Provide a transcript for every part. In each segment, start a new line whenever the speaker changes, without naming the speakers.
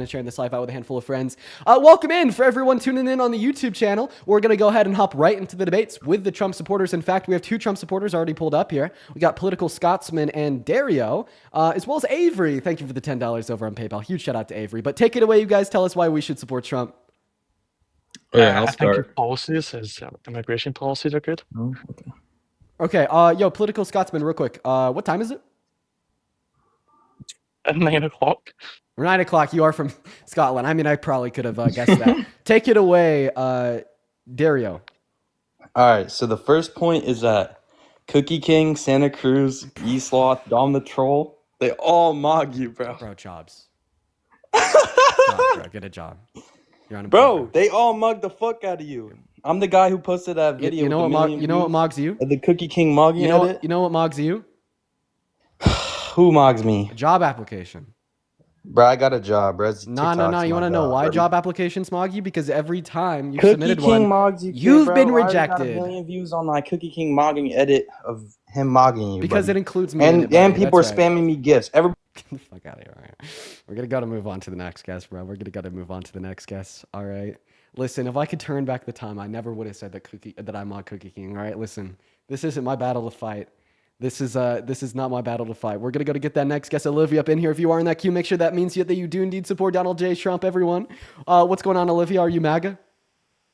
and sharing this live out with a handful of friends. Welcome in for everyone tuning in on the YouTube channel. We're going to go ahead and hop right into the debates with the Trump supporters. In fact, we have two Trump supporters already pulled up here. We got Political Scotsman and Dario, as well as Avery. Thank you for the $10 over on PayPal. Huge shout out to Avery. But take it away, you guys. Tell us why we should support Trump.
Yeah, I'll
I think your
start.
policies, his immigration policies are good.
Oh, okay.
Okay, yo, Political Scotsman, real quick. What time is it?
At 9 o'clock.
9 o'clock. You are from Scotland. I mean, I probably could have guessed that. Take it away, Dario.
All right. So the first point is that Cookie King, Santa Cruz, Eastloth, Dom the Troll, they all mog you, bro.
Bro, jobs. Bro, get a job. You're on a
Bro, they all mug the fuck out of you. I'm the guy who posted that video.
You know
with
what?
the million
You know what
views
mogs you?
of the Cookie King mogging
You know.
edit.
You know what mogs you?
Who mogs me?
A job application.
Bro, I got a job, bro.
No. You want to know why job applications mog you? Because every time you
Cookie
submitted
King
one,
mogs you,
you've
bro.
been
I already got
rejected.
a million views on my Cookie King mogging edit of him mogging you.
Because
buddy.
it includes me. in it,
and
buddy.
people are
That's right.
spamming me gifts. Everybody.
Get the fuck out of here. All right. We're going to gotta move on to the next guest, bro. We're gonna move on to the next guest. All right. Listen, if I could turn back the time, I never would have said that I mod Cookie King. All right, listen. This isn't my battle to fight. This is not my battle to fight. We're gonna go to get that next guest, Olivia, up in here. If you are in that queue, make sure that means that you do indeed support Donald J. Trump, everyone. What's going on, Olivia? Are you MAGA?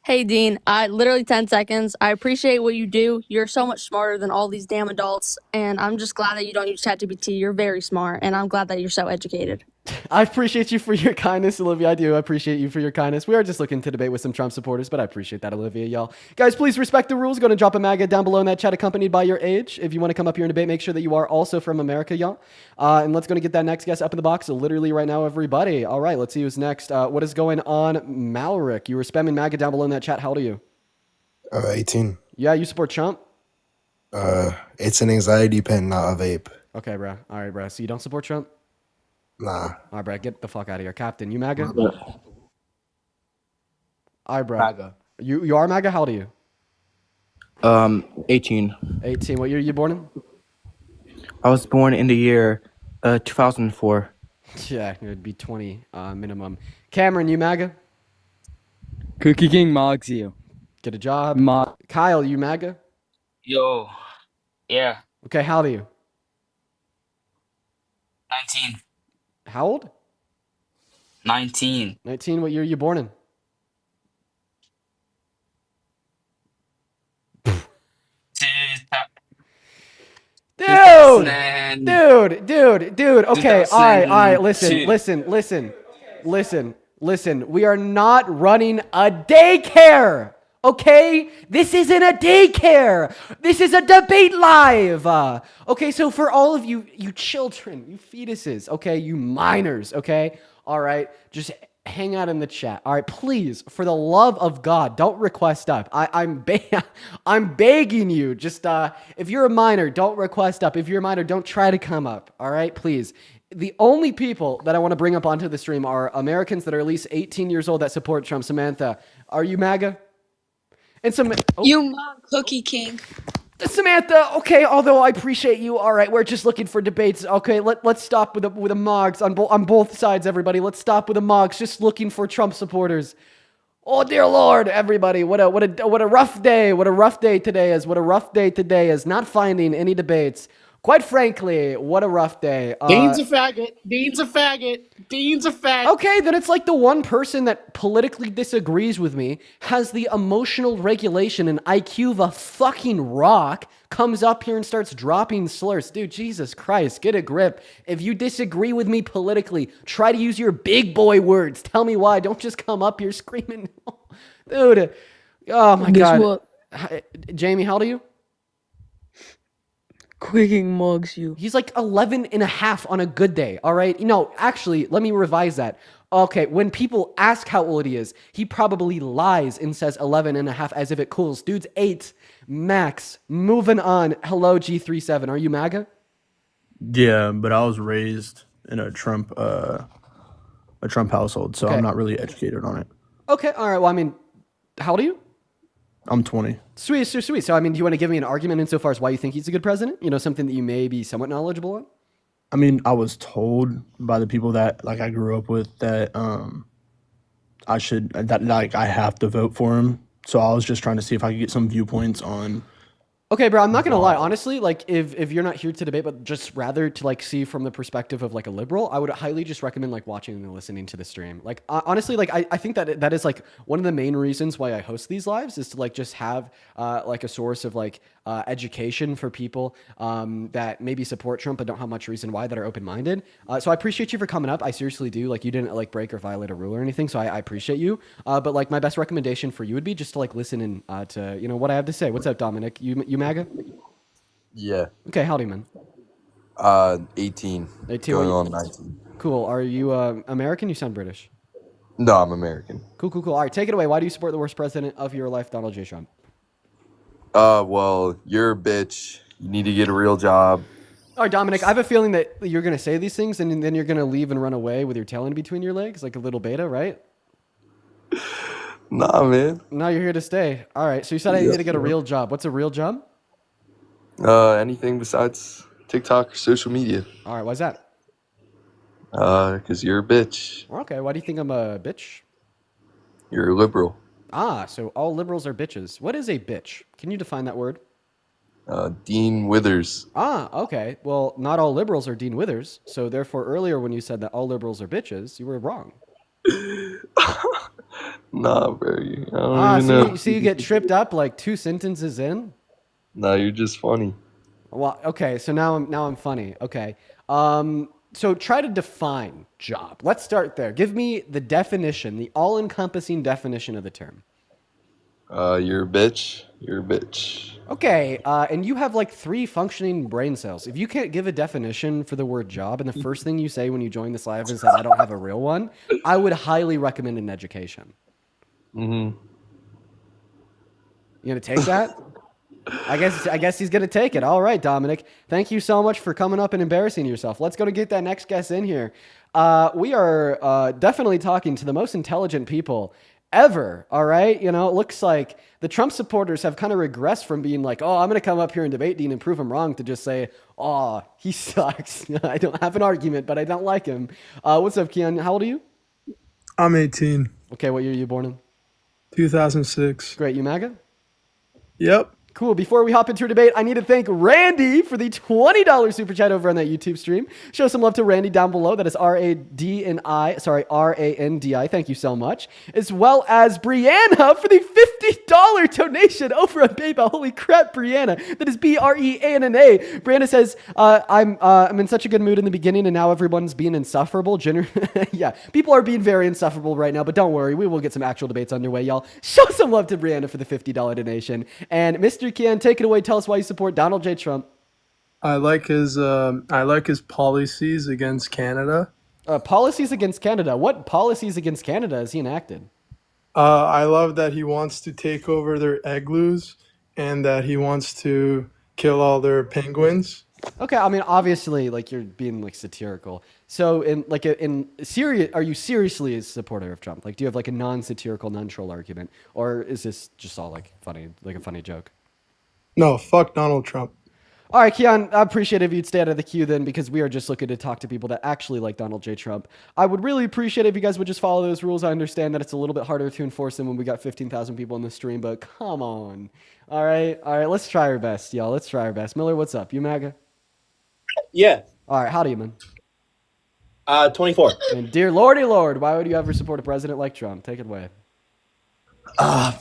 Hey, Dean, I literally 10 seconds. I appreciate what you do. You're so much smarter than all these damn adults, and I'm just glad that you don't use ChatGPT. You're very smart, and I'm glad that you're so educated.
I appreciate you for your kindness, Olivia. I do appreciate you for your kindness. We are just looking to debate with some Trump supporters, but I appreciate that, Olivia, y'all. Guys, please respect the rules. Go and drop a MAGA down below in that chat accompanied by your age. If you want to come up here and debate, make sure that you are also from America, y'all. And let's go and get that next guest up in the box. So literally right now, everybody. All right, let's see who's next. What is going on, Malric? You were spamming MAGA down below in that chat. How old are you?
18.
Yeah, you support Trump?
It's an anxiety pen, not a vape.
Okay, bro. All right, bro. So you don't support Trump?
Nah.
All right, bro. Get the fuck out of here. Captain, you MAGA?
Yeah.
All right, bro.
MAGA.
You are MAGA? How old are you?
18.
18. What year are you born in?
I was born in the year 2004.
Yeah, it would be 20 minimum. Cameron, you MAGA?
Cookie King mogs you.
Get a job.
Mog.
Kyle, you MAGA?
Yo, yeah,
Okay, how old are you?
19.
How old?
19.
19. What year are you born in? Dude. Okay, all right. Listen. We are not running a daycare. Okay? This isn't a daycare. This is a debate live. Okay, so for all of you children, you fetuses, okay, you minors, okay? All right, just hang out in the chat. All right, please, for the love of God, don't request up. I'm begging you. Just if you're a minor, don't request up. If you're a minor, don't try to come up. All right, please. The only people that I want to bring up onto the stream are Americans that are at least 18 years old that support Trump. Samantha, are you MAGA? And
You mug Cookie King.
Samantha, okay, although I appreciate you, all right, we're just looking for debates. Okay, let's stop with the mogs on both sides, everybody. Let's stop with the mogs, just looking for Trump supporters. Oh dear Lord, everybody, what a rough day. What a rough day today is. What a rough day today is. Not finding any debates. Quite frankly, what a rough day.
Dean's a faggot. Dean's a faggot. Dean's a faggot.
Okay, then it's like the one person that politically disagrees with me has the emotional regulation and IQ of a fucking rock, comes up here and starts dropping slurs. Dude, Jesus Christ, get a grip. If you disagree with me politically, try to use your big boy words. Tell me why. Don't just come up here screaming. Dude, oh my God.
What?
Jamie, how old are you?
Cookie King mugs you.
He's like 11 and a half on a good day, all right? No, actually, let me revise that. Okay, when people ask how old he is, he probably lies and says 11 and a half as if it cools. Dude's 8, max. Moving on. Hello, G37. Are you MAGA?
Yeah, but I was raised in a Trump household, so
Okay.
I'm not really educated on it.
Okay, all right. Well, I mean, how old are you?
I'm 20.
Sweet. So, I mean, do you want to give me an argument insofar as why you think he's a good president? You know, something that you may be somewhat knowledgeable on?
I mean, I was told by the people that like I grew up with that I have to vote for him. So I was just trying to see if I could get some viewpoints on.
Okay, bro, I'm not gonna lie.
Wow.
Honestly, like if you're not here to debate, but just rather to like see from the perspective of like a liberal, I would highly just recommend like watching and listening to the stream. Like honestly, like I think that that is like one of the main reasons why I host these lives is to like just have like a source of like education for people that maybe support Trump but don't have much reason why, that are open-minded. So I appreciate you for coming up. I seriously do. Like you didn't like break or violate a rule or anything, so I appreciate you. But like my best recommendation for you would be just to like listen and to what I have to say. What's up, Dominic? You MAGA?
Yeah.
Okay, howdy, man.
18.
18,
Going
what-
on 19.
Cool. Are you American? You sound British.
No, I'm American.
Cool. All right, take it away. Why do you support the worst president of your life, Donald J. Trump?
Well, you're a bitch. You need to get a real job.
All right, Dominic, I have a feeling that you're going to say these things and then you're going to leave and run away with your tail in between your legs like a little beta, right?
Nah, man.
Now you're here to stay. All right, so you said I
Yeah,
need to get a
bro.
real job. What's a real job?
Anything besides TikTok or social media.
All right, why's that?
'Cause you're a bitch.
Okay, why do you think I'm a bitch?
You're a liberal.
Ah, so all liberals are bitches. What is a bitch? Can you define that word?
Dean Withers.
Ah, okay. Well, not all liberals are Dean Withers. So therefore, earlier when you said that all liberals are bitches, you were wrong.
Nah, bro. I don't
Ah,
even
so
know.
you get tripped up like 2 sentences in?
Nah, you're just funny.
Well, okay. So now I'm funny. Okay. So try to define job. Let's start there. Give me the definition, the all-encompassing definition of the term.
You're a bitch. You're a bitch.
Okay, and you have like 3 functioning brain cells. If you can't give a definition for the word job, and the first thing you say when you join this live is that I don't have a real one, I would highly recommend an education.
Mm-hmm.
You gonna take that? I guess he's gonna take it. All right, Dominic. Thank you so much for coming up and embarrassing yourself. Let's go to get that next guest in here. We are definitely talking to the most intelligent people ever. All right, it looks like the Trump supporters have kind of regressed from being like, "Oh, I'm gonna come up here and debate Dean and prove him wrong," to just say, "Oh, he sucks. I don't have an argument, but I don't like him." What's up, Keon? How old are you?
I'm 18.
Okay, what year are you born in?
2006.
Great, you MAGA?
Yep.
Cool. Before we hop into our debate, I need to thank Randy for the $20 super chat over on that YouTube stream. Show some love to Randy down below. That is R-A-N-D-I. Thank you so much. As well as Brianna for the $50 donation over on PayPal. Holy crap, Brianna. That is B-R-E-A-N-N-A. Brianna says, I'm in such a good mood in the beginning and now everyone's being insufferable. Yeah, people are being very insufferable right now, but don't worry. We will get some actual debates underway, y'all. Show some love to Brianna for the $50 donation. And Mr. Kian, take it away. Tell us why you support Donald J. Trump.
I like his policies against Canada.
Policies against Canada. What policies against Canada has he enacted?
I love that he wants to take over their igloos and that he wants to kill all their penguins.
Okay, I mean, obviously, like you're being like satirical. So, in serious, are you seriously a supporter of Trump? Like, do you have like a non-satirical, non-troll argument, or is this just all like funny, like a funny joke?
No, fuck Donald Trump.
All right, Keon, I appreciate it if you'd stay out of the queue then, because we are just looking to talk to people that actually like Donald J. Trump. I would really appreciate it if you guys would just follow those rules. I understand that it's a little bit harder to enforce them when we got 15,000 people in the stream, but come on. All right, let's try our best, y'all. Let's try our best. Miller, what's up? You MAGA?
Yeah.
All right, howdy, man.
24.
And dear lordy lord, why would you ever support a president like Trump? Take it away.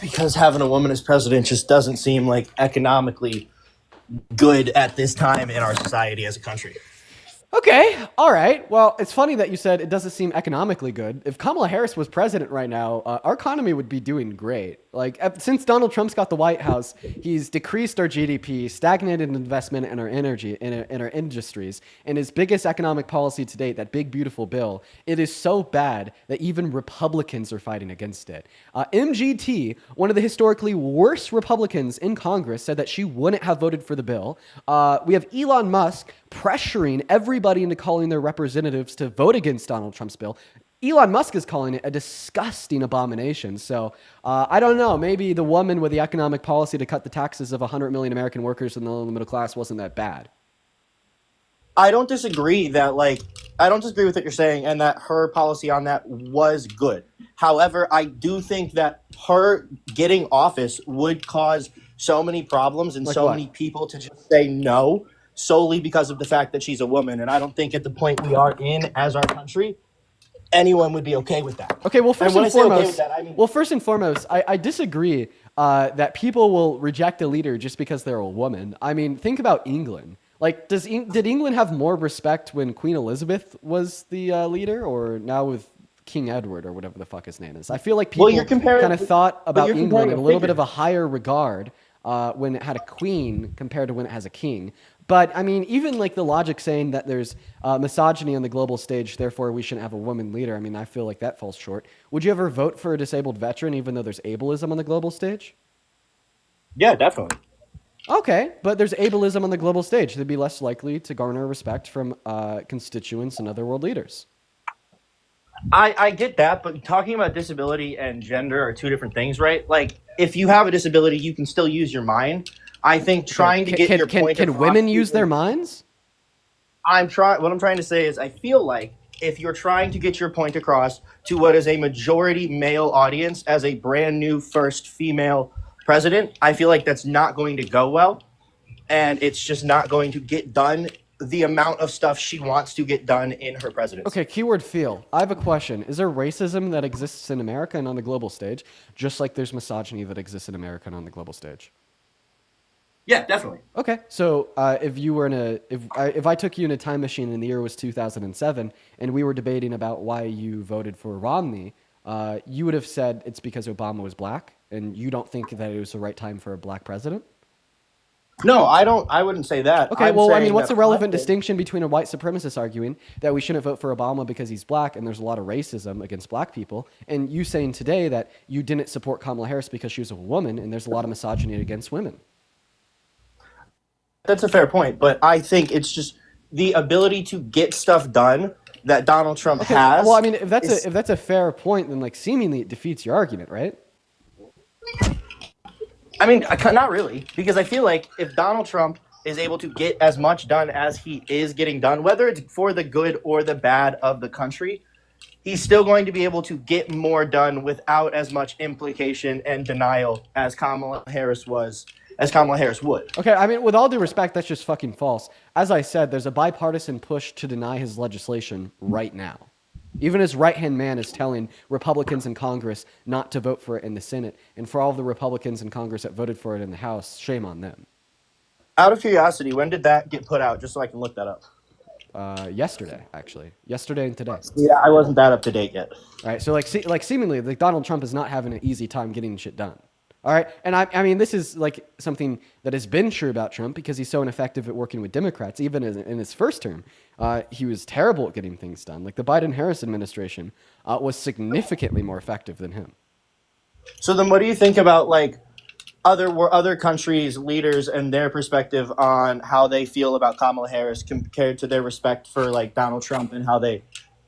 Because having a woman as president just doesn't seem like economically good at this time in our society as a country.
Okay, all right. Well, it's funny that you said it doesn't seem economically good. If Kamala Harris was president right now, our economy would be doing great. Like, since Donald Trump's got the White House, he's decreased our GDP, stagnated investment in our energy, in our industries, and his biggest economic policy to date, that big, beautiful bill, it is so bad that even Republicans are fighting against it. MGT, one of the historically worst Republicans in Congress, said that she wouldn't have voted for the bill. We have Elon Musk pressuring everybody into calling their representatives to vote against Donald Trump's bill. Elon Musk is calling it a disgusting abomination. So I don't know. Maybe the woman with the economic policy to cut the taxes of 100 million American workers in the low and middle class wasn't that bad.
I don't disagree that I don't disagree with what you're saying and that her policy on that was good. However, I do think that her getting office would cause so many problems and
Like
so
what?
many people to just say no solely because of the fact that she's a woman. And I don't think at the point we are in as our country, anyone would be okay with that.
Okay, well, first
when
and
I say okay
foremost,
with that, I mean
first and foremost, I disagree that people will reject a leader just because they're a woman. I mean, think about England. Like, did England have more respect when Queen Elizabeth was the leader, or now with King Edward or whatever the fuck his name is? I feel like people
you're comparing-
kind of thought
but
about
you're
England
comparing
in
a
a little bit
figure.
of a higher regard when it had a queen compared to when it has a king. But I mean, even like the logic saying that there's misogyny on the global stage, therefore we shouldn't have a woman leader. I mean, I feel like that falls short. Would you ever vote for a disabled veteran, even though there's ableism on the global stage?
yeah, definitely.
Okay, but there's ableism on the global stage. They'd be less likely to garner respect from constituents and other world leaders.
I get that, but talking about disability and gender are two different things, right? Like, if you have a disability, you can still use your mind. I think trying to get your point
Can
across
women
to
use their
people-
minds?
What I'm trying to say is I feel like if you're trying to get your point across to what is a majority male audience as a brand new first female president, I feel like that's not going to go well. And it's just not going to get done the amount of stuff she wants to get done in her presidency.
Okay, keyword feel. I have a question. Is there racism that exists in America and on the global stage, just like there's misogyny that exists in America and on the global stage?
Yeah, definitely.
Okay, so if I took you in a time machine and the year was 2007 and we were debating about why you voted for Romney, you would have said it's because Obama was black, and you don't think that it was the right time for a black president?
No, I wouldn't say that.
Okay,
I'm
well, I
saying
mean, what's
that
the relevant
I think-
distinction between a white supremacist arguing that we shouldn't vote for Obama because he's black and there's a lot of racism against black people, and you saying today that you didn't support Kamala Harris because she was a woman and there's a lot of misogyny against women?
That's a fair point, but I think it's just the ability to get stuff done that Donald Trump has.
Well, I mean, if
is-
that's a fair point, then like seemingly it defeats your argument, right?
I mean, not really, because I feel like if Donald Trump is able to get as much done as he is getting done, whether it's for the good or the bad of the country, he's still going to be able to get more done without as much implication and denial as Kamala Harris would.
Okay, I mean, with all due respect, that's just fucking false. As I said, there's a bipartisan push to deny his legislation right now. Even his right-hand man is telling Republicans in Congress not to vote for it in the Senate. And for all the Republicans in Congress that voted for it in the House, shame on them.
Out of curiosity, when did that get put out, just so I can look that up?
Yesterday, actually. Yesterday and today.
Yeah, I wasn't that up to date yet.
All right, so seemingly, like Donald Trump is not having an easy time getting shit done. All right, and I mean, this is like something that has been true about Trump because he's so ineffective at working with Democrats. Even in his first term, he was terrible at getting things done. Like the Biden-Harris administration was significantly more effective than him.
So then, what do you think about like other countries' leaders and their perspective on how they feel about Kamala Harris compared to their respect for like Donald Trump and how they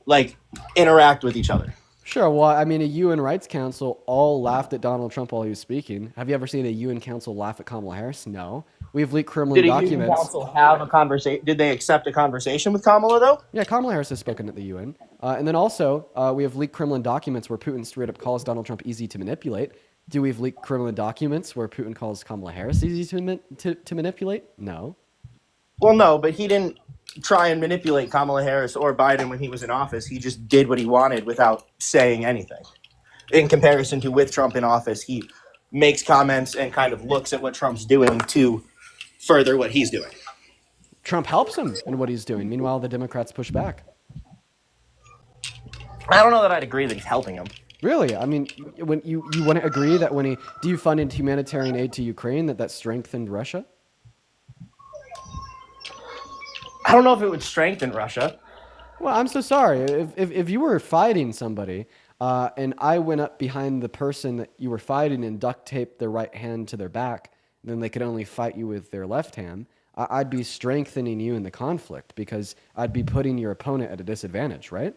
like interact with each other?
Sure. Well, I mean, a UN Rights Council all laughed at Donald Trump while he was speaking. Have you ever seen a UN Council laugh at Kamala Harris? No. We've leaked Kremlin
Did a UN
documents.
Council have a conversation? Did they accept a conversation with Kamala though?
Yeah, Kamala Harris has spoken at the UN. And then also, we have leaked Kremlin documents where Putin straight up calls Donald Trump easy to manipulate. Do we have leaked Kremlin documents where Putin calls Kamala Harris easy to manipulate? No.
Well, no, but he didn't try and manipulate Kamala Harris or Biden when he was in office. He just did what he wanted without saying anything. In comparison to with Trump in office, he makes comments and kind of looks at what Trump's doing to further what he's doing.
Trump helps him in what he's doing. Meanwhile, the Democrats push back.
I don't know that I'd agree that he's helping him.
Really? I mean, when you wouldn't agree that when he defunded humanitarian aid to Ukraine, that strengthened Russia?
I don't know if it would strengthen Russia.
Well, I'm so sorry. If you were fighting somebody and I went up behind the person that you were fighting and duct taped their right hand to their back, then they could only fight you with their left hand, I'd be strengthening you in the conflict because I'd be putting your opponent at a disadvantage, right?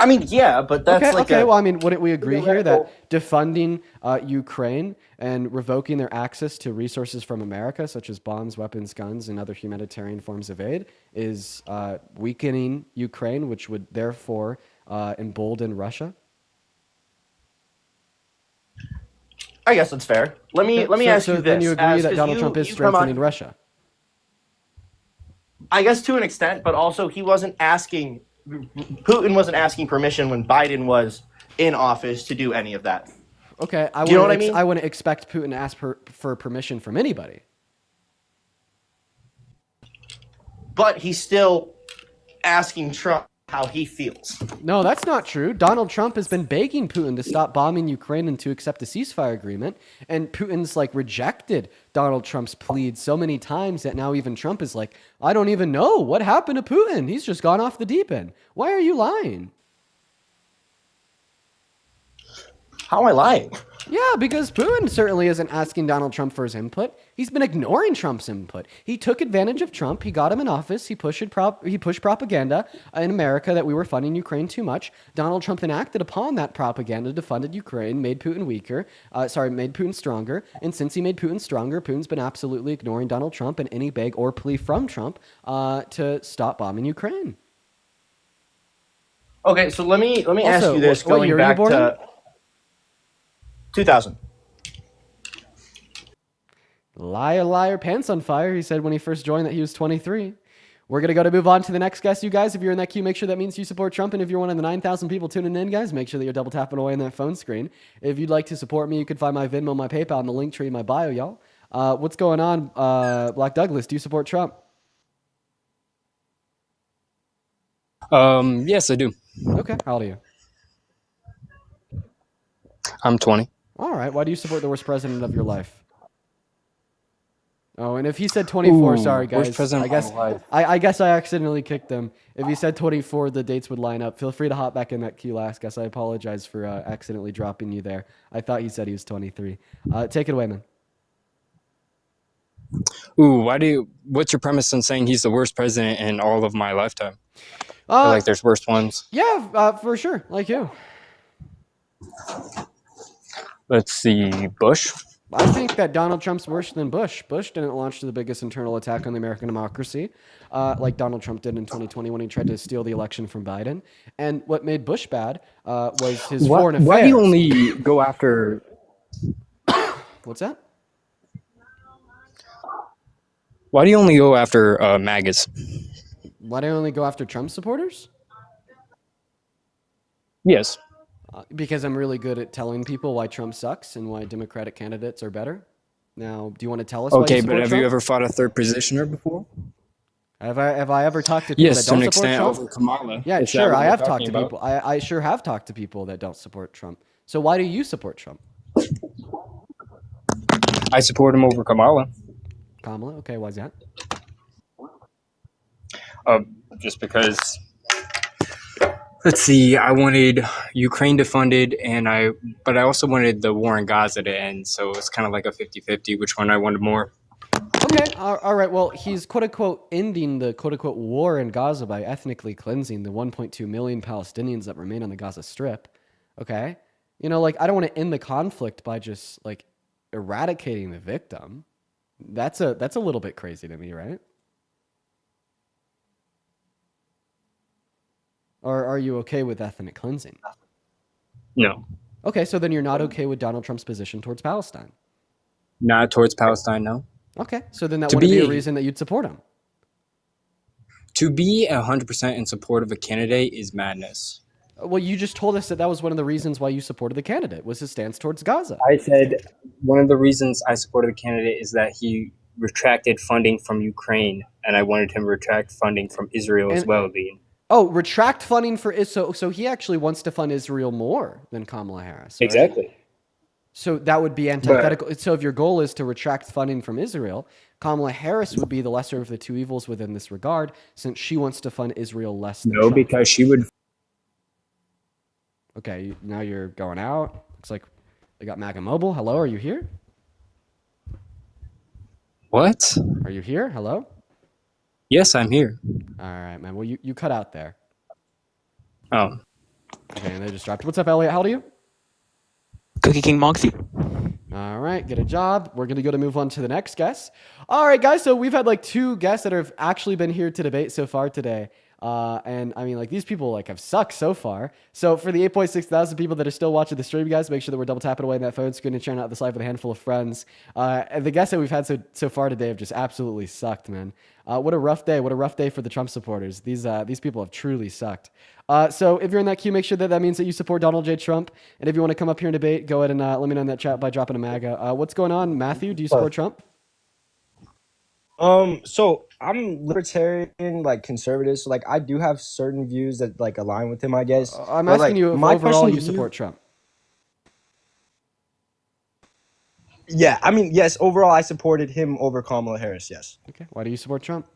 I mean, yeah, but that's
okay,
like
okay.
a
Well, I mean, wouldn't we agree here
theoretical-
that defunding Ukraine and revoking their access to resources from America, such as bombs, weapons, guns, and other humanitarian forms of aid, is weakening Ukraine, which would therefore embolden Russia?
I guess that's fair. Let me ask you this.
Then you agree
as-
that
'cause
Donald Trump is
you come on-
strengthening Russia?
I guess to an extent, but also Putin wasn't asking permission when Biden was in office to do any of that.
Okay,
Do you know what I mean?
I wouldn't expect Putin to ask for permission from anybody.
But he's still asking Trump how he feels.
No, that's not true. Donald Trump has been begging Putin to stop bombing Ukraine and to accept a ceasefire agreement. And Putin's like rejected Donald Trump's plead so many times that now even Trump is like, I don't even know what happened to Putin. He's just gone off the deep end. Why are you lying?
How am I lying?
Yeah, because Putin certainly isn't asking Donald Trump for his input. He's been ignoring Trump's input. He took advantage of Trump. He got him in office. He pushed propaganda in America that we were funding Ukraine too much. Donald Trump then acted upon that propaganda, defunded Ukraine, made Putin made Putin stronger. And since he made Putin stronger, Putin's been absolutely ignoring Donald Trump and any beg or plea from Trump to stop bombing Ukraine.
Okay, so let me ask
Also,
you this
what
going
year were you
back
born
to 2000.
Liar, liar, pants on fire. He said when he first joined that he was 23. We're going to move on to the next guest, you guys. If you're in that queue, make sure that means you support Trump. And if you're one of the 9,000 people tuning in, guys, make sure that you're double tapping away on that phone screen. If you'd like to support me, you can find my Venmo, my PayPal, and the link tree in my bio, y'all. What's going on, Black Douglas? Do you support Trump?
Yes, I do.
Okay. How old are you?
I'm 20.
All right. Why do you support the worst president of your life? Oh, and if he said 24,
Ooh,
sorry,
worst
guys.
president
I
of
guess
my life.
I guess I accidentally kicked him. If he said 24, the dates would line up. Feel free to hop back in that queue last, guys. I apologize for accidentally dropping you there. I thought he said he was 23. Take it away, man.
Ooh, what's your premise on saying he's the worst president in all of my lifetime? I feel like there's worse ones.
Yeah, for sure. Like you.
Let's see, Bush.
I think that Donald Trump's worse than Bush. Bush didn't launch the biggest internal attack on the American democracy like Donald Trump did in 2020 when he tried to steal the election from Biden. And what made Bush bad was his foreign affairs.
Why do you only go after...
What's that?
Why do you only go after MAGAs?
Why do you only go after Trump supporters?
Yes.
Because I'm really good at telling people why Trump sucks and why Democratic candidates are better. Now, do you want to tell us why you
Okay,
support
but have
Trump?
you ever fought a third positioner before?
Have I ever talked to people
Yes,
that
to
don't
an
support
extent
Trump?
over Kamala.
Yeah,
Is that
sure.
what
I
you're
have talked
talking
to
about?
people. I sure have talked to people that don't support Trump. So why do you support Trump?
I support him over Kamala.
Kamala? Okay, why's that?
Just because... Let's see, I wanted Ukraine defunded, but I also wanted the war in Gaza to end, so it's kind of like a 50-50, which one I wanted more.
Okay, all right. Well, he's quote-unquote ending the quote-unquote war in Gaza by ethnically cleansing the 1.2 million Palestinians that remain on the Gaza Strip. Okay? You know, like, I don't want to end the conflict by just, like, eradicating the victim. That's a little bit crazy to me, right? Or are you okay with ethnic cleansing?
No,
Okay, so then you're not okay with Donald Trump's position towards Palestine.
not towards Palestine, no.
Okay, so then that
To
wouldn't be a
be-
reason that you'd support him.
To be 100% in support of a candidate is madness.
Well, you just told us that that was one of the reasons why you supported the candidate, was his stance towards Gaza.
I said one of the reasons I supported the candidate is that he retracted funding from Ukraine, and I wanted him to retract funding from Israel as
And-
well, Dean.
Oh, retract funding for Israel. So he actually wants to fund Israel more than Kamala Harris. right?
Exactly.
So that would be antithetical. So if your goal is to retract funding from Israel, Kamala Harris would be the lesser of the two evils within this regard, since she wants to fund Israel less than
No,
Trump.
because she would...
Okay, now you're going out. Looks like they got MAGA Mobile. Hello, are you here?
What?
Are you here? Hello?
Yes, I'm here.
All right, man. Well, you cut out there.
Oh.
Okay, and they just dropped. What's up, Elliot? How old are you?
Cookie King Moxie.
All right, get a job. We're going to move on to the next guest. All right, guys. So we've had like 2 guests that have actually been here to debate so far today. And I mean, like these people like have sucked so far. So for the 8.6 thousand people that are still watching the stream, guys, make sure that we're double tapping away on that phone screen and sharing out this live with a handful of friends. And the guests that we've had so far today have just absolutely sucked, man. What a rough day. What a rough day for the Trump supporters. These people have truly sucked. So if you're in that queue, make sure that means that you support Donald J. Trump. And if you want to come up here and debate, go ahead and let me know in that chat by dropping a MAGA. What's going on, Matthew? Do you support Trump?
So I'm libertarian, like conservative. So like I do have certain views that like align with him, I guess.
I'm
But,
asking
like,
you if
my
overall
question
you
to
support Trump.
Yeah, I mean, yes, overall I supported him over Kamala Harris, yes.
Okay. Why do you support Trump?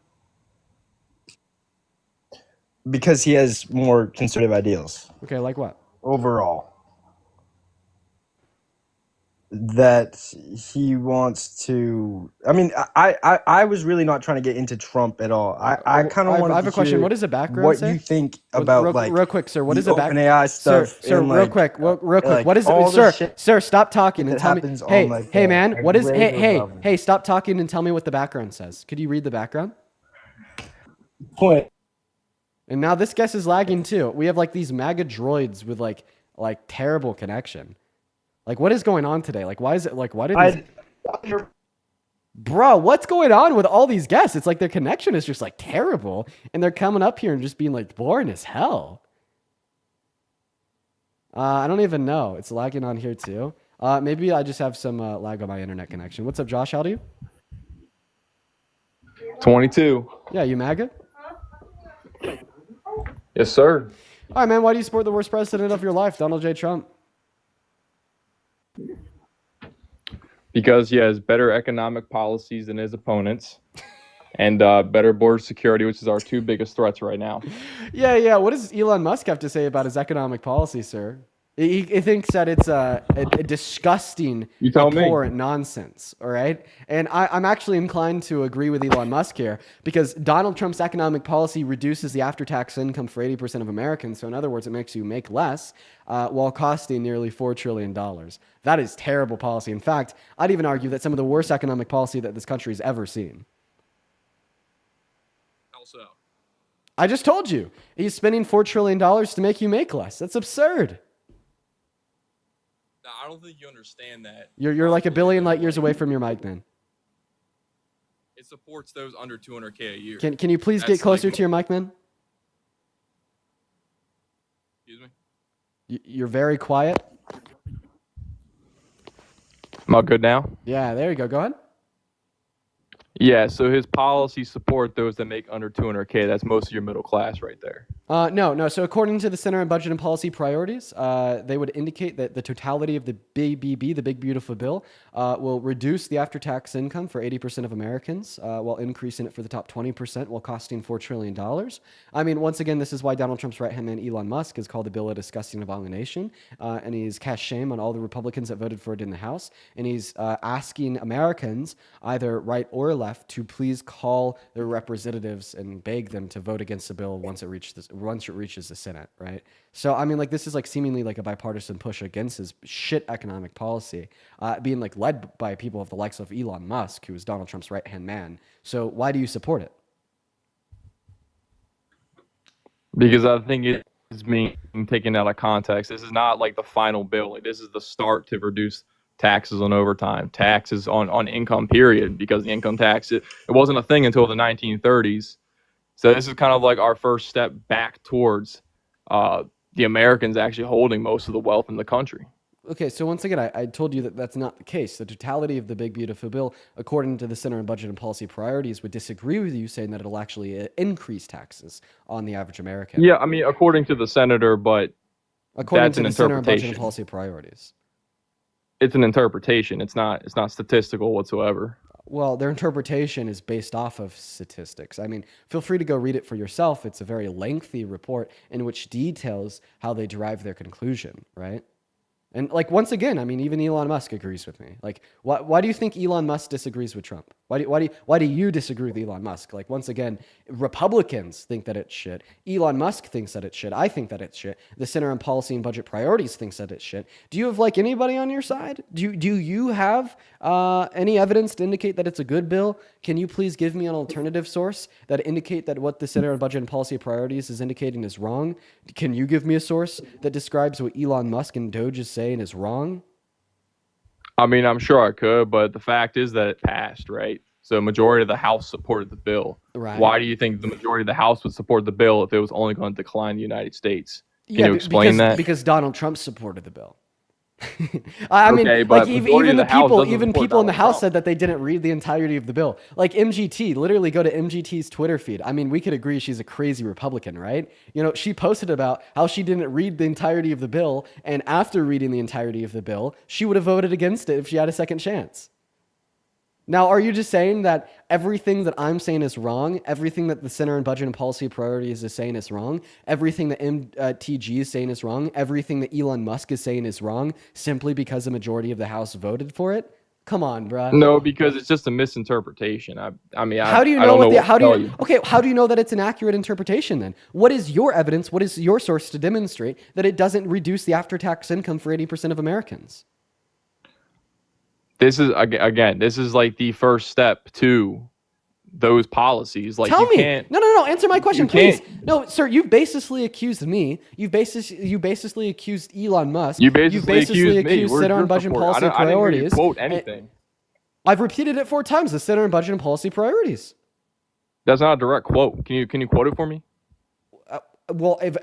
Because he has more conservative ideals.
Okay, like what?
Overall. That he wants to I mean, I was really not trying to get into Trump at all. I kind of want to
I have a question. What does the background
what
say?
you think about
real quick, sir. What
the
is the back?
OpenAI stuff?
Sir,
and,
real
like,
quick.
like,
What is
all
it,
the
sir?
shit
Sir, stop talking and
that
tell me.
happens on,
Hey,
like,
hey,
a
man. What is? Hey,
regular level.
hey, stop talking and tell me what the background says. Could you read the background?
Point.
And now this guest is lagging too. We have like these MAGA droids with like terrible connection. Like, what is going on today? Like, why is it like? Why did? Bro, what's going on with all these guests? It's like their connection is just like terrible, and they're coming up here and just being like boring as hell. I don't even know. It's lagging on here too. Maybe I just have some lag on my internet connection. What's up, Josh? How old are you?
22.
Yeah, you MAGA?
Yes, sir.
All right, man. Why do you support the worst president of your life, Donald J. Trump?
Because he has better economic policies than his opponents and better border security, which is our 2 biggest threats right now.
Yeah. What does Elon Musk have to say about his economic policy, sir? He thinks that it's a disgusting,
You tell me.
abhorrent nonsense, all right? And I'm actually inclined to agree with Elon Musk here because Donald Trump's economic policy reduces the after-tax income for 80% of Americans. So in other words, it makes you make less while costing nearly $4 trillion. That is terrible policy. In fact, I'd even argue that's some of the worst economic policy that this country's ever seen.
Also,
I just told you. He's spending $4 trillion to make you make less. That's absurd.
I don't think you understand that.
You're like a billion light years away from your mic, man.
It supports those under 200K a year.
Can you please get
That's
closer
like-
to your mic, man?
Excuse me?
You're very quiet.
Am I good now?
Yeah, there you go. Go ahead.
Yeah, so his policies support those that make under 200K. That's most of your middle class right there.
No. So according to the Center on Budget and Policy Priorities, they would indicate that the totality of the BBB, the Big Beautiful Bill, will reduce the after-tax income for 80% of Americans while increasing it for the top 20% while costing $4 trillion. I mean, once again, this is why Donald Trump's right-hand man, Elon Musk, has called the bill a disgusting abomination. And he's cast shame on all the Republicans that voted for it in the House. And he's asking Americans, either right or left, to please call their representatives and beg them to vote against the bill once it reaches the Senate, right? So I mean, like, this is like seemingly like a bipartisan push against his shit economic policy, being like led by people of the likes of Elon Musk, who is Donald Trump's right hand man. So why do you support it?
Because I think it is being taken out of context. This is not like the final bill. Like, this is the start to reduce taxes on overtime, taxes on income, period, because the income tax, it wasn't a thing until the 1930s. So this is kind of like our first step back towards the Americans actually holding most of the wealth in the country.
Okay, so once again, I told you that that's not the case. The totality of the Big Beautiful Bill, according to the Center on Budget and Policy Priorities, would disagree with you, saying that it'll actually increase taxes on the average American.
Yeah, I mean, according to the senator, but
according
that's
to
an
the Center on Budget and
interpretation.
Policy Priorities.
It's an interpretation. It's not statistical whatsoever.
Well, their interpretation is based off of statistics. I mean, feel free to go read it for yourself. It's a very lengthy report in which details how they derive their conclusion, right? And like once again, I mean, even Elon Musk agrees with me. Like, why do you think Elon Musk disagrees with Trump? Why do you disagree with Elon Musk? Like once again, Republicans think that it's shit. Elon Musk thinks that it's shit. I think that it's shit. The Center on Policy and Budget Priorities thinks that it's shit. Do you have like anybody on your side? Do you have any evidence to indicate that it's a good bill? Can you please give me an alternative source that indicate that what the Center on Budget and Policy Priorities is indicating is wrong? Can you give me a source that describes what Elon Musk and Doge is saying is wrong?
I mean, I'm sure I could, but the fact is that it passed, right? So majority of the House supported the bill.
Right.
Why do you think the majority of the House would support the bill if it was only going to decline the United States? Can you explain that?
Because Donald Trump supported the bill. I mean,
Okay,
like
but
even
majority of
the
the House
people,
doesn't
even
support
people in the
Donald
House
Trump.
said that they didn't read the entirety of the bill. Like MGT, literally go to MGT's Twitter feed. I mean, we could agree she's a crazy Republican, right? You know, she posted about how she didn't read the entirety of the bill, and after reading the entirety of the bill, she would have voted against it if she had a second chance. Now, are you just saying that everything that I'm saying is wrong? Everything that the Center on Budget and Policy Priorities is saying is wrong? Everything that MTG is saying is wrong? Everything that Elon Musk is saying is wrong simply because the majority of the House voted for it? Come on, bruh.
No, because it's just a misinterpretation. I mean,
How do you
I
know
don't
what the,
what
how
to
do
tell
you, okay, how do you know that it's an accurate interpretation then? What is your evidence? What is your source to demonstrate that it doesn't reduce the after-tax income for 80% of Americans?
This is again, this is like the first step to those policies. Like
Tell
you
me.
can't.
No. Answer my question,
you can't-
please. No, sir. You've basically accused me. You basically accused Elon Musk.
You basically accused me.
accused
Where's
Center
your
on Budget and
support?
Policy
I didn't hear you
Priorities.
quote
And
anything.
I've repeated it 4 times. The Center on Budget and Policy Priorities.
That's not a direct quote. Can you quote it for me?
Well, if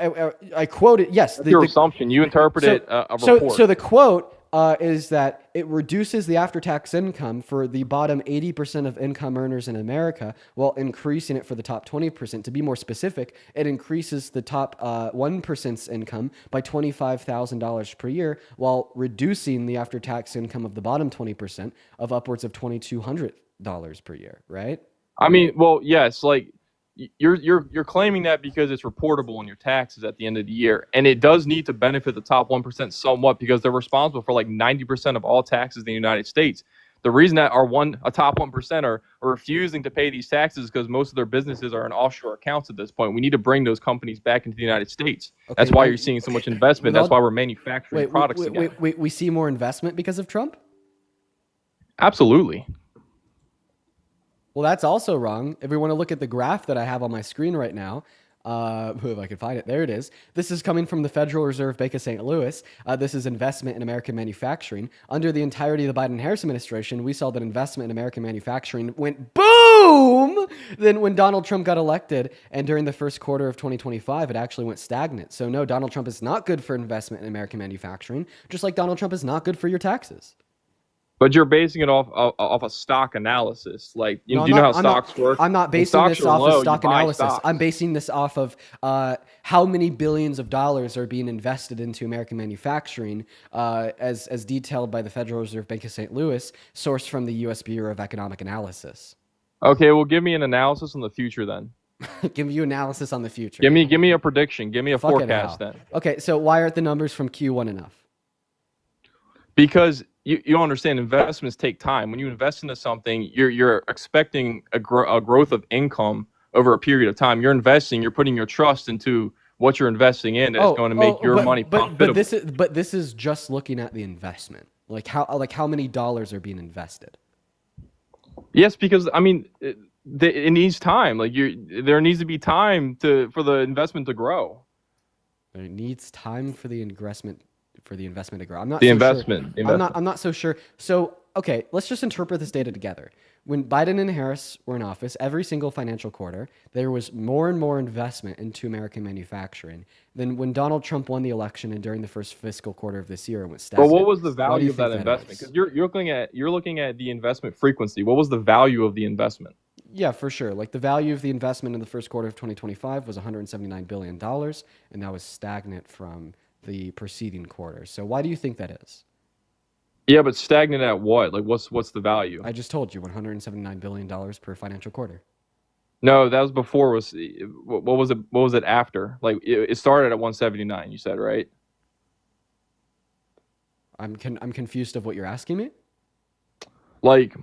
I quote it. Yes.
That's your assumption. You interpreted a report.
So the quote is that it reduces the after-tax income for the bottom 80% of income earners in America while increasing it for the top 20%. To be more specific, it increases the top 1%'s income by $25,000 per year while reducing the after-tax income of the bottom 20% of upwards of $2,200 per year, right?
I mean, well, yes, like you're claiming that because it's reportable in your taxes at the end of the year, and it does need to benefit the top 1% somewhat because they're responsible for like 90% of all taxes in the United States. The reason that a top 1% are refusing to pay these taxes is because most of their businesses are in offshore accounts at this point. We need to bring those companies back into the United States.
Okay,
That's why you're seeing so much investment. That's why we're manufacturing products again.
We see more investment because of Trump?
Absolutely.
Well, that's also wrong. If we want to look at the graph that I have on my screen right now, if I can find it, there it is. This is coming from the Federal Reserve Bank of St. Louis. This is investment in American manufacturing. Under the entirety of the Biden-Harris administration, we saw that investment in American manufacturing went boom! Then when Donald Trump got elected, and during the first quarter of 2025, it actually went stagnant. So no, Donald Trump is not good for investment in American manufacturing, just like Donald Trump is not good for your taxes.
But you're basing it off a stock analysis. Like, you know how stocks work?
I'm not
When
basing
stocks
this
are
off
low,
of stock
you buy
analysis.
stocks.
I'm basing this off of how many billions of dollars are being invested into American manufacturing, as detailed by the Federal Reserve Bank of St. Louis, sourced from the U.S. Bureau of Economic Analysis.
Okay, well, give me an analysis on the future then.
Give you analysis on the future.
Give me a prediction. Give me a
Fucking
forecast
hell.
then.
Okay, so why aren't the numbers from Q1 enough?
Because you don't understand, investments take time. When you invest into something, you're expecting a growth of income over a period of time. You're investing, you're putting your trust into what you're investing in that's going to make your money profitable.
But this is just looking at the investment. Like how many dollars are being invested?
Yes, because I mean, it needs time. Like there needs to be time for the investment to grow.
There needs time for the investment to grow. I'm not
The
so
investment.
Sure. I'm not so sure. So okay, let's just interpret this data together. When Biden and Harris were in office, every single financial quarter, there was more and more investment into American manufacturing than when Donald Trump won the election and during the first fiscal quarter of this year and went stagnant.
But what was the
Why do
value
you
of that
think
investment?
is?
Because you're looking at the investment frequency. What was the value of the investment?
Yeah, for sure. Like the value of the investment in the first quarter of 2025 was $179 billion, and that was stagnant from the preceding quarter. So why do you think that is?
Yeah, but stagnant at what? Like what's the value?
I just told you $179 billion per financial quarter.
No, that was before. What was it? What was it after? Like it started at 179. You said, right?
I'm confused of what you're asking me.
Like,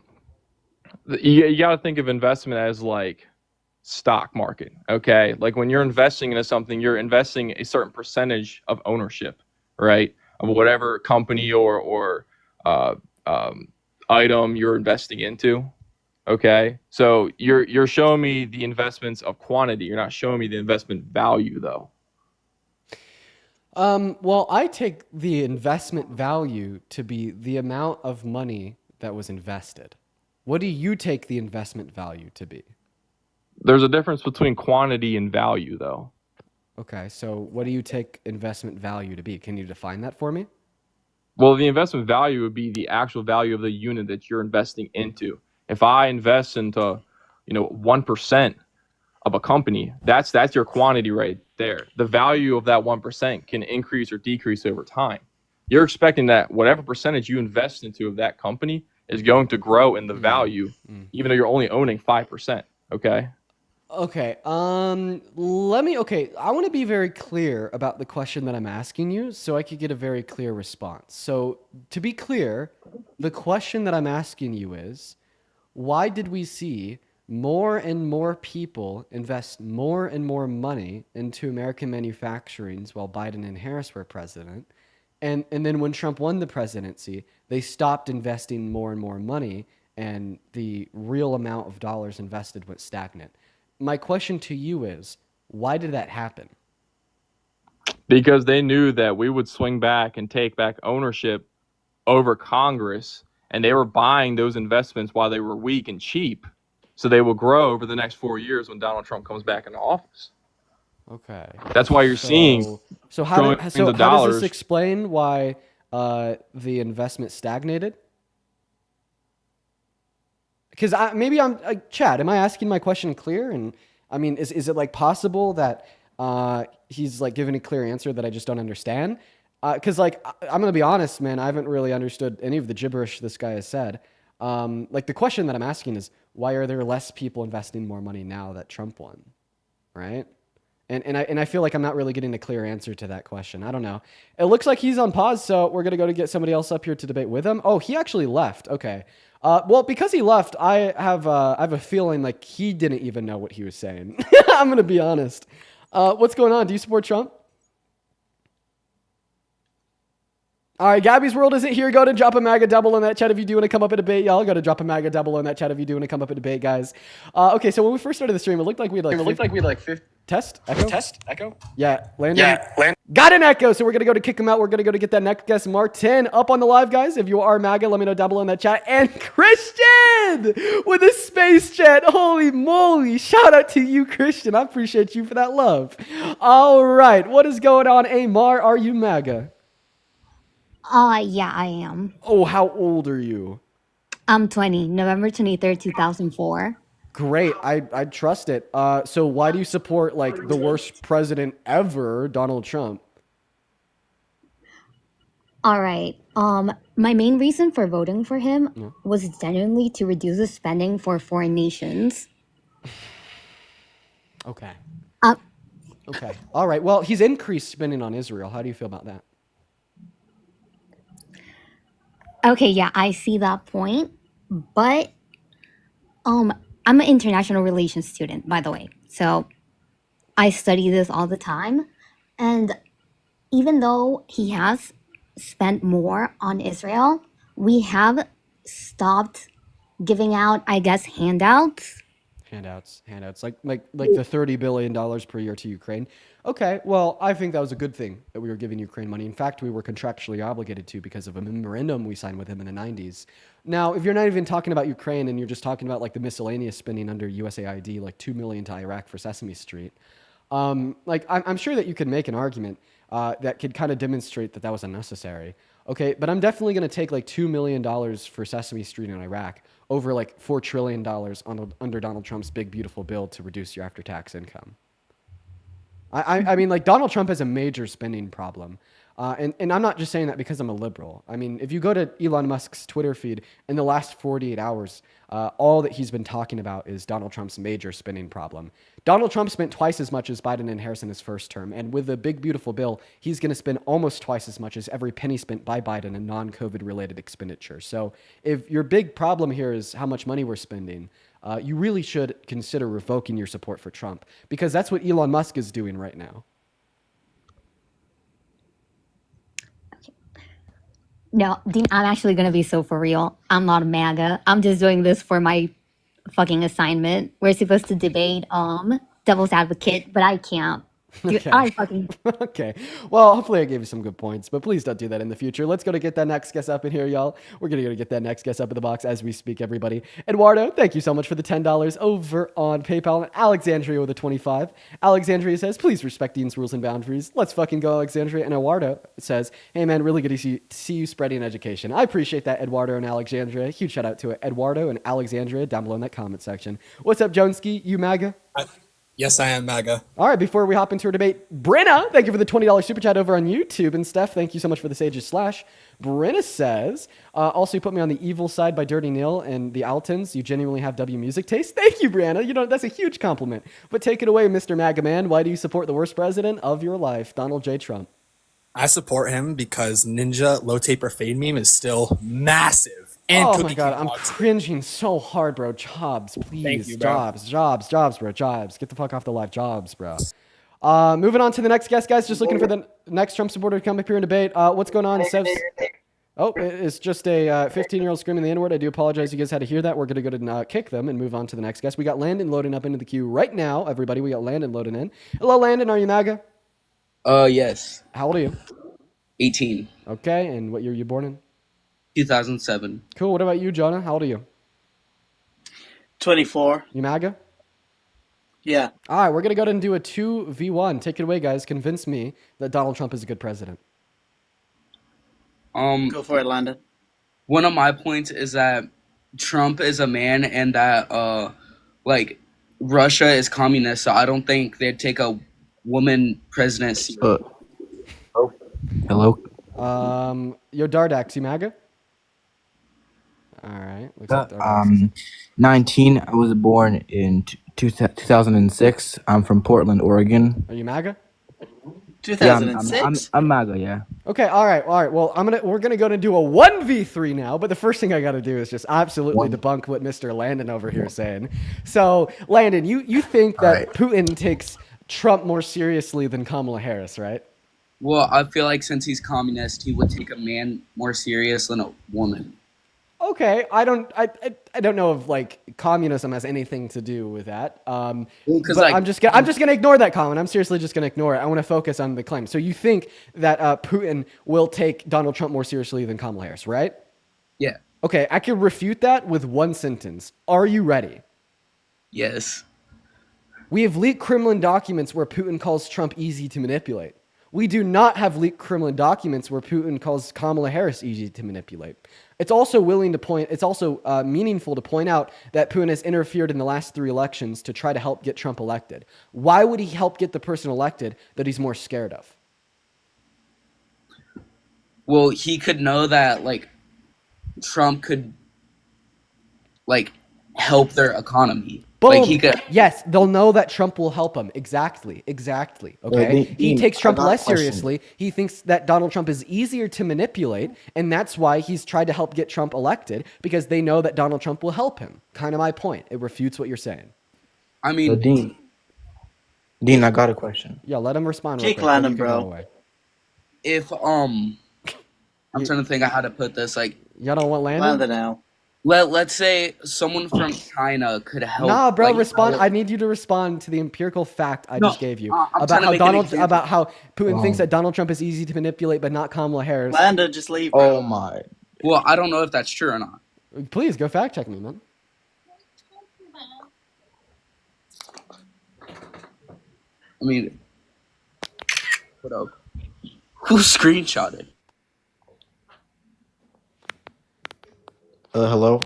you got to think of investment as like stock market, okay? Like when you're investing into something, you're investing a certain percentage of ownership, right? Of whatever company or item you're investing into. Okay, so you're showing me the investments of quantity. You're not showing me the investment value, though.
Well, I take the investment value to be the amount of money that was invested. What do you take the investment value to be?
There's a difference between quantity and value, though.
Okay, so what do you take investment value to be? Can you define that for me?
Well, the investment value would be the actual value of the unit that you're investing into. If I invest into, 1% of a company, that's your quantity right there. The value of that 1% can increase or decrease over time. You're expecting that whatever percentage you invest into of that company is going to grow in the value, even though you're only owning 5%. Okay.
Okay. I want to be very clear about the question that I'm asking you so I could get a very clear response. So to be clear, the question that I'm asking you is, why did we see more and more people invest more and more money into American manufacturing while Biden and Harris were president? And then when Trump won the presidency, they stopped investing more and more money, and the real amount of dollars invested went stagnant. My question to you is, why did that happen?
Because they knew that we would swing back and take back ownership over Congress, and they were buying those investments while they were weak and cheap, so they will grow over the next 4 years when Donald Trump comes back into office.
Okay.
That's why you're seeing
So how does
dollars.
this explain why the investment stagnated? Because Chad, am I asking my question clear? And I mean, is it like possible that he's like giving a clear answer that I just don't understand? Because I'm gonna be honest, man, I haven't really understood any of the gibberish this guy has said. The question that I'm asking is, why are there less people investing more money now that Trump won, right? And I feel like I'm not really getting a clear answer to that question. I don't know. It looks like he's on pause, so we're gonna go to get somebody else up here to debate with him. Oh, he actually left. Okay. Well, because he left, I have a feeling like he didn't even know what he was saying. I'm gonna be honest. What's going on? Do you support Trump? All right, Gabby's World isn't here. Go to drop a MAGA double in that chat if you do want to come up and debate, y'all. Go to drop a MAGA double in that chat if you do want to come up and debate, guys. Okay, so when we first started the stream, it looked like we had 50. Test? Echo? Yeah, Landon? Got an echo, so we're going to go to kick him out. We're going to go to get that next guest, Martin, up on the live, guys. If you are MAGA, let me know double in that chat. And Christian with a space chat. Holy moly. Shout out to you, Christian. I appreciate you for that love. All right, what is going on, Amar? Are you MAGA?
Yeah, I am.
Oh, how old are you?
I'm 20, November 23rd, 2004.
Great. I trust it. So why do you support the worst president ever, Donald Trump?
All right. My main reason for voting for him was genuinely to reduce the spending for foreign nations.
Okay. Okay. All right. Well, he's increased spending on Israel. How do you feel about that?
Okay, yeah, I see that point. But I'm an international relations student, by the way. So I study this all the time. And even though he has spent more on Israel, we have stopped giving out, I guess, handouts.
Handouts, like the $30 billion per year to Ukraine. Okay, well, I think that was a good thing that we were giving Ukraine money. In fact, we were contractually obligated to because of a memorandum we signed with him in the 90s. Now, if you're not even talking about Ukraine and you're just talking about the miscellaneous spending under USAID, like $2 million to Iraq for Sesame Street, I'm sure that you could make an argument that could kind of demonstrate that was unnecessary. Okay, but I'm definitely going to take $2 million for Sesame Street in Iraq over $4 trillion under Donald Trump's big, beautiful bill to reduce your after-tax income. I mean, Donald Trump has a major spending problem. And I'm not just saying that because I'm a liberal. I mean, if you go to Elon Musk's Twitter feed in the last 48 hours, all that he's been talking about is Donald Trump's major spending problem. Donald Trump spent twice as much as Biden and Harris in his first term. And with the big, beautiful bill, he's going to spend almost twice as much as every penny spent by Biden in non-COVID related expenditure. So if your big problem here is how much money we're spending, you really should consider revoking your support for Trump, because that's what Elon Musk is doing right now.
No, Dean, I'm actually gonna be so for real. I'm not a MAGA. I'm just doing this for my fucking assignment. We're supposed to debate devil's advocate, but I can't. Dude,
Okay.
I fucking
Okay. Well, hopefully I gave you some good points, but please don't do that in the future. Let's go to get that next guest up in here, y'all. We're going to go to get that next guest up in the box as we speak, everybody. Eduardo, thank you so much for the $10 over on PayPal. And Alexandria with a 25. Alexandria says, please respect Dean's rules and boundaries. Let's fucking go, Alexandria. And Eduardo says, hey, man, really good to see you spreading education. I appreciate that, Eduardo and Alexandria. Huge shout out to Eduardo and Alexandria down below in that comment section. What's up, Joneski? You MAGA?
Yes, I am MAGA.
All right, before we hop into our debate, Brenna, thank you for the $20 super chat over on YouTube. And Steph, thank you so much for the Sages Slash. Brenna says, also you put me on the evil side by Dirty Neil and the Altons. You genuinely have W music taste. Thank you, Brenna. You know, that's a huge compliment. But take it away, Mr. MAGA Man. Why do you support the worst president of your life, Donald J. Trump?
I support him because Ninja low taper fade meme is still massive. And
oh
Cookie
my god,
King
I'm
Logs.
cringing so hard, bro. Jobs, please.
Thank you, bro.
Jobs, bro. Jobs. Get the fuck off the live. Jobs, bro. Moving on to the next guest, guys. Just looking for the next Trump supporter to come up here and debate. What's going on? Oh, it's just a 15-year-old screaming the N-word. I do apologize. You guys had to hear that. We're going to go to kick them and move on to the next guest. We got Landon loading up into the queue right now, everybody. We got Landon loading in. Hello, Landon. Are you MAGA?
Yes.
How old are you?
18.
Okay, and what year are you born in?
2007.
Cool. What about you, Jonah? How old are you?
24.
You MAGA?
Yeah.
All right, we're going to go ahead and do a 2v1. Take it away, guys. Convince me that Donald Trump is a good president.
Go for it, Landon.
One of my points is that Trump is a man and that like Russia is communist, so I don't think they'd take a woman president.
Hello.
Yo, Dardax, you MAGA? All right. Looks like Dardax is
19. I was born in 2006. I'm from Portland, Oregon.
Are you MAGA?
2006?
I'm MAGA, yeah.
Okay, all right. Well, we're gonna go to do a 1v3 now, but the first thing I gotta do is just absolutely debunk what Mr. Landon over here is saying. So, Landon, you think that Putin takes Trump more seriously than Kamala Harris, right?
Well, I feel like since he's communist, he would take a man more serious than a woman.
Okay, I don't know if like communism has anything to do with that. But
like,
I'm just gonna ignore that comment. I'm seriously just gonna ignore it. I want to focus on the claim. So you think that Putin will take Donald Trump more seriously than Kamala Harris, right?
Yeah.
Okay, I can refute that with one sentence. Are you ready?
Yes.
We have leaked Kremlin documents where Putin calls Trump easy to manipulate. We do not have leaked Kremlin documents where Putin calls Kamala Harris easy to manipulate. It's also meaningful to point out that Putin has interfered in the last 3 elections to try to help get Trump elected. Why would he help get the person elected that he's more scared of?
Well, he could know that like Trump could like help their economy.
Boom.
Like he could.
Yes, they'll know that Trump will help them. Exactly. Okay. He takes Trump less seriously. He thinks that Donald Trump is easier to manipulate, and that's why he's tried to help get Trump elected, because they know that Donald Trump will help him. Kind of my point. It refutes what you're saying.
I mean,
So Dean, I got a question.
Yeah, let him respond. real
Jake
quick, then
Landon,
you can go
bro.
away.
if I'm trying to think of how to put this. Like,
y'all don't want Landon?
Landon now.
Let's say someone from China could help.
Nah, bro,
like,
respond.
help-
I need you to respond to the empirical fact I
No,
just gave you
I'm
about
trying to
how
make an example.
about how Putin thinks that Donald Trump is easy to manipulate, but not Kamala Harris.
Landon, just leave, bro.
Oh my.
Well, I don't know if that's true or not.
Please go fact check me, man.
I mean, what up? Who screenshotted?
Hello.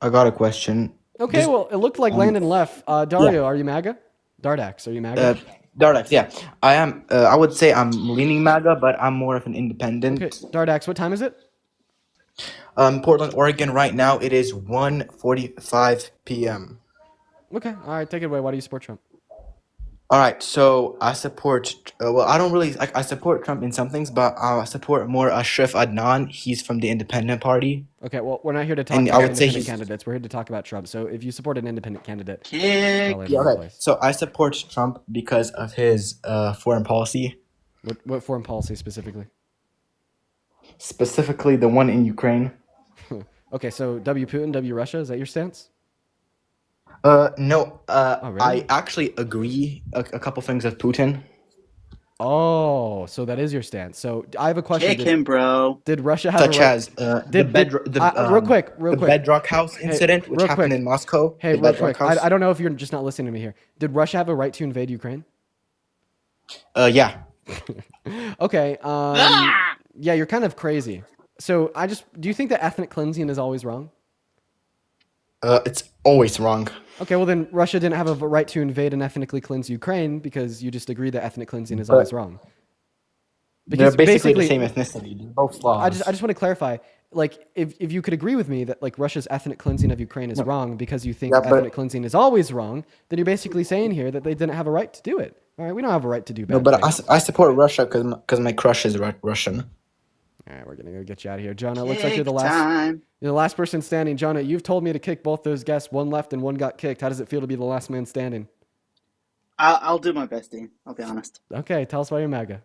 I got a question.
Okay, well, it looked like Landon left. Dario, are you MAGA? Dardax, are you MAGA?
Dardax, yeah. I am. I would say I'm leaning MAGA, but I'm more of an independent.
Okay, Dardax, what time is it?
Portland, Oregon. Right now, it is 1:45 p.m.
Okay, all right, take it away. Why do you support Trump?
All right, so I support. Well, I don't really. I support Trump in some things, but I support more Ashraf Adnan. He's from the Independent Party.
Okay, well, we're not here to talk
And
about
I would say
independent
he's-
candidates. We're here to talk about Trump. So if you support an independent candidate,
Yeah,
probably have a
okay.
place.
So I support Trump because of his foreign policy,
What foreign policy specifically?
specifically the one in Ukraine.
Okay, so W Putin, W Russia. Is that your stance?
No.
really?
I actually agree a couple things with Putin.
Oh, so that is your stance. So I have a question.
Kick him, bro.
Did Russia have
Such
a right?
as the
real quick,
the Bedrock House incident, which
real
happened
quick.
in Moscow.
Hey,
the
real
Bedrock
quick.
House.
I don't know if you're just not listening to me here. Did Russia have a right to invade Ukraine?
Yeah.
Okay. Yeah, you're kind of crazy. So do you think that ethnic cleansing is always wrong?
It's always wrong.
Okay, well then Russia didn't have a right to invade and ethnically cleanse Ukraine because you just agree that ethnic cleansing is
But
always wrong.
They're basically the same ethnicity. They're both Slavs.
I just want to clarify, like, if you could agree with me that like Russia's ethnic cleansing of Ukraine is wrong because you think
Yeah, but-
ethnic cleansing is always wrong, then you're basically saying here that they didn't have a right to do it. All right, we don't have a right to do bad
No, but
things.
I support Russia because my crush is Russian.
All right, we're gonna go get you out of here, Jonah. Looks like you're the
Kick
last.
time.
You're the last person standing, Jonah. You've told me to kick both those guests. One left and one got kicked. How does it feel to be the last man standing?
I'll do my best, Dean. I'll be honest.
Okay, tell us why you're MAGA.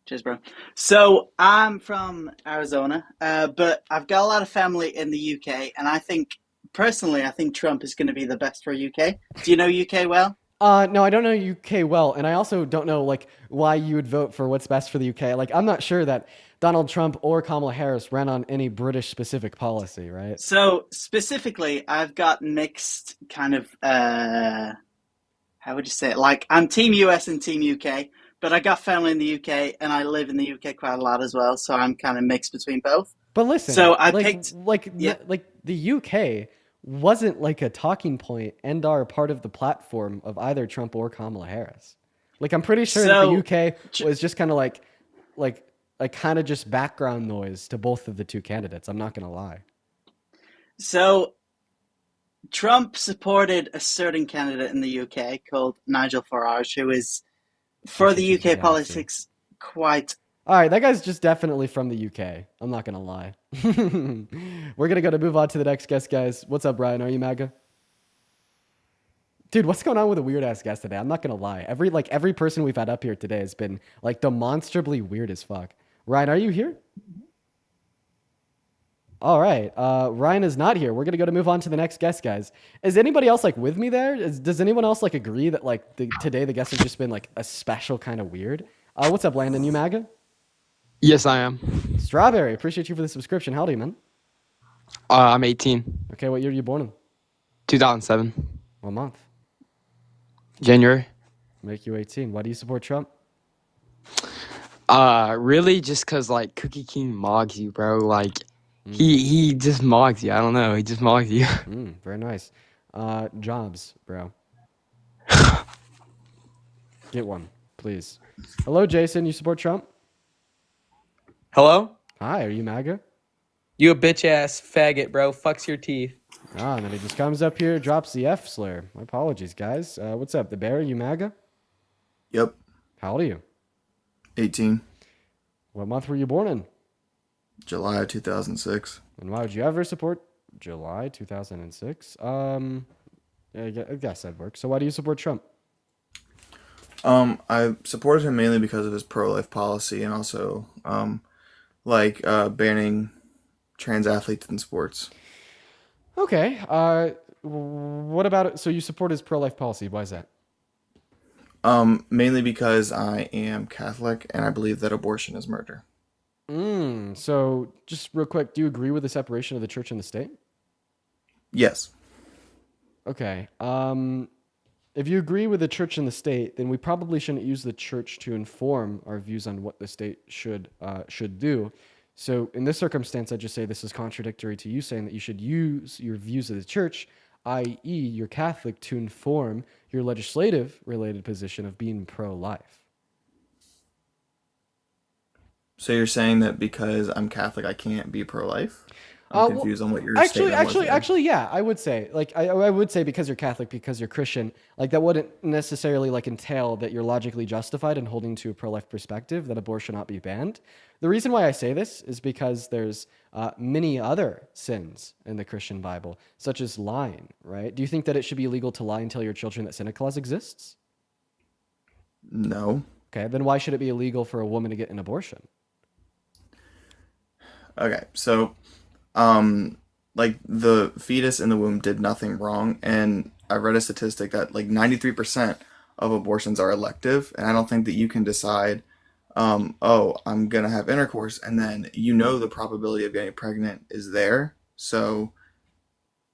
Cheers, bro. So I'm from Arizona, but I've got a lot of family in the UK, and I think Trump is going to be the best for UK. Do you know UK well?
No, I don't know UK well, and I also don't know like why you would vote for what's best for the UK. Like, I'm not sure that Donald Trump or Kamala Harris ran on any British specific policy, right?
So specifically, I've got mixed kind of how would you say it? Like, I'm Team US and Team UK, but I got family in the UK, and I live in the UK quite a lot as well. So I'm kind of mixed between both.
But listen,
So I
like,
picked yeah.
like the UK wasn't like a talking point and are part of the platform of either Trump or Kamala Harris. Like, I'm pretty sure that the UK was just kind of like kind of just background noise to both of the two candidates. I'm not gonna lie.
So Trump supported a certain candidate in the UK called Nigel Farage, who is, for the UK politics, quite...
All right, that guy's just definitely from the UK. I'm not gonna lie. We're gonna move on to the next guest, guys. What's up, Brian? Are you MAGA? Dude, what's going on with a weird ass guest today? I'm not gonna lie. Every person we've had up here today has been like demonstrably weird as fuck. Ryan, are you here? All right. Ryan is not here. We're gonna move on to the next guest, guys. Is anybody else like with me there? Does anyone else like agree that like today the guest has just been like a special kind of weird? What's up, Landon? You MAGA?
Yes, I am.
Strawberry, appreciate you for the subscription. How old are you, man?
I'm 18.
Okay, what year were you born in?
2007.
What month?
January.
Make you 18. Why do you support Trump?
Really just cause like Cookie King mogs you, bro. Like he just mogs you. I don't know. He just mogs you.
Very nice. Jobs, bro. Get one, please. Hello, Jason. You support Trump?
Hello?
Hi, are you MAGA?
You a bitch ass faggot, bro. Fucks your teeth.
And then he just comes up here, drops the F slur. My apologies, guys. What's up? The Bear, you MAGA?
Yep.
How old are you?
18.
What month were you born in?
July 2006.
And why would you ever support July 2006? I guess that works. So why do you support Trump?
I supported him mainly because of his pro-life policy and also banning trans athletes in sports.
Okay. What about it? So you support his pro-life policy. Why is that?
Mainly because I am Catholic and I believe that abortion is murder.
So just real quick, do you agree with the separation of the church and the state?
Yes.
Okay. If you agree with the church and the state, then we probably shouldn't use the church to inform our views on what the state should do. So in this circumstance, I just say this is contradictory to you saying that you should use your views of the church i.e., you're Catholic, to inform your legislative related position of being pro-life?
So you're saying that because I'm Catholic, I can't be pro-life? I'm
Well,
confused on what your
actually,
statement was there.
actually, yeah, I would say, like, I would say because you're Catholic, because you're Christian, like, that wouldn't necessarily, like, entail that you're logically justified in holding to a pro-life perspective that abortion not be banned. The reason why I say this is because there's many other sins in the Christian Bible, such as lying, right? Do you think that it should be illegal to lie and tell your children that Santa Claus exists?
No.
Okay, then why should it be illegal for a woman to get an abortion?
Okay, so like the fetus in the womb did nothing wrong, and I read a statistic that like 93% of abortions are elective, and I don't think that you can decide, oh, I'm gonna have intercourse, and then the probability of getting pregnant is there, so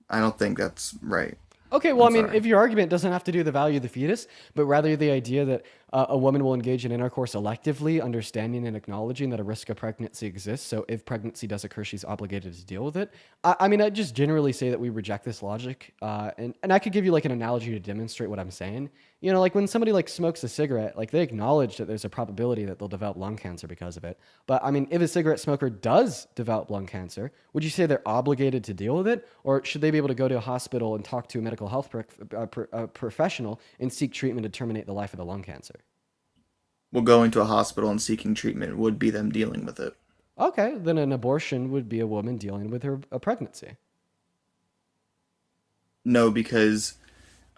I don't think that's right.
Okay, well, I
I'm
mean,
sorry.
if your argument doesn't have to do with the value of the fetus, but rather the idea that a woman will engage in intercourse electively, understanding and acknowledging that a risk of pregnancy exists, so if pregnancy does occur, she's obligated to deal with it. I mean, I just generally say that we reject this logic, and I could give you like an analogy to demonstrate what I'm saying. You know, like when somebody like smokes a cigarette, like they acknowledge that there's a probability that they'll develop lung cancer because of it. But I mean, if a cigarette smoker does develop lung cancer, would you say they're obligated to deal with it, or should they be able to go to a hospital and talk to a medical health professional and seek treatment to terminate the life of the lung cancer?
Well, going to a hospital and seeking treatment would be them dealing with it.
Okay, then an abortion would be a woman dealing with a pregnancy.
No, because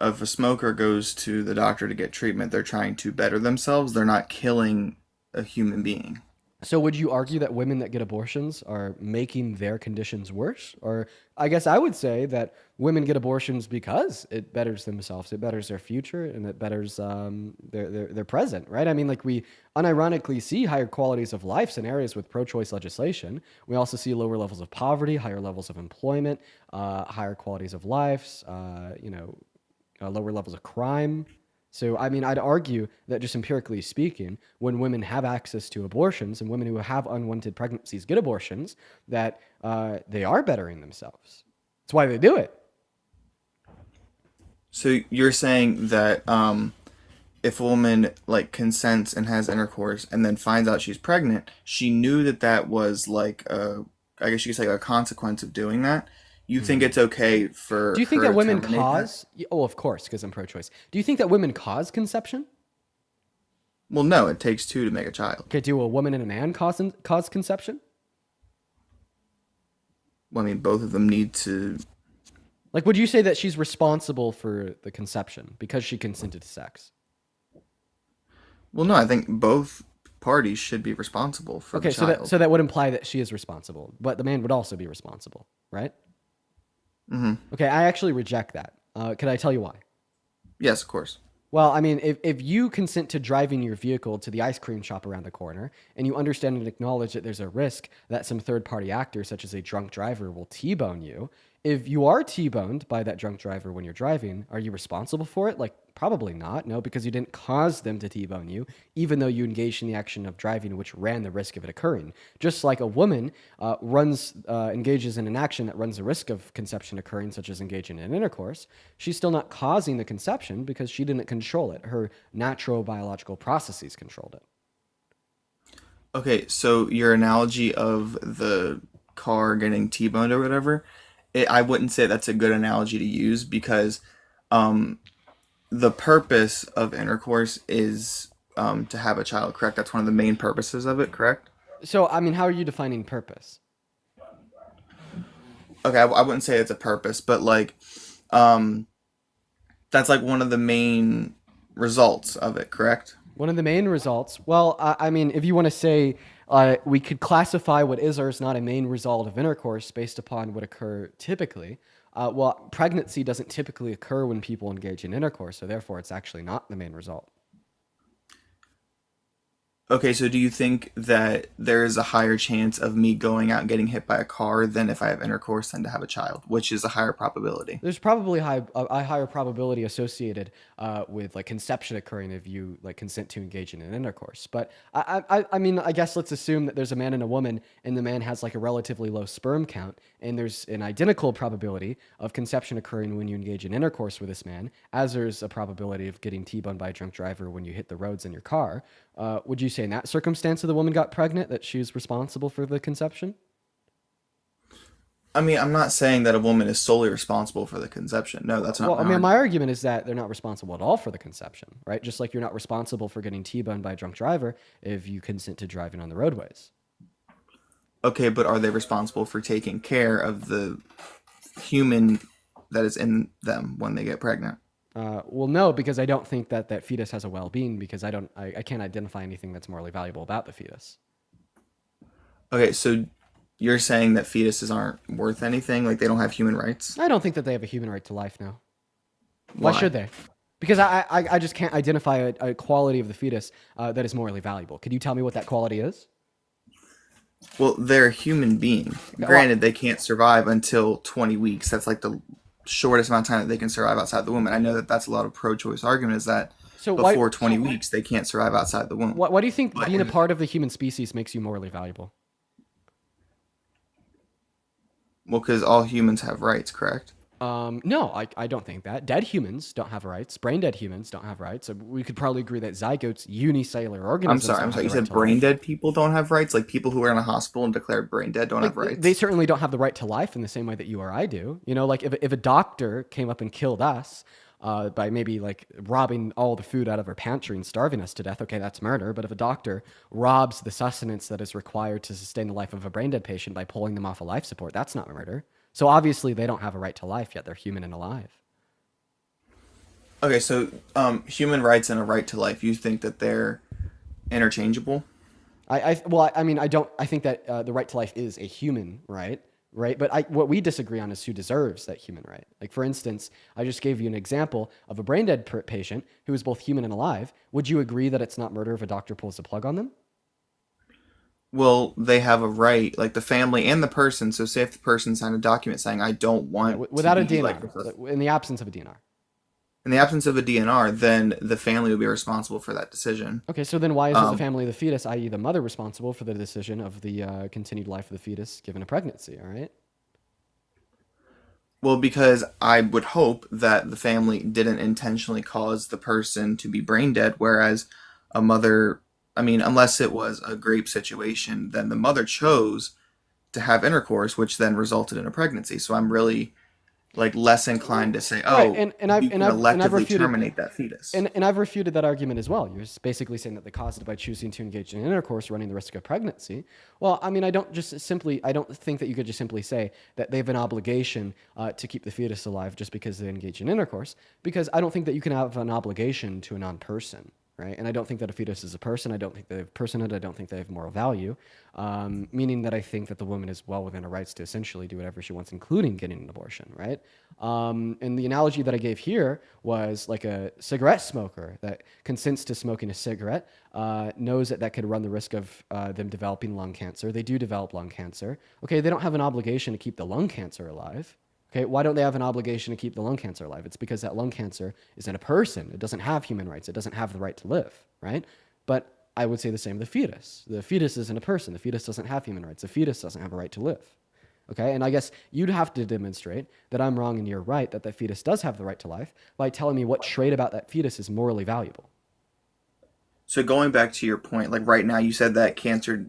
if a smoker goes to the doctor to get treatment, they're trying to better themselves. They're not killing a human being.
So would you argue that women that get abortions are making their conditions worse? Or I guess I would say that women get abortions because it betters themselves, it betters their future, and it betters their present, right? I mean, like we unironically see higher qualities of life in areas with pro-choice legislation. We also see lower levels of poverty, higher levels of employment, higher qualities of lives, lower levels of crime. So, I mean, I'd argue that just empirically speaking, when women have access to abortions and women who have unwanted pregnancies get abortions, that they are bettering themselves. That's why they do it.
So you're saying that if a woman like consents and has intercourse and then finds out she's pregnant, she knew that that was like I guess you could say a consequence of doing that. You think it's okay for
Do you think
her
that
to
women
terminate
cause? Oh, of course, because I'm pro-choice. Do you think that women cause conception?
Well, no, it takes two to make a child.
Okay, do a woman and a man cause conception?
Well, I mean, both of them need to.
Like, would you say that she's responsible for the conception because she consented to sex?
Well, no, I think both parties should be responsible for
Okay,
the
so
child.
that would imply that she is responsible, but the man would also be responsible, right?
Mm-hmm.
Okay, I actually reject that. Can I tell you why?
Yes, of course.
Well, I mean, if you consent to driving your vehicle to the ice cream shop around the corner and you understand and acknowledge that there's a risk that some third-party actor, such as a drunk driver, will T-bone you, if you are T-boned by that drunk driver when you're driving, are you responsible for it? Like, probably not, no, because you didn't cause them to T-bone you, even though you engaged in the action of driving, which ran the risk of it occurring. Just like a woman engages in an action that runs the risk of conception occurring, such as engaging in intercourse, she's still not causing the conception because she didn't control it. Her natural biological processes controlled it.
Okay, so your analogy of the car getting T-boned or whatever, I wouldn't say that's a good analogy to use because the purpose of intercourse is to have a child, correct? That's one of the main purposes of it, correct?
So, I mean, how are you defining purpose?
Okay, I wouldn't say it's a purpose, but like that's like one of the main results of it, correct?
One of the main results, well, I mean, if you want to say we could classify what is or is not a main result of intercourse based upon what occur typically. Well, pregnancy doesn't typically occur when people engage in intercourse, so therefore it's actually not the main result.
Okay, so do you think that there is a higher chance of me going out and getting hit by a car than if I have intercourse than to have a child, which is a higher probability?
There's probably a higher probability associated with like conception occurring if you like consent to engage in an intercourse. But I mean, I guess let's assume that there's a man and a woman, and the man has like a relatively low sperm count, and there's an identical probability of conception occurring when you engage in intercourse with this man, as there's a probability of getting T-boned by a drunk driver when you hit the roads in your car. Would you say in that circumstance that the woman got pregnant, that she was responsible for the conception?
I mean, I'm not saying that a woman is solely responsible for the conception. No, that's not
Well, I
my
mean, my
argument.
argument is that they're not responsible at all for the conception, right? Just like you're not responsible for getting T-boned by a drunk driver if you consent to driving on the roadways.
Okay, but are they responsible for taking care of the human that is in them when they get pregnant?
Well, no, because I don't think that that fetus has a well-being, because I can't identify anything that's morally valuable about the fetus.
Okay, so you're saying that fetuses aren't worth anything? Like they don't have human rights?
I don't think that they have a human right to life now. Why
Why?
should they? Because I just can't identify a quality of the fetus that is morally valuable. Could you tell me what that quality is?
Well, they're a human being.
Well,
Granted, they can't survive until 20 weeks. That's like the shortest amount of time that they can survive outside the womb. And I know that that's a lot of pro-choice argument is that
So why-
before 20 weeks, they can't survive outside the womb.
why do you think
But
being a
in-
part of the human species makes you morally valuable?
Well, because all humans have rights, correct?
No, I don't think that. Dead humans don't have rights. Brain dead humans don't have rights. So we could probably agree that zygotes, unicellular organisms.
I'm sorry. You said brain dead people don't have rights? Like people who are in a hospital and declared brain dead don't have rights?
They certainly don't have the right to life in the same way that you or I do. You know, like if a doctor came up and killed us by maybe like robbing all the food out of our pantry and starving us to death, okay, that's murder. But if a doctor robs the sustenance that is required to sustain the life of a brain dead patient by pulling them off a life support, that's not murder. So obviously they don't have a right to life, yet they're human and alive.
Okay, so human rights and a right to life, you think that they're interchangeable?
Well, I mean, I think that the right to life is a human right, right? But what we disagree on is who deserves that human right. Like, for instance, I just gave you an example of a brain dead patient who is both human and alive. Would you agree that it's not murder if a doctor pulls the plug on them?
Well, they have a right, like the family and the person. So say if the person signed a document saying, I don't want
Without
to
a
be
DNR,
like this.
in the absence of a DNR.
In the absence of a DNR, then the family would be responsible for that decision.
Okay, so then why isn't the family of the fetus, i.e. the mother, responsible for the decision of the continued life of the fetus given a pregnancy, all right?
Well, because I would hope that the family didn't intentionally cause the person to be brain dead, whereas a mother, I mean, unless it was a grape situation, then the mother chose to have intercourse, which then resulted in a pregnancy. So I'm really like less inclined to say, oh,
Right,
you can electively terminate that fetus.
And I've refuted that argument as well. You're basically saying that they caused it by choosing to engage in intercourse, running the risk of pregnancy. Well, I mean, I don't think that you could just simply say that they have an obligation to keep the fetus alive just because they engage in intercourse, because I don't think that you can have an obligation to a non-person. Right? And I don't think that a fetus is a person. I don't think they have personhood. I don't think they have moral value, meaning that I think that the woman is well within her rights to essentially do whatever she wants, including getting an abortion, right? And the analogy that I gave here was like a cigarette smoker that consents to smoking a cigarette, knows that that could run the risk of them developing lung cancer. They do develop lung cancer. Okay, they don't have an obligation to keep the lung cancer alive. Okay, why don't they have an obligation to keep the lung cancer alive? It's because that lung cancer is in a person. It doesn't have human rights. It doesn't have the right to live, right? But I would say the same of the fetus. The fetus isn't a person. The fetus doesn't have human rights. The fetus doesn't have a right to live. Okay, and I guess you'd have to demonstrate that I'm wrong and you're right, that fetus does have the right to life by telling me what trait about that fetus is morally valuable.
So going back to your point, like right now you said that cancer,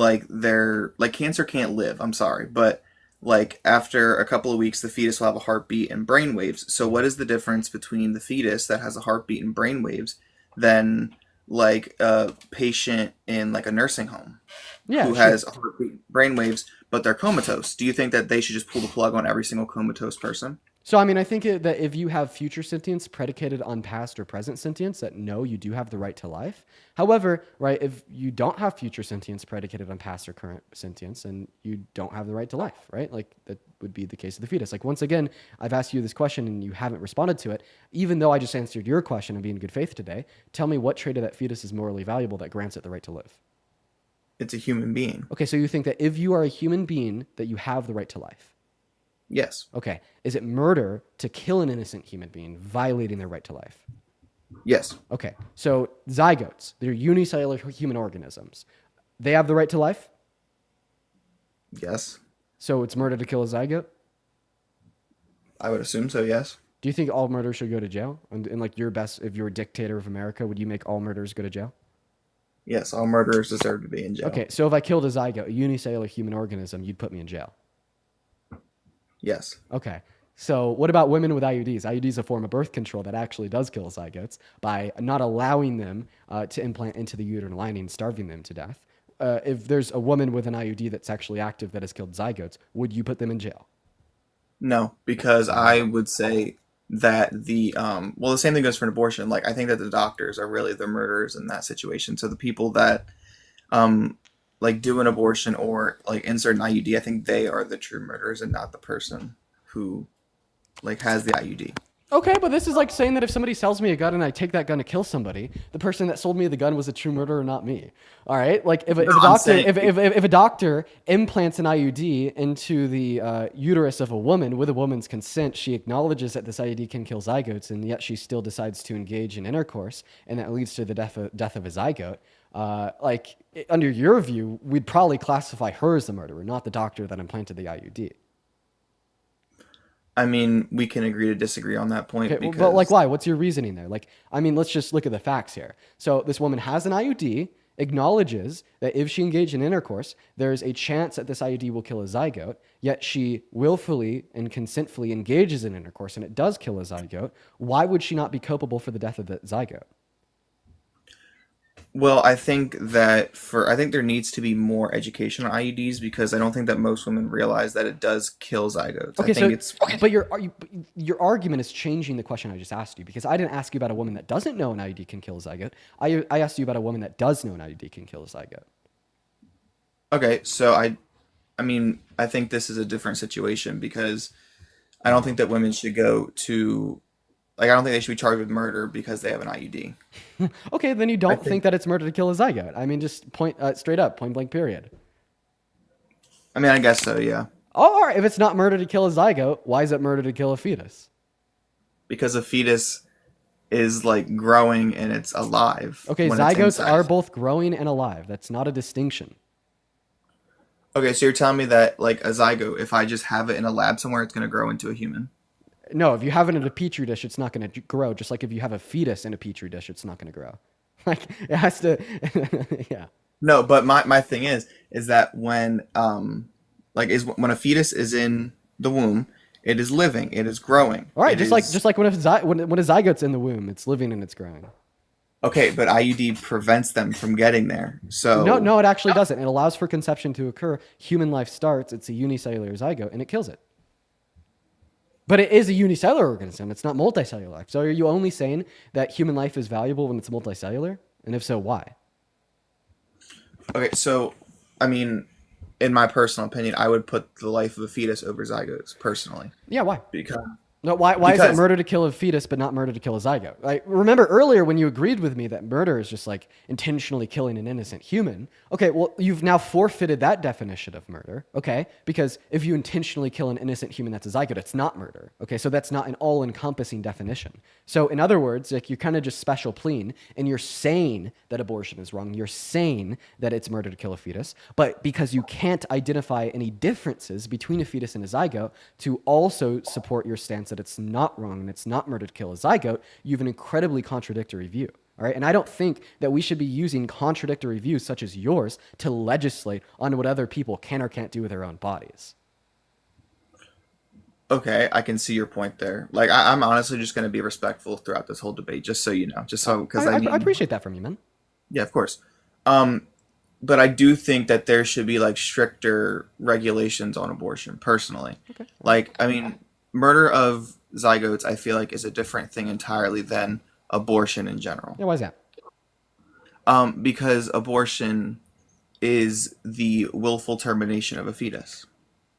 cancer can't live. I'm sorry, but like after a couple of weeks, the fetus will have a heartbeat and brain waves. So what is the difference between the fetus that has a heartbeat and brain waves than like a patient in like a nursing home who has a heartbeat, brain waves, but they're comatose? Do you think that they should just pull the plug on every single comatose person?
So, I mean, I think that if you have future sentience predicated on past or present sentience, that no, you do have the right to life. However, right, if you don't have future sentience predicated on past or current sentience, then you don't have the right to life, right? Like, that would be the case of the fetus. Like, once again, I've asked you this question and you haven't responded to it. Even though I just answered your question and being in good faith today, tell me what trait of that fetus is morally valuable that grants it the right to live?
It's a human being.
Okay, so you think that if you are a human being, that you have the right to life?
Yes.
Okay. Is it murder to kill an innocent human being, violating their right to life?
Yes.
Okay. So zygotes, they're unicellular human organisms. They have the right to life?
Yes.
So it's murder to kill a zygote?
I would assume so, yes.
Do you think all murderers should go to jail? And like your best, if you were a dictator of America, would you make all murderers go to jail?
Yes, all murderers deserve to be in jail.
Okay. So if I killed a zygote, a unicellular human organism, you'd put me in jail?
Yes.
Okay. So what about women with IUDs? IUD is a form of birth control that actually does kill zygotes by not allowing them to implant into the uterine lining, starving them to death. If there's a woman with an IUD that's actually active that has killed zygotes, would you put them in jail?
No, because I would say that the same thing goes for an abortion. Like, I think that the doctors are really the murderers in that situation. So the people that like do an abortion or like insert an IUD, I think they are the true murderers and not the person who like has the IUD.
Okay, but this is like saying that if somebody sells me a gun and I take that gun to kill somebody, the person that sold me the gun was a true murderer, not me. All right, like if a doctor implants an IUD into the uterus of a woman with a woman's consent, she acknowledges that this IUD can kill zygotes, and yet she still decides to engage in intercourse, and that leads to the death of a zygote. Under your view, we'd probably classify her as the murderer, not the doctor that implanted the IUD.
I mean, we can agree to disagree on that point.
Okay,
because
but like, why? What's your reasoning there? Like, I mean, let's just look at the facts here. So this woman has an IUD, acknowledges that if she engaged in intercourse, there's a chance that this IUD will kill a zygote, yet she willfully and consentfully engages in intercourse and it does kill a zygote. Why would she not be culpable for the death of the zygote?
Well, I think there needs to be more education on IUDs because I don't think that most women realize that it does kill zygotes.
Okay,
I think
but your argument is changing the question I just asked you, because I didn't ask you about a woman that doesn't know an IUD can kill a zygote. I asked you about a woman that does know an IUD can kill a zygote.
Okay, so I mean, I think this is a different situation because I don't think that women should go to I don't think they should be charged with murder because they have an IUD.
Okay, then you don't think that it's murder to kill a zygote. I mean, just straight up, point blank, period.
I mean, I guess so, yeah.
Oh, all right. If it's not murder to kill a zygote, why is it murder to kill a fetus?
Because a fetus is like growing and it's alive.
Okay, zygotes are both growing and alive. That's not a distinction.
Okay, so you're telling me that like a zygote, if I just have it in a lab somewhere, it's going to grow into a human?
No, if you have it in a petri dish, it's not going to grow. Just like if you have a fetus in a petri dish, it's not going to grow. Like it has to, yeah.
No, but my thing is that when when a fetus is in the womb, it is living, it is growing.
All right, just like when a zygote's in the womb, it's living and it's growing.
Okay, but IUD prevents them from getting there. So
no, it actually doesn't. It allows for conception to occur. Human life starts. It's a unicellular zygote, and it kills it. But it is a unicellular organism. It's not multicellular. So are you only saying that human life is valuable when it's multicellular? And if so, why?
Okay, so, I mean, in my personal opinion, I would put the life of a fetus over zygotes, personally.
Yeah, why?
Because...
No, why is it murder to kill a fetus but not murder to kill a zygote? Like, remember earlier when you agreed with me that murder is just like intentionally killing an innocent human. Okay, well, you've now forfeited that definition of murder, okay? Because if you intentionally kill an innocent human that's a zygote, it's not murder, okay? So that's not an all-encompassing definition. So in other words, like you're kind of just special pleading and you're saying that abortion is wrong. You're saying that it's murder to kill a fetus, but because you can't identify any differences between a fetus and a zygote to also support your stance that it's not wrong and it's not murder to kill a zygote, you have an incredibly contradictory view. All right. And I don't think that we should be using contradictory views such as yours to legislate on what other people can or can't do with their own bodies.
Okay, I can see your point there. Like, I'm honestly just going to be respectful throughout this whole debate, just so you know. Just so, because
I appreciate that from you, man.
Yeah, of course. But I do think that there should be like stricter regulations on abortion, personally.
Okay.
Like, I mean, murder of zygotes, I feel like, is a different thing entirely than abortion in general.
Yeah, why is that?
Because abortion is the willful termination of a fetus.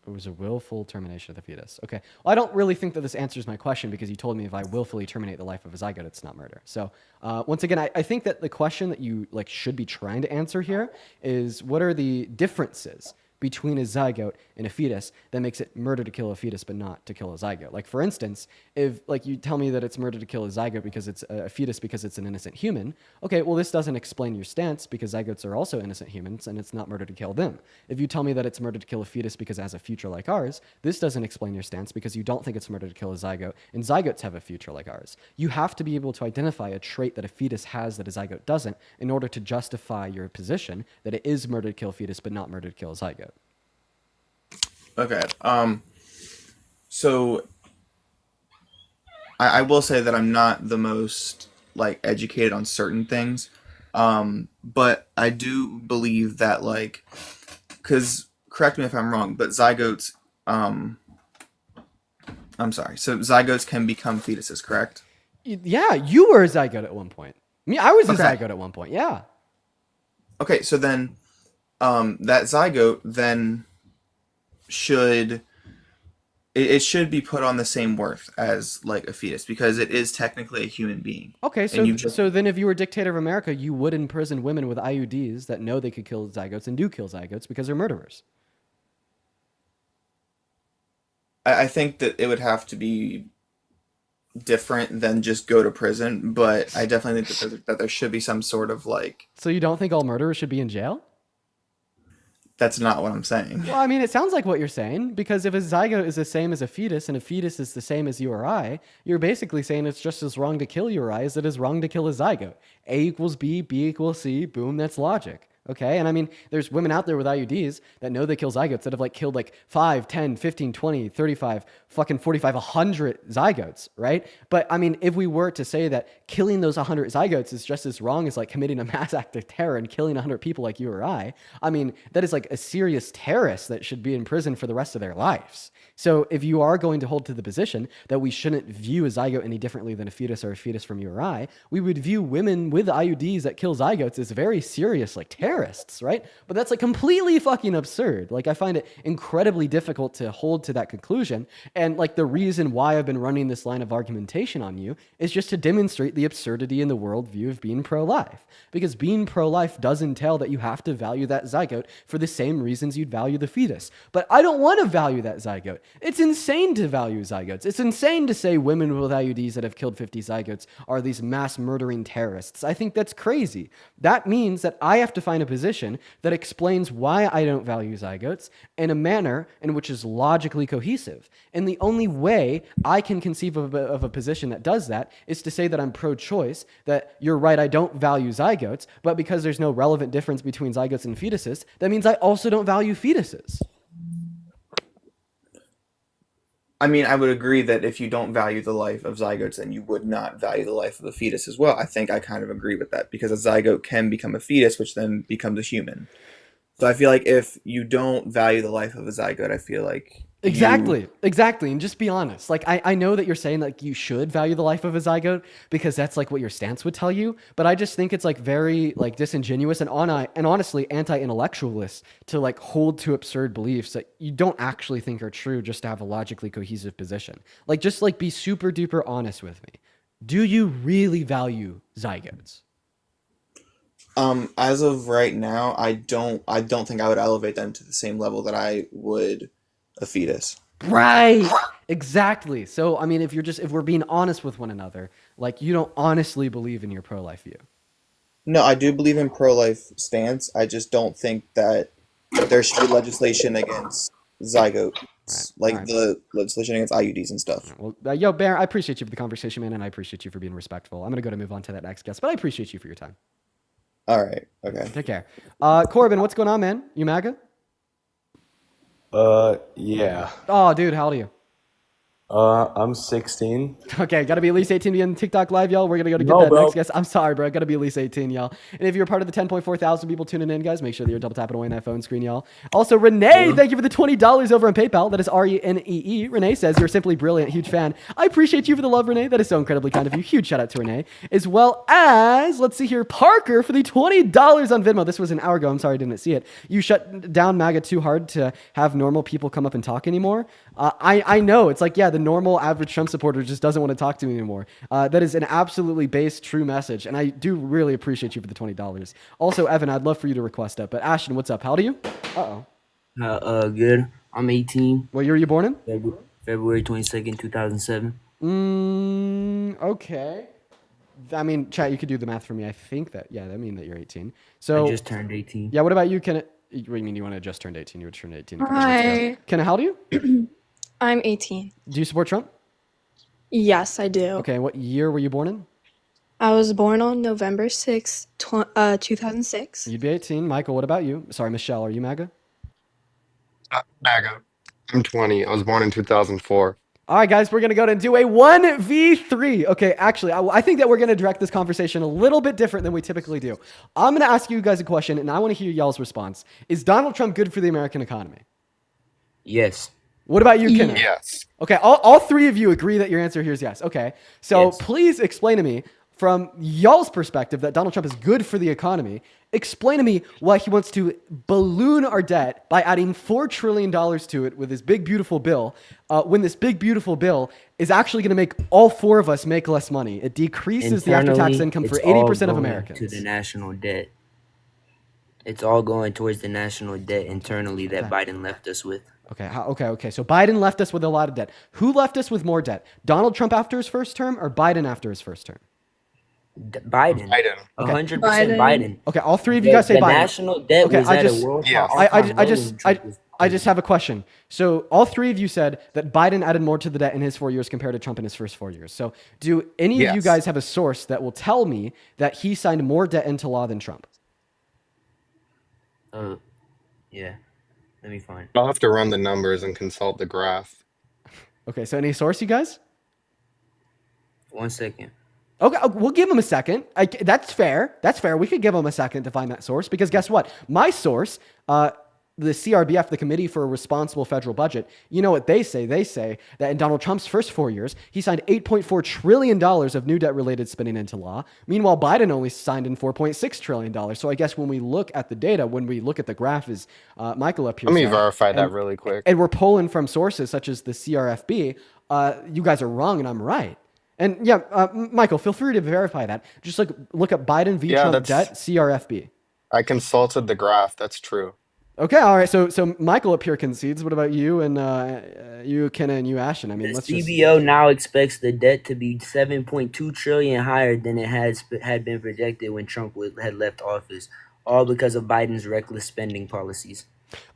It was a willful termination of the fetus. Okay. Well, I don't really think that this answers my question because you told me if I willfully terminate the life of a zygote, it's not murder. So once again, I think that the question that you like should be trying to answer here is what are the differences between a zygote and a fetus that makes it murder to kill a fetus but not to kill a zygote. Like for instance, if like you tell me that it's murder to kill a zygote because it's a fetus because it's an innocent human, okay, well this doesn't explain your stance because zygotes are also innocent humans and it's not murder to kill them. If you tell me that it's murder to kill a fetus because it has a future like ours, this doesn't explain your stance because you don't think it's murder to kill a zygote and zygotes have a future like ours. You have to be able to identify a trait that a fetus has that a zygote doesn't in order to justify your position that it is murder to kill a fetus but not murder to kill a zygote.
Okay. So I will say that I'm not the most like educated on certain things, but I do believe that like, because correct me if I'm wrong, but zygotes, I'm sorry. So zygotes can become fetuses, correct?
Yeah, you were a zygote at one point. Me, I was a
Okay.
zygote at one point. Yeah.
Okay, so then that zygote then should it should be put on the same worth as like a fetus because it is technically a human being.
Okay,
And you
so
just
so then if you were dictator of America, you would imprison women with IUDs that know they could kill zygotes and do kill zygotes because they're murderers.
I think that it would have to be different than just go to prison, but I definitely think that there should be some sort of like
So you don't think all murderers should be in jail?
that's not what I'm saying.
Well, I mean, it sounds like what you're saying because if a zygote is the same as a fetus and a fetus is the same as you or I, you're basically saying it's just as wrong to kill you or I as it is wrong to kill a zygote. A equals B, B equals C, boom, that's logic. Okay, and I mean, there's women out there with IUDs that know they kill zygotes that have like killed like 5, 10, 15, 20, 35, fucking 45, 100 zygotes, right? But I mean, if we were to say that killing those 100 zygotes is just as wrong as like committing a mass act of terror and killing 100 people like you or I mean, that is like a serious terrorist that should be in prison for the rest of their lives. So if you are going to hold to the position that we shouldn't view a zygote any differently than a fetus or a fetus from you or I, we would view women with IUDs that kill zygotes as very serious, like terrorists, right? But that's like completely fucking absurd. Like I find it incredibly difficult to hold to that conclusion. And like the reason why I've been running this line of argumentation on you is just to demonstrate the absurdity in the worldview of being pro-life. Because being pro-life does entail that you have to value that zygote for the same reasons you'd value the fetus. But I don't want to value that zygote. It's insane to value zygotes. It's insane to say women with IUDs that have killed 50 zygotes are these mass murdering terrorists. I think that's crazy. That means that I have to find a position that explains why I don't value zygotes in a manner in which is logically cohesive. And the only way I can conceive of a position that does that is to say that I'm pro-choice, that you're right, I don't value zygotes, but because there's no relevant difference between zygotes and fetuses, that means I also don't value fetuses.
I mean, I would agree that if you don't value the life of zygotes, then you would not value the life of the fetus as well. I think I kind of agree with that because a zygote can become a fetus, which then becomes a human. So I feel like if you don't value the life of a zygote, I feel like
Exactly. And just be honest. Like, I know that you're saying like you should value the life of a zygote because that's like what your stance would tell you. But I just think it's like very like disingenuous and honestly anti-intellectualist to like hold to absurd beliefs that you don't actually think are true just to have a logically cohesive position. Like, just like be super duper honest with me. Do you really value zygotes?
As of right now, I don't think I would elevate them to the same level that I would a fetus.
Right. Exactly. So, I mean, if we're being honest with one another, like you don't honestly believe in your pro-life view.
No, I do believe in pro-life stance. I just don't think that there should be legislation against zygotes, the legislation against IUDs and stuff.
Well, yo, Bear, I appreciate you for the conversation, man, and I appreciate you for being respectful. I'm going to go to move on to that next guest, but I appreciate you for your time.
All right. Okay.
Take care. Corbin, what's going on, man? You MAGA?
Yeah.
Oh, dude, how old are you?
I'm 16.
Okay, gotta be at least 18 to be on TikTok live, y'all. We're gonna go to get
No,
that
bro.
next guest. I'm sorry, bro. Gotta be at least 18, y'all. And if you're part of the 10.4 thousand people tuning in, guys, make sure that you're double tapping away on that phone screen, y'all. Also, Renee, thank you for the $20 over on PayPal. That is RENEE. Renee says, you're simply brilliant. Huge fan. I appreciate you for the love, Renee. That is so incredibly kind of you. Huge shout out to Renee. As well as, let's see here, Parker for the $20 on Venmo. This was an hour ago. I'm sorry I didn't see it. You shut down MAGA too hard to have normal people come up and talk anymore. I know. It's like, yeah, the normal average Trump supporter just doesn't want to talk to me anymore. That is an absolutely base, true message. And I do really appreciate you for the $20. Also, Evan, I'd love for you to request up. But Ashton, what's up? How old are you? Uh-oh.
Good. I'm 18.
What year were you born in?
February 22nd, 2007.
Okay. I mean, chat, you could do the math for me. I think that, yeah, that means that you're 18. So
I just turned 18.
Yeah, what about you? What do you mean you want to just turn 18? You would turn 18.
Hi.
Kenna, how old are you?
I'm 18.
Do you support Trump?
Yes, I do.
Okay, what year were you born in?
I was born on November 6th, 2006.
You'd be 18. Michael, what about you? Sorry, Michelle, are you MAGA?
MAGA. I'm 20. I was born in 2004.
All right, guys, we're going to go and do a 1v3. Okay, actually, I think that we're going to direct this conversation a little bit different than we typically do. I'm going to ask you guys a question, and I want to hear y'all's response. Is Donald Trump good for the American economy?
Yes.
What about you, Kenna?
Yes.
Okay, all three of you agree that your answer here is yes. Okay, so please explain to me, from y'all's perspective, that Donald Trump is good for the economy. Explain to me why he wants to balloon our debt by adding $4 trillion to it with this big, beautiful bill, when this big, beautiful bill is actually going to make all four of us make less money. It decreases the after-tax income for 80% of Americans.
To the national debt. It's all going towards the national debt internally that Biden left us with.
Okay. So Biden left us with a lot of debt. Who left us with more debt? Donald Trump after his first term or Biden after his first term?
Biden. 100% Biden.
Okay, all three of you guys say
the
Biden.
national debt was at a world
I just have a question. So all three of you said that Biden added more to the debt in his 4 years compared to Trump in his first 4 years. So do any of you guys have a source that will tell me that he signed more debt into law than Trump?
Yeah. Let me find.
I'll have to run the numbers and consult the graph.
Okay, so any source, you guys?
1 second.
Okay, we'll give him a second. That's fair. That's fair. We could give him a second to find that source because guess what? My source, the CRBF, the Committee for a Responsible Federal Budget, you know what they say? They say that in Donald Trump's first 4 years, he signed $8.4 trillion of new debt-related spending into law. Meanwhile, Biden only signed in $4.6 trillion. So I guess when we look at the data, when we look at the graph, as Michael up here
Let me
said,
verify that really quick.
And we're pulling from sources such as the CRFB, you guys are wrong and I'm right. And yeah, Michael, feel free to verify that. Just look up Biden v. Trump debt, CRFB.
I consulted the graph. That's true.
Okay, all right. So Michael up here concedes. What about you and you, Kenna, and you, Ashton? I mean,
The CBO now expects the debt to be 7.2 trillion higher than it had been projected when Trump had left office, all because of Biden's reckless spending policies.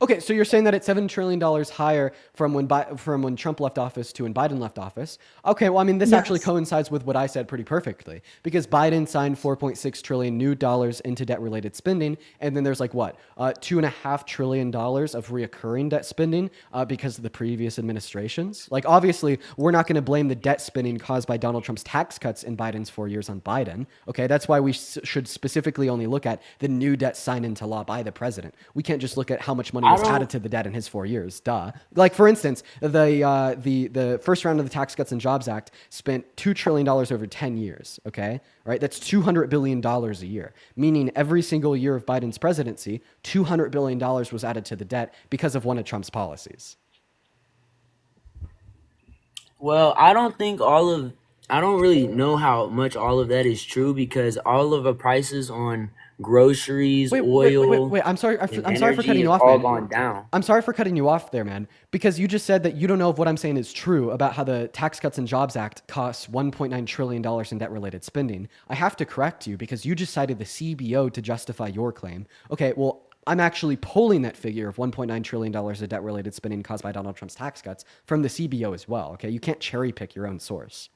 Okay, so you're saying that it's $7 trillion higher from when Trump left office to when Biden left office. Okay, well, I mean, this actually coincides with what I said pretty perfectly because Biden signed $4.6 trillion new dollars into debt-related spending, and then there's $2.5 trillion of reoccurring debt spending because of the previous administrations. Like, obviously, we're not going to blame the debt spending caused by Donald Trump's tax cuts in Biden's 4 years on Biden. Okay, that's why we should specifically only look at the new debt signed into law by the president. We can't just look at how much money was added to the debt in his 4 years. Duh. Like, for instance, the first round of the Tax Cuts and Jobs Act spent $2 trillion over 10 years. Okay, right? That's $200 billion a year, meaning every single year of Biden's presidency, $200 billion was added to the debt because of one of Trump's policies.
Well, I don't really know how much all of that is true because all of the prices on groceries, oil.
Wait! I'm sorry. I'm sorry for
energy
cutting you off.
all
Man.
gone down.
I'm sorry for cutting you off there, man. Because you just said that you don't know if what I'm saying is true about how the Tax Cuts and Jobs Act costs $1.9 trillion in debt-related spending. I have to correct you because you just cited the CBO to justify your claim. Okay, well, I'm actually pulling that figure of $1.9 trillion of debt-related spending caused by Donald Trump's tax cuts from the CBO as well. Okay, you can't cherry pick your own source.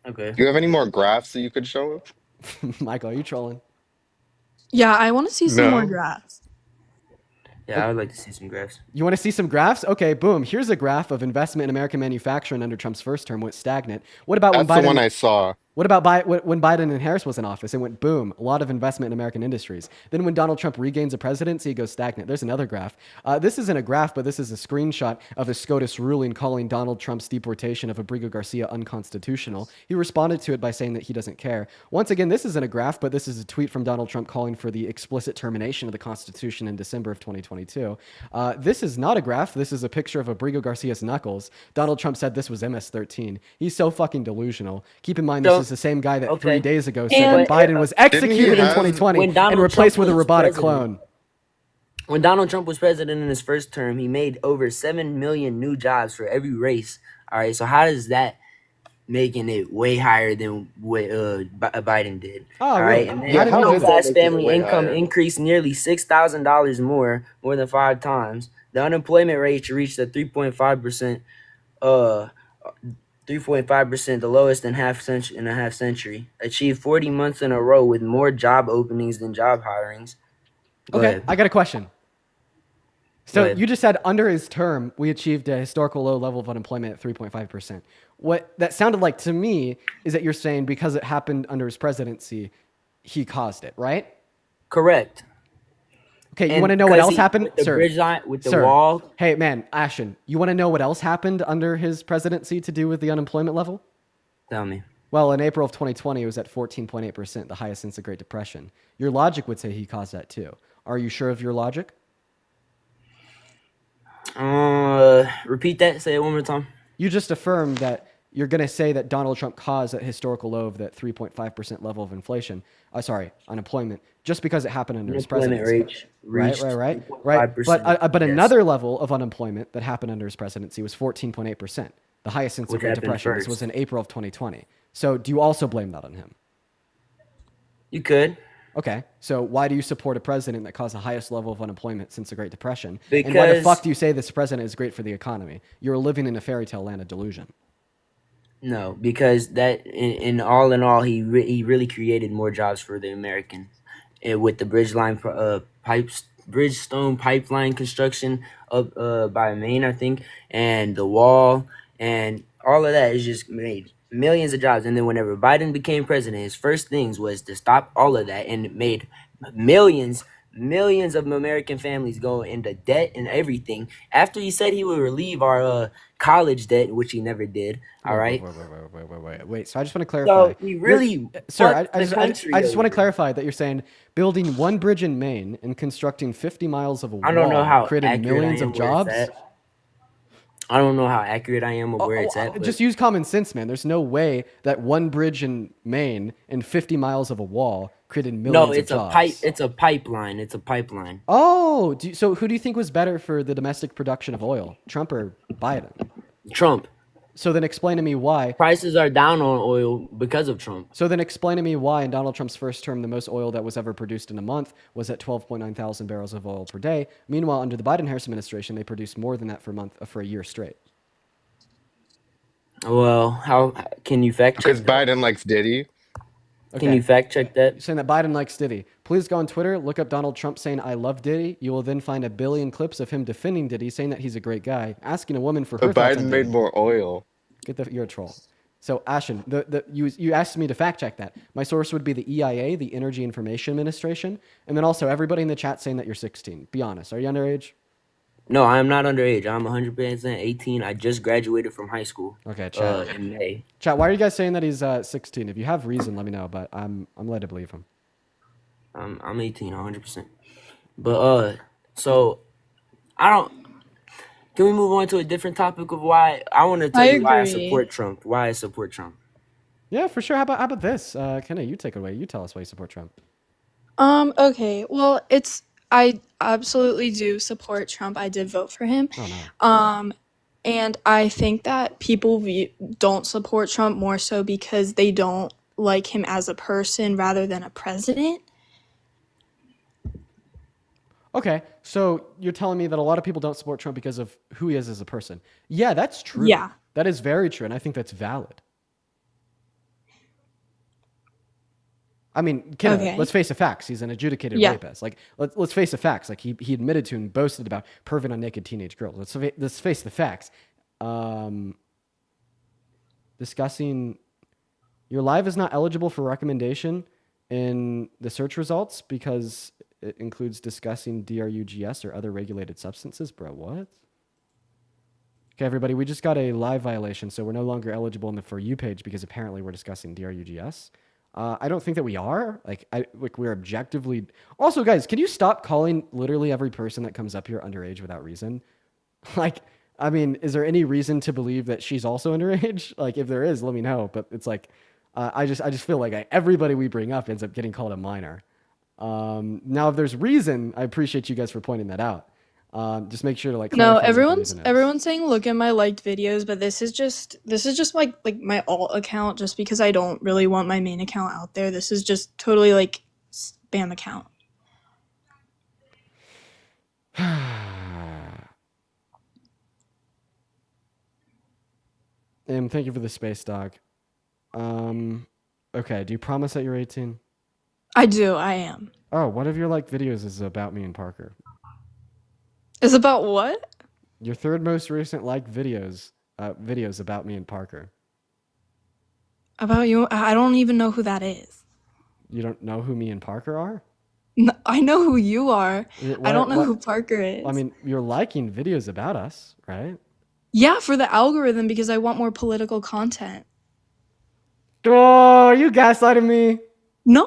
Okay.
Do you have any more graphs that you could show?
Michael, are you trolling?
Yeah, I want to see some more graphs.
Yeah, I would like to see some graphs.
You want to see some graphs? Okay, boom. Here's a graph of investment in American manufacturing under Trump's first term went stagnant. What about when
That's the one
Biden?
I saw.
What about when Biden and Harris was in office? It went boom, a lot of investment in American industries. Then when Donald Trump regains the presidency, it goes stagnant. There's another graph. This isn't a graph, but this is a screenshot of a SCOTUS ruling calling Donald Trump's deportation of Abrigo Garcia unconstitutional. He responded to it by saying that he doesn't care. Once again, this isn't a graph, but this is a tweet from Donald Trump calling for the explicit termination of the Constitution in December of 2022. This is not a graph. This is a picture of Abrigo Garcia's knuckles. Donald Trump said this was MS-13. He's so fucking delusional. Keep in mind, this is the same guy that 3 days ago said that Biden was executed in 2020 and replaced with a robotic clone.
When Donald Trump was president in his first term, he made over 7 million new jobs for every race. All right, so how does that making it way higher than what Biden did? All right, and then middle class family income increased nearly $6,000 more than 5 times. The unemployment rate reached a 3.5%. 3.5%, the lowest in a half century. Achieved 40 months in a row with more job openings than job hirings.
Okay, I got a question. So you just said under his term, we achieved a historical low level of unemployment at 3.5%. What that sounded like to me is that you're saying because it happened under his presidency, he caused it, right?
Correct.
Okay, you want to know what else happened?
With the
Sir,
bridge line, with the
sir,
wall.
Hey, man, Ashton, you want to know what else happened under his presidency to do with the unemployment level?
Tell me.
Well, in April of 2020, it was at 14.8%, the highest since the Great Depression. Your logic would say he caused that too. Are you sure of your logic?
Repeat that. Say it one more time.
You just affirmed that you're going to say that Donald Trump caused that historical low of that 3.5% level of inflation. Unemployment, just because it happened under his presidency. Right. But another level of unemployment that happened under his presidency was 14.8%, the highest since the Great Depression. This was in April of 2020. So do you also blame that on him?
You could.
Okay, so why do you support a president that caused the highest level of unemployment since the Great Depression?
Because,
and why the fuck do you say this president is great for the economy? You're living in a fairy tale land of delusion.
No, because that in all, he really created more jobs for the Americans, and with the Bridgestone pipeline construction up by Maine, I think, and the wall and all of that is just made millions of jobs. And then whenever Biden became president, his first things was to stop all of that, and it made millions of American families go into debt and everything. After he said he would relieve our college debt, which he never did. All right.
Wait. So I just want to clarify.
So he really,
sir, I just want to clarify that you're saying building one bridge in Maine and constructing 50 miles of a wall
I don't know how
created millions of jobs.
I don't know how accurate I am or where it's at.
Just use common sense, man. There's no way that one bridge in Maine and 50 miles of a wall created millions of jobs.
No, it's a pipeline. It's a pipeline.
Oh, so who do you think was better for the domestic production of oil, Trump or Biden?
Trump.
So then explain to me why.
Prices are down on oil because of Trump.
So then explain to me why in Donald Trump's first term, the most oil that was ever produced in a month was at 12.9 thousand barrels of oil per day. Meanwhile, under the Biden-Harris administration, they produced more than that for a year straight.
Well, how can you fact check
Because Biden likes Diddy.
Okay.
Can you fact check that?
You're saying that Biden likes Diddy. Please go on Twitter, look up Donald Trump saying, "I love Diddy." You will then find a billion clips of him defending Diddy, saying that he's a great guy, asking a woman for her
But
thoughts
Biden
on
made
Diddy.
more oil.
You're a troll. So Ashton, you asked me to fact check that. My source would be the EIA, the Energy Information Administration, and then also everybody in the chat saying that you're 16. Be honest, are you underage?
No, I am not underage. I'm 100% 18. I just graduated from high school.
Okay, chat.
In May.
Chat, why are you guys saying that he's 16? If you have reason, let me know. But I'm led to believe him.
I'm 18, 100%. But so I don't. Can we move on to a different topic of why I want to tell you why I support Trump? Why I support Trump?
Yeah, for sure. How about this? Kenna, you take it away. You tell us why you support Trump.
Okay. Well, I absolutely do support Trump. I did vote for him.
Oh, no.
And I think that people don't support Trump more so because they don't like him as a person rather than a president.
Okay, so you're telling me that a lot of people don't support Trump because of who he is as a person. Yeah, that's true.
Yeah.
That is very true, and I think that's valid. I mean, Kenna,
Okay.
let's face the facts. He's an adjudicated
Yeah.
rapist. Like, let's face the facts. Like, he admitted to and boasted about perving on naked teenage girls. Let's face the facts. Discussing your live is not eligible for recommendation in the search results because it includes discussing DRUGS or other regulated substances. Bro, what? Okay, everybody, we just got a live violation, so we're no longer eligible in the For You page because apparently we're discussing DRUGS. I don't think that we are. Like we're objectively. Also, guys, can you stop calling literally every person that comes up here underage without reason? Like, I mean, is there any reason to believe that she's also underage? Like, if there is, let me know. But it's like, I just feel like everybody we bring up ends up getting called a minor. Now, if there's reason, I appreciate you guys for pointing that out. Just make sure to like.
No,
clarify what the
everyone's
reason is.
everyone's saying look at my liked videos, but this is just like my alt account just because I don't really want my main account out there. This is just totally like spam account.
Thank you for the space, dog. Okay, do you promise that you're 18?
I do, I am.
Oh, one of your liked videos is about me and Parker.
Is about what?
Your third most recent liked videos about me and Parker.
About you? I don't even know who that is.
You don't know who me and Parker are?
I know who you are. I don't know
What-
who Parker is.
I mean, you're liking videos about us, right?
Yeah, for the algorithm because I want more political content.
Oh, are you gaslighting me?
No,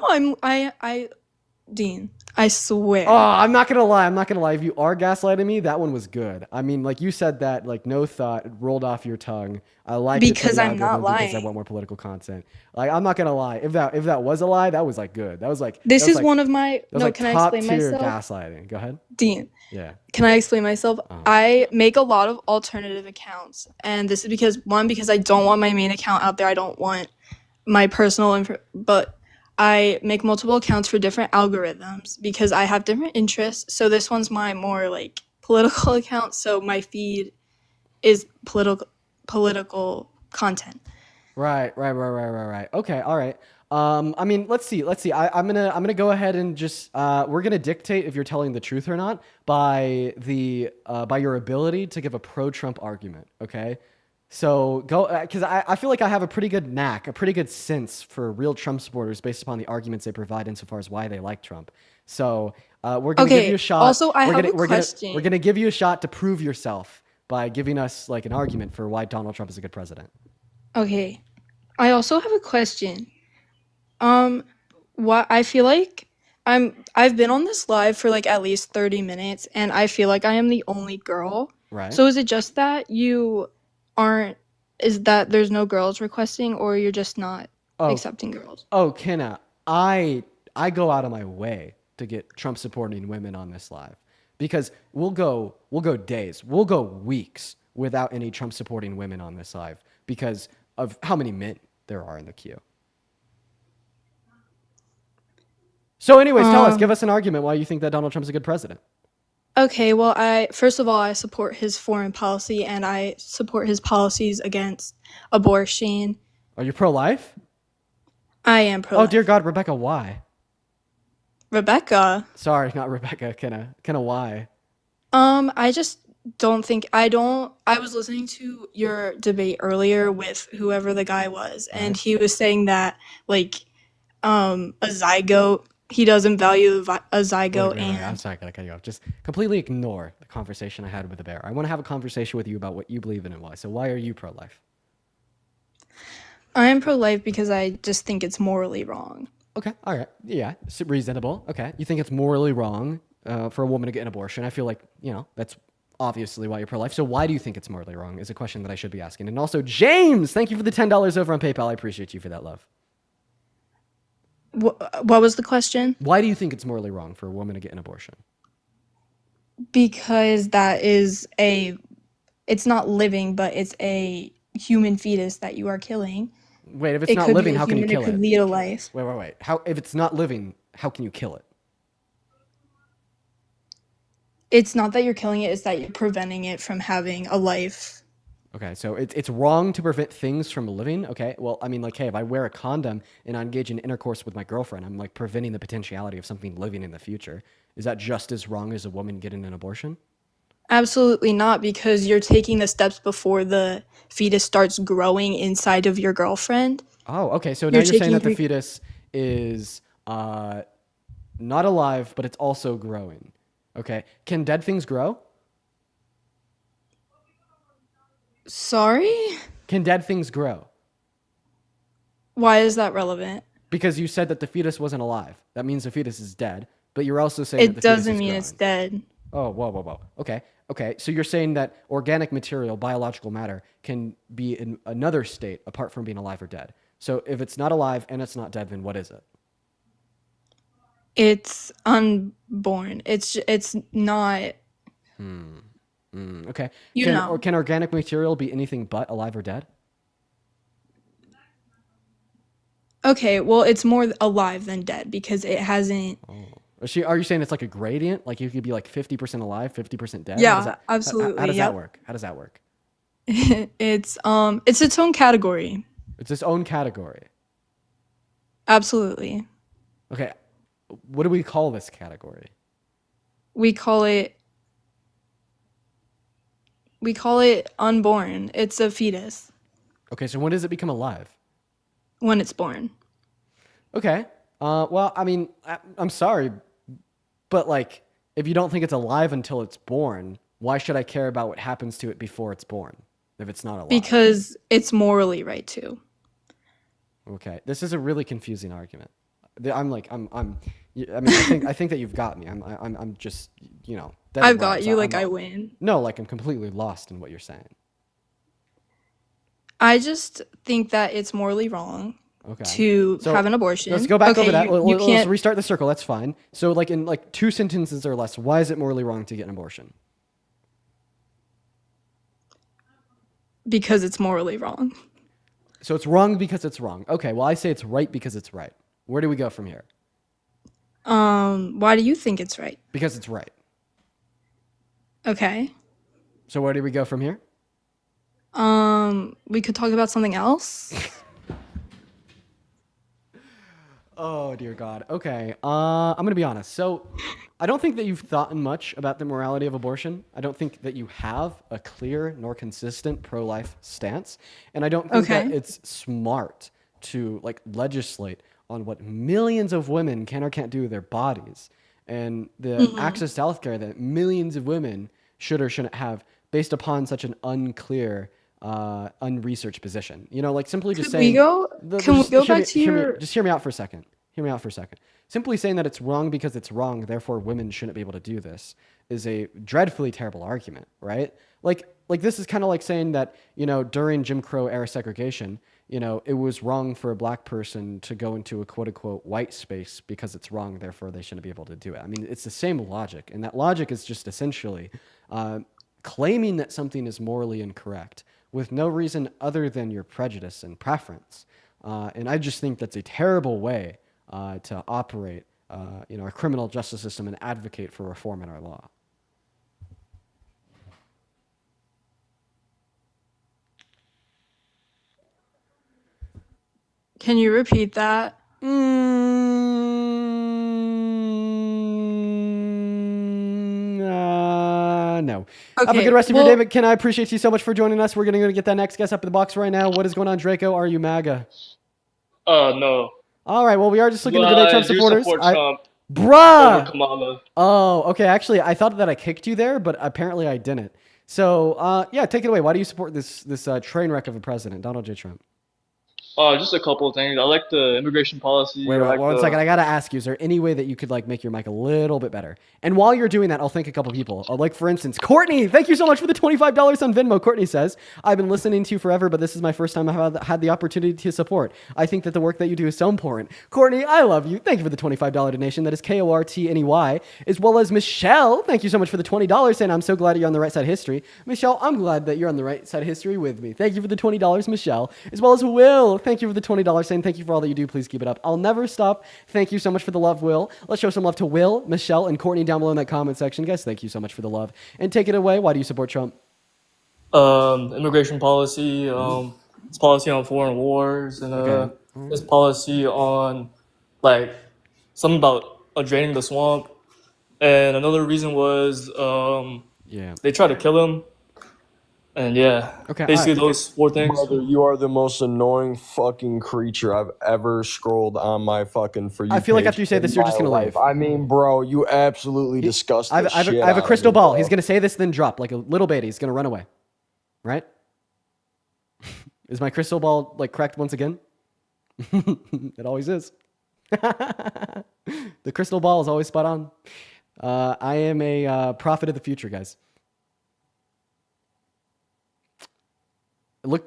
Dean, I swear.
Oh, I'm not gonna lie. If you are gaslighting me, that one was good. I mean, like you said that, like no thought, it rolled off your tongue. I like it for
Because
the
I'm not
algorithm because I
lying.
want more political content. Like I'm not gonna lie. If that was a lie, that was like good. That was like
This
that was
is
like-
one of my
that was
no,
like
can I
top
explain
tier
myself?
gaslighting. Go ahead.
Dean,
Yeah.
can I explain myself? I make a lot of alternative accounts, and this is because I don't want my main account out there. I don't want my personal info, but I make multiple accounts for different algorithms because I have different interests. So this one's my more like political account. So my feed is political content.
Right. Okay, all right. I mean, let's see. I'm gonna go ahead and just we're gonna dictate if you're telling the truth or not by your ability to give a pro-Trump argument. Okay. So go because I feel like I have a pretty good knack, a pretty good sense for real Trump supporters based upon the arguments they provide insofar as why they like Trump. So we're gonna give
Okay,
you a shot.
also, I have a
we're
question.
we're gonna give you a shot to prove yourself by giving us like an argument for why Donald Trump is a good president.
Okay. I also have a question. What I feel like I've been on this live for like at least 30 minutes and I feel like I am the only girl.
Right.
So is it just that is that there's no girls requesting or you're just not accepting girls?
Oh, Kenna, I go out of my way to get Trump supporting women on this live because we'll go days, we'll go weeks without any Trump supporting women on this live because of how many men there are in the queue. So anyways, tell us, give us an argument why you think that Donald Trump's a good president.
Okay, well, first of all, I support his foreign policy and I support his policies against abortion.
Are you pro-life?
I am pro.
Oh dear God, Rebecca, why?
Rebecca.
Sorry, not Rebecca. Kenna, why?
I just don't think I was listening to your debate earlier with whoever the guy was, and he was saying that like a zygote, he doesn't value a zygote,
Wait,
and
I'm sorry, I gotta cut you off. Just completely ignore the conversation I had with the bear. I want to have a conversation with you about what you believe in and why. So why are you pro-life?
I am pro-life because I just think it's morally wrong.
Okay, all right, yeah, it's reasonable. Okay, you think it's morally wrong for a woman to get an abortion? I feel like that's obviously why you're pro-life. So why do you think it's morally wrong? Is a question that I should be asking. And also, James, thank you for the $10 over on PayPal. I appreciate you for that, love.
What was the question?
Why do you think it's morally wrong for a woman to get an abortion?
Because it's not living, but it's a human fetus that you are killing.
Wait, if it's
It
not
could be
living,
a
how can you
human,
kill
it could
it?
lead a life.
Wait. How if it's not living, how can you kill it?
It's not that you're killing it, it's that you're preventing it from having a life.
Okay, so it's wrong to prevent things from living. Okay, well, I mean, like, hey, if I wear a condom and I engage in intercourse with my girlfriend, I'm like preventing the potentiality of something living in the future. Is that just as wrong as a woman getting an abortion?
Absolutely not, because you're taking the steps before the fetus starts growing inside of your girlfriend.
Oh, okay. So now you're saying
taking
that the
pre-
fetus is not alive, but it's also growing. Okay. Can dead things grow?
Sorry?
Can dead things grow?
Why is that relevant?
Because you said that the fetus wasn't alive. That means the fetus is dead. But you're also saying that
It
the fetus
doesn't
is
mean
growing.
it's dead.
Oh, whoa. Okay. So you're saying that organic material, biological matter, can be in another state apart from being alive or dead. So if it's not alive and it's not dead, then what is it?
It's unborn. It's not.
Okay.
You
Can,
know.
or can organic material be anything but alive or dead?
Okay, well, it's more alive than dead because it hasn't.
Are you saying it's like a gradient? Like you could be like 50% alive, 50% dead?
Yeah,
How does that,
absolutely,
How does
yep.
that work? How does that work?
It's its own category.
It's its own category.
Absolutely.
Okay. What do we call this category?
We call it unborn. It's a fetus
Okay, so when does it become alive?
when it's born.
Okay. Well, I mean, I'm sorry, but like, if you don't think it's alive until it's born, why should I care about what happens to it before it's born if it's not alive?
Because it's morally right to.
Okay, this is a really confusing argument. I mean, I think that you've got me. I'm just, dead
I've
wrong.
got
So
you, like I win.
No, like I'm completely lost in what you're saying.
I just think that it's morally wrong
Okay.
to
So,
have an abortion.
Let's go back
Okay,
over that.
You
Let's
can't
restart the circle. That's fine. So, like in like 2 sentences or less, why is it morally wrong to get an abortion?
because it's morally wrong.
So it's wrong because it's wrong. Okay. Well, I say it's right because it's right. Where do we go from here?
Why do you think it's right?
Because it's right.
Okay.
So where do we go from here?
We could talk about something else.
Oh dear God. Okay. I'm gonna be honest. So, I don't think that you've thought much about the morality of abortion. I don't think that you have a clear nor consistent pro-life stance, and I don't think that
Okay.
it's smart to like legislate on what millions of women can or can't do with their bodies, and the
Mhm.
access to healthcare that millions of women should or shouldn't have based upon such an unclear, unresearched position. Like simply just
Could we
saying.
go? Can we
Just
go
hear
back to your?
just hear me out for a second. Hear me out for a second. Simply saying that it's wrong because it's wrong, therefore women shouldn't be able to do this, is a dreadfully terrible argument, right? Like this is kind of like saying that, during Jim Crow era segregation, it was wrong for a black person to go into a quote unquote white space because it's wrong, therefore they shouldn't be able to do it. I mean, it's the same logic, and that logic is just essentially claiming that something is morally incorrect with no reason other than your prejudice and preference. And I just think that's a terrible way to operate, our criminal justice system and advocate for reform in our law.
Can you repeat that?
No. Have a
Okay,
good rest of
well-
your day, McKenna. I appreciate you so much for joining us. We're going to get that next guest up in the box right now. What is going on, Draco? Are you MAGA?
No.
All right. Well, we are just looking to
Well,
debate
I
Trump
do
supporters.
support Trump
Bruh!
over Kamala.
Oh, okay. Actually, I thought that I kicked you there, but apparently I didn't. So, yeah, take it away. Why do you support this train wreck of a president, Donald J. Trump?
Just a couple of things. I like the immigration policy.
Wait,
I like
one
the-
second. I gotta ask you: is there any way that you could make your mic a little bit better? And while you're doing that, I'll thank a couple people. Like for instance, Courtney. Thank you so much for the $25 on Venmo. Courtney says, "I've been listening to you forever, but this is my first time I've had the opportunity to support. I think that the work that you do is so important." Courtney, I love you. Thank you for the $25 donation. That is KORTNEY, as well as Michelle. Thank you so much for the $20, saying, "I'm so glad you're on the right side of history." Michelle, I'm glad that you're on the right side of history with me. Thank you for the $20, Michelle, as well as Will. Thank you for the $20, saying thank you for all that you do. Please keep it up. I'll never stop. Thank you so much for the love, Will. Let's show some love to Will, Michelle, and Courtney down below in that comment section. Guys, thank you so much for the love. And take it away. Why do you support Trump?
immigration policy, his policy on foreign wars, and
Okay.
his policy on like something about draining the swamp. And another reason was
Yeah.
they tried to kill him. And yeah,
Okay,
basically
alright.
those 4 things.
Brother, you are the most annoying fucking creature I've ever scrolled on my fucking For You
I feel like
page
after you say
in
this, you're just
my
gonna
life.
leave.
I mean, bro, you absolutely disgust the
I have
shit
I have a
out of
crystal
me,
ball.
bro.
He's gonna say this, then drop like a little baby. He's gonna run away. Right? Is my crystal ball like correct once again? It always is. The crystal ball is always spot on. I am a prophet of the future, guys.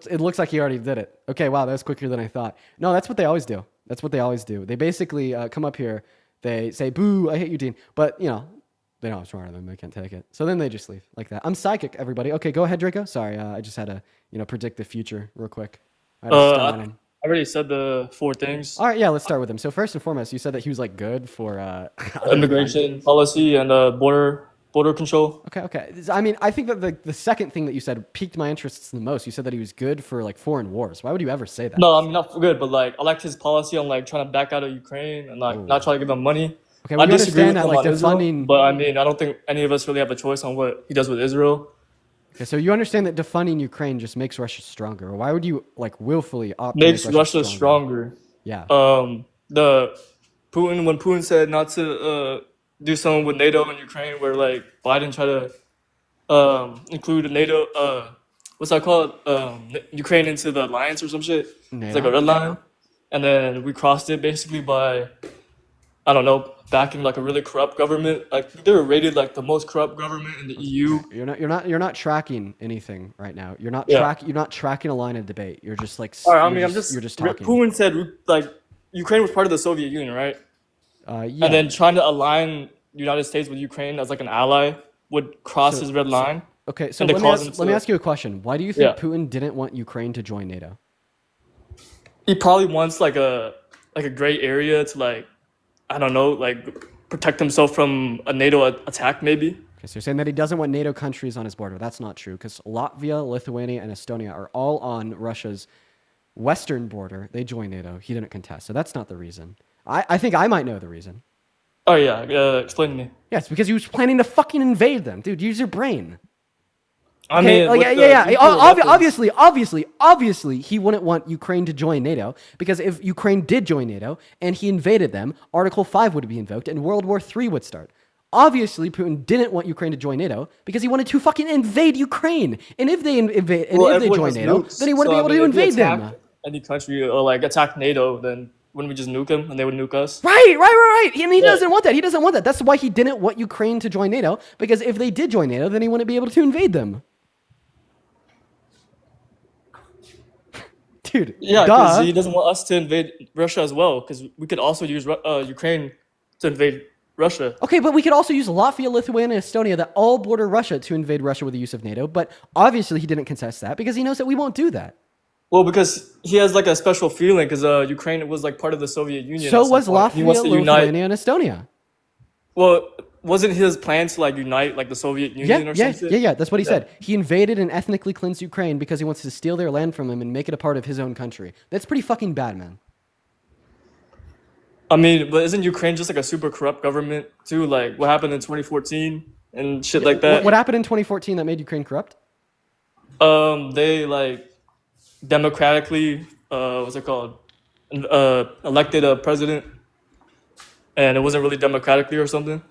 It looks like he already did it. Okay, wow, that was quicker than I thought. No, that's what they always do. That's what they always do. They basically come up here, they say, "Boo, I hate you, Dean." But, you know, they know I'm smarter than them. They can't take it. So then they just leave like that. I'm psychic, everybody. Okay, go ahead, Draco. Sorry, I just had to, predict the future real quick. I had to start
I
running.
already said the 4 things:
All right, yeah, let's start with him. So first and foremost, you said that he was like good for
immigration policy and border control.
Okay. I mean, I think that the second thing that you said piqued my interests the most. You said that he was good for like foreign wars. Why would you ever say that?
No, I mean not for good, but like I liked his policy on like trying to back out of Ukraine and like not trying to give them money.
Okay, well,
I
you
disagree
understand
with
that
him
like
on Israel,
defunding.
but I mean I don't think any of us really have a choice on what he does with Israel.
Okay, so you understand that defunding Ukraine just makes Russia stronger. Why would you like willfully opt to
Makes
make
Russia stronger.
Yeah.
The when Putin said not to do something with NATO and Ukraine, where like Biden tried to include NATO, what's that called? Ukraine into the alliance or some shit. It's like a red line, and then we crossed it basically by, I don't know, backing like a really corrupt government. Like they were rated like the most corrupt government in the EU.
You're not tracking anything right now. You're not
Yeah.
you're not tracking a line of debate. You're just like
All right, I
you're
mean,
you're just talking.
Putin said like Ukraine was part of the Soviet Union, right?
Yeah.
And then trying to align the United States with Ukraine as like an ally would cross his red line.
Okay, so
and to
let me
cause him
ask, let me
to-
ask you a question. Why do you think
Yeah.
Putin didn't want Ukraine to join NATO?
He probably wants like a gray area to like, I don't know, like protect himself from a NATO attack maybe.
Okay, so you're saying that he doesn't want NATO countries on his border. That's not true because Latvia, Lithuania, and Estonia are all on Russia's western border. They joined NATO. He didn't contest. So that's not the reason. I think I might know the reason.
Oh yeah, explain to me.
Yeah, it's because he was planning to fucking invade them. Dude, use your brain.
I
Okay,
mean,
like,
with
yeah.
the nuclear weapons-
Obviously, he wouldn't want Ukraine to join NATO because if Ukraine did join NATO and he invaded them, Article 5 would be invoked and World War III would start. Obviously, Putin didn't want Ukraine to join NATO because he wanted to fucking invade Ukraine. And if they invade, and
Well,
if they
everyone
join
has
NATO,
nukes,
then he wouldn't
so,
be able
I mean,
to
if we
invade
attack
them.
Any country or like attack NATO, then wouldn't we just nuke them and they would nuke us?
Right. And he
Yeah.
doesn't want that. He doesn't want that. That's why he didn't want Ukraine to join NATO because if they did join NATO, then he wouldn't be able to invade them. Dude,
Yeah,
duh.
because he doesn't want us to invade Russia as well. Because we could also use Ukraine to invade Russia.
Okay, but we could also use Latvia, Lithuania, and Estonia that all border Russia to invade Russia with the use of NATO. But obviously, he didn't contest that because he knows that we won't do that.
Well, because he has like a special feeling because Ukraine was like part of the Soviet Union.
So
at some
was
point. He wants
Latvia,
to unite.
Lithuania, and Estonia.
Well, wasn't his plan to like unite like the Soviet Union or something?
Yeah. That's what he said. He invaded and ethnically cleansed Ukraine because he wants to steal their land from him and make it a part of his own country. That's pretty fucking bad, man.
I mean, but isn't Ukraine just like a super corrupt government too? Like what happened in 2014 and shit like that.
What happened in 2014 that made Ukraine corrupt?
They like democratically, what's it called? Elected a president, and it wasn't really democratically or something.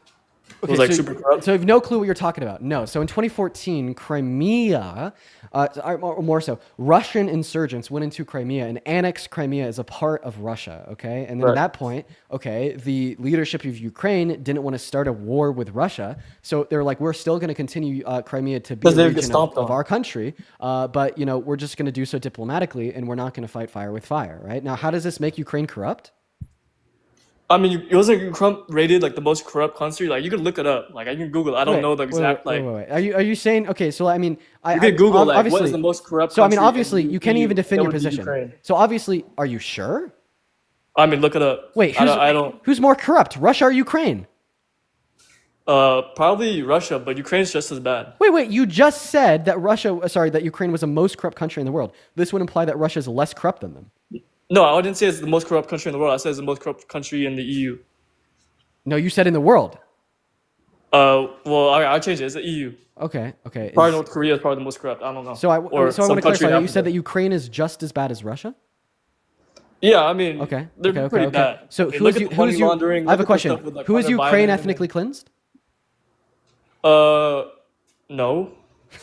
It was like
so,
super corrupt.
So you have no clue what you're talking about. No. So in 2014, Crimea, or more so, Russian insurgents went into Crimea and annexed Crimea as a part of Russia. Okay, and then at
Right.
that point, okay, the leadership of Ukraine didn't want to start a war with Russia, so they're like, we're still going to continue Crimea to be
'Cause
a
they would get
region
stomped
of
on.
our country, but we're just going to do so diplomatically, and we're not going to fight fire with fire. Right now, how does this make Ukraine corrupt?
I mean, wasn't Trump rated like the most corrupt country? Like you could look it up. Like I can Google. I don't know the exact like.
Wait. Are you saying okay? So I mean,
You can Google, like, what
obviously,
is the most corrupt
So I mean,
country
obviously,
in
you can't
EU?
even defend
That
your
would be
position.
Ukraine.
So obviously, are you sure?
I mean, look it up.
Wait,
I don't.
who's more corrupt, Russia or Ukraine?
Probably Russia, but Ukraine's just as bad.
Wait, you just said that that Ukraine was the most corrupt country in the world. This would imply that Russia is less corrupt than them.
No, I didn't say it's the most corrupt country in the world. I said it's the most corrupt country in the EU.
No, you said in the world.
Well, I changed it. It's the EU.
Okay.
Probably North Korea is probably the most corrupt. I don't know.
So I
Or
want
some
to
country
clarify.
in
You
Africa.
said that Ukraine is just as bad as Russia.
Yeah, I mean,
Okay.
they're pretty bad.
So
I mean,
who
look
is
at
you?
the
Who is
money
you?
laundering,
I have a
look at the
question.
stuff with, like,
Who is
Hunter Biden
Ukraine
and-
ethnically cleansed?
No,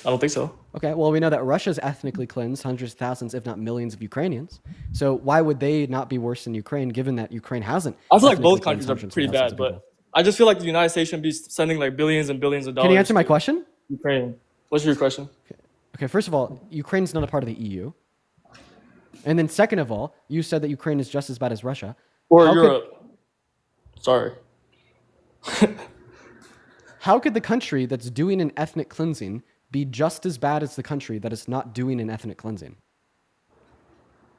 I don't think so.
Okay, well, we know that Russia's ethnically cleansed hundreds, thousands, if not millions of Ukrainians. So why would they not be worse than Ukraine, given that Ukraine hasn't?
I feel like
ethnically
both
cleansed
countries are
hundreds of
pretty
thousands
bad,
of people?
but I just feel like the United States should be sending like billions and billions of dollars.
Can you answer my
to
question?
Ukraine. What's your question?
Okay, first of all, Ukraine's not a part of the EU. And then second of all, you said that Ukraine is just as bad as Russia.
Or
How could-
Europe. Sorry.
How could the country that's doing an ethnic cleansing be just as bad as the country that is not doing an ethnic cleansing?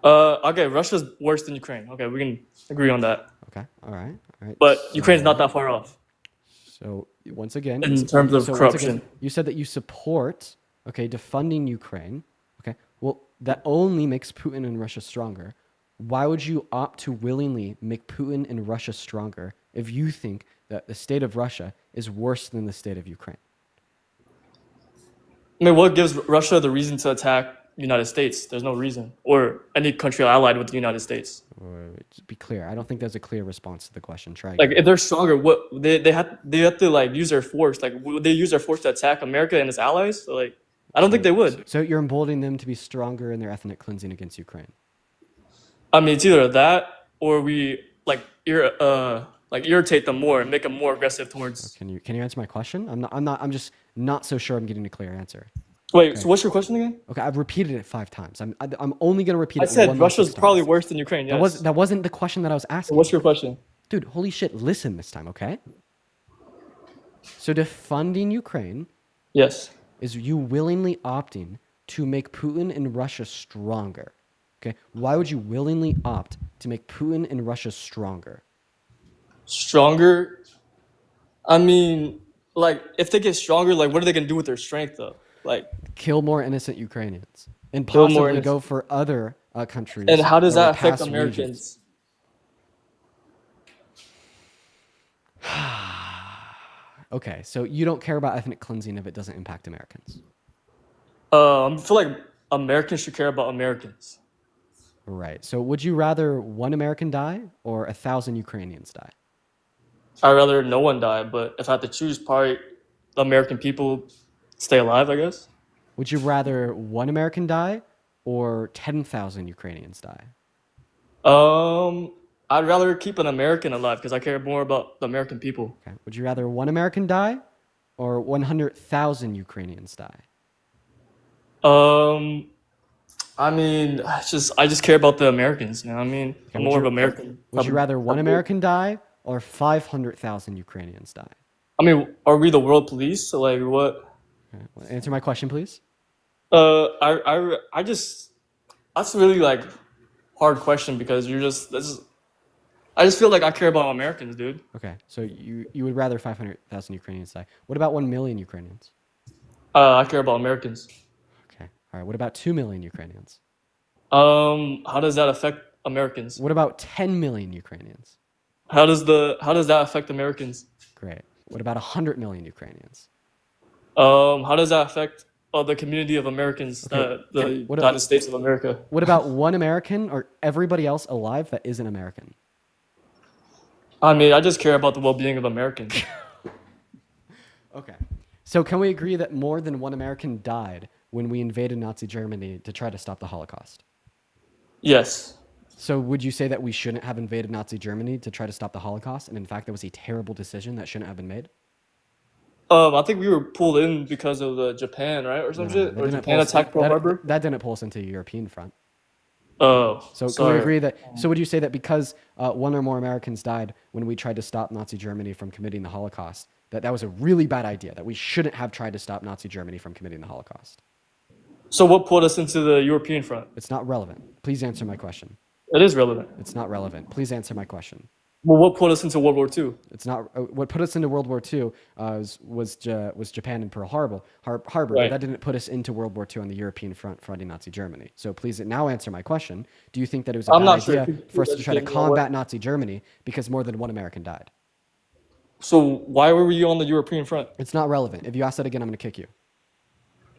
Okay, Russia's worse than Ukraine. Okay, we can agree on that.
Okay, all right.
But Ukraine's not that far off.
So once again,
In terms of corruption.
you said that you support, defunding Ukraine. Okay, well, that only makes Putin and Russia stronger. Why would you opt to willingly make Putin and Russia stronger if you think that the state of Russia is worse than the state of Ukraine?
I mean, what gives Russia the reason to attack the United States? There's no reason. Or any country allied with the United States.
To be clear, I don't think there's a clear response to the question. Try
Like,
again.
if they're stronger, what they have to like use their force. Like, would they use their force to attack America and its allies? So, like, I don't think they would.
So you're emboldening them to be stronger in their ethnic cleansing against Ukraine.
I mean, it's either that or we irritate them more and make them more aggressive towards.
Can you answer my question? I'm just not so sure I'm getting a clear answer.
Wait,
Okay.
so what's your question again?
Okay, I've repeated it 5 times. I'm only gonna repeat
I
it.
said
one more
Russia's
6
probably
times.
worse than Ukraine. Yes.
That wasn't the question that I was asking.
What's your question?
Dude, holy shit, listen this time, okay? So defunding Ukraine
Yes.
is you willingly opting to make Putin and Russia stronger. Okay? Why would you willingly opt to make Putin and Russia stronger?
Stronger? I mean, like, if they get stronger, like, what are they gonna do with their strength, though? Like,
Kill more innocent Ukrainians and
Kill more
possibly
innocent-
go for other countries.
and how does
or
that affect
past
Americans?
regions. Okay, so you don't care about ethnic cleansing if it doesn't impact Americans.
I feel like Americans should care about Americans.
Right. So would you rather one American die or 1,000 Ukrainians die?
I'd rather no one die, but if I had to choose, probably the American people stay alive, I guess.
Would you rather one American die or 10,000 Ukrainians die?
I'd rather keep an American alive because I care more about the American people.
Okay. Would you rather one American die or 100,000 Ukrainians die?
I mean, I just care about the Americans. You know what I mean?
Okay,
I'm
would
more
you-
of American.
Would you rather one American die or 500,000 Ukrainians die?
I mean, are we the world police? So, like, what?
Okay. Well, answer my question, please.
I just that's a really like hard question because I just feel like I care about Americans, dude.
Okay. So you would rather 500,000 Ukrainians die. What about 1 million Ukrainians?
I care about Americans.
Okay. All right. What about 2 million Ukrainians?
How does that affect Americans?
What about 10 million Ukrainians?
How does that affect Americans?
Great. What about 100 million Ukrainians?
How does that affect the community of Americans,
Okay.
the
What
United States of America?
What about one American or everybody else alive that isn't American?
I mean, I just care about the well-being of Americans.
Okay. So can we agree that more than one American died when we invaded Nazi Germany to try to stop the Holocaust?
Yes.
So would you say that we shouldn't have invaded Nazi Germany to try to stop the Holocaust, and in fact that was a terrible decision that shouldn't have been made?
I think we were pulled in because of the Japan, right, or some shit,
that
or
didn't
Japan
pull us-
attacked Pearl
that-
Harbor.
That didn't pull us into a European front.
Oh,
So can
sorry.
we agree that? So would you say that because one or more Americans died when we tried to stop Nazi Germany from committing the Holocaust, that was a really bad idea? That we shouldn't have tried to stop Nazi Germany from committing the Holocaust?
So what pulled us into the European front?
It's not relevant. Please answer my question.
It is relevant.
It's not relevant. Please answer my question.
Well, what put us into World War II?
It's not what put us into World War II was Japan and Pearl Harbor, but
Right.
that didn't put us into World War II on the European front fronting Nazi Germany. So please now answer my question. Do you think that it was a
I'm
bad
not sure.
idea
Could you
for us to
please
try to
educate me on
combat Nazi Germany because more than one American died?
So why were you on the European front?
It's not relevant. If you ask that again, I'm going to kick you.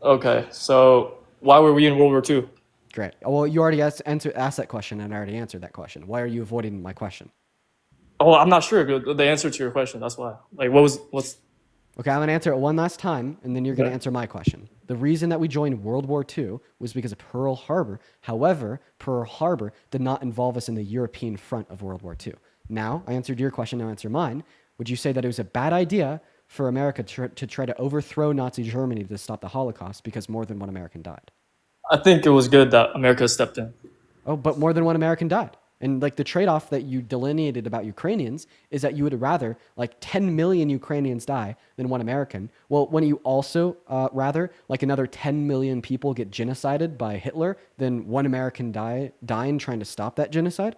Okay, so why were we in World War II?
Great. Well, you already asked that question, and I already answered that question. Why are you avoiding my question?
Oh, I'm not sure the answer to your question. That's why. Like, what's?
Okay, I'm going to answer it one last time, and then you're going to
Okay.
answer my question. The reason that we joined World War II was because of Pearl Harbor. However, Pearl Harbor did not involve us in the European front of World War II. Now, I answered your question, now answer mine. Would you say that it was a bad idea for America to try to overthrow Nazi Germany to stop the Holocaust because more than one American died?
I think it was good that America stepped in.
Oh, but more than one American died. And like the trade-off that you delineated about Ukrainians is that you would rather like 10 million Ukrainians die than one American. Well, when you also rather like another 10 million people get genocided by Hitler than one American dying trying to stop that genocide?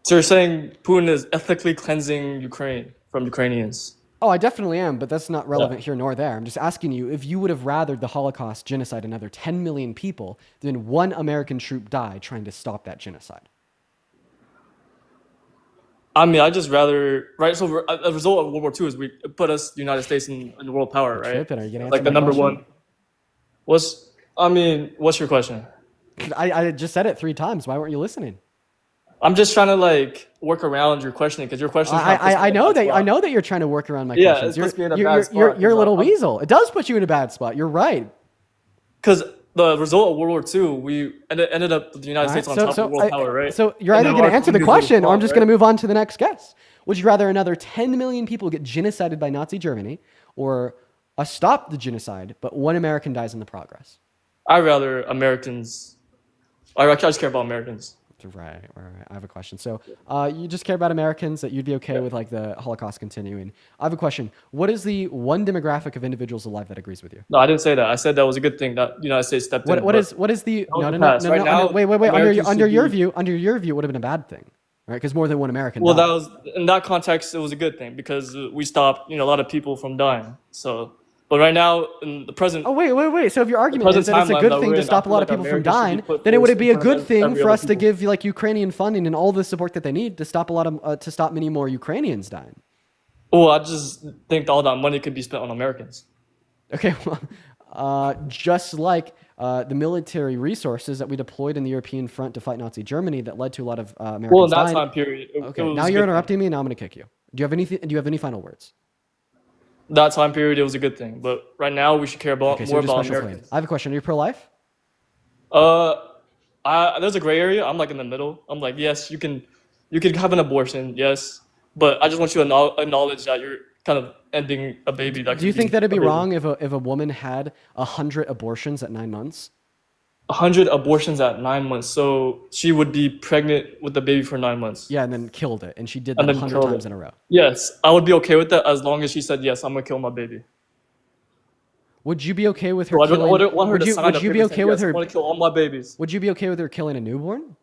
So you're saying Putin is ethically cleansing Ukraine from Ukrainians?
Oh, I definitely am, but that's not relevant here nor there. I'm just asking you if you would have rathered the Holocaust genocide another 10 million people than one American troop die trying to stop that genocide.
I mean, I just rather right. So a result of World War II is we put us, the United States, in world power, right?
Tripping. Are you gonna answer
Like the
my
number
question?
one. What's your question?
I just said it 3 times. Why weren't you listening?
I'm just trying to like work around your questioning because your question.
I know that you're trying to work around my
Yeah,
questions.
it puts me in a
You're,
bad
you're,
spot,
you're a
'cause
little
I'm-
weasel. It does put you in a bad spot. You're right.
Because the result of World War II, we ended up the United States on top of world power, right?
So you're
And
either
then
going to
our
answer the
country's
question, or I'm
fought,
just
right?
going to move on to the next guess. Would you rather another 10 million people get genocided by Nazi Germany, or stop the genocide, but one American dies in the progress?
I'd rather Americans. I just care about Americans.
Right. I have a question. So you just care about Americans, that you'd be okay with like the Holocaust continuing. I have a question. What is the one demographic of individuals alive that agrees with you?
No, I didn't say that. I said that was a good thing that the United States stepped in.
What
but
is the
that was
no
the
no
past.
no
Right
no,
now,
wait
Americans
under
should
your
be-
view it would have been a bad thing, right? Because more than one American
Well,
died.
that was in that context. It was a good thing because we stopped, a lot of people from dying. So, but right now in the present.
Oh wait. So if your argument
present
is that it's a
timeline
good
that
thing
we're
to
in,
stop
I
a lot
feel
of people
like
from
America should be
dying,
put
then it would
first
be
in
a
front
good
of
thing
every
for
other
us to
people.
give like Ukrainian funding and all the support that they need to stop to stop many more Ukrainians dying.
Oh, I just think all that money could be spent on Americans.
Okay, well, just like the military resources that we deployed in the European front to fight Nazi Germany that led to a lot of Americans
Well, in that
dying.
time period,
Okay,
it was
now
a
you're
good thing.
interrupting me, and now I'm going to kick you. Do you have any final words?
That time period, it was a good thing. But right now, we should care about
Okay, so
more
you're just
about
special flame.
Americans.
I have a question. Are you pro-life?
There's a gray area. I'm like in the middle. I'm like, yes, you can have an abortion, yes, but I just want you to acknowledge that you're kind of ending a baby. That
Do you
could
think that it'd be
a baby.
wrong if a woman had 100 abortions at 9 months?
100 abortions at 9 months, so she would be pregnant with the baby for 9 months.
Yeah, and then killed it, and she did
And
that
then
100
killed
times
it.
in a row.
Yes, I would be okay with that as long as she said, yes, I'm gonna kill my baby.
Would you be okay with her
So I
killing?
wouldn't want her
would
to
you,
sign
would
a
you
paper
be
saying,
okay with
yes, I
her?
want to kill all my babies.
Would you be okay with her killing a newborn?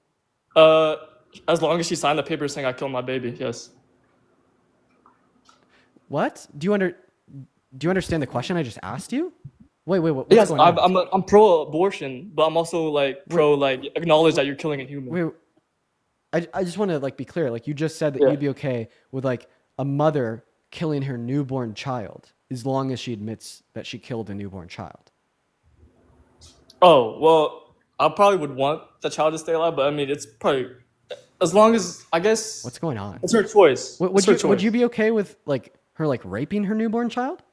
As long as she signed the paper saying I killed my baby, yes.
What? Do you understand the question I just asked you? Wait. What's
Yes,
going on?
I'm pro-abortion, but I'm also like pro acknowledge that you're killing a human.
Wait, I just want to like be clear. Like you just said that
Yeah.
you'd be okay with like a mother killing her newborn child as long as she admits that she killed a newborn child.
Oh, well, I probably would want the child to stay alive, but I mean, it's probably as long as I guess.
What's going on?
It's her choice. It's her
Would
choice.
you be okay with like her like raping her newborn child?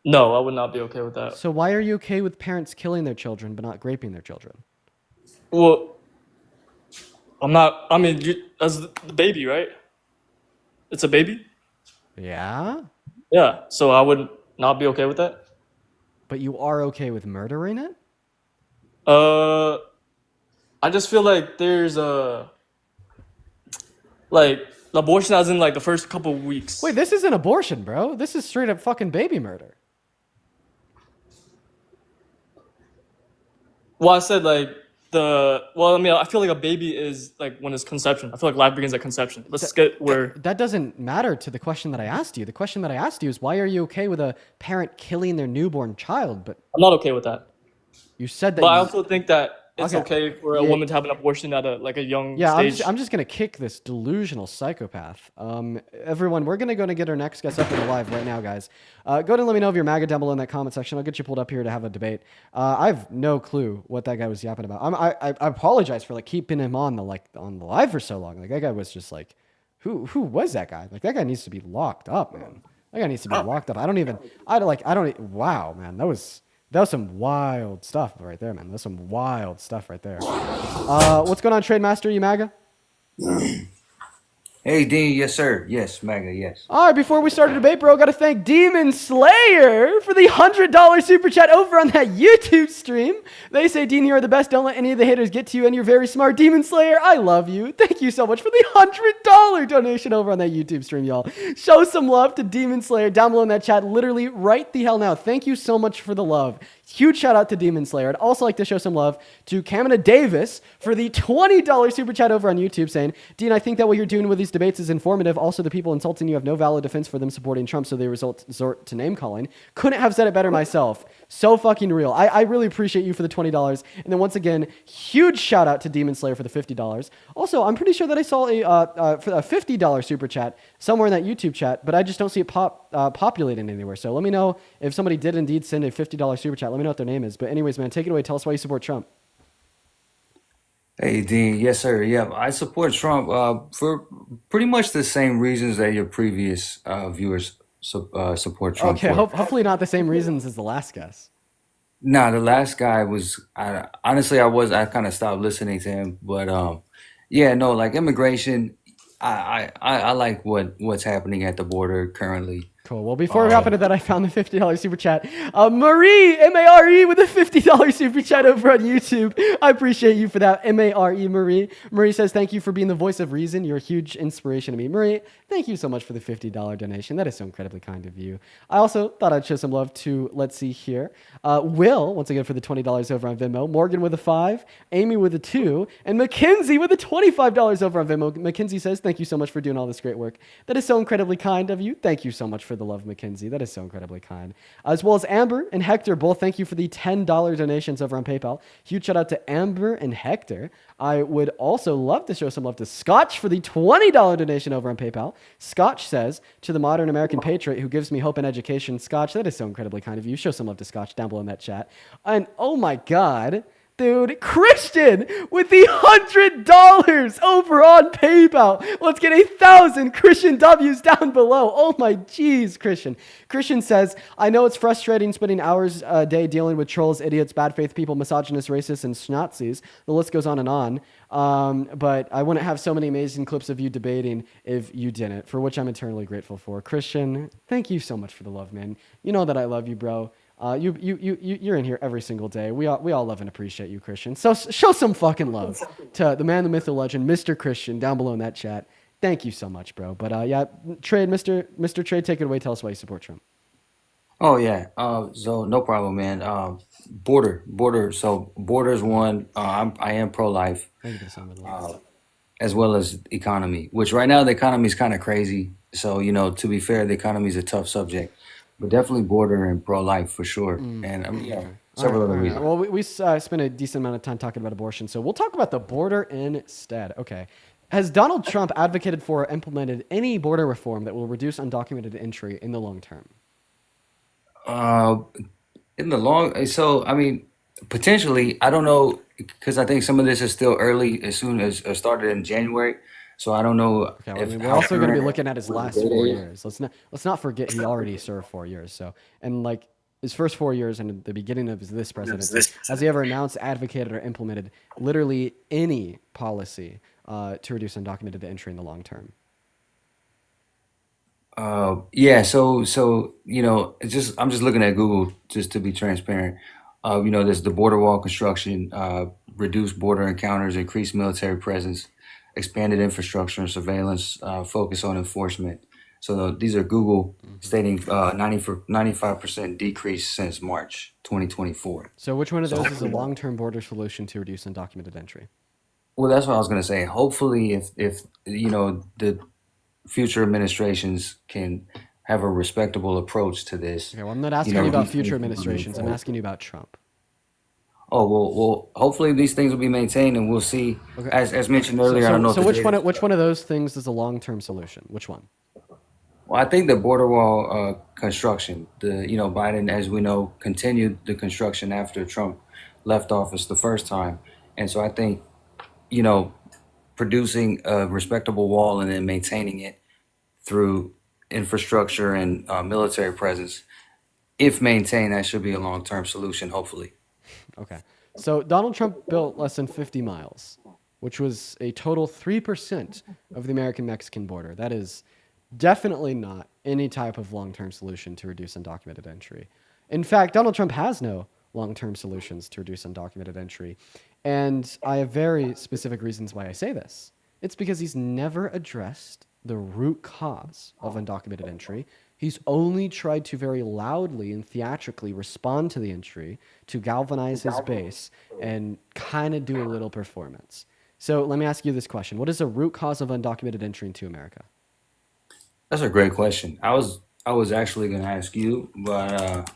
No, I would not be okay with that.
So why are you okay with parents killing their children but not raping their children?
Well, I'm not. I mean, as the baby, right? It's a baby.
Yeah,
Yeah, so I would not be okay with that.
but you are okay with murdering it?
I just feel like there's like abortion as in like the first couple weeks.
Wait, this isn't abortion, bro. This is straight up fucking baby murder.
Well, I said like well, I mean, I feel like a baby is like when it's conception. I feel like life begins at conception. Let's get where
That doesn't matter to the question that I asked you. The question that I asked you is why are you okay with a parent killing their newborn child? But
I'm not okay with that.
you said that.
But I
you-
also think that it's
Okay.
okay for a
Yeah.
woman to have an abortion at a young
Yeah,
stage.
I'm just gonna kick this delusional psychopath. Everyone, we're gonna get our next guest up in the live right now, guys. Go ahead and let me know if you're MAGA down below in that comment section. I'll get you pulled up here to have a debate. I have no clue what that guy was yapping about. I apologize for like keeping him on the live for so long. Like that guy was just like, who was that guy? Like that guy needs to be locked up, man. That guy needs to be locked up. Wow, man, that was some wild stuff right there, man. That's some wild stuff right there. What's going on, Trade Master? You MAGA?
Hey, Dean, yes, sir. Yes, MAGA, yes.
All right, before we start the debate, bro, got to thank Demon Slayer for the $100 super chat over on that YouTube stream. They say, Dean, you are the best. Don't let any of the haters get to you, and you're very smart. Demon Slayer, I love you. Thank you so much for the $100 donation over on that YouTube stream, y'all. Show some love to Demon Slayer down below in that chat. Literally, right the hell now. Thank you so much for the love. Huge shout out to Demon Slayer. I'd also like to show some love to Kamina Davis for the $20 super chat over on YouTube saying, Dean, I think that what you're doing with these debates is informative. Also, the people insulting you have no valid defense for them supporting Trump, so they resort to name calling. Couldn't have said it better myself. So fucking real. I really appreciate you for the $20. And then once again, huge shout out to Demon Slayer for the $50. Also, I'm pretty sure that I saw a $50 super chat somewhere in that YouTube chat, but I just don't see it populating anywhere. So let me know if somebody did indeed send a $50 super chat. Let me know what their name is. But anyways, man, take it away. Tell us why you support Trump.
Hey, Dean, yes, sir. Yeah, I support Trump for pretty much the same reasons that your previous viewers support Trump
Okay,
for.
hopefully not the same reasons as the last guest.
Nah, the last guy was honestly I kind of stopped listening to him, but yeah, no, like immigration, I like what's happening at the border currently.
Cool. Well, before we hop into that, I found the $50 super chat. Marie, M-A-R-E, with a $50 super chat over on YouTube. I appreciate you for that, M-A-R-E, Marie. Marie says, thank you for being the voice of reason. You're a huge inspiration to me. Marie, thank you so much for the $50 donation. That is so incredibly kind of you. I also thought I'd show some love to, let's see here, Will, once again, for the $20 over on Venmo. Morgan with a 5, Amy with a 2, and Mackenzie with a $25 over on Venmo. Mackenzie says, thank you so much for doing all this great work. That is so incredibly kind of you. Thank you so much for the love, Mackenzie. That is so incredibly kind. As well as Amber and Hector, both thank you for the $10 donations over on PayPal. Huge shout out to Amber and Hector. I would also love to show some love to Scotch for the $20 donation over on PayPal. Scotch says, to the modern American patriot who gives me hope and education, Scotch, that is so incredibly kind of you. Show some love to Scotch down below in that chat. And oh my God, dude, Christian with the $100 over on PayPal. Let's get 1,000 Christian W's down below. Oh my geez, Christian. Christian says, I know it's frustrating spending hours a day dealing with trolls, idiots, bad faith people, misogynists, racists, and Nazis. The list goes on and on. But I wouldn't have so many amazing clips of you debating if you didn't, for which I'm eternally grateful for. Christian, thank you so much for the love, man. You know that I love you, bro. You're in here every single day. We all love and appreciate you, Christian. So show some fucking love to the man, the myth, the legend, Mr. Christian, down below in that chat. Thank you so much, bro. But yeah, Trade, Mr. Trade, take it away. Tell us why you support Trump.
Oh yeah, so no problem, man. Border. So border's one. I am pro-life, as well as economy. Which right now the economy is kind of crazy. So to be fair, the economy is a tough subject. But definitely border and pro-life for sure. And I mean, yeah, several other reasons.
Well, we spent a decent amount of time talking about abortion, so we'll talk about the border instead. Okay. Has Donald Trump advocated for or implemented any border reform that will reduce undocumented entry in the long term?
So I mean, potentially, I don't know, because I think some of this is still early, as soon as started in January. So I don't know.
Okay, well, we're also going to be looking at his last 4 years. Let's not forget he already served 4 years. So, and like his first 4 years and the beginning of this presidency, has he ever announced, advocated, or implemented literally any policy to reduce undocumented entry in the long term?
Yeah. So I'm just looking at Google just to be transparent. There's the border wall construction, reduced border encounters, increased military presence, expanded infrastructure and surveillance, focus on enforcement, So these are Google stating 95% decrease since March 2024.
So which one of
So
those is a
hopefully,
long-term border solution to reduce undocumented entry?
well, that's what I was gonna say. Hopefully, if the future administrations can have a respectable approach to this,
Okay, well, I'm not asking you about
these
future
things will be
administrations. I'm
maintained.
asking you about Trump.
Oh well. Hopefully these things will be maintained, and we'll see.
Okay.
As mentioned
So,
earlier, I don't know
so,
if
so
the data.
which one of those things is a long-term solution? Which one?
Well, I think the border wall construction, Biden, as we know, continued the construction after Trump left office the first time, and so I think, you know, producing a respectable wall and then maintaining it through infrastructure and military presence, if maintained, that should be a long-term solution, hopefully.
Okay. So Donald Trump built less than 50 miles, which was a total 3% of the American-Mexican border. That is definitely not any type of long-term solution to reduce undocumented entry. In fact, Donald Trump has no long-term solutions to reduce undocumented entry. And I have very specific reasons why I say this. It's because he's never addressed the root cause of undocumented entry. He's only tried to very loudly and theatrically respond to the entry to galvanize his base and kind of do a little performance. So let me ask you this question. What is the root cause of undocumented entry into America?
That's a great question. I was actually going to ask you, but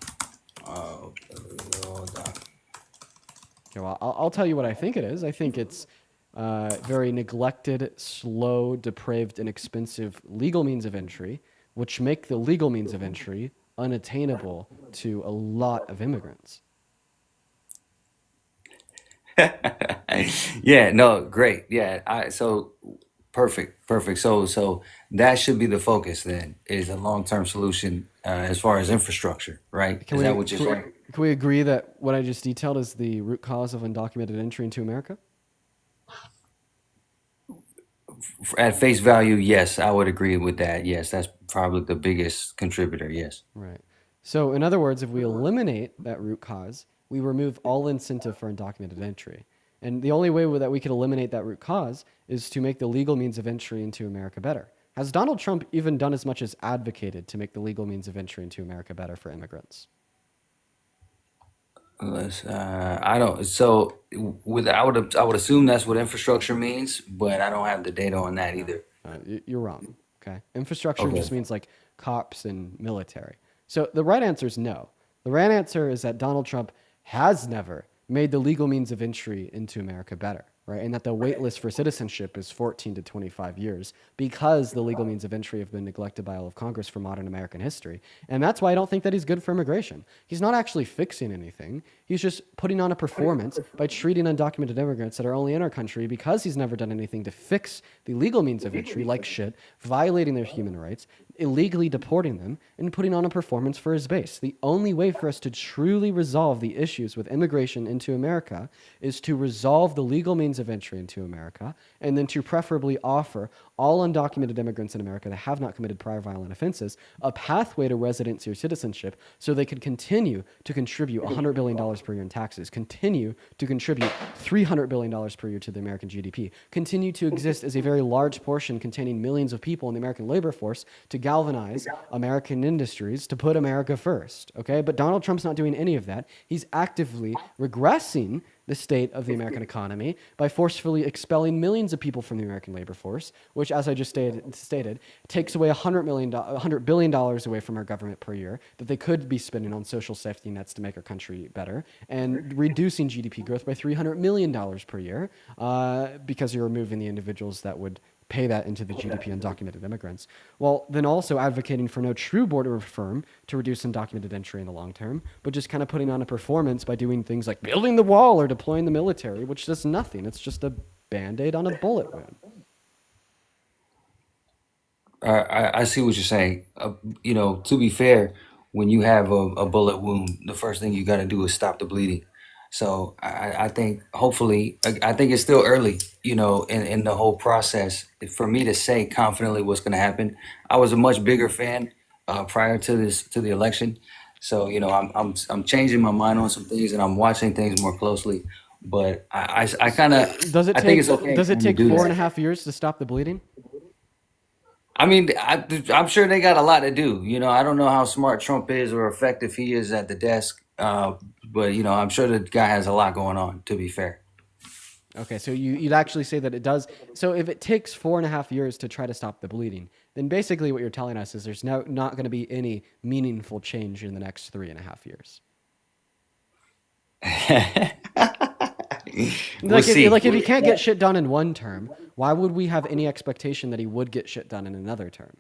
Okay, well, I'll tell you what I think it is. I think it's very neglected, slow, depraved, and expensive legal means of entry, which make the legal means of entry unattainable to a lot of immigrants.
yeah, no, great. Yeah, so perfect. So that should be the focus then, is a long-term solution as far as infrastructure, right? Is that what you're saying?
Can we agree that what I just detailed is the root cause of undocumented entry into America?
At face value, yes, I would agree with that. Yes, that's probably the biggest contributor. Yes.
Right. So, in other words, if we eliminate that root cause, we remove all incentive for undocumented entry. And the only way that we could eliminate that root cause is to make the legal means of entry into America better. Has Donald Trump even done as much as advocated to make the legal means of entry into America better for immigrants?
I don't. So I would assume that's what infrastructure means, but I don't have the data on that either.
You're wrong. Okay. Infrastructure
Okay.
just means like cops and military. So the right answer is no. The right answer is that Donald Trump has never made the legal means of entry into America better, right? And that the wait list for citizenship is 14 to 25 years because the legal means of entry have been neglected by all of Congress for modern American history. And that's why I don't think that he's good for immigration. He's not actually fixing anything. He's just putting on a performance by treating undocumented immigrants that are only in our country because he's never done anything to fix the legal means of entry, like shit, violating their human rights, illegally deporting them, and putting on a performance for his base. The only way for us to truly resolve the issues with immigration into America is to resolve the legal means of entry into America, and then to preferably offer all undocumented immigrants in America that have not committed prior violent offenses a pathway to residency or citizenship so they could continue to contribute $100 billion per year in taxes, continue to contribute $300 billion per year to the American GDP, continue to exist as a very large portion containing millions of people in the American labor force to galvanize American industries to put America first, okay? But Donald Trump's not doing any of that. He's actively regressing the state of the American economy by forcefully expelling millions of people from the American labor force, which, as I just stated takes away $100 billion away from our government per year that they could be spending on social safety nets to make our country better, and reducing GDP growth by $300 million per year because you're removing the individuals that would pay that into the GDP undocumented immigrants, while then also advocating for no true border reform to reduce undocumented entry in the long term, but just kind of putting on a performance by doing things like building the wall or deploying the military, which does nothing. It's just a Band-Aid on a bullet wound.
I see what you're saying. To be fair, when you have a bullet wound, the first thing you got to do is stop the bleeding. So I think hopefully, I think it's still early, in the whole process for me to say confidently what's going to happen. I was a much bigger fan prior to the election. So, I'm changing my mind on some things and I'm watching things more closely. But I kind of, I think it's okay.
Does it
when you
take
do that.
4.5 years to stop the bleeding?
I mean, I'm sure they got a lot to do. You know, I don't know how smart Trump is or effective he is at the desk, but you know, I'm sure the guy has a lot going on. To be fair.
Okay, so you'd actually say that it does. So if it takes 4.5 years to try to stop the bleeding, then basically what you're telling us is there's not going to be any meaningful change in the next 3.5 years.
We'll see.
If he can't get shit done in one term, why would we have any expectation that he would get shit done in another term?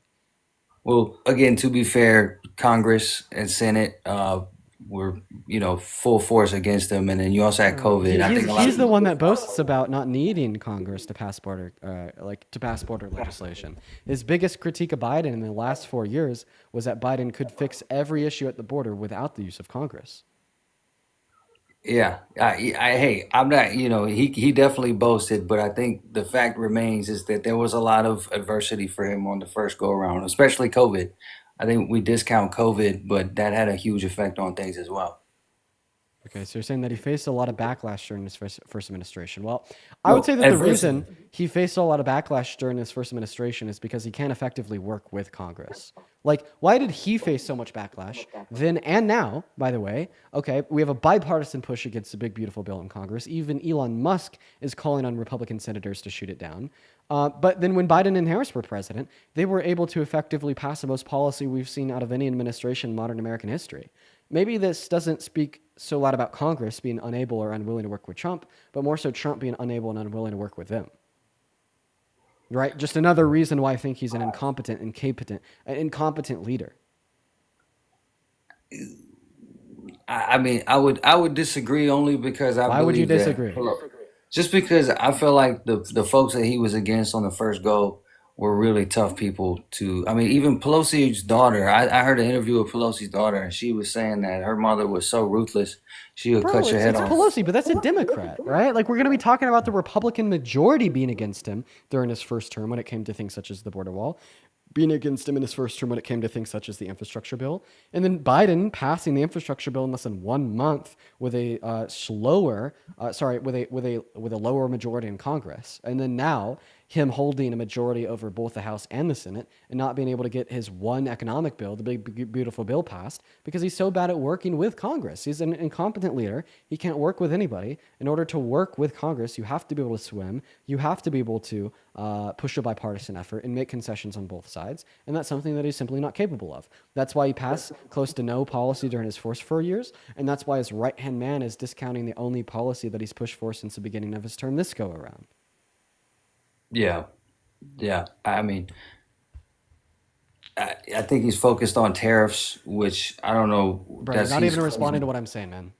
Well, again, to be fair, Congress and Senate were, you know, full force against him, and then you also had COVID. I think a lot
He's
of
the one that boasts about not needing Congress to pass border legislation. His biggest critique of Biden in the last 4 years was that Biden could fix every issue at the border without the use of Congress.
Yeah, hey, I'm not, you know, he definitely boasted, but I think the fact remains is that there was a lot of adversity for him on the first go around, especially COVID. I think we discount COVID, but that had a huge effect on things as well.
Okay, so you're saying that he faced a lot of backlash during his first administration. Well, I would say that the
adversity.
reason he faced a lot of backlash during his first administration is because he can't effectively work with Congress. Like, why did he face so much backlash then and now, by the way? Okay, we have a bipartisan push against the big, beautiful bill in Congress. Even Elon Musk is calling on Republican senators to shoot it down. But then when Biden and Harris were president, they were able to effectively pass the most policy we've seen out of any administration in modern American history. Maybe this doesn't speak so loud about Congress being unable or unwilling to work with Trump, but more so Trump being unable and unwilling to work with them. Right? Just another reason why I think he's an incompetent leader.
I mean, I would disagree only because I
Why would you
believe that
disagree?
just because I feel like the folks that he was against on the first go were really tough people to. I mean, even Pelosi's daughter. I heard an interview with Pelosi's daughter, and she was saying that her mother was so ruthless she would
Bro,
cut your head
it's
off.
Pelosi, but that's a Democrat, right? Like, we're going to be talking about the Republican majority being against him during his first term when it came to things such as the border wall, being against him in his first term when it came to things such as the infrastructure bill, and then Biden passing the infrastructure bill in less than 1 month with a lower majority in Congress, and then now him holding a majority over both the House and the Senate and not being able to get his one economic bill, the big beautiful bill, passed because he's so bad at working with Congress. He's an incompetent leader. He can't work with anybody. In order to work with Congress, you have to be able to swim. You have to be able to push a bipartisan effort and make concessions on both sides. And that's something that he's simply not capable of. That's why he passed close to no policy during his first 4 years. And that's why his right-hand man is discounting the only policy that he's pushed for since the beginning of his term this go around.
Yeah, yeah. I mean, I think he's focused on tariffs, which I don't know.
Bro, you're not even responding to what I'm saying, man.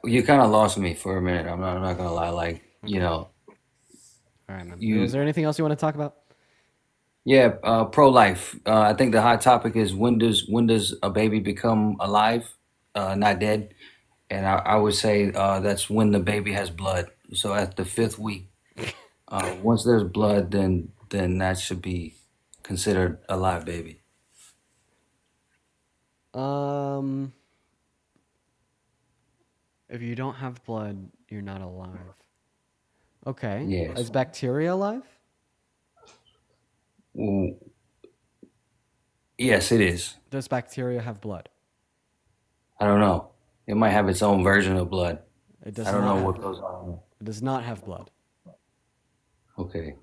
You kind of lost me for a minute. I'm not gonna lie. Like, you know.
All right, man. Is there anything else you want to talk about?
Yeah, pro-life. I think the hot topic is when does a baby become alive, not dead? And I would say that's when the baby has blood. So at the 5th week, once there's blood, then that should be considered a live baby.
If you don't have blood, you're not alive. Okay.
Yes.
Is bacteria alive?
Well, yes, it is.
Does bacteria have blood?
I don't know. It might have its own version of blood.
It does
I don't
not
know
have
what
blood.
goes on.
It does not have blood.
Okay.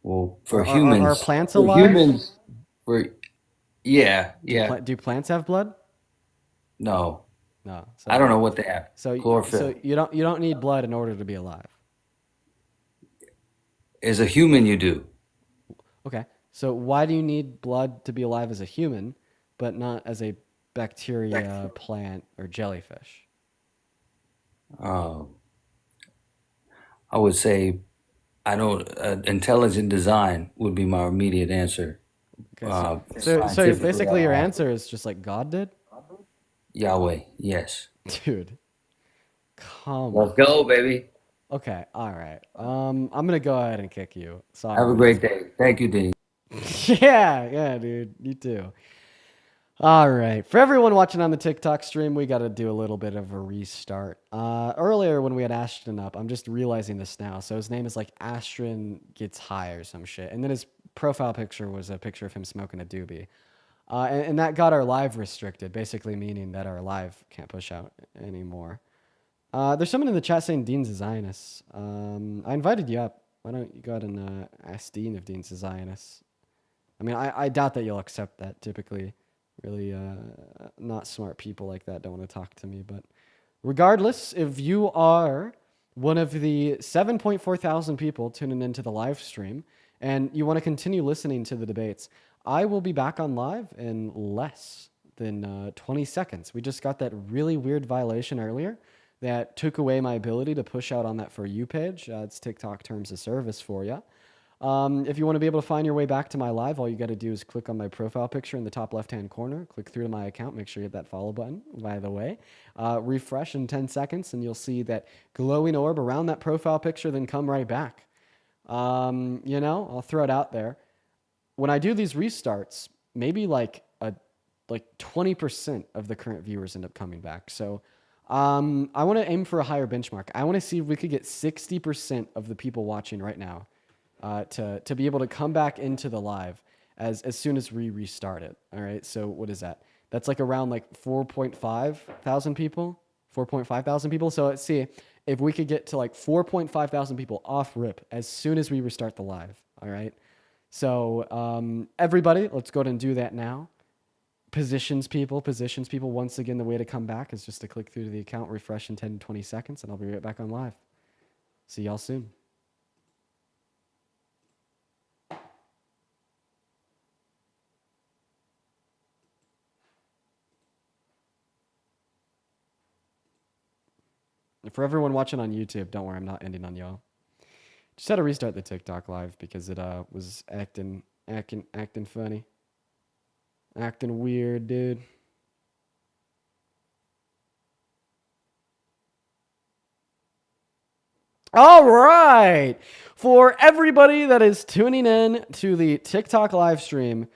Well, for
Are
humans,
plants
for
alive?
humans, yeah.
Do plants have blood?
No,
No.
I don't know what they have.
So
Chlorophyll.
you don't need blood in order to be alive.
As a human, you do.
Okay. So why do you need blood to be alive as a human, but not as a bacteria, plant, or jellyfish?
I would say, I don't. Intelligent design would be my immediate answer.
Okay, so
Scientifically,
basically your answer is just like God did?
Yahweh, yes.
Dude. Come
Let's
on.
go, baby.
Okay, all right. I'm gonna go ahead and kick you. Sorry.
Have a great day. Thank you, Dean.
Yeah, dude. You too. All right. For everyone watching on the TikTok stream, we got to do a little bit of a restart. Earlier when we had Ashton up, I'm just realizing this now. So his name is like Ashton Gets High or some shit. And then his profile picture was a picture of him smoking a doobie. And that got our live restricted, basically meaning that our live can't push out anymore. There's someone in the chat saying Dean's a Zionist. I invited you up. Why don't you go ahead and ask Dean if Dean's a Zionist? I mean, I doubt that you'll accept that typically. Really not smart people like that don't want to talk to me. But regardless, if you are one of the 7.4 thousand people tuning into the live stream and you want to continue listening to the debates, I will be back on live in less than 20 seconds. We just got that really weird violation earlier that took away my ability to push out on that For You page. It's TikTok terms of service for you. If you want to be able to find your way back to my live, all you got to do is click on my profile picture in the top left-hand corner, click through to my account, make sure you hit that follow button, by the way. Refresh in 10 seconds, and you'll see that glowing orb around that profile picture, then come right back. I'll throw it out there. When I do these restarts, maybe like 20% of the current viewers end up coming back. So I want to aim for a higher benchmark. I want to see if we could get 60% of the people watching right now to be able to come back into the live as soon as we restart it. All right. So what is that? That's like around like 4.5 thousand people, 4.5 thousand people. So let's see if we could get to like 4.5 thousand people off rip as soon as we restart the live. All right. So everybody, let's go ahead and do that now. Positions people. Once again, the way to come back is just to click through to the account, refresh in 10 to 20 seconds, and I'll be right back on live. See y'all soon. For everyone watching on YouTube, don't worry, I'm not ending on y'all. Just had to restart the TikTok live because it was acting funny. Acting weird, dude. All right. For everybody that is tuning in to the TikTok live stream,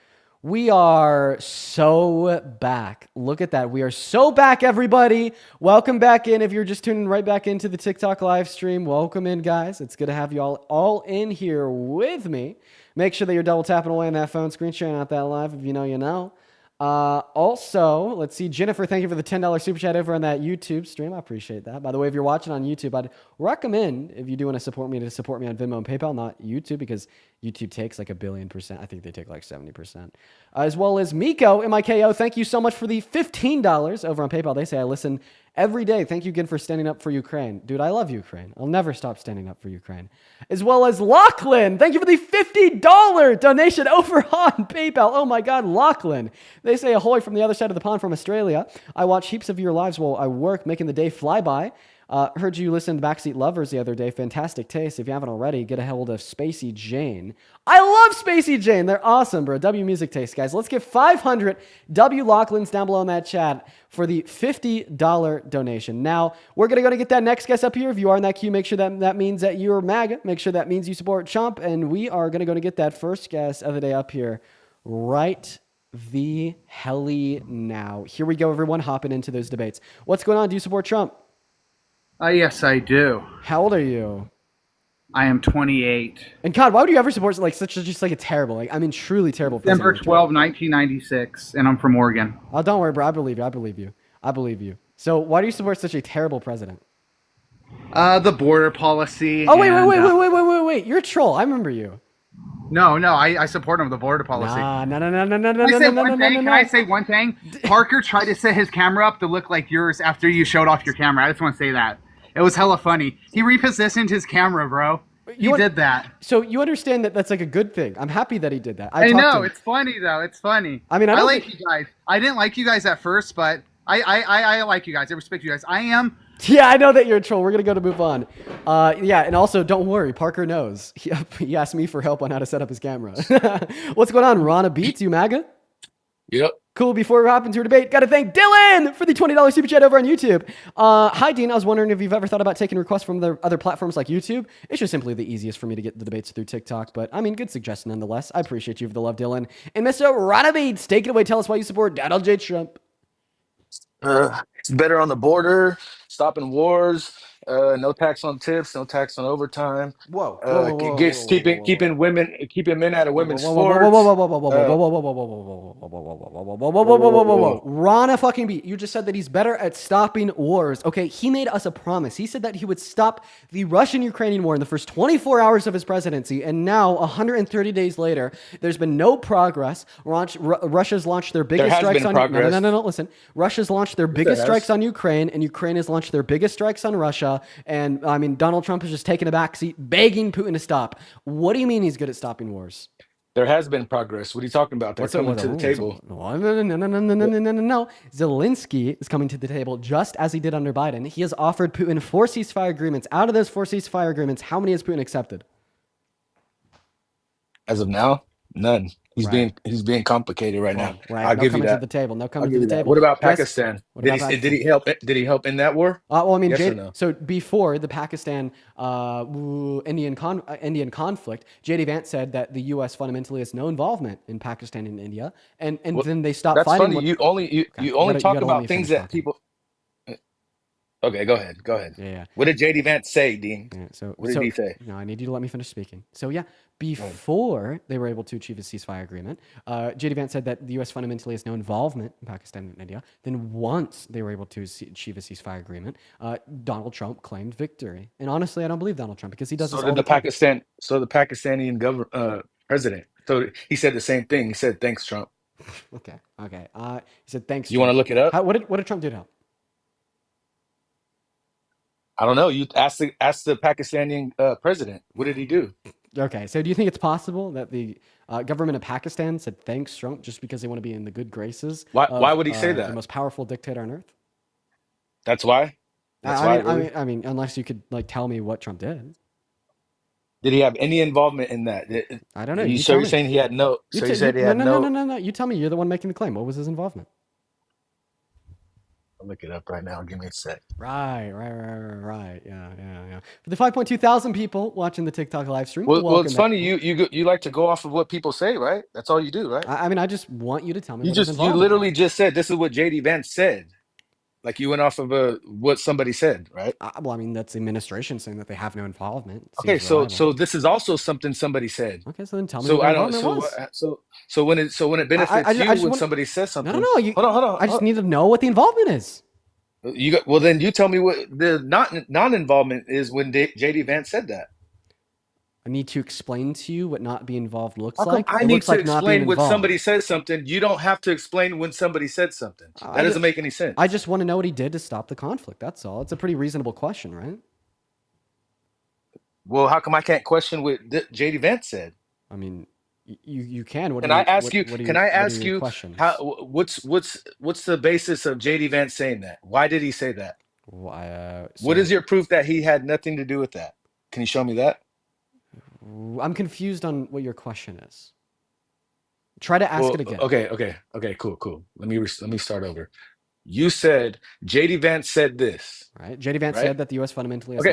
we are so back. Look at that. We are so back, everybody. Welcome back in. If you're just tuning right back into the TikTok live stream, welcome in, guys. It's good to have you all in here with me. Make sure that you're double tapping away on that phone screen, sharing out that live. If you know, you know. Also, let's see. Jennifer, thank you for the $10 super chat over on that YouTube stream. I appreciate that. By the way, if you're watching on YouTube, I'd recommend, if you do want to support me on Venmo and PayPal, not YouTube, because YouTube takes like 1 billion%. I think they take like 70%. As well as Miko, M-I-K-O, thank you so much for the $15 over on PayPal. They say I listen every day. Thank you again for standing up for Ukraine. Dude, I love Ukraine. I'll never stop standing up for Ukraine. As well as Lachlan. Thank you for the $50 donation over on PayPal. Oh my God, Lachlan. They say ahoy from the other side of the pond from Australia. I watch heaps of your lives while I work, making the day fly by. Heard you listen to Backseat Lovers the other day. Fantastic taste. If you haven't already, get a hold of Spacey Jane. I love Spacey Jane. They're awesome, bro. W Music Taste, guys. Let's get 500 W Lachlan's down below in that chat for the $50 donation. Now, we're going to go to get that next guest up here. If you are in that queue, make sure that means that you're MAGA. Make sure that means you support Trump. And we are going to go to get that first guest of the day up here right the helly now. Here we go, everyone, hopping into those debates. What's going on? Do you support Trump?
Yes, I do.
How old are you?
I am 28.
And God, why would you ever support like such just like a terrible, like I mean truly terrible
December
president?
12, 1996, and I'm from Oregon.
Oh, don't worry, bro. I believe you. So why do you support such a terrible president?
The border policy.
Oh, wait. You're a troll. I remember you.
No, I support him. The border policy.
No.
Can I say one thing? Parker tried to set his camera up to look like yours after you showed off your camera. I just want to say that. It was hella funny. He repositioned his camera, bro. He did that.
So you understand that that's like a good thing. I'm happy that he did that.
I know. It's funny, though. It's funny.
I mean,
I like you guys. I didn't like you guys at first, but I like you guys. I respect you guys. I am.
Yeah, I know that you're a troll. We're going to move on. Yeah, and also, don't worry. Parker knows. He asked me for help on how to set up his camera. What's going on, Rana Beats? You MAGA?
Yep.
Cool. Before we hop into our debate, got to thank Dylan for the $20 super chat over on YouTube. Hi, Dean. I was wondering if you've ever thought about taking requests from the other platforms like YouTube. It's just simply the easiest for me to get the debates through TikTok. But I mean, good suggestion nonetheless. I appreciate you for the love, Dylan. And Mr. Ranabeats, take it away. Tell us why you support Donald J. Trump.
It's better on the border, stopping wars, no tax on tips, no tax on overtime.
Whoa, whoa, whoa, whoa,
Gets keeping men out of women's sports.
Rana fucking beat. You just said that he's better at stopping wars. Okay, he made us a promise. He said that he would stop the Russian-Ukrainian war in the first 24 hours of his presidency, and now 130 days later, there's been no progress. Russia's launched their biggest strikes on no. Listen, Russia's launched their biggest strikes on Ukraine, and Ukraine has launched their biggest strikes on Russia. And I mean, Donald Trump is just taking a backseat, begging Putin to stop. What do you mean he's good at stopping wars?
There has been progress. What are you talking about? They're coming to the table.
No. Zelensky is coming to the table just as he did under Biden. He has offered Putin 4 ceasefire agreements. Out of those 4 ceasefire agreements, how many has Putin accepted?
As of now, none. He's being complicated right now. I'll give you that.
To the table. No coming to the table.
What about Pakistan? Did he help? Did he help in that war?
Well, I mean,
yes or no?
So before the Pakistan Indian conflict, JD Vance said that the U.S. fundamentally has no involvement in Pakistan and India, and then they stopped
that's
fighting.
Funny. You only talk about things that people. Okay, go ahead.
Yeah.
What did JD Vance say, Dean?
Yeah,
what did he say?
No, I need you to let me finish speaking. So yeah, before they were able to achieve a ceasefire agreement, JD Vance said that the U.S. fundamentally has no involvement in Pakistan and India. Then once they were able to achieve a ceasefire agreement, Donald Trump claimed victory. And honestly, I don't believe Donald Trump because he does this all the time.
So the Pakistani president. So he said the same thing. He said, "Thanks, Trump."
Okay. He said, "Thanks."
You want to look it up?
What did Trump do to help?
I don't know. You ask the Pakistani president. What did he do?
Okay, so do you think it's possible that the government of Pakistan said thanks Trump just because they want to be in the good graces?
Why would he say that?
The most powerful dictator on earth.
That's why.
I mean, unless you could tell me what Trump did.
Did he have any involvement in that?
I don't know.
You're saying he had no. So you said he had no.
No. You tell me. You're the one making the claim. What was his involvement?
I'll look it up right now. Give me a sec.
Right. Yeah. For the 5.2 thousand people watching the TikTok live stream.
Well, it's funny. You like to go off of what people say, right? That's all you do, right?
I mean, I just want you to tell me.
You literally just said this is what JD Vance said. Like you went off of what somebody said, right?
Well, I mean, that's the administration saying that they have no involvement.
Okay, so this is also something somebody said.
Okay, so then tell me what involvement was.
So when it benefits you when somebody says something.
No.
Hold on.
I just need to know what the involvement is.
Well, then you tell me what the non-involvement is when JD Vance said that.
I need to explain to you what not being involved looks like.
I need to explain when somebody says something. You don't have to explain when somebody said something. That doesn't make any sense.
I just want to know what he did to stop the conflict. That's all. It's a pretty reasonable question, right?
Well, how come I can't question what JD Vance said?
I mean, you can.
Can I ask you? What's the basis of JD Vance saying that? Why did he say that? What is your proof that he had nothing to do with that? Can you show me that?
I'm confused on what your question is. Try to ask it again.
Okay, cool. Let me start over. You said JD Vance said this.
Right. JD Vance said that the U.S. fundamentally has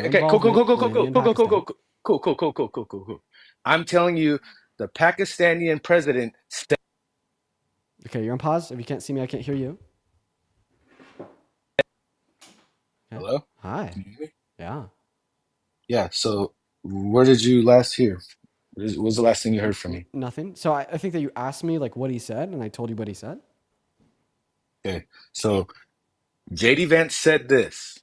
Cool. I'm telling you, the Pakistani president said.
Okay, you're on pause. If you can't see me, I can't hear you. Okay.
Hello?
Hi.
Can you hear me?
Yeah.
Yeah, so where did you last hear? What was the last thing you heard from me?
Nothing. So I think that you asked me what he said, and I told you what he said.
Okay, so JD Vance said this.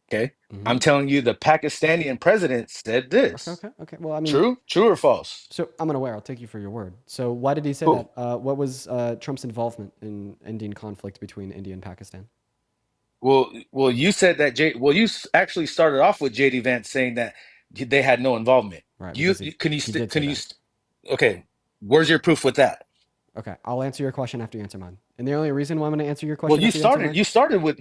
Okay, I'm telling you, the Pakistani president said this.
Okay. Well, I mean,
true or false?
So I'm unaware. I'll take you for your word. So why did he say that? What was Trump's involvement in Indian conflict between India and Pakistan?
Well, you said that. You actually started off with JD Vance saying that they had no involvement.
Right.
Okay, where's your proof with that?
Okay, I'll answer your question after you answer mine. And the only reason why I'm going to answer your question.
Well, you started with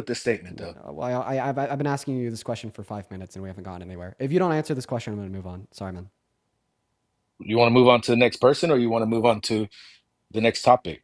the statement though.
Well, I've been asking you this question for 5 minutes and we haven't gone anywhere. If you don't answer this question, I'm going to move on. Sorry, man.
You want to move on to the next person, or you want to move on to the next topic?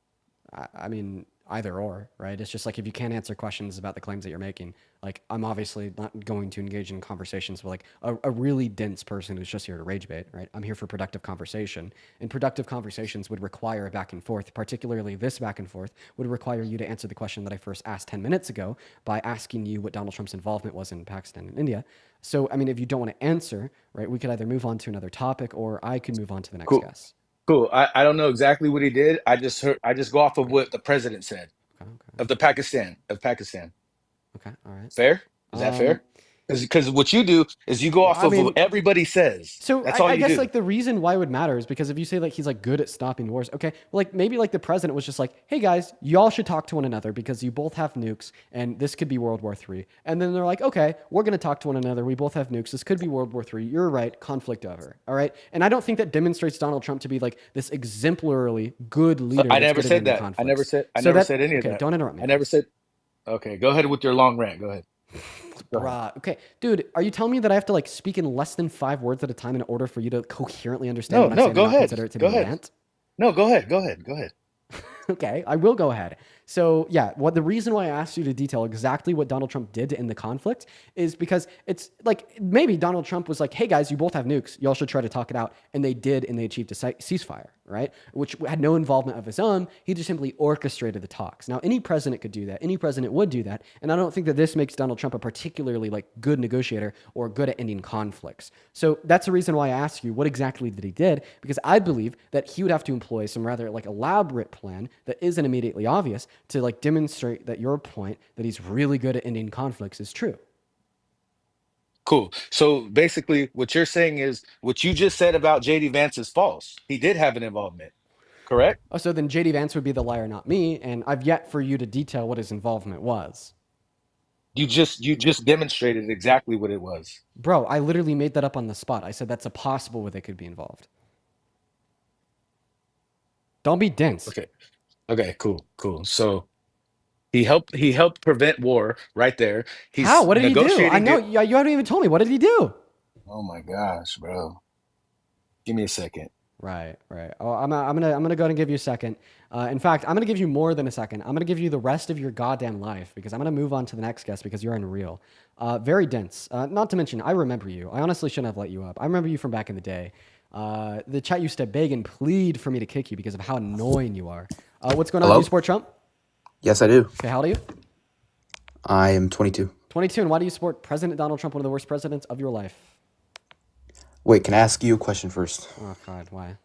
I mean, either or, right? It's just like if you can't answer questions about the claims that you're making, like I'm obviously not going to engage in conversations with like a really dense person who's just here to rage bait, right? I'm here for productive conversation, and productive conversations would require a back and forth. Particularly, this back and forth would require you to answer the question that I first asked 10 minutes ago by asking you what Donald Trump's involvement was in Pakistan and India. So, I mean, if you don't want to answer, right, we could either move on to another topic, or I could move on to the next
Cool.
guest.
Cool. I don't know exactly what he did. I just go off of what the president said of Pakistan.
Okay, all right.
Fair? Is that fair? Because what you do is you go off of what everybody says.
So
That's all
I
you
guess
do.
like the reason why it would matter is because if you say like he's like good at stopping wars, okay, well, like maybe like the president was just like, hey guys, y'all should talk to one another because you both have nukes and this could be World War III. And then they're like, okay, we're gonna talk to one another. We both have nukes. This could be World War III. You're right. Conflict over. All right. And I don't think that demonstrates Donald Trump to be like this exemplarily good leader.
I
that's
never
good at
said
ending
that. I
conflicts.
never said any of
okay,
that.
don't interrupt me.
I never said. Okay, go ahead with your long rant. Go ahead.
Bruh. Okay, dude, are you telling me that I have to like speak in less than 5 words at a time in order for you to coherently understand what I'm saying
go
and not
ahead.
consider it to
Go
be a
ahead.
rant?
No, go ahead. Go ahead. Go ahead.
Okay, I will go ahead. So yeah, what the reason why I asked you to detail exactly what Donald Trump did to end the conflict is because it's like maybe Donald Trump was like, hey guys, you both have nukes. Y'all should try to talk it out. And they did, and they achieved a ceasefire, right? Which had no involvement of his own. He just simply orchestrated the talks. Now, any president could do that. Any president would do that. And I don't think that this makes Donald Trump a particularly like good negotiator or good at ending conflicts. So that's the reason why I asked you what exactly did he did, because I believe that he would have to employ some rather like elaborate plan that isn't immediately obvious to like demonstrate that your point that he's really good at ending conflicts is true.
Cool. So basically, what you're saying is what you just said about JD Vance is false. He did have an involvement, correct?
Oh, so then JD Vance would be the liar, not me, and I've yet for you to detail what his involvement was.
You just demonstrated exactly what it was.
Bro, I literally made that up on the spot. I said that's a possible way they could be involved. Don't be dense.
Okay, cool. So he helped prevent war right there. He's
How? What did he do? I know
negotiating
you haven't even told me. What did he do?
Oh my gosh, bro. Give me a second.
Right. Oh, I'm gonna go ahead and give you a second. In fact, I'm gonna give you more than a second. I'm gonna give you the rest of your goddamn life because I'm gonna move on to the next guest because you're unreal. Very dense. Not to mention, I remember you. I honestly shouldn't have let you up. I remember you from back in the day. The chat used to beg and plead for me to kick you because of how annoying you are. What's going on? Do you support Trump?
Yes, I do.
Okay, how old are you?
I am 22.
22. And why do you support President Donald Trump, one of the worst presidents of your life?
Wait, can I ask you a question first?
Oh God, why?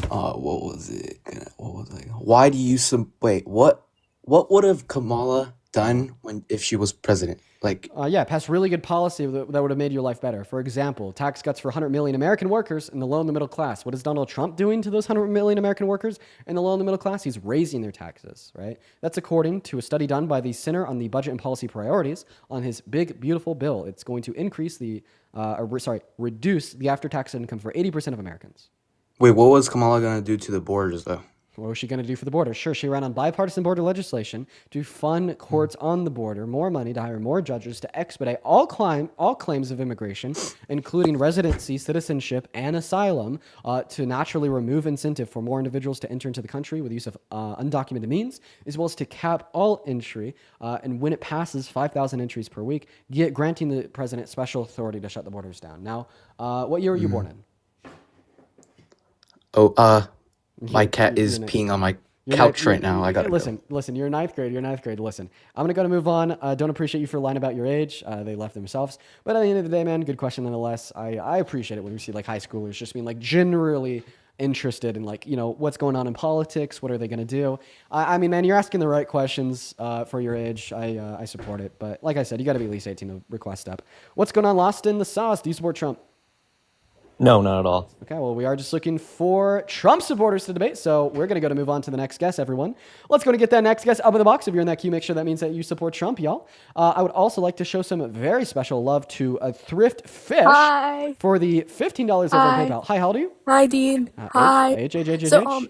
What was it? Why do you wait? What would have Kamala done if she was president?
Yeah, pass really good policy that would have made your life better. For example, tax cuts for 100 million American workers and the low and the middle class. What is Donald Trump doing to those 100 million American workers and the low and the middle class? He's raising their taxes, right? That's according to a study done by the Center on the Budget and Policy Priorities on his big, beautiful bill. It's going to increase reduce the after-tax income for 80% of Americans.
Wait, what was Kamala gonna do to the borders though?
What was she going to do for the border? Sure, she ran on bipartisan border legislation to fund courts on the border, more money to hire more judges to expedite all claims of immigration, including residency, citizenship, and asylum, to naturally remove incentive for more individuals to enter into the country with use of undocumented means, as well as to cap all entry, and when it passes 5,000 entries per week, granting the president special authority to shut the borders down. Now, what year were you born in?
My cat is peeing on my couch right now. I gotta
listen. You're ninth grade. Listen, I'm gonna move on. Don't appreciate you for lying about your age. They left themselves. But at the end of the day, man, good question nonetheless. I appreciate it when we see like high schoolers just being like generally interested in like, you know, what's going on in politics. What are they gonna do? I mean, man, you're asking the right questions for your age. I support it. But like I said, you got to be at least 18 to request up. What's going on, Lost in the Sauce? Do you support Trump?
No, not at all.
Okay, well, we are just looking for Trump supporters to debate, so we're going to move on to the next guest, everyone. Let's go and get that next guest up in the box. If you're in that queue, make sure that means that you support Trump, y'all. I would also like to show some very special love to Thrift Fish for the $15 over on PayPal. Hi, how old are you?
Hi, Dean. Hi.
Age.
So,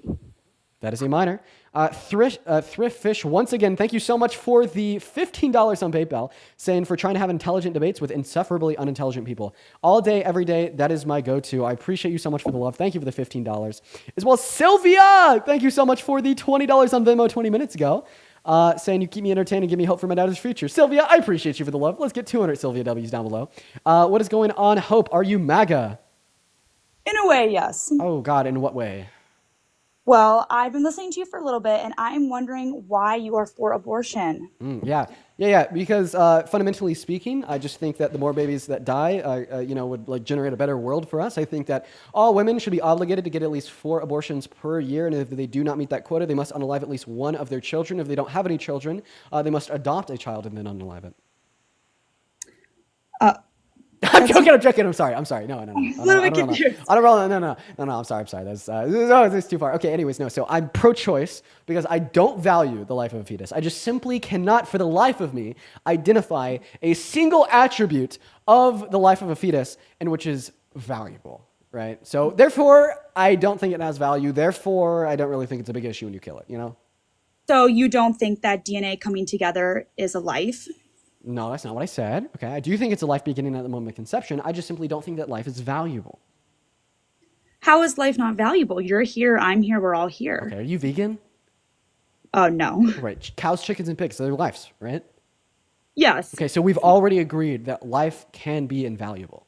That is a minor. Thrift Fish, once again, thank you so much for the $15 on PayPal, saying for trying to have intelligent debates with insufferably unintelligent people. All day, every day, that is my go-to. I appreciate you so much for the love. Thank you for the $15. As well as Sylvia, thank you so much for the $20 on Venmo 20 minutes ago. Saying you keep me entertained and give me hope for my daughter's future. Sylvia, I appreciate you for the love. Let's get 200 Sylvia W's down below. What is going on, Hope? Are you MAGA?
In a way, yes.
Oh, God, in what way?
Well, I've been listening to you for a little bit, and I am wondering why you are for abortion.
Yeah. Because fundamentally speaking, I just think that the more babies that die, would like generate a better world for us. I think that all women should be obligated to get at least 4 abortions per year, and if they do not meet that quota, they must unalive at least one of their children. If they don't have any children, they must adopt a child and then unalive it. I'm joking. I'm sorry. No. I don't roll. No. I'm sorry. That's too far. Okay. Anyways, no. So I'm pro-choice because I don't value the life of a fetus. I just simply cannot, for the life of me, identify a single attribute of the life of a fetus in which is valuable. Right. So therefore, I don't think it has value. Therefore, I don't really think it's a big issue when you kill it. You know.
So you don't think that DNA coming together is a life?
No, that's not what I said. Okay, I do think it's a life beginning at the moment of conception. I just simply don't think that life is valuable.
How is life not valuable? You're here, I'm here, we're all here.
Okay, are you vegan?
Oh, no.
Right, cows, chickens, and pigs, they're lives, right?
Yes.
Okay, so we've already agreed that life can be invaluable.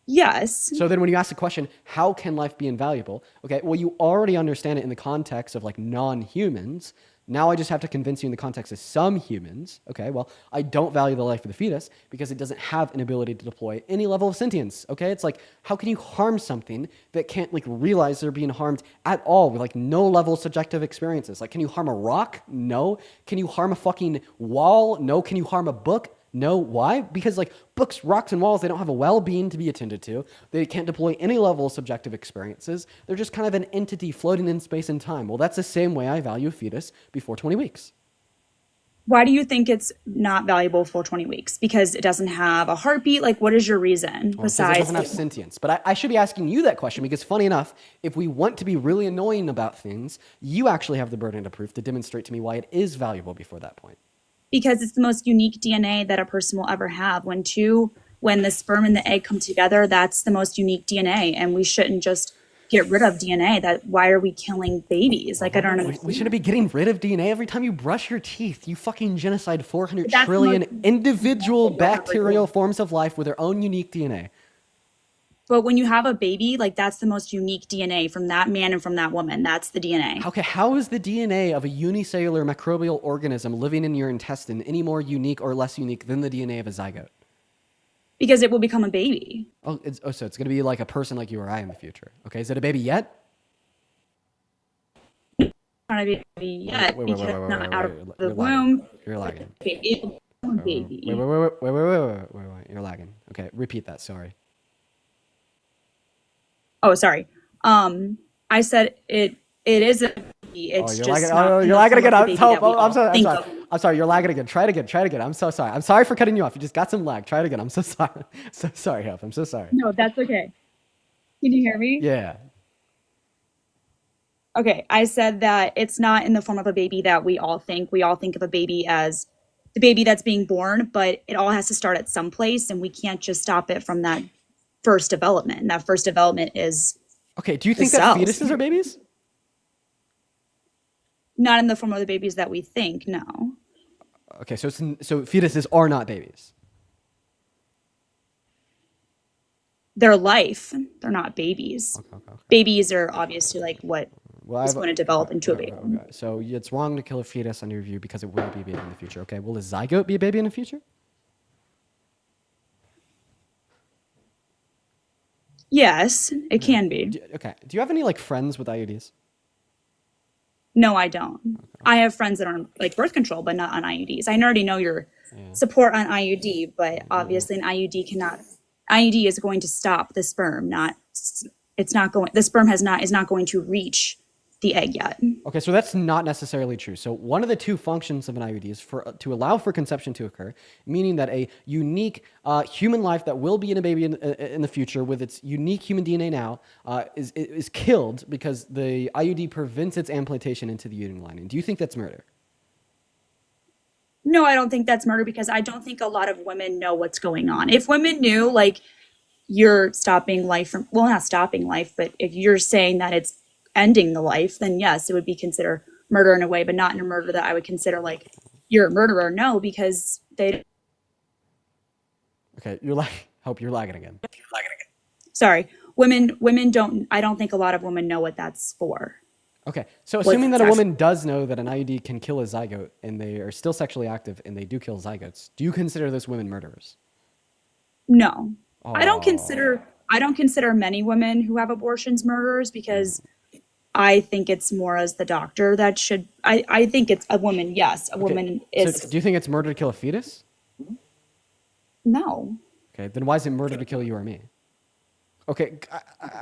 Yes.
So then when you ask the question, how can life be invaluable? Okay, well, you already understand it in the context of like non-humans. Now I just have to convince you in the context of some humans. Okay, well, I don't value the life of the fetus because it doesn't have an ability to deploy any level of sentience. Okay, it's like, how can you harm something that can't like realize they're being harmed at all with like no level of subjective experiences? Like, can you harm a rock? No. Can you harm a fucking wall? No. Can you harm a book? No. Why? Because like books, rocks, and walls, they don't have a well-being to be attended to. They can't deploy any level of subjective experiences. They're just kind of an entity floating in space and time. Well, that's the same way I value a fetus before 20 weeks.
Why do you think it's not valuable for 20 weeks? Because it doesn't have a heartbeat? Like, what is your reason besides?
It doesn't have sentience. But I should be asking you that question because, funny enough, if we want to be really annoying about things, you actually have the burden of proof to demonstrate to me why it is valuable before that point.
Because it's the most unique DNA that a person will ever have. When the sperm and the egg come together, that's the most unique DNA, and we shouldn't just get rid of DNA. Why are we killing babies? Like, I don't understand.
We shouldn't be getting rid of DNA every time you brush your teeth. You fucking genocide 400 trillion individual bacterial forms of life with their own unique DNA.
But when you have a baby, like that's the most unique DNA from that man and from that woman. That's the DNA.
Okay, how is the DNA of a unicellular microbial organism living in your intestine any more unique or less unique than the DNA of a zygote?
Because it will become a baby.
So it's going to be like a person like you or I in the future. Okay, is it a baby yet?
Not a baby yet because it's not out of the womb.
You're lagging.
It will become a baby.
Wait. You're lagging. Okay, repeat that. Sorry.
Oh, sorry. I said it is a baby. It's
you're
just
lagging. You're lagging again. I'm sorry. You're lagging again. Try it again. I'm so sorry. I'm sorry for cutting you off. You just got some lag. Try it again. I'm so sorry. So sorry, Hope. I'm so sorry.
No, that's okay. Can you hear me?
Yeah.
Okay, I said that it's not in the form of a baby that we all think. We all think of a baby as the baby that's being born, but it all has to start at some place, and we can't just stop it from that first development. And that first development is
okay. Do you think that fetuses are babies?
Not in the form of the babies that we think. No.
Okay, so fetuses are not babies.
They're life. They're not babies. Okay. Babies are obviously like what is going to develop into a baby.
Okay. So it's wrong to kill a fetus under your view because it will be a baby in the future. Okay. Will a zygote be a baby in the future?
Yes, it can be.
Okay. Do you have any like friends with IUDs?
No, I don't. Okay. I have friends that are on like birth control, but not on IUDs. I already know your support on IUD, but obviously an IUD is going to stop the sperm. The sperm is not going to reach the egg yet.
Okay, so that's not necessarily true. So one of the two functions of an IUD is to allow for conception to occur, meaning that a unique human life that will be in a baby in the future with its unique human DNA now is killed because the IUD prevents its implantation into the uterine lining. Do you think that's murder?
No, I don't think that's murder because I don't think a lot of women know what's going on. If women knew, like, you're stopping life from, well, not stopping life, but if you're saying that it's ending the life, then yes, it would be considered murder in a way, but not in a murder that I would consider like you're a murderer. No, because they.
Okay, hope you're lagging again.
Sorry, women don't. I don't think a lot of women know what that's for.
Okay, so assuming that a woman does know that an IUD can kill a zygote and they are still sexually active and they do kill zygotes, do you consider those women murderers?
No, I don't consider many women who have abortions murderers because I think it's more as the doctor that should. I think it's a woman. Yes, a woman is.
So do you think it's murder to kill a fetus?
No.
Okay, then why is it murder to kill you or me? Okay,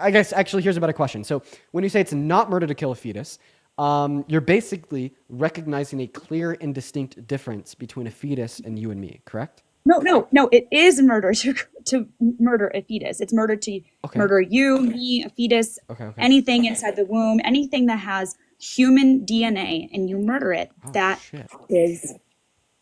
I guess actually here's a better question. So when you say it's not murder to kill a fetus, you're basically recognizing a clear and distinct difference between a fetus and you and me, correct?
No. It is murder to murder a fetus. It's murder to murder you, me, a fetus, anything inside the womb, anything that has human DNA, and you murder it. That is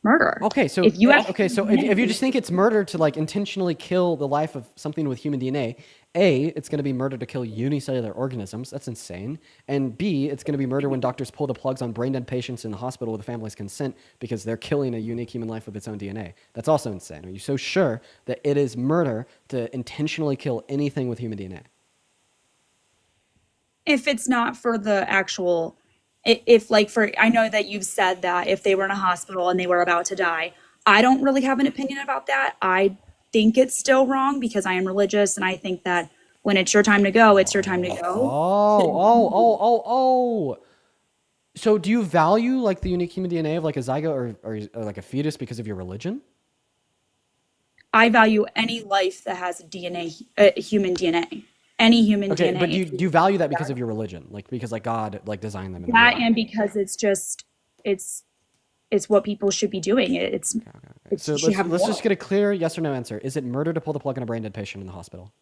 murder.
Okay, so if you just think it's murder to like intentionally kill the life of something with human DNA, A, it's going to be murder to kill unicellular organisms. That's insane. And B, it's going to be murder when doctors pull the plugs on brain-dead patients in the hospital with the family's consent because they're killing a unique human life with its own DNA. That's also insane. Are you so sure that it is murder to intentionally kill anything with human DNA?
If it's not for the actual, if like for, I know that you've said that if they were in a hospital and they were about to die, I don't really have an opinion about that. I think it's still wrong because I am religious and I think that when it's your time to go, it's your time to go.
Oh. So do you value like the unique human DNA of like a zygote or like a fetus because of your religion?
I value any life that has DNA, human DNA. Any human DNA.
Okay, but do you value that because of your religion? Like because like God like designed them in
that and because it's just it's what people should be doing.
So let's just get a clear yes or no answer. Is it murder to pull the plug on a brain dead patient in the hospital?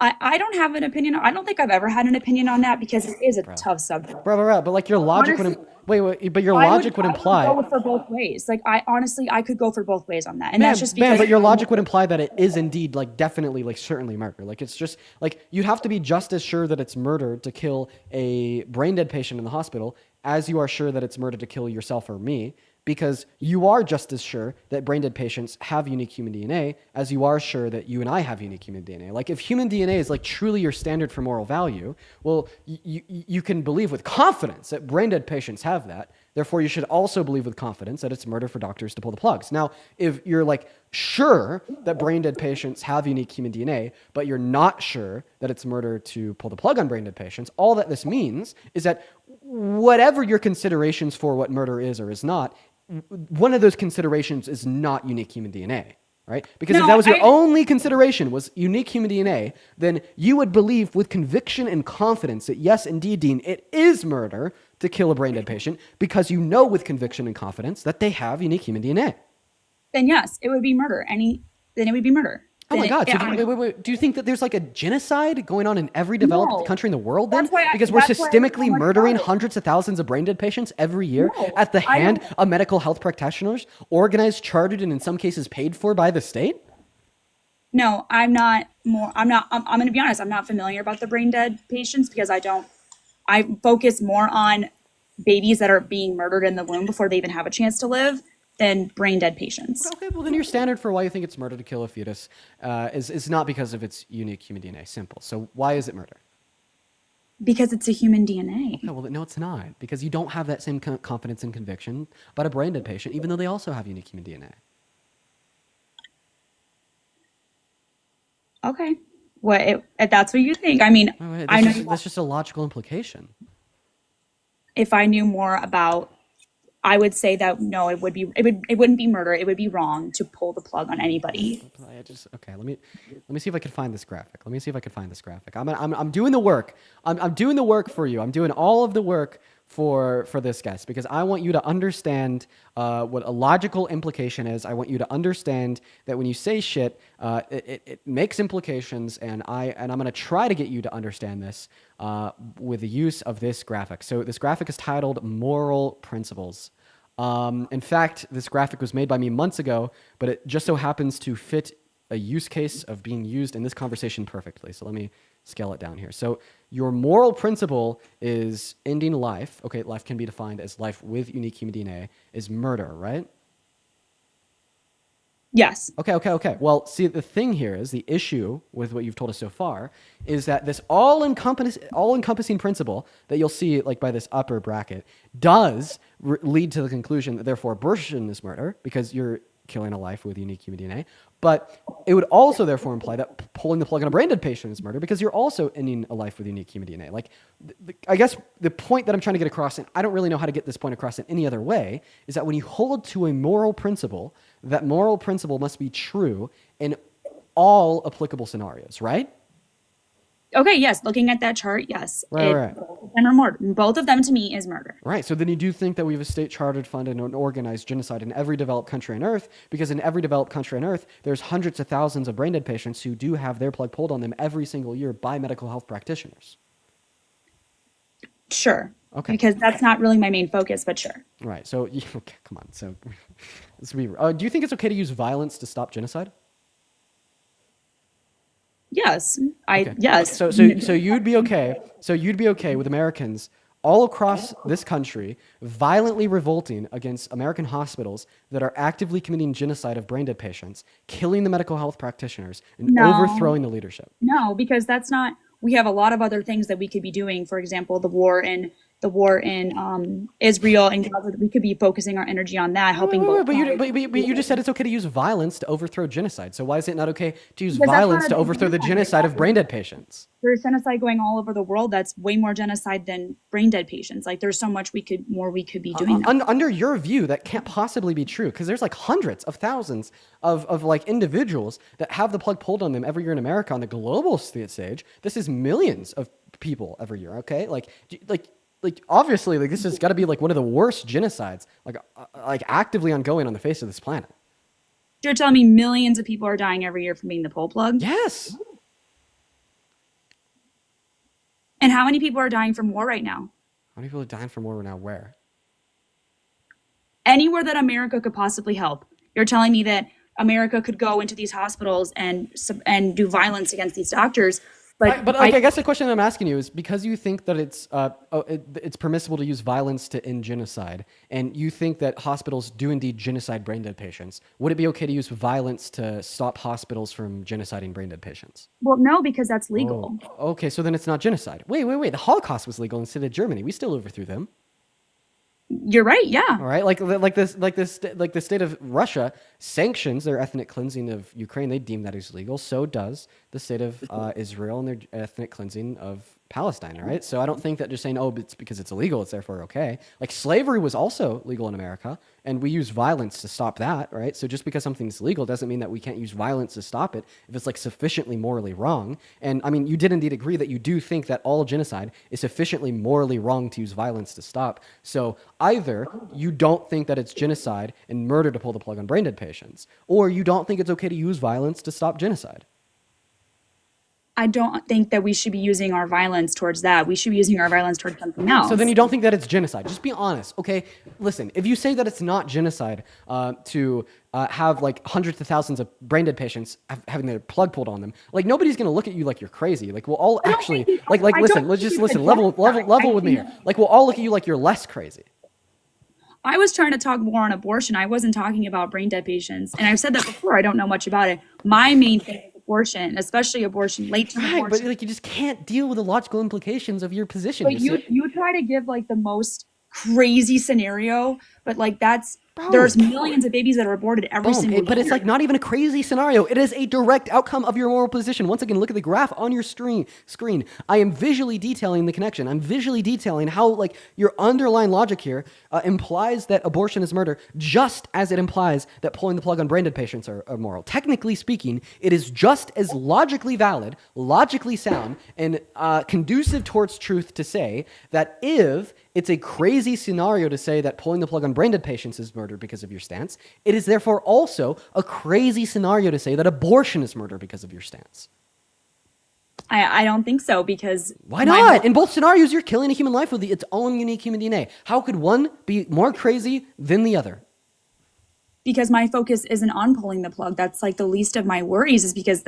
I don't have an opinion. I don't think I've ever had an opinion on that because it is a tough subject.
Bro, but like your logic but your logic would imply.
I would go for both ways. Like I could go for both ways on that, and
Man,
that's just because.
but your logic would imply that it is indeed like definitely like certainly murder. Like it's just like you'd have to be just as sure that it's murder to kill a brain dead patient in the hospital as you are sure that it's murder to kill yourself or me. Because you are just as sure that brain-dead patients have unique human DNA as you are sure that you and I have unique human DNA. Like if human DNA is like truly your standard for moral value, well, you can believe with confidence that brain-dead patients have that. Therefore, you should also believe with confidence that it's murder for doctors to pull the plugs. Now, if you're like sure that brain-dead patients have unique human DNA, but you're not sure that it's murder to pull the plug on brain-dead patients, all that this means is that whatever your considerations for what murder is or is not, one of those considerations is not unique human DNA, right? Because if that was your only consideration was unique human DNA, then you would believe with conviction and confidence that yes, indeed, Dean, it is murder to kill a brain-dead patient because you know with conviction and confidence that they have unique human DNA.
Then yes, it would be murder. Then it would be murder.
Oh my God! So wait. Do you think that there's like a genocide going on in every developed country in the world then? Because we're systemically murdering hundreds of thousands of brain-dead patients every year at the hand of medical health practitioners, organized, chartered, and in some cases paid for by the state?
No, I'm going to be honest. I'm not familiar about the brain-dead patients because I focus more on babies that are being murdered in the womb before they even have a chance to live than brain-dead patients.
Okay, well then your standard for why you think it's murder to kill a fetus is not because of its unique human DNA. Simple. So why is it murder?
Because it's a human DNA.
Okay, well no, it's not. Because you don't have that same confidence and conviction about a brain-dead patient, even though they also have unique human DNA.
Okay. If that's what you think. I mean,
that's just a logical implication.
If I knew more about I would say that no, it wouldn't be murder. It would be wrong to pull the plug on anybody.
Okay. Let me see if I can find this graphic. I'm doing the work. I'm doing the work for you. I'm doing all of the work for this, guys, because I want you to understand what a logical implication is. I want you to understand that when you say shit, it makes implications, and I'm gonna try to get you to understand this with the use of this graphic. So this graphic is titled "Moral Principles." In fact, this graphic was made by me months ago, but it just so happens to fit a use case of being used in this conversation perfectly. So let me scale it down here. So your moral principle is ending life. Okay, life can be defined as life with unique human DNA, is murder, right?
Yes.
Okay. Well, see, the thing here is, the issue with what you've told us so far is that this all-encompassing principle that you'll see like by this upper bracket does lead to the conclusion that therefore abortion is murder because you're killing a life with unique human DNA. But it would also therefore imply that pulling the plug on a brain dead patient is murder because you're also ending a life with unique human DNA. Like, I guess the point that I'm trying to get across, and I don't really know how to get this point across in any other way, is that when you hold to a moral principle, that moral principle must be true in all applicable scenarios, right?
Okay, yes. Looking at that chart, yes.
Right.
Both of them to me is murder.
Right. So then you do think that we have a state chartered, funded, and organized genocide in every developed country on Earth, because in every developed country on Earth, there's hundreds of thousands of brain dead patients who do have their plug pulled on them every single year by medical health practitioners.
Sure.
Okay.
Because that's not really my main focus, but sure.
Right. So, okay, come on. So, do you think it's okay to use violence to stop genocide?
Yes.
Okay.
Yes.
So you'd be okay. So you'd be okay with Americans all across this country violently revolting against American hospitals that are actively committing genocide of brain dead patients, killing the medical health practitioners, and overthrowing the leadership.
No, because that's not. We have a lot of other things that we could be doing. For example, the war in Israel and Gaza. We could be focusing our energy on that, helping.
But you just said it's okay to use violence to overthrow genocide. So why is it not okay to use
Because that's
violence
not
to
a
overthrow the genocide of brain dead patients?
There's genocide going all over the world. That's way more genocide than brain dead patients. Like there's so much we could be doing.
Under your view, that can't possibly be true because there's like hundreds of thousands of like individuals that have the plug pulled on them every year in America on the global stage. This is millions of people every year. Okay, like obviously, like this has got to be like one of the worst genocides, like actively ongoing on the face of this planet.
You're telling me millions of people are dying every year from being the pull plug?
Yes.
And how many people are dying from war right now?
How many people are dying from war right now? Where?
Anywhere that America could possibly help. You're telling me that America could go into these hospitals and do violence against these doctors.
I guess the question that I'm asking you is because you think that it's permissible to use violence to end genocide, and you think that hospitals do indeed genocide brain dead patients. Would it be okay to use violence to stop hospitals from genociding brain dead patients?
Well, no, because that's legal.
Oh, okay, so then it's not genocide. Wait. The Holocaust was legal instead of Germany. We still overthrew them.
You're right. Yeah.
All right. Like the state of Russia sanctions their ethnic cleansing of Ukraine. They deem that as legal. So does the state of Israel and their ethnic cleansing of Palestine. Right. So I don't think that just saying, oh, it's because it's illegal, it's therefore okay. Like slavery was also legal in America, and we use violence to stop that. Right. So just because something's legal doesn't mean that we can't use violence to stop it if it's like sufficiently morally wrong. And I mean, you did indeed agree that you do think that all genocide is sufficiently morally wrong to use violence to stop. So either you don't think that it's genocide and murder to pull the plug on brain dead patients, or you don't think it's okay to use violence to stop genocide.
I don't think that we should be using our violence towards that. We should be using our violence towards something else.
So then you don't think that it's genocide. Just be honest, okay? Listen, if you say that it's not genocide to have like hundreds of thousands of brain dead patients having their plug pulled on them, like nobody's gonna look at you like you're crazy. Like we'll all actually listen. Let's just listen. Level with me here. Like we'll all look at you like you're less crazy.
I was trying to talk more on abortion. I wasn't talking about brain dead patients, and I've said that before. I don't know much about it. My main thing is abortion, especially abortion, late-term abortion.
But like you just can't deal with the logical implications of your position.
But you try to give like the most crazy scenario, but like there's millions of babies that are aborted every single
But
year.
it's like not even a crazy scenario. It is a direct outcome of your moral position. Once again, look at the graph on your screen. I am visually detailing the connection. I'm visually detailing how like your underlying logic here implies that abortion is murder, just as it implies that pulling the plug on branded patients are moral. Technically speaking, it is just as logically valid, logically sound, and conducive towards truth to say that if it's a crazy scenario to say that pulling the plug on branded patients is murder because of your stance, it is therefore also a crazy scenario to say that abortion is murder because of your stance.
I don't think so, because
Why not? In both scenarios, you're killing a human life with its own unique human DNA. How could one be more crazy than the other?
Because my focus isn't on pulling the plug. That's like the least of my worries, is because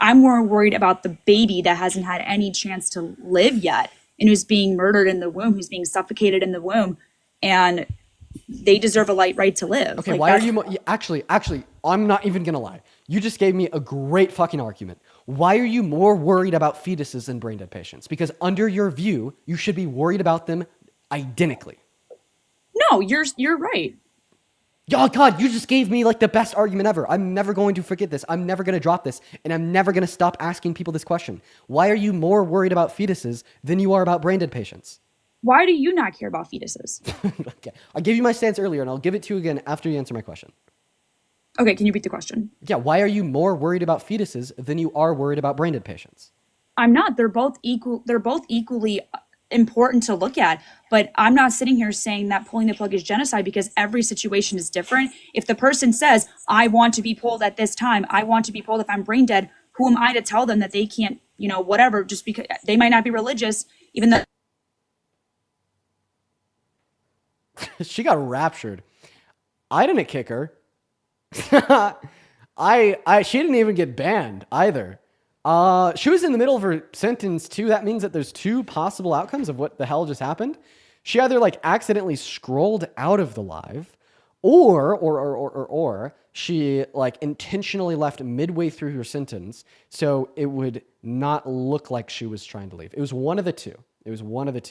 I'm more worried about the baby that hasn't had any chance to live yet and who's being murdered in the womb, who's being suffocated in the womb, and they deserve a right to live.
Okay,
Like,
why are
that's-
you... Actually, I'm not even gonna lie. You just gave me a great fucking argument. Why are you more worried about fetuses than brain dead patients? Because under your view, you should be worried about them identically.
No, you're right.
Oh God, you just gave me like the best argument ever. I'm never going to forget this. I'm never going to drop this. And I'm never going to stop asking people this question. Why are you more worried about fetuses than you are about brain dead patients?
Why do you not care about fetuses?
Okay, I gave you my stance earlier and I'll give it to you again after you answer my question.
Okay, can you repeat the question?
Yeah, why are you more worried about fetuses than you are worried about brain dead patients?
I'm not. They're both equally important to look at, but I'm not sitting here saying that pulling the plug is genocide, because every situation is different. If the person says, I want to be pulled at this time, I want to be pulled if I'm brain dead, who am I to tell them that they can't, whatever, just because they might not be religious, even though
She got raptured. I didn't kick her. She didn't even get banned either. She was in the middle of her sentence too. That means that there's two possible outcomes of what the hell just happened. She either like accidentally scrolled out of the live, or she like intentionally left midway through her sentence so it would not look like she was trying to leave. It was one of the two.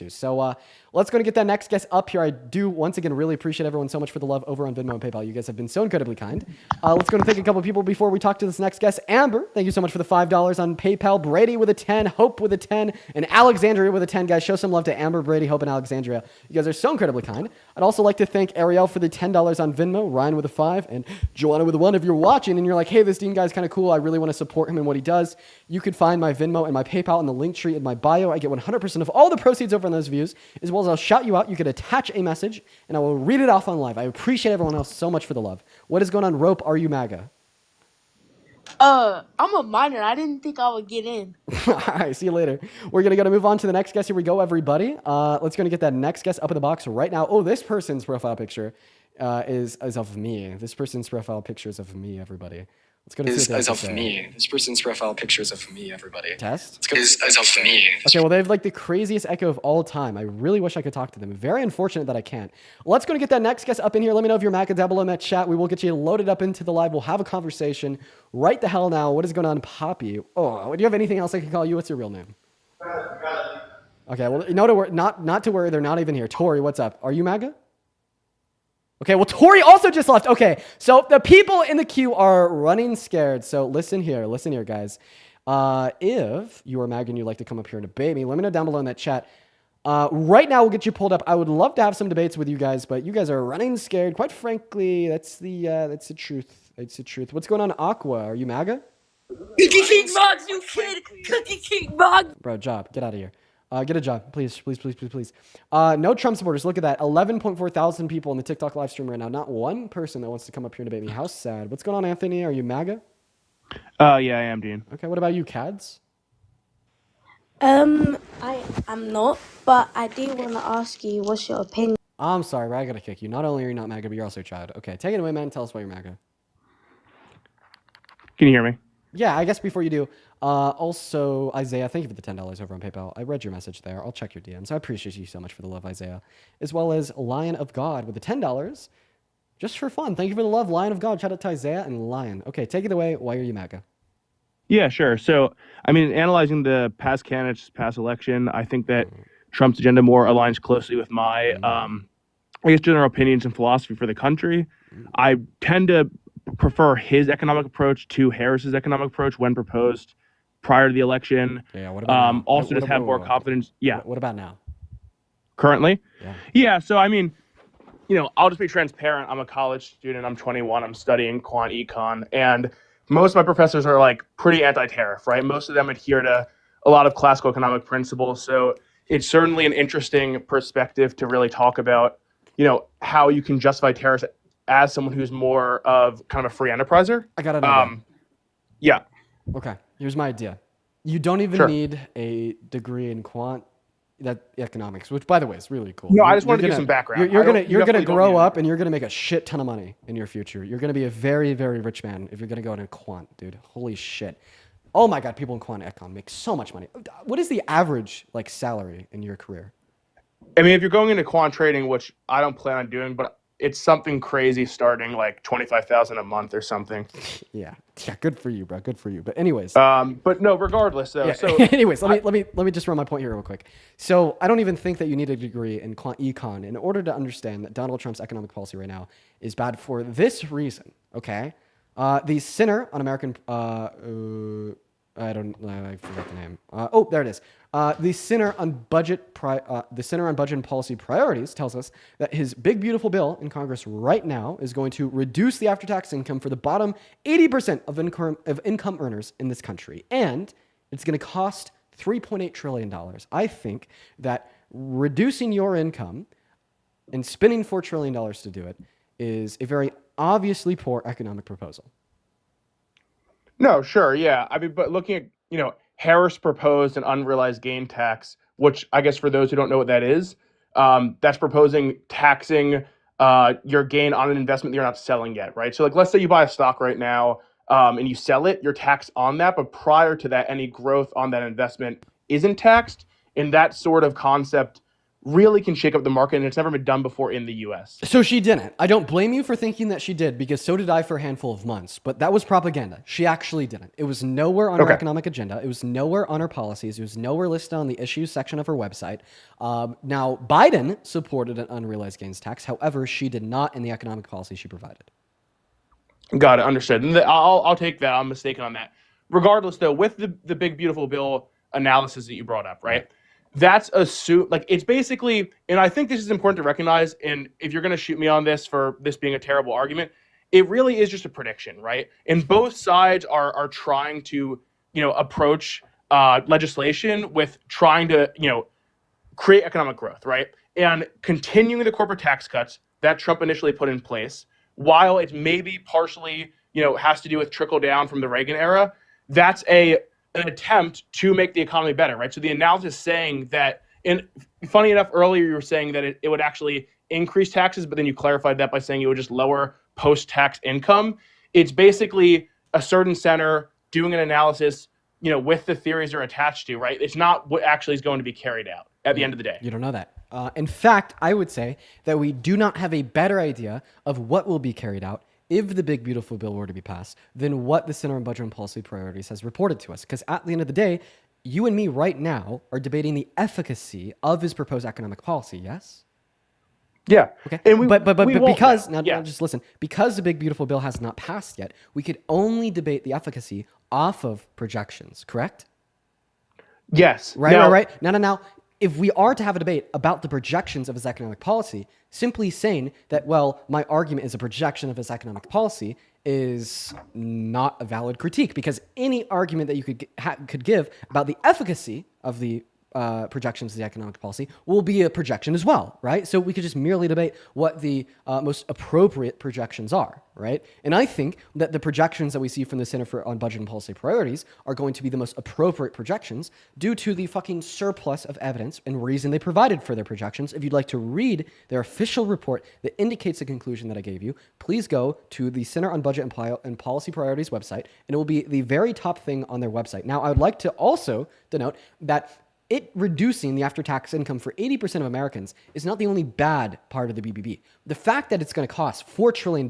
So let's go and get that next guest up here. I do once again really appreciate everyone so much for the love over on Venmo and PayPal. You guys have been so incredibly kind. Let's go and thank a couple people before we talk to this next guest. Amber, thank you so much for the $5 on PayPal. Brady with a 10, Hope with a 10, and Alexandria with a 10. Guys, show some love to Amber, Brady, Hope, and Alexandria. You guys are so incredibly kind. I'd also like to thank Ariel for the $10 on Venmo, Ryan with a 5, and Joanna with a 1. If you're watching and you're like, hey, this Dean guy's kind of cool, I really want to support him and what he does, you can find my Venmo and my PayPal in the link tree in my bio. I get 100% of all the proceeds over on those views, as well as I'll shout you out. You could attach a message and I will read it off on live. I appreciate everyone else so much for the love. What is going on, Rope? Are you MAGA?
I'm a minor. I didn't think I would get in.
All right, see you later. We're going to move on to the next guest. Here we go, everybody. Let's go and get that next guest up in the box right now. Oh, this person's profile picture is of me. This person's profile picture is of me, everybody. Let's go to see what they have to say.
This person's profile pictures of me, everybody.
Test?
Is of me.
Okay, well, they have like the craziest echo of all time. I really wish I could talk to them. Very unfortunate that I can't. Let's go and get that next guest up in here. Let me know if you're MAGA down below in that chat. We will get you loaded up into the live. We'll have a conversation right the hell now. What is going on, Poppy? Oh, do you have anything else I can call you? What's your real name? Okay, well, not to worry. They're not even here. Tori, what's up? Are you MAGA? Okay, well, Tori also just left. Okay, so the people in the queue are running scared. So listen here, guys. If you are MAGA and you'd like to come up here and debate me, let me know down below in that chat. Right now, we'll get you pulled up. I would love to have some debates with you guys, but you guys are running scared. Quite frankly, that's the truth. It's the truth. What's going on, Aqua? Are you MAGA?
Cookie King Mugs, you kid! Cookie King Mugs!
Bro, job. Get out of here. Get a job, please. No Trump supporters. Look at that. 11.4 thousand people in the TikTok live stream right now. Not one person that wants to come up here and debate me. How sad. What's going on, Anthony? Are you MAGA?
Yeah, I am, Dean.
Okay, what about you, Cads?
I'm not, but I do want to ask you, what's your opinion?
I'm sorry, but I gotta kick you. Not only are you not MAGA, but you're also a child. Okay, take it away, man. Tell us why you're MAGA.
Can you hear me?
Yeah, I guess before you do, also, Isaiah, thank you for the $10 over on PayPal. I read your message there. I'll check your DMs. I appreciate you so much for the love, Isaiah. As well as Lion of God with the $10, just for fun. Thank you for the love, Lion of God. Shout out to Isaiah and Lion. Okay, take it away. Why are you MAGA?
Yeah, sure. So, I mean, analyzing the past candidates, past election, I think that Trump's agenda more aligns closely with my, I guess, general opinions and philosophy for the country. I tend to prefer his economic approach to Harris's economic approach when proposed prior to the election.
Yeah. What about now?
Also, just have more confidence. Yeah.
What about now?
Currently?
Yeah.
Yeah. So, I mean, I'll just be transparent. I'm a college student. I'm 21. I'm studying quant econ. And most of my professors are like pretty anti-tariff, right? Most of them adhere to a lot of classical economic principles. So it's certainly an interesting perspective to really talk about, how you can justify tariffs as someone who's more of kind of a free enterpriser.
I got an idea.
Yeah.
Okay. Here's my idea. You don't even need a degree in economics, which, by the way, is really cool.
No, I just wanted to give some background.
You're gonna grow up and you're gonna make a shit ton of money in your future. You're gonna be a very, very rich man if you're gonna go into quant, dude. Holy shit. Oh my god, people in quant econ make so much money. What is the average salary in your career?
I mean, if you're going into quant trading, which I don't plan on doing, but it's something crazy starting like 25,000 a month or something.
Yeah, good for you, bro. Good for you. But anyways,
but no, regardless though.
Yeah.
So
anyways, let me just run my point here real quick. So I don't even think that you need a degree in quant econ in order to understand that Donald Trump's economic policy right now is bad for this reason. Okay, the Center on American I forgot the name. There it is. The Center on Budget and Policy Priorities tells us that his big beautiful bill in Congress right now is going to reduce the after-tax income for the bottom 80% of income earners in this country, and it's going to cost $3.8 trillion. I think that reducing your income and spending $4 trillion to do it is a very obviously poor economic proposal.
No, sure, yeah. I mean, but looking at, Harris proposed an unrealized gain tax, which I guess for those who don't know what that is, that's proposing taxing your gain on an investment that you're not selling yet, right? So let's say you buy a stock right now and you sell it, you're taxed on that, but prior to that, any growth on that investment isn't taxed. And that sort of concept really can shake up the market, and it's never been done before in the US.
So she didn't. I don't blame you for thinking that she did, because so did I for a handful of months. But that was propaganda. She actually didn't. It was nowhere on her economic agenda. It was nowhere on her policies. It was nowhere listed on the issues section of her website. Now, Biden supported an unrealized gains tax. However, she did not in the economic policy she provided.
Got it. Understood. And I'll take that. I'm mistaken on that. Regardless, though, with the big, beautiful bill analysis that you brought up, right? That's it's basically, and I think this is important to recognize, and if you're going to shoot me on this for this being a terrible argument, it really is just a prediction, right? And both sides are trying to, approach legislation with trying to, create economic growth, right? And continuing the corporate tax cuts that Trump initially put in place, while it maybe partially, has to do with trickle down from the Reagan era, that's an attempt to make the economy better, right? So the analysis saying that, and funny enough, earlier you were saying that it would actually increase taxes, but then you clarified that by saying it would just lower post-tax income. It's basically a certain center doing an analysis, with the theories they're attached to, right? It's not what actually is going to be carried out at the end of the day.
You don't know that. In fact, I would say that we do not have a better idea of what will be carried out if the big, beautiful bill were to be passed than what the Center on Budget and Policy Priorities has reported to us. Because at the end of the day, you and me right now are debating the efficacy of his proposed economic policy, yes?
Yeah.
Okay.
And
but because,
now
just listen, because the big, beautiful bill has not passed yet, we could only debate the efficacy off of projections, correct?
Yes.
Right. Now, if we are to have a debate about the projections of his economic policy, simply saying that, well, my argument is a projection of his economic policy is not a valid critique, because any argument that you could give about the efficacy of the projections of the economic policy will be a projection as well, right? So we could just merely debate what the most appropriate projections are, right? And I think that the projections that we see from the Center on Budget and Policy Priorities are going to be the most appropriate projections due to the fucking surplus of evidence and reason they provided for their projections. If you'd like to read their official report that indicates the conclusion that I gave you, please go to the Center on Budget and Policy Priorities website, and it will be the very top thing on their website. Now, I would like to also denote that it reducing the after-tax income for 80% of Americans is not the only bad part of the BBB. The fact that it's going to cost $4 trillion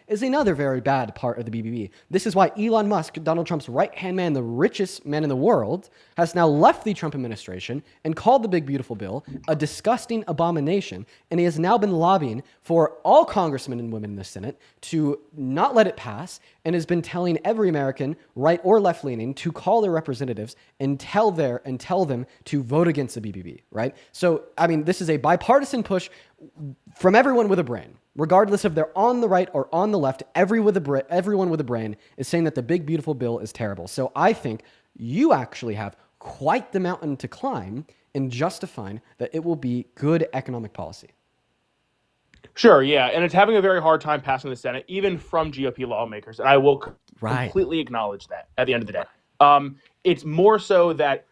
is another very bad part of the BBB. This is why Elon Musk, Donald Trump's right-hand man, the richest man in the world, has now left the Trump administration and called the Big Beautiful Bill a disgusting abomination, and he has now been lobbying for all congressmen and women in the Senate to not let it pass, and has been telling every American, right or left-leaning, to call their representatives and tell them to vote against the BBB, right? So, I mean, this is a bipartisan push from everyone with a brain. Regardless if they're on the right or on the left, everyone with a brain is saying that the Big Beautiful Bill is terrible. So I think you actually have quite the mountain to climb in justifying that it will be good economic policy.
Sure, yeah, and it's having a very hard time passing the Senate, even from GOP lawmakers, and I will completely acknowledge that at the end of the day. It's more so that,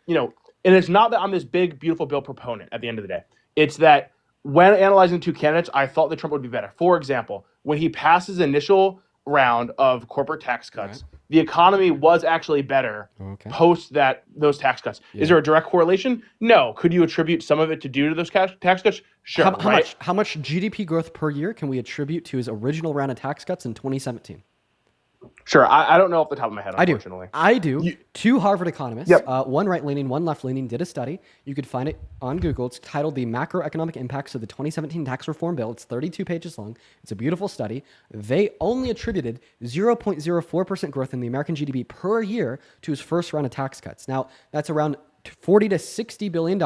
and it's not that I'm this big, beautiful bill proponent at the end of the day. It's that when analyzing two candidates, I thought that Trump would be better. For example, when he passed his initial round of corporate tax cuts, the economy was actually better post those tax cuts.
Yeah.
Is there a direct correlation? No. Could you attribute some of it due to those tax cuts? Sure.
How much GDP growth per year can we attribute to his original round of tax cuts in 2017?
Sure. I don't know off the top of my head, unfortunately.
I do. Two Harvard economists, one right-leaning, one left-leaning, did a study. You could find it on Google. It's titled The Macroeconomic Impacts of the 2017 Tax Reform Bill. It's 32 pages long. It's a beautiful study. They only attributed 0.04% growth in the American GDP per year to his first round of tax cuts. Now, that's around $40 to $60 billion.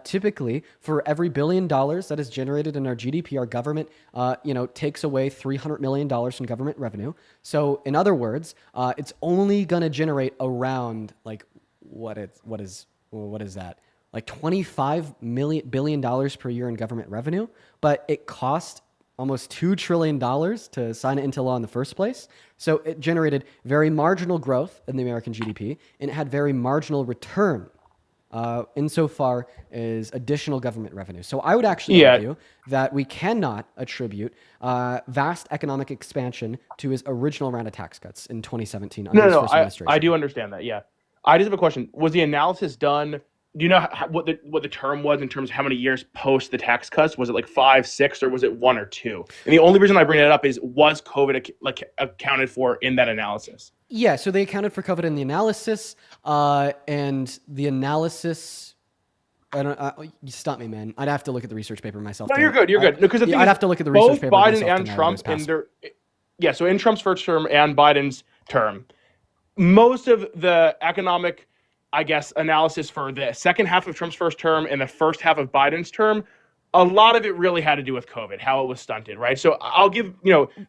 Typically, for every $1 billion that is generated in our GDP, our government, takes away $300 million from government revenue. So, in other words, it's only going to generate around what is that? Like $25 billion per year in government revenue, but it cost almost $2 trillion to sign it into law in the first place. So it generated very marginal growth in the American GDP, and it had very marginal return insofar as additional government revenue. So I would actually argue that we cannot attribute vast economic expansion to his original round of tax cuts in 2017 under his first administration.
I do understand that, yeah. I just have a question. Was the analysis done... Do you know what the term was in terms of how many years post the tax cuts? Was it like 5, 6, or was it 1 or 2? And the only reason I bring it up is, was COVID accounted for in that analysis?
Yeah, so they accounted for COVID in the analysis, and the analysis. You stop me, man. I'd have to look at the research paper myself.
No, you're good. You're good. Because
I'd have to look at the research paper
Biden
myself.
and Trump so in Trump's first term and Biden's term, most of the economic, I guess, analysis for the second half of Trump's first term and the first half of Biden's term, a lot of it really had to do with COVID, how it was stunted, right? So I'll give,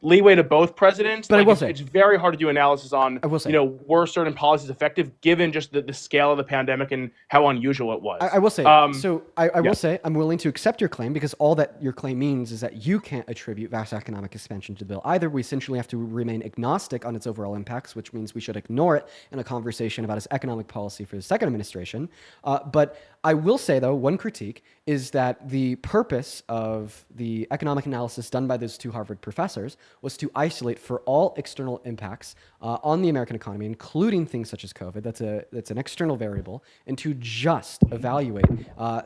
leeway to both presidents.
But I will say,
it's very hard to do analysis on, were certain policies effective given just the scale of the pandemic and how unusual it was.
I will say, I will say, I'm willing to accept your claim, because all that your claim means is that you can't attribute vast economic expansion to the bill. Either we essentially have to remain agnostic on its overall impacts, which means we should ignore it in a conversation about his economic policy for his second administration. But I will say, though, one critique is that the purpose of the economic analysis done by those two Harvard professors was to isolate for all external impacts on the American economy, including things such as COVID. That's an external variable, and to just evaluate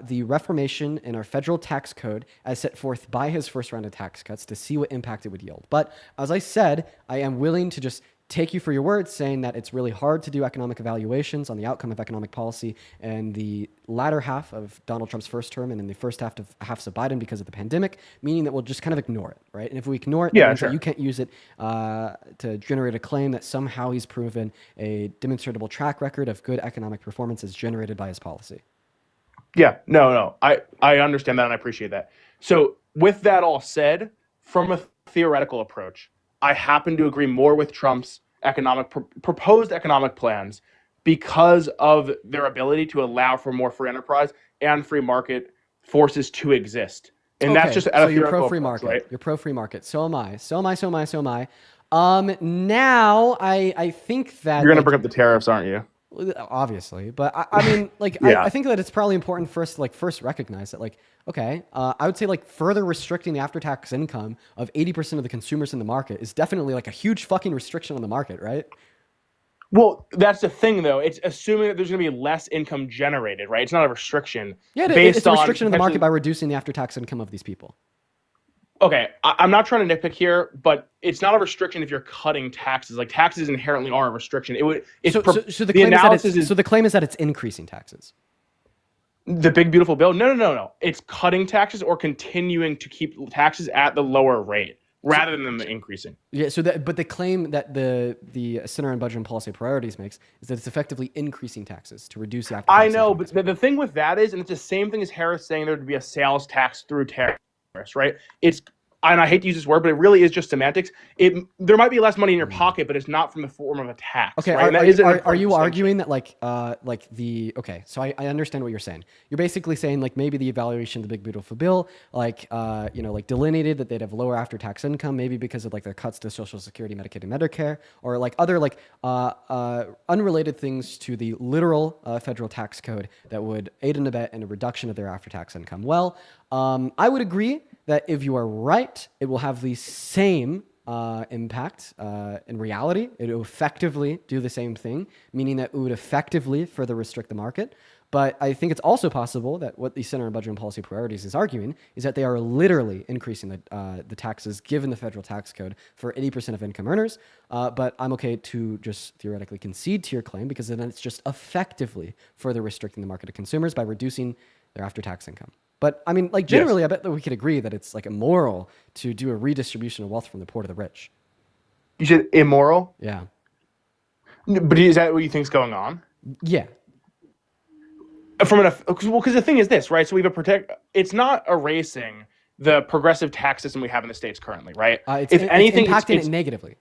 the reformation in our federal tax code as set forth by his first round of tax cuts to see what impact it would yield. But as I said, I am willing to just take you for your words, saying that it's really hard to do economic evaluations on the outcome of economic policy in the latter half of Donald Trump's first term and in the first half of Biden because of the pandemic, meaning that we'll just kind of ignore it, right? And if we ignore it, that means that you can't use it to generate a claim that somehow he's proven a demonstrable track record of good economic performance as generated by his policy.
Yeah, no. I understand that and I appreciate that. So with that all said, from a theoretical approach, I happen to agree more with Trump's proposed economic plans because of their ability to allow for more free enterprise and free market forces to exist. And that's just
so you're pro-free market, right? You're pro-free market. So am I. Now I think that
you're going to bring up the tariffs, aren't you?
Obviously, but I mean, I think that it's probably important for us to first recognize that, I would say further restricting the after-tax income of 80% of the consumers in the market is definitely a huge fucking restriction on the market, right?
Well, that's the thing, though. It's assuming that there's going to be less income generated, right? It's not a restriction.
Yeah,
based
it's a
on
restriction of the market
potentially-
by reducing the after-tax income of these people.
Okay, I'm not trying to nitpick here, but it's not a restriction if you're cutting taxes. Like taxes inherently are a restriction. It would. It's
So the claim so the claim is that it's increasing taxes.
The big beautiful bill. No. It's cutting taxes or continuing to keep taxes at the lower rate rather than them increasing.
Yeah. But the claim that the Center on Budget and Policy Priorities makes is that it's effectively increasing taxes to reduce the after-tax
I know,
income.
but the thing with that is, and it's the same thing as Harris saying there would be a sales tax through tariffs, right? And I hate to use this word, but it really is just semantics. There might be less money in your pocket, but it's not from the form of a tax.
Okay,
right?
are you arguing that okay? So I understand what you're saying. You're basically saying like maybe the evaluation of the big beautiful bill, like delineated that they'd have lower after tax income, maybe because of like their cuts to Social Security, Medicaid, and Medicare, or like other unrelated things to the literal federal tax code that would aid and abet in a reduction of their after tax income. Well, I would agree that if you are right, it will have the same impact in reality. It will effectively do the same thing, meaning that it would effectively further restrict the market. But I think it's also possible that what the Center on Budget and Policy Priorities is arguing is that they are literally increasing the taxes given the federal tax code for 80% of income earners. But I'm okay to just theoretically concede to your claim because then it's just effectively further restricting the market of consumers by reducing their after-tax income. But I mean, like generally, I bet that we could agree that it's like immoral to do a redistribution of wealth from the poor to the rich.
You said immoral?
Yeah.
But is that what you think's going on?
Yeah.
Because the thing is this, right? So we have it's not erasing the progressive tax system we have in the States currently, right?
It's impacting it negatively.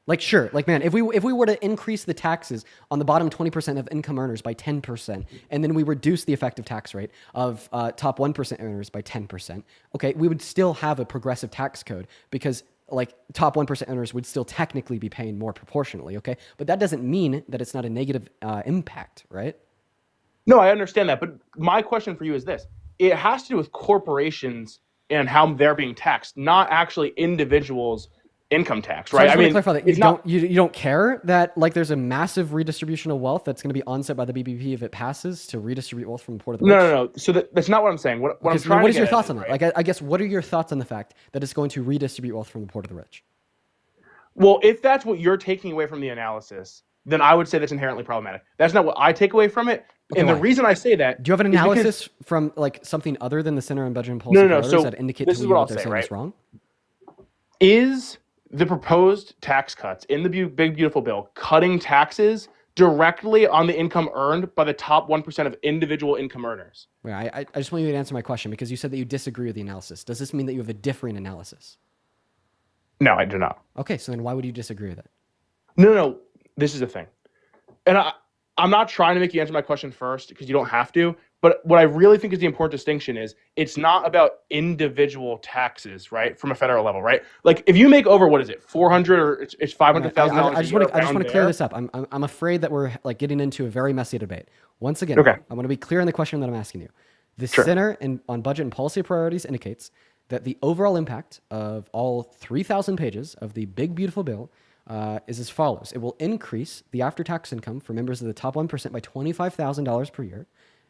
Like, sure, like, man, if we were to increase the taxes on the bottom 20% of income earners by 10%, and then we reduce the effective tax rate of top 1% earners by 10%, okay, we would still have a progressive tax code because, like, top 1% earners would still technically be paying more proportionally, okay? But that doesn't mean that it's not a negative impact, right?
No, I understand that. But my question for you is this. It has to do with corporations and how they're being taxed, not actually individuals' income tax, right?
So I mean, clarify that you don't care that like there's a massive redistribution of wealth that's going to be onset by the BBP if it passes to redistribute wealth from the poor to the rich.
No. So that's not what I'm saying. What I'm trying
what
to
is your
get
thoughts
at
on that?
right?
Like, I guess what are your thoughts on the fact that it's going to redistribute wealth from the poor to the rich?
Well, if that's what you're taking away from the analysis, then I would say that's inherently problematic. That's not what I take away from it.
Okay,
and the
why?
reason I say that,
Do you have an
is because-
analysis from like something other than the Center on Budget and Policy
No.
Priorities
So
that indicate
this
to
is
you
what
what
I'll
they're
say,
saying
right?
is wrong?
Is the proposed tax cuts in the big beautiful bill cutting taxes directly on the income earned by the top 1% of individual income earners?
Wait, I just want you to answer my question because you said that you disagree with the analysis. Does this mean that you have a differing analysis?
No, I do not.
Okay, so then why would you disagree with it?
No. This is the thing. And I'm not trying to make you answer my question first because you don't have to. But what I really think is the important distinction is it's not about individual taxes, right? From a federal level, right? Like if you make over, what is it, 400 or it's $500,000?
I just want to clear this up. I'm afraid that we're like getting into a very messy debate. Once again,
Okay.
I want to be clear in the question that I'm asking you. The
Sure.
Center on Budget and Policy Priorities indicates that the overall impact of all 3,000 pages of the big beautiful bill is as follows. It will increase the after-tax income for members of the top 1% by $25,000 per year,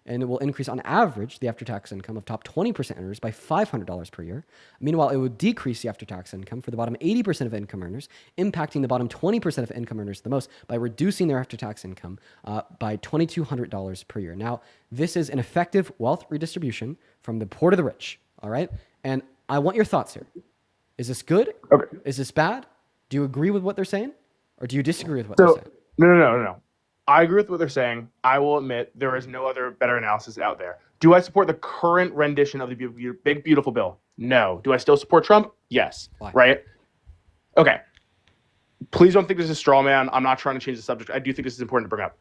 and it will increase on average the after-tax income of top 20% earners by $500 per year. Meanwhile, it would decrease the after-tax income for the bottom 80% of income earners, impacting the bottom 20% of income earners the most by reducing their after-tax income by $2,200 per year. Now, this is an effective wealth redistribution from the poor to the rich, all right? And I want your thoughts here. Is this good?
Okay.
Is this bad? Do you agree with what they're saying? Or do you disagree with what they're saying?
No. I agree with what they're saying. I will admit there is no other better analysis out there. Do I support the current rendition of the big beautiful bill? No. Do I still support Trump? Yes.
Why?
Right? Okay. Please don't think this is a straw man. I'm not trying to change the subject. I do think this is important to bring up.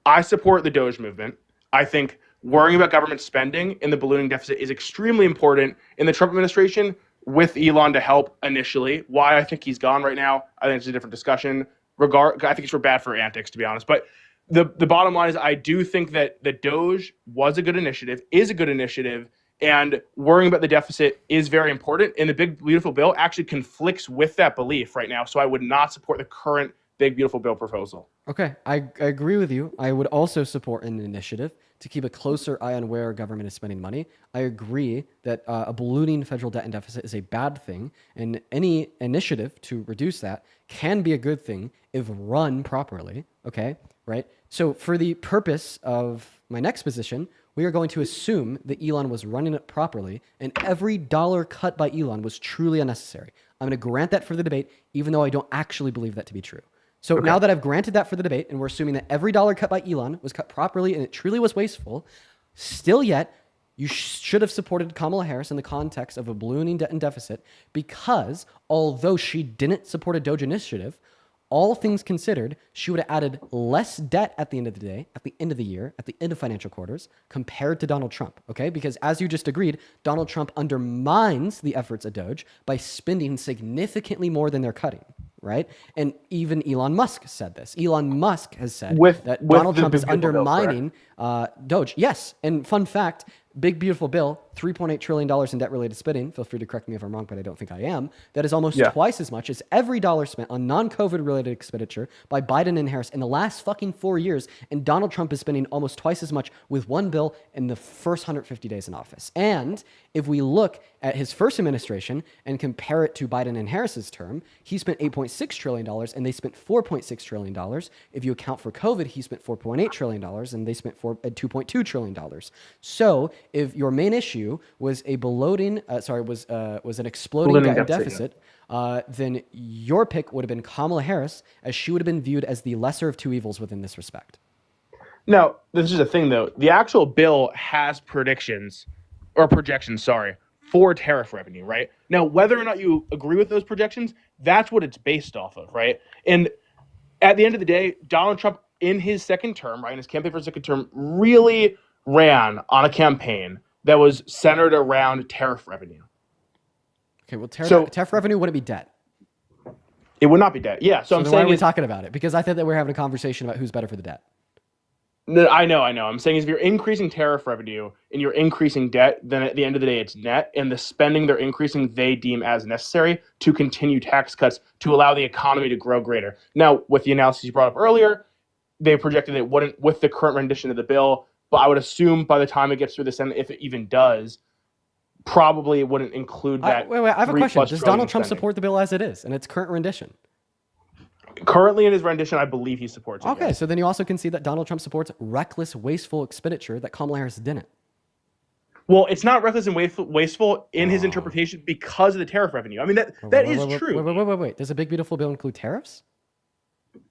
I support the Doge movement. I think worrying about government spending in the ballooning deficit is extremely important in the Trump administration with Elon to help initially. Why I think he's gone right now, I think it's a different discussion. I think it's for bad for antics, to be honest. But the bottom line is I do think that the Doge was a good initiative, is a good initiative, and worrying about the deficit is very important. And the big, beautiful bill actually conflicts with that belief right now. So I would not support the current big beautiful bill proposal.
Okay, I agree with you. I would also support an initiative to keep a closer eye on where our government is spending money. I agree that a ballooning federal debt and deficit is a bad thing, and any initiative to reduce that can be a good thing if run properly. Okay, right? So for the purpose of my next position, we are going to assume that Elon was running it properly, and every dollar cut by Elon was truly unnecessary. I'm going to grant that for the debate, even though I don't actually believe that to be true. So now that I've granted that for the debate, and we're assuming that every dollar cut by Elon was cut properly and it truly was wasteful, still yet, you should have supported Kamala Harris in the context of a ballooning debt and deficit, because although she didn't support a Doge initiative, all things considered, she would have added less debt at the end of the day, at the end of the year, at the end of financial quarters, compared to Donald Trump, okay? Because as you just agreed, Donald Trump undermines the efforts of Doge by spending significantly more than they're cutting, right? And even Elon Musk said this. Elon Musk has said that Donald Trump is undermining Doge. Yes, and fun fact, big beautiful bill, $3.8 trillion in debt-related spending. Feel free to correct me if I'm wrong, but I don't think I am. That is almost twice as much as every dollar spent on non-COVID-related expenditure by Biden and Harris in the last fucking 4 years. And Donald Trump is spending almost twice as much with one bill in the first 150 days in office. And if we look at his first administration and compare it to Biden and Harris's term, he spent $8.6 trillion and they spent $4.6 trillion. If you account for COVID, he spent $4.8 trillion and they spent $2.2 trillion. So if your main issue was a was an exploding debt deficit, then your pick would have been Kamala Harris, as she would have been viewed as the lesser of two evils within this respect.
Now, this is the thing, though. The actual bill has projections, for tariff revenue, right? Now, whether or not you agree with those projections, that's what it's based off of, right? And at the end of the day, Donald Trump, in his second term, right, in his campaign for his second term, really ran on a campaign that was centered around tariff revenue.
Okay, well, tariff revenue wouldn't be debt.
It would not be debt. Yeah, so I'm
then
saying
why are we talking about it? Because I thought that we were having a conversation about who's better for the debt.
No, I know. I'm saying is if you're increasing tariff revenue and you're increasing debt, then at the end of the day, it's net, and the spending they're increasing, they deem as necessary to continue tax cuts to allow the economy to grow greater. Now, with the analysis you brought up earlier, they projected it wouldn't with the current rendition of the bill, but I would assume by the time it gets through the Senate, if it even does, probably it wouldn't include that.
Wait, I have a question. Does Donald Trump
spending.
support the bill as it is in its current rendition?
Currently in his rendition, I believe he supports it.
Okay,
yes.
so then you also can see that Donald Trump supports reckless, wasteful expenditure that Kamala Harris didn't.
Well, it's not reckless and wasteful in his interpretation because of the tariff revenue. I mean, that is true.
Wait. Does a big, beautiful bill include tariffs?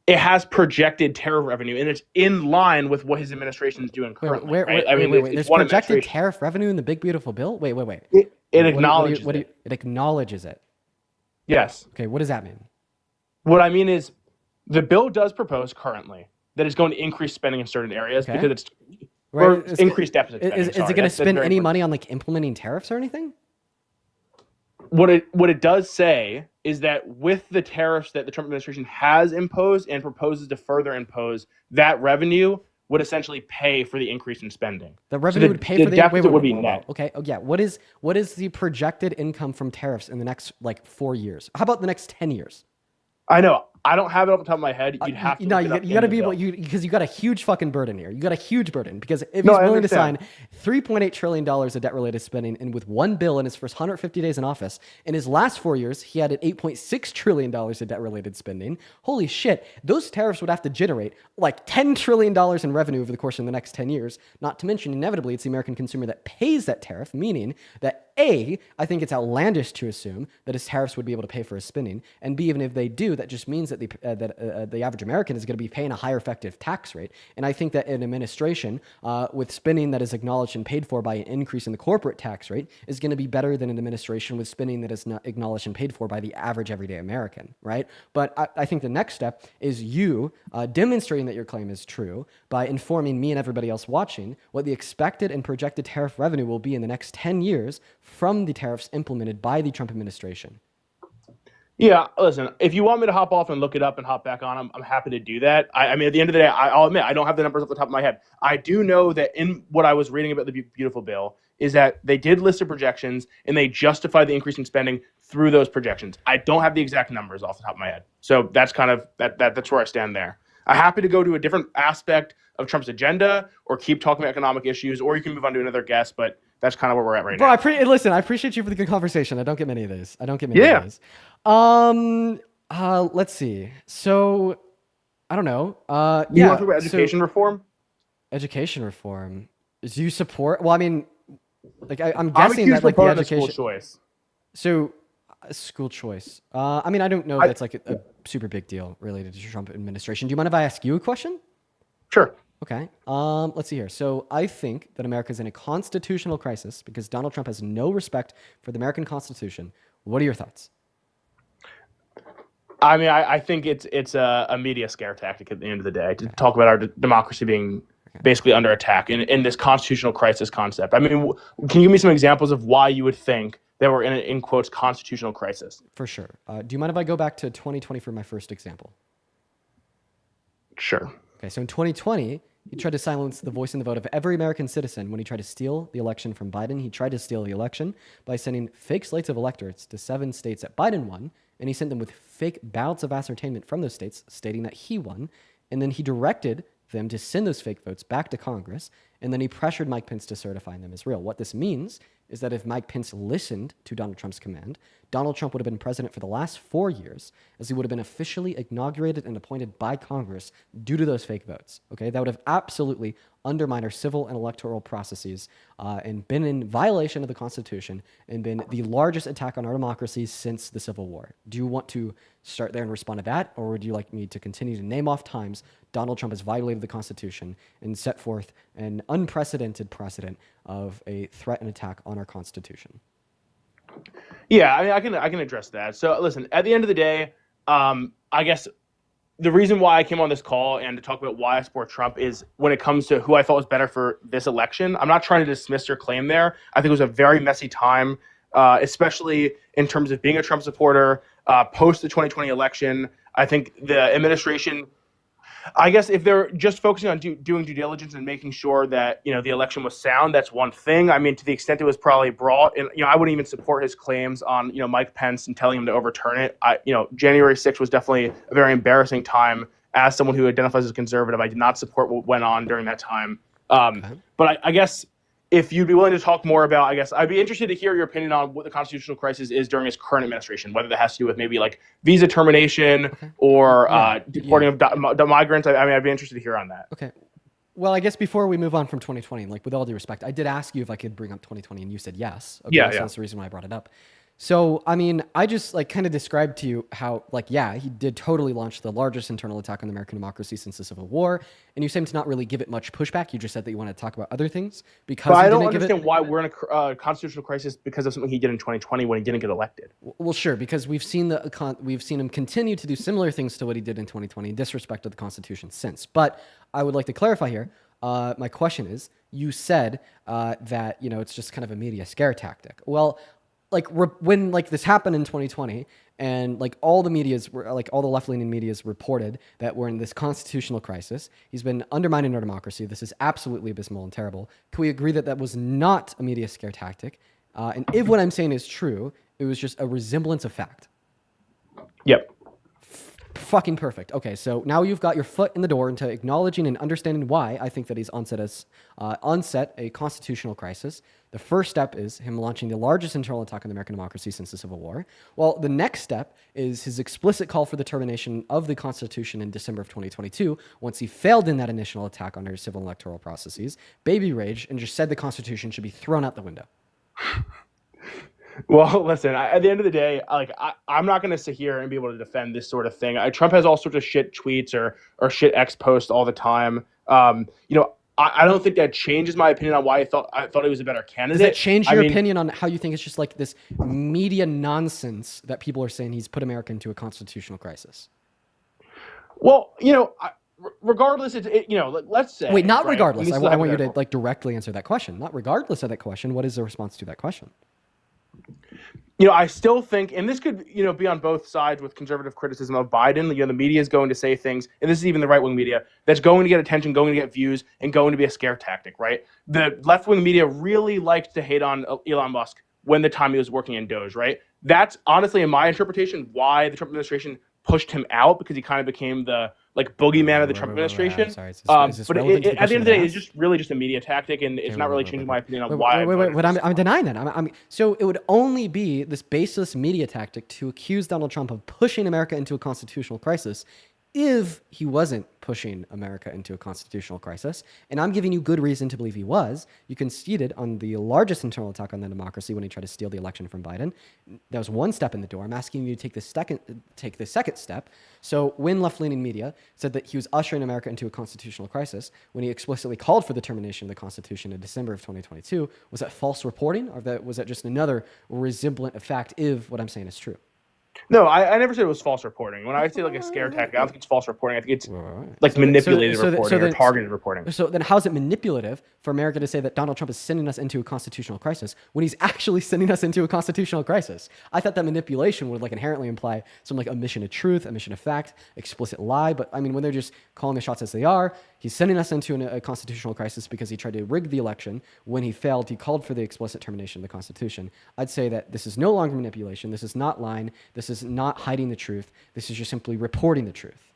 It has projected tariff revenue, and it's in line with what his administration is doing currently.
Wait. There's projected tariff revenue in the big, beautiful bill? Wait.
It acknowledges it.
It acknowledges it.
Yes.
Okay, what does that mean?
What I mean is the bill does propose currently that it's going to increase spending in certain areas because it's increased deficit spending.
Is it going to spend any money on like implementing tariffs or anything?
What it does say is that with the tariffs that the Trump administration has imposed and proposes to further impose, that revenue would essentially pay for the increase in spending.
The revenue would pay for the
deficit would be net.
Okay. Oh yeah. What is the projected income from tariffs in the next 4 years? How about the next 10 years?
I know. I don't have it off the top of my head. You'd have to.
No, you got to be able because you got a huge fucking burden here. You got a huge burden because if he's willing to sign $3.8 trillion of debt-related spending, and with one bill in his first 150 days in office, in his last 4 years, he added $8.6 trillion of debt-related spending. Holy shit! Those tariffs would have to generate like $10 trillion in revenue over the course of the next 10 years. Not to mention, inevitably, it's the American consumer that pays that tariff, meaning that A, I think it's outlandish to assume that his tariffs would be able to pay for his spending, and B, even if they do, that just means that the average American is going to be paying a higher effective tax rate. And I think that an administration with spending that is acknowledged and paid for by an increase in the corporate tax rate is going to be better than an administration with spending that is not acknowledged and paid for by the average everyday American, right? But I think the next step is you demonstrating that your claim is true by informing me and everybody else watching what the expected and projected tariff revenue will be in the next 10 years from the tariffs implemented by the Trump administration.
Yeah, listen, if you want me to hop off and look it up and hop back on, I'm happy to do that. I mean, at the end of the day, I'll admit, I don't have the numbers off the top of my head. I do know that in what I was reading about the beautiful bill is that they did list the projections and they justified the increase in spending through those projections. I don't have the exact numbers off the top of my head. So that's kind of that's where I stand there. I'm happy to go to a different aspect of Trump's agenda or keep talking about economic issues, or you can move on to another guest, but that's kind of where we're at right
Bro,
now.
listen, I appreciate you for the good conversation. I don't get many of these.
Yeah.
Let's see. So, I don't know.
You want to talk about education reform?
Education reform. Do you support? Well, I mean, like I'm
I'm a
guessing
huge
that like the
proponent of school
education.
choice.
So, school choice. I mean, I don't know if that's like a super big deal related to the Trump administration. Do you mind if I ask you a question?
Sure.
Okay. Let's see here. So I think that America is in a constitutional crisis because Donald Trump has no respect for the American Constitution. What are your thoughts?
I mean, I think it's a media scare tactic at the end of the day to talk about our democracy being basically under attack in this constitutional crisis concept. I mean, can you give me some examples of why you would think that we're in quotes, constitutional crisis?
For sure. Do you mind if I go back to 2020 for my first example?
Sure.
Okay, so in 2020, he tried to silence the voice and the vote of every American citizen when he tried to steal the election from Biden. He tried to steal the election by sending fake slates of electorates to 7 states that Biden won, and he sent them with fake ballots of ascertainment from those states stating that he won, and then he directed them to send those fake votes back to Congress, and then he pressured Mike Pence to certify them as real. What this means is that if Mike Pence listened to Donald Trump's command, Donald Trump would have been president for the last 4 years, as he would have been officially inaugurated and appointed by Congress due to those fake votes. Okay, that would have absolutely undermined our civil and electoral processes and been in violation of the Constitution and been the largest attack on our democracy since the Civil War. Do you want to start there and respond to that, or would you like me to continue to name off times Donald Trump has violated the Constitution and set forth an unprecedented precedent of a threat and attack on our Constitution?
Yeah, I mean, I can address that. So listen, at the end of the day, I guess the reason why I came on this call and to talk about why I support Trump is when it comes to who I thought was better for this election. I'm not trying to dismiss your claim there. I think it was a very messy time, especially in terms of being a Trump supporter post the 2020 election. I think the administration, I guess if they're just focusing on doing due diligence and making sure that, the election was sound, that's one thing. I mean, to the extent it was probably brought, and, I wouldn't even support his claims on, Mike Pence and telling him to overturn it. January 6th was definitely a very embarrassing time. As someone who identifies as conservative, I did not support what went on during that time. But I guess if you'd be willing to talk more about, I guess I'd be interested to hear your opinion on what the constitutional crisis is during his current administration, whether that has to do with maybe like visa termination or deporting of migrants. I mean, I'd be interested to hear on that.
Okay. Well, I guess before we move on from 2020, like with all due respect, I did ask you if I could bring up 2020 and you said yes. Okay,
Yeah,
so
yeah.
that's the reason why I brought it up. So, I mean, I just like kind of described to you how, like, yeah, he did totally launch the largest internal attack on American democracy since the Civil War. And you seem to not really give it much pushback. You just said that you want to talk about other things because
But I
he
don't
didn't give
understand
it.
why we're in a constitutional crisis because of something he did in 2020 when he didn't get elected.
Well, sure, because we've seen we've seen him continue to do similar things to what he did in 2020, in disrespect of the Constitution since. But I would like to clarify here. My question is, you said that it's just kind of a media scare tactic. Well, like when like this happened in 2020, and like all the media's were like all the left-leaning media's reported that we're in this constitutional crisis. He's been undermining our democracy. This is absolutely abysmal and terrible. Can we agree that that was not a media scare tactic? And if what I'm saying is true, it was just a resemblance of fact.
Yep.
Fucking perfect. Okay, so now you've got your foot in the door into acknowledging and understanding why I think that he's onset a constitutional crisis. The first step is him launching the largest internal attack on American democracy since the Civil War. Well, the next step is his explicit call for the termination of the Constitution in December of 2022, once he failed in that initial attack on our civil and electoral processes, baby raged, and just said the Constitution should be thrown out the window.
Well, listen, at the end of the day, I'm not going to sit here and be able to defend this sort of thing. Trump has all sorts of shit tweets or shit X posts all the time. I don't think that changes my opinion on why I thought he was a better candidate.
Does that change your opinion on how you think it's just like this media nonsense that people are saying he's put America into a constitutional crisis?
Well, regardless, let's say.
Wait, not
right,
regardless.
this is
I want you to
hypothetical.
directly answer that question. Not regardless of that question. What is the response to that question?
I still think, and this could, be on both sides with conservative criticism of Biden. The media is going to say things, and this is even the right-wing media, that's going to get attention, going to get views, and going to be a scare tactic, right? The left-wing media really liked to hate on Elon Musk when the time he was working in Doge, right? That's honestly, in my interpretation, why the Trump administration pushed him out, because he kind of became the like boogeyman of the Trump administration.
I'm sorry, is this
But
relevant to the
at the end of the day, it's
question
just really just a media tactic, and it's not really changing my opinion on why.
But I'm denying that. So it would only be this baseless media tactic to accuse Donald Trump of pushing America into a constitutional crisis if he wasn't pushing America into a constitutional crisis. And I'm giving you good reason to believe he was. You conceded on the largest internal attack on the democracy when he tried to steal the election from Biden. That was one step in the door. I'm asking you to take the second step. So when left-leaning media said that he was ushering America into a constitutional crisis, when he explicitly called for the termination of the Constitution in December of 2022, was that false reporting, or was that just another resemblant of fact if what I'm saying is true?
No, I never said it was false reporting. When I say like a scare tactic, I don't think it's false reporting. I think it's like manipulated reporting or targeted reporting.
So then how is it manipulative for America to say that Donald Trump is sending us into a constitutional crisis when he's actually sending us into a constitutional crisis? I thought that manipulation would like inherently imply some like omission of truth, omission of fact, explicit lie. But I mean, when they're just calling the shots as they are, he's sending us into a constitutional crisis because he tried to rig the election. When he failed, he called for the explicit termination of the Constitution. I'd say that this is no longer manipulation. This is not lying. This is not hiding the truth. This is just simply reporting the truth.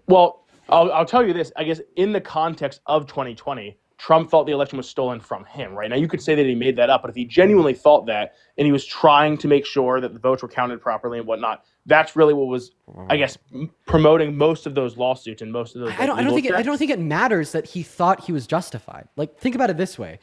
Well, I'll tell you this. I guess in the context of 2020, Trump thought the election was stolen from him, right? Now, you could say that he made that up, but if he genuinely thought that and he was trying to make sure that the votes were counted properly and whatnot, that's really what was, I guess, promoting most of those lawsuits and most of those.
I don't think it matters that he thought he was justified. Like, think about it this way: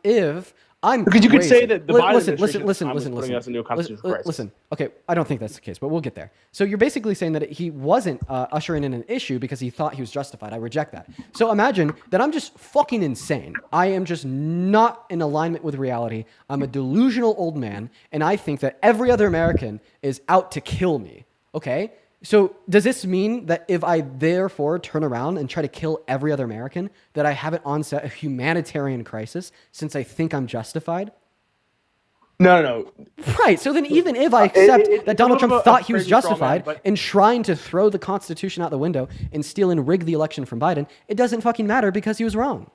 if I'm
because you could
crazy.
say that the Biden
listen.
putting us into a constitutional crisis.
Listen. Okay, I don't think that's the case, but we'll get there. So you're basically saying that he wasn't ushering in an issue because he thought he was justified. I reject that. So imagine that I'm just fucking insane. I am just not in alignment with reality. I'm a delusional old man, and I think that every other American is out to kill me. Okay? So does this mean that if I therefore turn around and try to kill every other American, that I haven't onset a humanitarian crisis since I think I'm justified?
No.
Right. So then even if I accept that Donald Trump thought he was justified
but
in trying to throw the Constitution out the window and steal and rig the election from Biden, it doesn't fucking matter because he was wrong.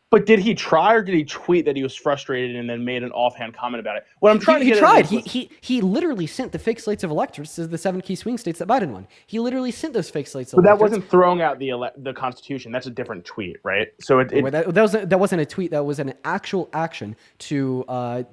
But did he try, or did he tweet that he was frustrated and then made an offhand comment about it? What I'm trying to
He
get
tried.
at is
He literally sent the fake slates of electors to the 7 key swing states that Biden won. He literally sent those fake slates of
but that
electors.
wasn't throwing out the Constitution. That's a different tweet, right? So
that wasn't a tweet. That was an actual action to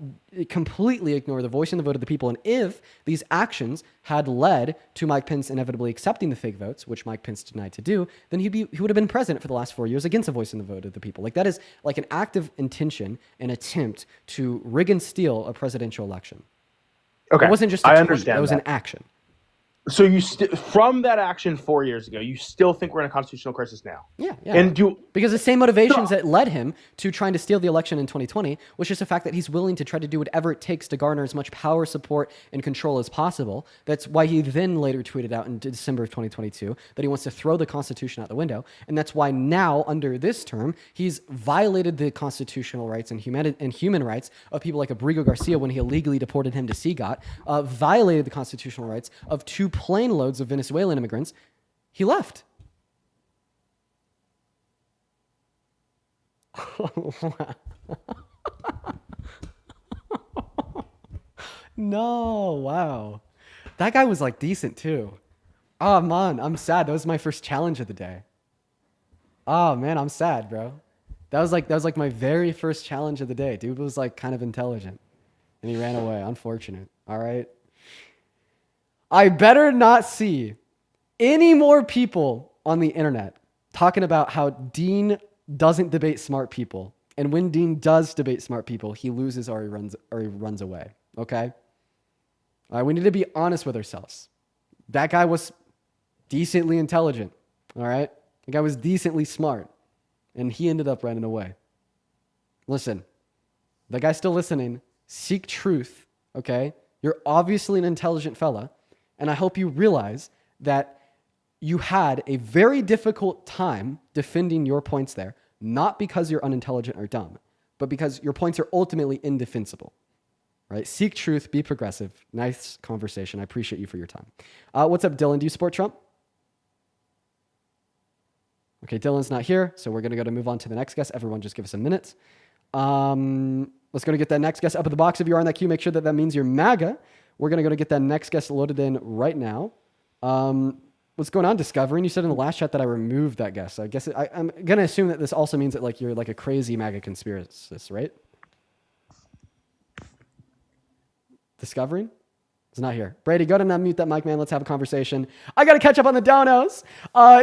completely ignore the voice and the vote of the people. And if these actions had led to Mike Pence inevitably accepting the fake votes, which Mike Pence denied to do, then he would have been president for the last 4 years against the voice and the vote of the people. Like, that is like an active intention, an attempt to rig and steal a presidential election.
Okay,
It wasn't just a
I
tweet,
understand
that was
that.
an action.
So you from that action 4 years ago, you still think we're in a constitutional crisis now?
Yeah.
And
because the same motivations that led him to trying to steal the election in 2020 was just the fact that he's willing to try to do whatever it takes to garner as much power, support, and control as possible. That's why he then later tweeted out in December of 2022 that he wants to throw the Constitution out the window. And that's why now, under this term, he's violated the constitutional rights and human rights of people like Abrigo Garcia when he illegally deported him to CIGOT, violated the constitutional rights of 2 plane loads of Venezuelan immigrants. He left. No, wow. That guy was like decent too. Oh man, I'm sad. That was my first challenge of the day. Oh man, I'm sad, bro. That was like my very first challenge of the day. Dude was like kind of intelligent. And he ran away. Unfortunate. All right. I better not see any more people on the internet talking about how Dean doesn't debate smart people. And when Dean does debate smart people, he loses or he runs away. Okay? All right, we need to be honest with ourselves. That guy was decently intelligent. All right? The guy was decently smart. And he ended up running away. Listen, the guy's still listening. Seek truth. Okay? You're obviously an intelligent fella. And I hope you realize that you had a very difficult time defending your points there, not because you're unintelligent or dumb, but because your points are ultimately indefensible. Right? Seek truth, be progressive. Nice conversation. I appreciate you for your time. What's up, Dylan? Do you support Trump? Okay, Dylan's not here, so we're going to move on to the next guest. Everyone just give us a minute. Let's go to get that next guest up at the box. If you are in that queue, make sure that means you're MAGA. We're going to go to get that next guest loaded in right now. What's going on, Discovering? You said in the last chat that I removed that guest. So I guess I'm going to assume that this also means that like you're like a crazy MAGA conspiracist, right? Discovering? It's not here. Brady, go ahead and unmute that mic, man. Let's have a conversation. I got to catch up on the donos.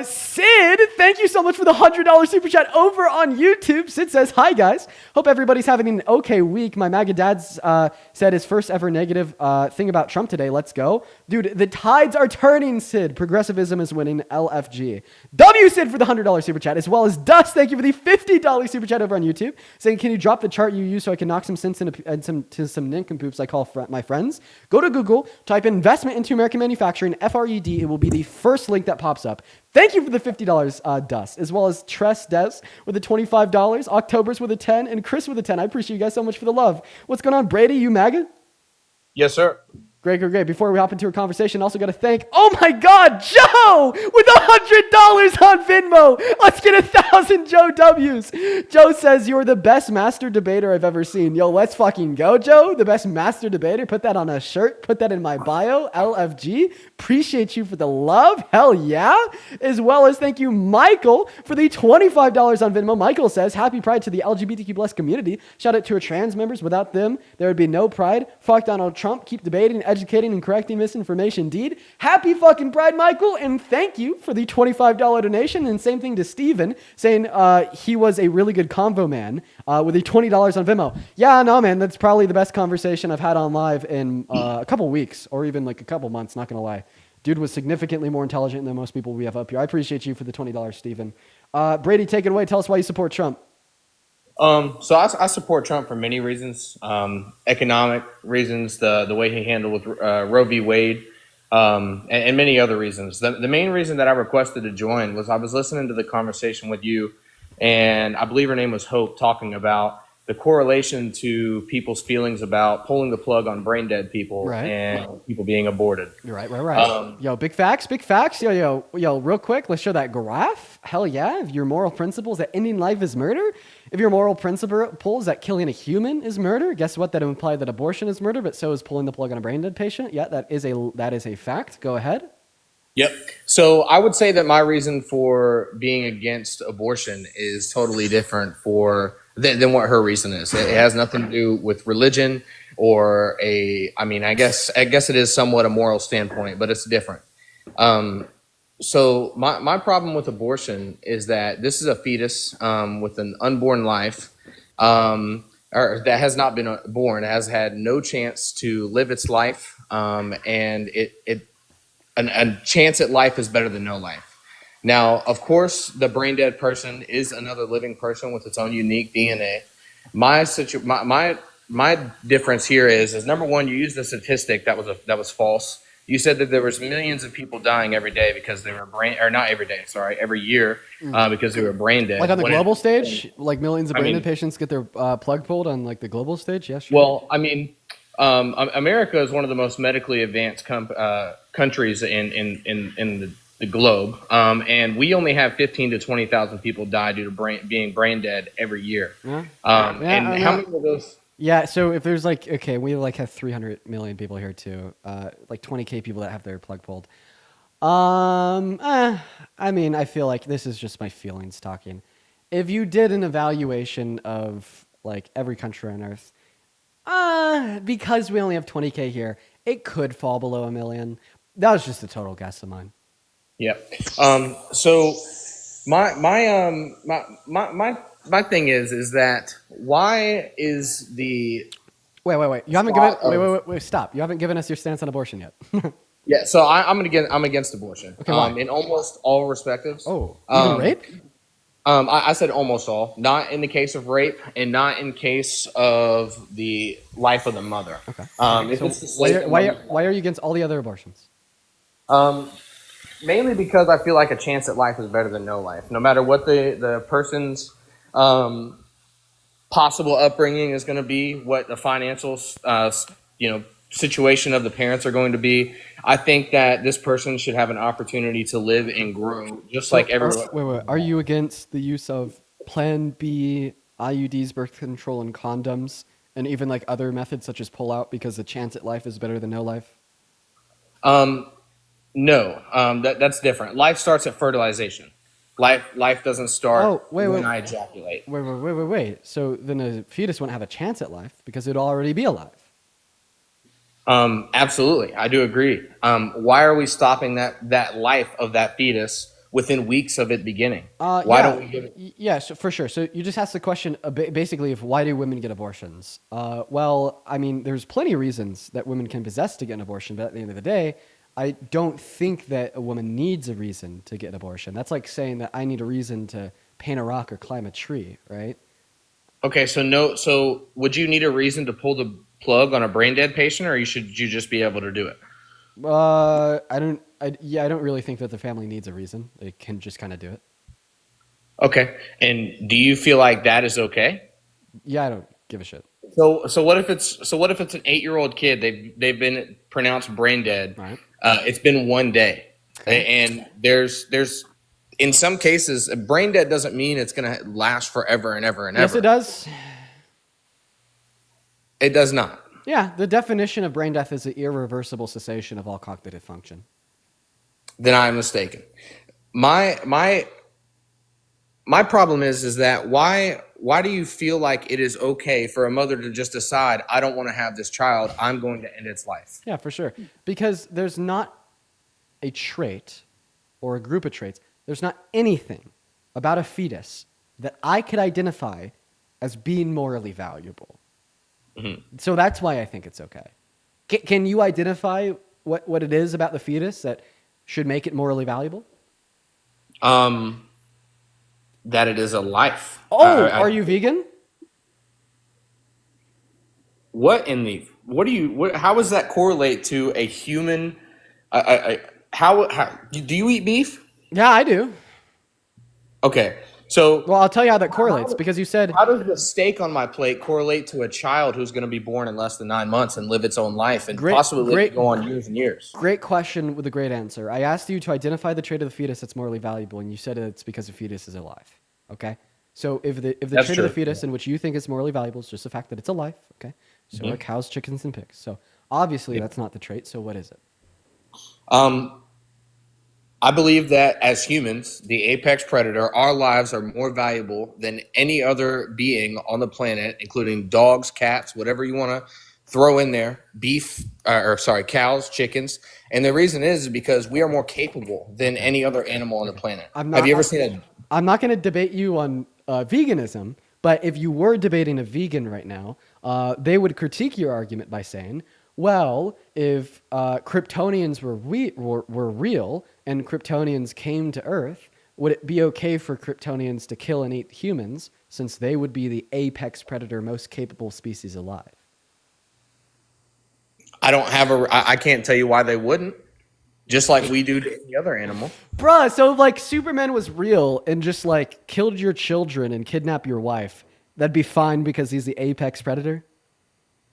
Sid, thank you so much for the $100 super chat over on YouTube. Sid says, hi, guys. Hope everybody's having an okay week. My MAGA dad's said his first ever negative thing about Trump today. Let's go. Dude, the tides are turning, Sid. Progressivism is winning. LFG. W, Sid, for the $100 super chat, as well as Dust. Thank you for the $50 super chat over on YouTube. Saying, can you drop the chart you use so I can knock some sense into some nincompoops I call my friends? Go to Google. Type investment into American manufacturing, FRED. It will be the first link that pops up. Thank you for the $50, Dust, as well as Tress Des with the $25, October's with a 10, and Chris with a 10. I appreciate you guys so much for the love. What's going on, Brady? You MAGA?
Yes, sir.
Great. Before we hop into a conversation, also got to thank, oh my God, Joe with $100 on Venmo. Let's get 1,000 Joe W's. Joe says, you're the best master debater I've ever seen. Yo, let's fucking go, Joe. The best master debater. Put that on a shirt. Put that in my bio. LFG. Appreciate you for the love. Hell yeah. As well as thank you, Michael, for the $25 on Venmo. Michael says, happy Pride to the LGBTQ plus community. Shout out to our trans members. Without them, there would be no Pride. Fuck Donald Trump. Keep debating, educating, and correcting misinformation. Indeed. Happy fucking Pride, Michael, and thank you for the $25 donation. And same thing to Steven, saying he was a really good convo man with the $20 on Venmo. Yeah, no, man, that's probably the best conversation I've had on live in a couple weeks or even like a couple months, not gonna lie. Dude was significantly more intelligent than most people we have up here. I appreciate you for the $20, Steven. Brady, take it away. Tell us why you support Trump.
So I support Trump for many reasons. Economic reasons, the way he handled with Roe v. Wade, and many other reasons. The main reason that I requested to join was I was listening to the conversation with you, and I believe her name was Hope, talking about the correlation to people's feelings about pulling the plug on brain dead people and people being aborted.
Right. Yo, big facts. Yo, real quick, let's show that graph. Hell yeah. If your moral principle is that ending life is murder, if your moral principle is that killing a human is murder, guess what? That would imply that abortion is murder, but so is pulling the plug on a brain dead patient. Yeah, that is a fact. Go ahead.
Yep. So I would say that my reason for being against abortion is totally different than what her reason is. It has nothing to do with religion or I guess it is somewhat a moral standpoint, but it's different. So my problem with abortion is that this is a fetus with an unborn life, or that has not been born, has had no chance to live its life, and a chance at life is better than no life. Now, of course, the brain dead person is another living person with its own unique DNA. My difference here is number one, you used a statistic that was false. You said that there was millions of people dying every day because they were every year because they were brain dead.
Like on the global stage, like millions of brain dead patients get their plug pulled on like the global stage. Yes. Sure.
Well, America is one of the most medically advanced countries in the globe, and we only have 15 to 20,000 people die due to being brain dead every year. And how many of those?
Yeah, so if there's we have 300 million people here too, like 20K people that have their plug pulled. I feel like this is just my feelings talking. If you did an evaluation of like every country on earth, because we only have 20K here, it could fall below 1 million. That was just a total guess of mine.
Yeah. So my thing is that why is the
wait? You haven't given wait, stop. You haven't given us your stance on abortion yet.
Yeah, so I'm against abortion.
Okay, why?
In almost all respectives.
Oh, even rape?
I said almost all. Not in the case of rape, and not in case of the life of the mother.
Okay.
Why
are you against all the other abortions?
Mainly because I feel like a chance at life is better than no life. No matter what the person's possible upbringing is going to be, what the financial situation of the parents are going to be, I think that this person should have an opportunity to live and grow just like everyone.
Wait. Are you against the use of Plan B, IUDs, birth control, and condoms And even like other methods such as pull out because the chance at life is better than no life?
No, that's different. Life starts at fertilization. Life doesn't start
Oh, wait,
when
wait.
I ejaculate.
Wait. So then a fetus wouldn't have a chance at life because it'd already be alive.
Absolutely, I do agree. Why are we stopping that life of that fetus within weeks of it beginning? Why
Yeah,
don't we give it?
yeah, so for sure. So you just asked the question basically of why do women get abortions? Well, I mean, there's plenty of reasons that women can possess to get an abortion, but at the end of the day, I don't think that a woman needs a reason to get an abortion. That's like saying that I need a reason to paint a rock or climb a tree, right?
Okay, so no. So would you need a reason to pull the plug on a brain dead patient, or should you just be able to do it?
I don't really think that the family needs a reason. They can just kind of do it.
Okay, and do you feel like that is okay?
Yeah, I don't give a shit.
So what if it's an 8-year-old kid? They've been pronounced brain dead.
Right.
It's been 1 day, and there's in some cases brain dead doesn't mean it's going to last forever and ever and
Yes,
ever.
it does.
It does not.
Yeah, the definition of brain death is the irreversible cessation of all cognitive function.
Then I'm mistaken. My problem is that why do you feel like it is okay for a mother to just decide, I don't want to have this child, I'm going to end its life?
Yeah, for sure. Because there's not a trait or a group of traits. There's not anything about a fetus that I could identify as being morally valuable.
Mm-hmm.
So that's why I think it's okay. Can you identify what it is about the fetus that should make it morally valuable?
That it is a life.
Oh, are you vegan?
How does that correlate to a human? How do you eat beef?
Yeah, I do.
Okay, so
well, I'll tell you how that correlates because you said,
how does the steak on my plate correlate to a child who's going to be born in less than 9 months and live its own life and possibly go on years and years?
Great question with a great answer. I asked you to identify the trait of the fetus that's morally valuable, and you said it's because the fetus is alive. Okay, so if the
That's
trait
true.
of the fetus in which you think is morally valuable is just the fact that it's alive, okay, so
Mhm.
are cows, chickens, and pigs. So obviously that's not the trait. So what is it?
I believe that as humans, the apex predator, our lives are more valuable than any other being on the planet, including dogs, cats, whatever you want to throw in there, cows, chickens. And the reason is because we are more capable than any other animal on the planet. Have you ever seen a...
I'm not going to debate you on veganism, but if you were debating a vegan right now, they would critique your argument by saying, well, if Kryptonians were real and Kryptonians came to Earth, would it be okay for Kryptonians to kill and eat humans since they would be the apex predator, most capable species alive?
I can't tell you why they wouldn't. Just like we do to any other animal.
Bruh, so if like Superman was real and just like killed your children and kidnapped your wife, that'd be fine because he's the apex predator?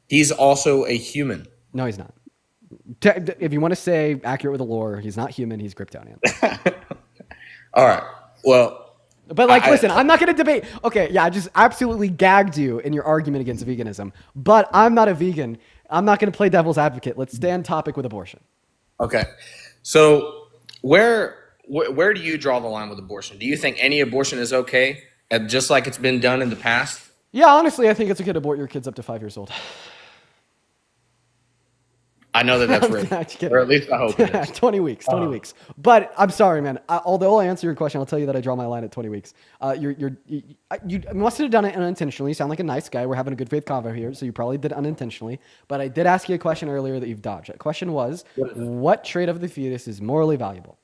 He's also a human.
No, he's not. If you want to say accurate with the lore, he's not human, he's Kryptonian.
All right. Well,
but like, listen, I'm not going to debate. Okay, yeah, I just absolutely gagged you in your argument against veganism. But I'm not a vegan. I'm not going to play devil's advocate. Let's stay on topic with abortion.
Okay. So where do you draw the line with abortion? Do you think any abortion is okay, just like it's been done in the past?
Yeah, honestly, I think it's okay to abort your kids up to 5 years old.
I know that's real. Or at least I hope it is.
20 weeks. But I'm sorry, man. Although I'll answer your question, I'll tell you that I draw my line at 20 weeks. You must have done it unintentionally. You sound like a nice guy. We're having a good faith convo here, so you probably did it unintentionally. But I did ask you a question earlier that you've dodged. The question was, what trait of the fetus is morally valuable?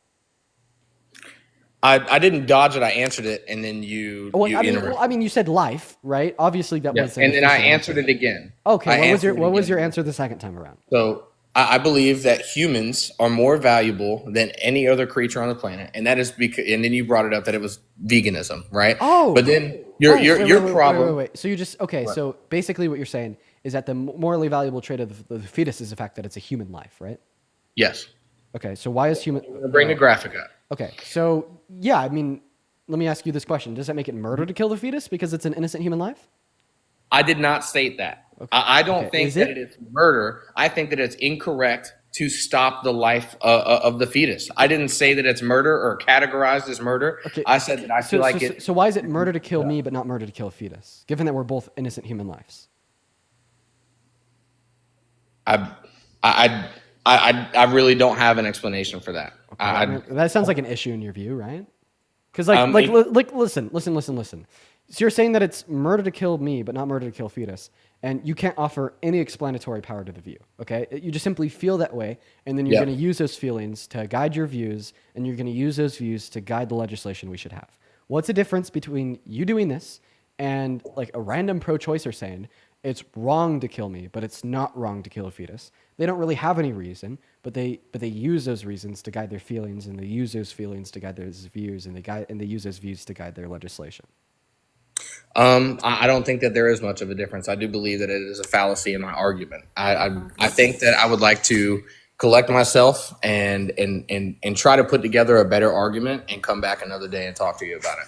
I didn't dodge it. I answered it, and then you interrupted.
You said life, right? Obviously, that was.
And then I answered it again.
Okay, what was your answer the second time around?
So I believe that humans are more valuable than any other creature on the planet, and that is because. And then you brought it up that it was veganism, right?
Oh,
but then your problem.
Wait. So you just okay.
What?
So basically, what you're saying is that the morally valuable trait of the fetus is the fact that it's a human life, right?
Yes.
Okay. So why is human?
Bring the graphic up.
Okay. So yeah, I mean, let me ask you this question: does that make it murder to kill the fetus because it's an innocent human life?
I did not state that. I don't
Okay,
think
is
that
it?
it is murder. I think that it's incorrect to stop the life of the fetus. I didn't say that it's murder or categorized as murder.
Okay.
I said that I feel like it.
So why is it murder to kill me but not murder to kill a fetus? Given that we're both innocent human lives.
I really don't have an explanation for that.
I mean, that sounds like an issue in your view, right? Because listen. So you're saying that it's murder to kill me, but not murder to kill fetus, and you can't offer any explanatory power to the view. Okay, you just simply feel that way, and then you're going to use those feelings to guide your views, and you're going to use those views to guide the legislation we should have. What's the difference between you doing this and like a random pro-choicer saying it's wrong to kill me, but it's not wrong to kill a fetus? They don't really have any reason, but they use those reasons to guide their feelings, and they use those feelings to guide their views, and they use those views to guide their legislation.
I don't think that there is much of a difference. I do believe that it is a fallacy in my argument. I think that I would like to collect myself and try to put together a better argument and come back another day and talk to you about it.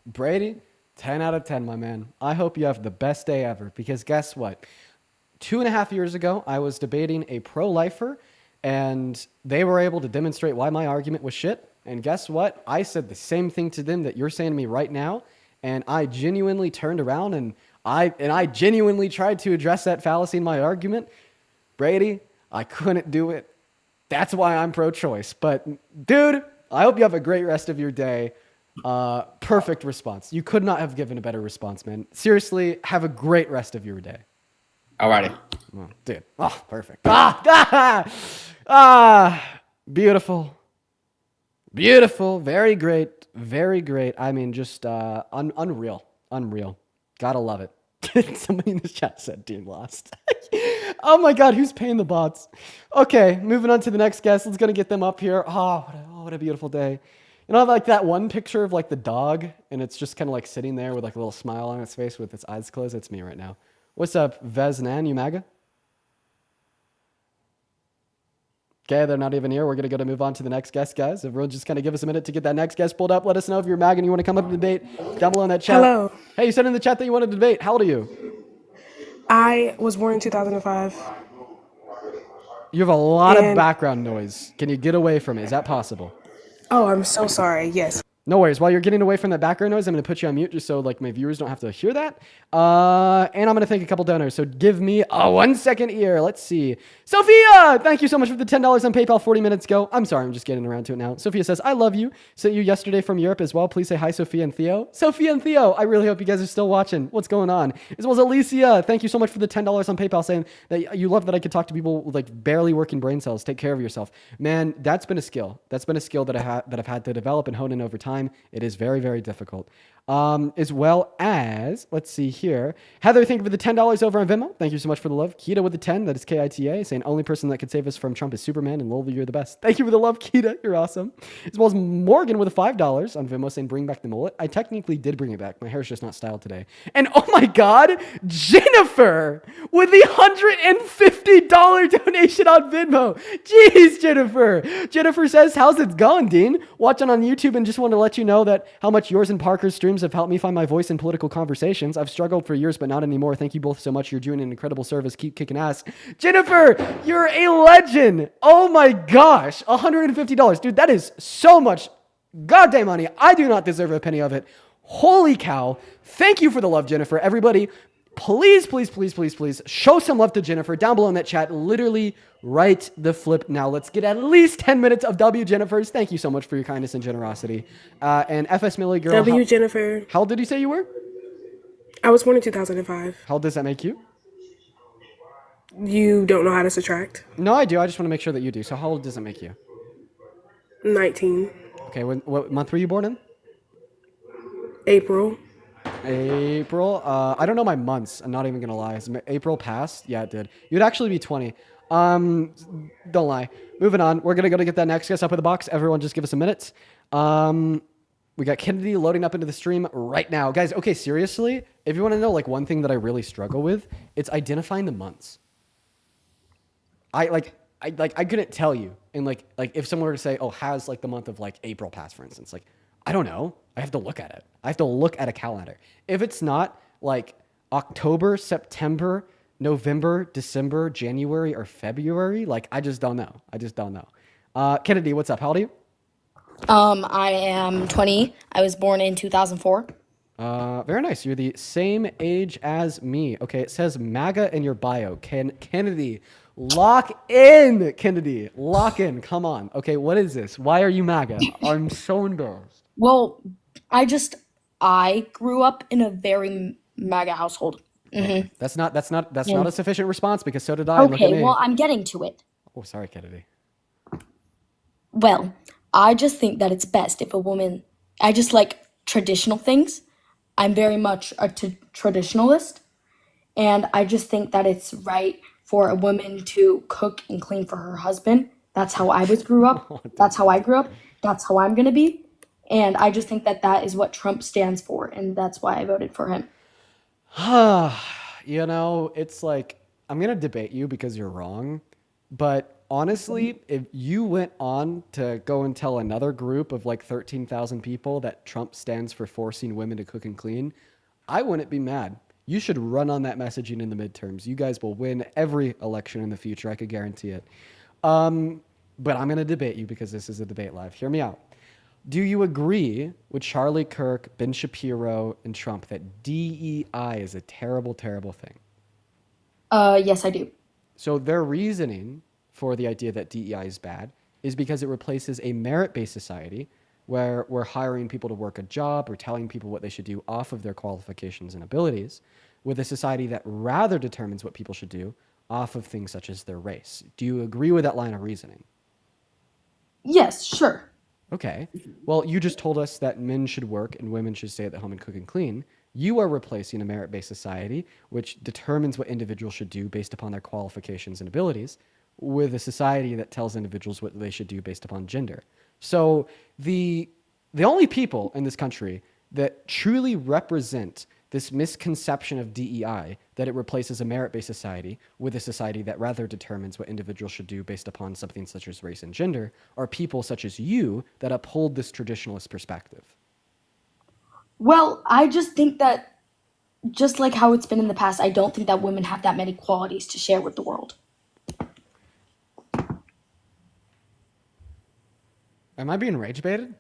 Brady, 10 out of 10, my man. I hope you have the best day ever, because guess what? 2.5 years ago, I was debating a pro-lifer, and they were able to demonstrate why my argument was shit. And guess what? I said the same thing to them that you're saying to me right now, and I genuinely turned around and I genuinely tried to address that fallacy in my argument. Brady, I couldn't do it. That's why I'm pro-choice. But dude, I hope you have a great rest of your day. Perfect response. You could not have given a better response, man. Seriously, have a great rest of your day.
Alrighty.
Oh, dude. Oh, perfect. Beautiful. Beautiful. Very great. Very great. I mean, just unreal. Unreal. Gotta love it. Somebody in the chat said Dean lost. Oh my God, who's paying the bots? Okay, moving on to the next guest. Let's gonna get them up here. Oh, what a beautiful day. You know, like that one picture of like the dog, and it's just kind of like sitting there with like a little smile on its face with its eyes closed. That's me right now. What's up, Veznan? You MAGA? Okay, they're not even here. We're going to move on to the next guest, guys. Everyone just kind of give us a minute to get that next guest pulled up. Let us know if you're MAGA and you want to come up and debate down below in that chat.
Hello.
Hey, you said in the chat that you wanted to debate. How old are you?
I was born in 2005.
You have a lot of background noise. Can you get away from it? Is that possible?
Oh, I'm so sorry. Yes.
No worries. While you're getting away from that background noise, I'm going to put you on mute just so like my viewers don't have to hear that. And I'm going to thank a couple donors. So give me a 1 second here. Let's see. Sophia, thank you so much for the $10 on PayPal 40 minutes ago. I'm sorry, I'm just getting around to it now. Sophia says, I love you. Sent you yesterday from Europe as well. Please say hi, Sophia and Theo. Sophia and Theo, I really hope you guys are still watching. What's going on? As well as Alicia, thank you so much for the $10 on PayPal, saying that you love that I could talk to people with like barely working brain cells. Take care of yourself. Man, that's been a skill. That's been a skill that I've had to develop and hone in over time. It is very, very difficult. As well as, let's see here. Heather, thank you for the $10 over on Venmo. Thank you so much for the love. Kita with the 10, that is Kita, saying only person that could save us from Trump is Superman, and Lowell, you're the best. Thank you for the love, Kita. You're awesome. As well as Morgan with the $5 on Venmo, saying bring back the mullet. I technically did bring it back. My hair's just not styled today. And oh my God, Jennifer with the $150 donation on Venmo. Jeez, Jennifer. Jennifer says, how's it going, Dean? Watching on YouTube and just want to let you know that how much yours and Parker's streams have helped me find my voice in political conversations. I've struggled for years, but not anymore. Thank you both so much. You're doing an incredible service. Keep kicking ass. Jennifer, you're a legend. Oh my gosh. $150. Dude, that is so much goddamn money. I do not deserve a penny of it. Holy cow. Thank you for the love, Jennifer. Everybody, please, please, please, please, please show some love to Jennifer down below in that chat. Literally write the flip now. Let's get at least 10 minutes of W Jennifers. Thank you so much for your kindness and generosity. And FS Millie girl.
W Jennifer.
How old did you say you were?
I was born in 2005.
How old does that make you?
You don't know how to subtract?
No, I do. I just want to make sure that you do. So how old does it make you?
19.
Okay, what month were you born in?
April.
April. I don't know my months. I'm not even gonna lie. Is April passed? Yeah, it did. You'd actually be 20. Don't lie. Moving on. We're gonna go to get that next guest up in the box. Everyone, just give us a minute. We got Kennedy loading up into the stream right now, guys. Okay, seriously, if you want to know like one thing that I really struggle with, it's identifying the months. I couldn't tell you. And like if someone were to say, oh, has like the month of like April passed, for instance, like I don't know. I have to look at it. I have to look at a calendar. If it's not like October, September, November, December, January, or February? Like, I just don't know. I just don't know. Kennedy, what's up? How old are you?
I am 20. I was born in 2004.
Very nice. You're the same age as me. Okay, it says MAGA in your bio. Kennedy, lock in. Kennedy, lock in. Come on. Okay, what is this? Why are you MAGA? I'm so embarrassed.
Well, I grew up in a very MAGA household. Mm-hmm.
That's not a sufficient response because so did I. Look at
Okay,
me.
well, I'm getting to it.
Oh, sorry, Kennedy.
Well, I just think that it's best if a woman. I just like traditional things. I'm very much a traditionalist, and I just think that it's right for a woman to cook and clean for her husband. That's how I grew up. That's how I grew up. That's how I'm gonna be, and I just think that that is what Trump stands for, and that's why I voted for him.
You know, it's like, I'm going to debate you because you're wrong. But honestly, if you went on to go and tell another group of like 13,000 people that Trump stands for forcing women to cook and clean, I wouldn't be mad. You should run on that messaging in the midterms. You guys will win every election in the future. I could guarantee it. But I'm going to debate you because this is a debate live. Hear me out. Do you agree with Charlie Kirk, Ben Shapiro, and Trump that DEI is a terrible, terrible thing?
Yes, I do.
So their reasoning for the idea that DEI is bad is because it replaces a merit-based society where we're hiring people to work a job or telling people what they should do off of their qualifications and abilities with a society that rather determines what people should do off of things such as their race. Do you agree with that line of reasoning?
Yes, sure.
Okay. Well, you just told us that men should work and women should stay at the home and cook and clean. You are replacing a merit-based society, which determines what individuals should do based upon their qualifications and abilities, with a society that tells individuals what they should do based upon gender. So the only people in this country that truly represent this misconception of DEI, that it replaces a merit-based society with a society that rather determines what individuals should do based upon something such as race and gender, are people such as you that uphold this traditionalist perspective.
Well, I just think that, just like how it's been in the past, I don't think that women have that many qualities to share with the world.
Am I being rage baited?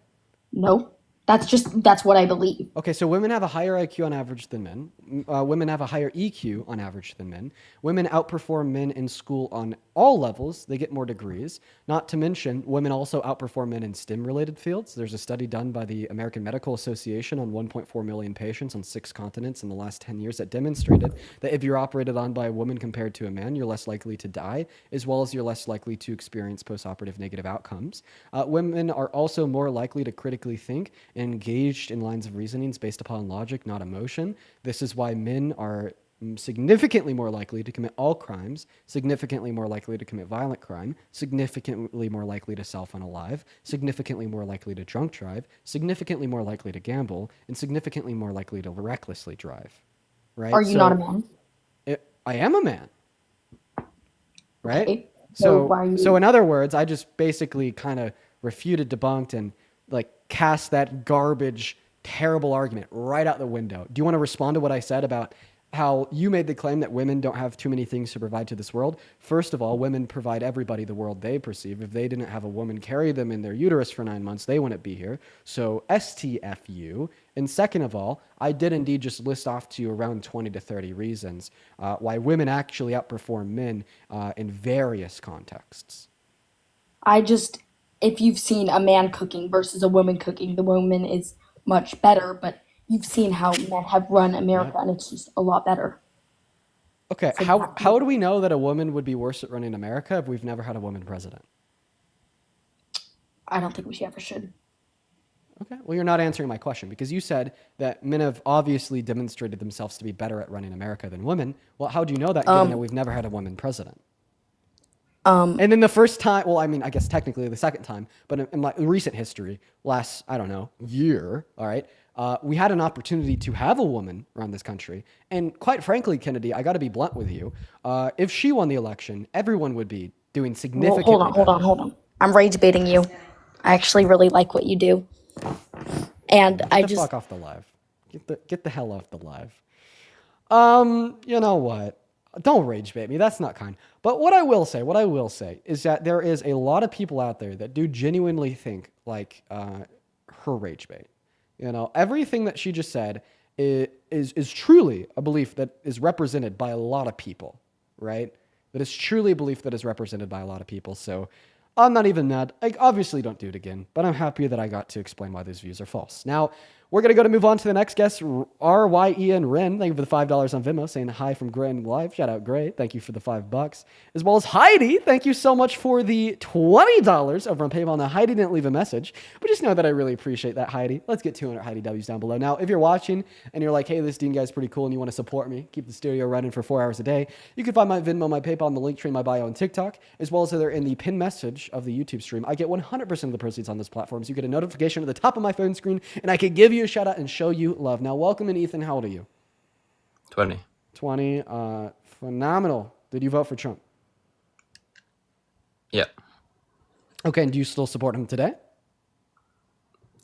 No, that's what I believe.
Okay, so women have a higher IQ on average than men. Women have a higher EQ on average than men. Women outperform men in school on all levels. They get more degrees. Not to mention, women also outperform men in STEM-related fields. There's a study done by the American Medical Association on 1.4 million patients on 6 continents in the last 10 years that demonstrated that if you're operated on by a woman compared to a man, you're less likely to die, as well as you're less likely to experience postoperative negative outcomes. Women are also more likely to critically think and engaged in lines of reasonings based upon logic, not emotion. This is why men are significantly more likely to commit all crimes, significantly more likely to commit violent crime, significantly more likely to self-unalive, significantly more likely to drunk drive, significantly more likely to gamble, and significantly more likely to recklessly drive. Right?
Are you not a man?
I am a man. Right?
Okay. So why are you?
So in other words, I just basically kind of refuted, debunked, and like cast that garbage, terrible argument right out the window. Do you want to respond to what I said about how you made the claim that women don't have too many things to provide to this world? First of all, women provide everybody the world they perceive. If they didn't have a woman carry them in their uterus for 9 months, they wouldn't be here. So STFU. And second of all, I did indeed just list off to you around 20 to 30 reasons why women actually outperform men in various contexts.
If you've seen a man cooking versus a woman cooking, the woman is much better, but you've seen how men have run America, and it's just a lot better.
Okay, how do we know that a woman would be worse at running America if we've never had a woman president?
I don't think we ever should.
Okay, well, you're not answering my question because you said that men have obviously demonstrated themselves to be better at running America than women. Well, how do you know that given that we've never had a woman president? And then the first time, well, I mean, I guess technically the second time, but in like recent history, last, I don't know, year, all right, we had an opportunity to have a woman run this country. And quite frankly, Kennedy, I got to be blunt with you. If she won the election, everyone would be doing significantly
Well, hold on. I'm rage baiting you. I actually really like what you do. And
Get the fuck off the live. Get the hell off the live. You know what? Don't rage bait me. That's not kind. But what I will say is that there is a lot of people out there that do genuinely think like her rage bait. You know, everything that she just said is truly a belief that is represented by a lot of people, right? That is truly a belief that is represented by a lot of people. So I'm not even mad. I obviously don't do it again, but I'm happy that I got to explain why those views are false. Now, we're going to move on to the next guest, RYEN Ren. Thank you for the $5 on Venmo, saying hi from Gray and Live. Shout out Gray. Thank you for the $5. As well as Heidi. Thank you so much for the $20 over on PayPal. Now, Heidi didn't leave a message, but just know that I really appreciate that, Heidi. Let's get 200 Heidi W's down below. Now, if you're watching and you're like, hey, this Dean guy's pretty cool and you want to support me, keep the studio running for 4 hours a day, you can find my Venmo, my PayPal, and the link tree in my bio on TikTok, as well as they're in the pinned message of the YouTube stream. I get 100% of the proceeds on those platforms. You get a notification at the top of my phone screen, and I could give you a shout out and show you love. Now, welcome in, Ethan. How old are you?
20.
20. Phenomenal. Did you vote for Trump?
Yeah.
Okay, and do you still support him today?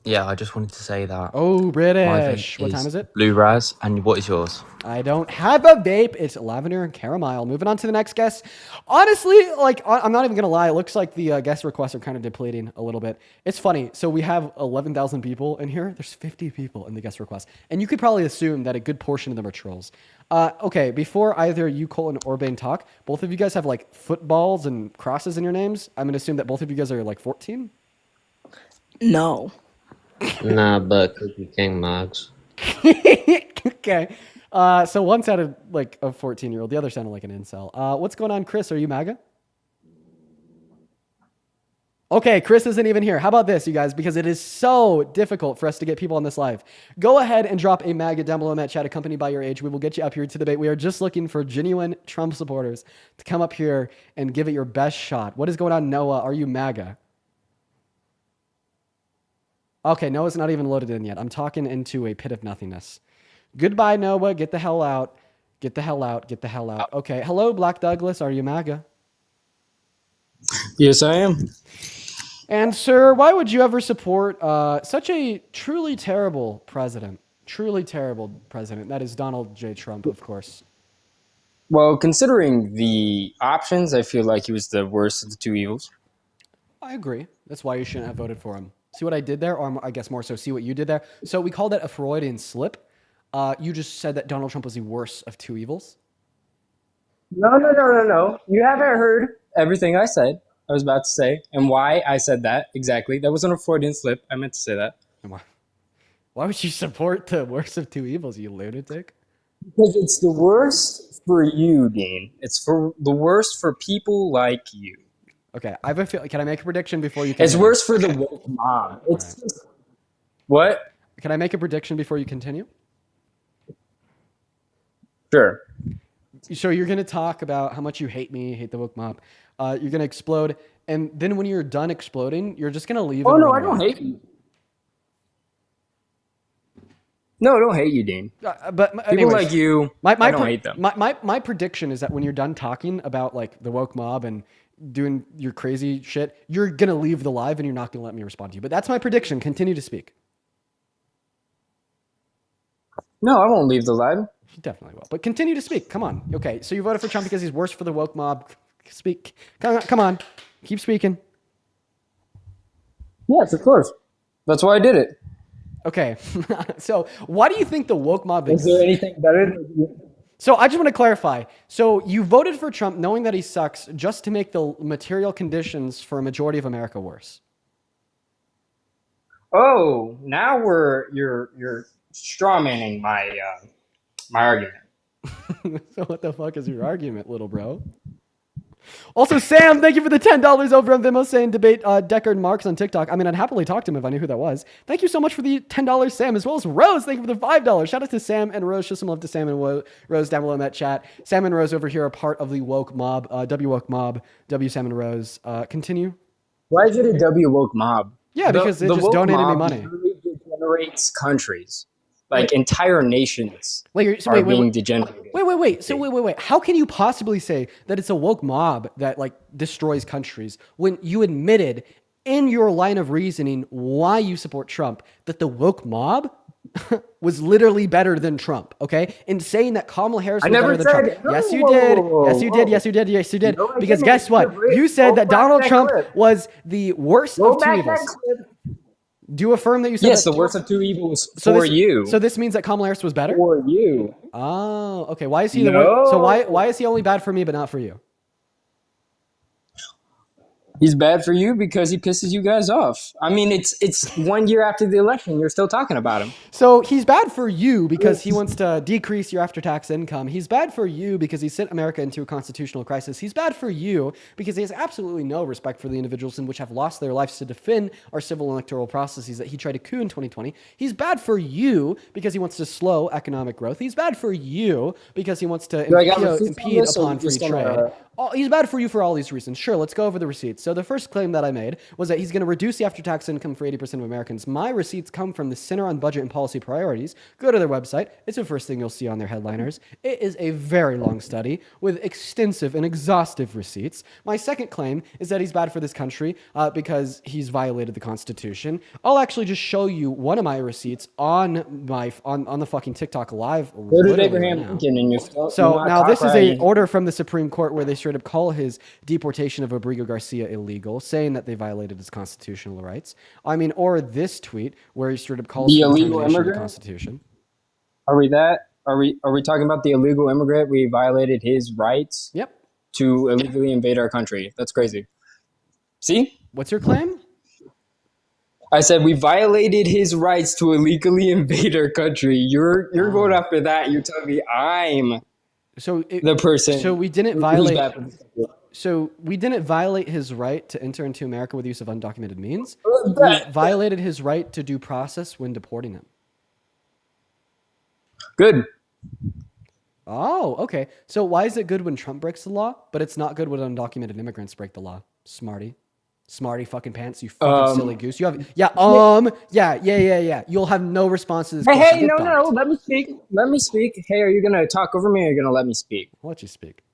Yeah, I just wanted to say that.
Oh, British.
My vape
What time is it?
Blue Raz, and what is yours?
I don't have a vape. It's lavender and caramel. Moving on to the next guest. Honestly, like, I'm not even going to lie. It looks like the guest requests are kind of depleting a little bit. It's funny. So we have 11,000 people in here. There's 50 people in the guest request. And you could probably assume that a good portion of them are trolls. Okay, before either you, Colton, or Bane talk, both of you guys have, like, footballs and crosses in your names. I'm going to assume that both of you guys are, like, 14?
No.
Nah, but Cookie King Mugs.
Okay. So one sounded like a 14-year-old. The other sounded like an incel. What's going on, Chris? Are you MAGA? Okay, Chris isn't even here. How about this, you guys? Because it is so difficult for us to get people on this live. Go ahead and drop a MAGA down below in that chat, accompanied by your age. We will get you up here to debate. We are just looking for genuine Trump supporters to come up here and give it your best shot. What is going on, Noah? Are you MAGA? Okay, Noah's not even loaded in yet. I'm talking into a pit of nothingness. Goodbye, Noah. Get the hell out. Get the hell out. Get the hell out. Okay. Hello, Black Douglas. Are you MAGA?
Yes, I am.
And, sir, why would you ever support such a truly terrible president? Truly terrible president. That is Donald J. Trump, of course.
Well, considering the options, I feel like he was the worst of the two evils.
I agree. That's why you shouldn't have voted for him. See what I did there? Or I guess more so see what you did there. So we call that a Freudian slip. You just said that Donald Trump was the worst of two evils.
No. You haven't heard everything I said. I was about to say, and why I said that exactly. That wasn't a Freudian slip. I meant to say that.
Why would you support the worst of two evils, you lunatic?
Because it's the worst for you, Dean. It's for the worst for people like you.
Okay, I have a feel. Can I make a prediction before you?
It's worse for the woke mob. It's just, what?
Can I make a prediction before you continue?
Sure.
So you're gonna talk about how much you hate me, hate the woke mob. You're gonna explode, and then when you're done exploding, you're just gonna leave.
Oh
and
no,
run
I don't
away.
hate you. No, I don't hate you, Dean.
But
people
anyways,
like you, I don't hate them.
My prediction is that when you're done talking about like the woke mob and doing your crazy shit, you're gonna leave the live and you're not gonna let me respond to you. But that's my prediction. Continue to speak.
No, I won't leave the live.
You definitely will. But continue to speak. Come on. Okay, so you voted for Trump because he's worse for the woke mob. Speak. Come on. Keep speaking.
Yes, of course. That's why I did it.
Okay. So why do you think the woke mob
Is there anything better?
So I just want to clarify. So you voted for Trump knowing that he sucks just to make the material conditions for a majority of America worse.
Oh, now you're strawmanning my my argument.
So what the fuck is your argument, little bro? Also, Sam, thank you for the $10 over on Venmo saying debate Deckard Marx on TikTok. I mean, I'd happily talk to him if I knew who that was. Thank you so much for the $10, Sam, as well as Rose. Thank you for the $5. Shout out to Sam and Rose. Show some love to Sam and Rose down below in that chat. Sam and Rose over here are part of the woke mob, W woke mob, W Sam and Rose. Continue.
Why is it a W woke mob?
Yeah, because they just
woke
donated me
mob
money.
Really degenerates countries. Like entire nations
Wait.
degenerated.
Wait. So wait. How can you possibly say that it's a woke mob that like destroys countries when you admitted in your line of reasoning why you support Trump that the woke mob was literally better than Trump, okay? In saying that Kamala Harris
I
was
never
better than Trump.
said. No,
Yes, you
whoa,
did.
whoa, whoa,
Yes, you did.
whoa.
Yes, you did. Yes, you did.
No, I
Because
didn't.
guess what? You said that Donald Trump was the worst
Go
of two
back that
evils.
clip.
Do you affirm that you said
Yes,
that?
the worst of two evils
So
for
this,
you.
So this means that Kamala Harris was better?
For you.
Oh, okay. Why is he the worst? So why is he only bad for me but not for you?
He's bad for you because he pisses you guys off. I mean, it's 1 year after the election. You're still talking about him.
So he's bad for you because he wants to decrease your after-tax income. He's bad for you because he sent America into a constitutional crisis. He's bad for you because he has absolutely no respect for the individuals in which have lost their lives to defend our civil electoral processes that he tried to coup in 2020. He's bad for you because he wants to slow economic growth. He's bad for you because he wants to
Do I got receipts on
impede
this, or
upon
you
free
just
trade.
gonna-
He's bad for you for all these reasons. Sure, let's go over the receipts. So the first claim that I made was that he's going to reduce the after-tax income for 80% of Americans. My receipts come from the Center on Budget and Policy Priorities. Go to their website. It's the first thing you'll see on their headliners. It is a very long study with extensive and exhaustive receipts. My second claim is that he's bad for this country because he's violated the Constitution. I'll actually just show you one of my receipts on the fucking TikTok live.
Go to
literally
Abraham
right now.
Lincoln and you're still.
So
you're
now
not
this is a
cockeyed.
order from the Supreme Court where they straight up call his deportation of Abrigo Garcia illegal, saying that they violated his constitutional rights. I mean, or this tweet where he straight up calls
The
for the
illegal
termination of the
immigrant?
Constitution.
Are we that? Are we talking about the illegal immigrant? We violated his rights.
Yep.
To illegally invade our country. That's crazy. See?
What's your claim?
I said we violated his rights to illegally invade our country. You're going after that. You're telling me I'm the person.
So we didn't
who's
violate.
bad for this.
So we didn't violate his right to enter into America with the use of undocumented means. We violated his right to due process when deporting him.
Good.
Oh, okay. So why is it good when Trump breaks the law, but it's not good when undocumented immigrants break the law? Smarty fucking pants, you fucking silly goose. You have yeah. You'll have no response to this.
Hey,
question.
no. Let me speak. Let me speak. Hey, are you gonna talk over me or are you gonna let me speak?
I'll let you speak.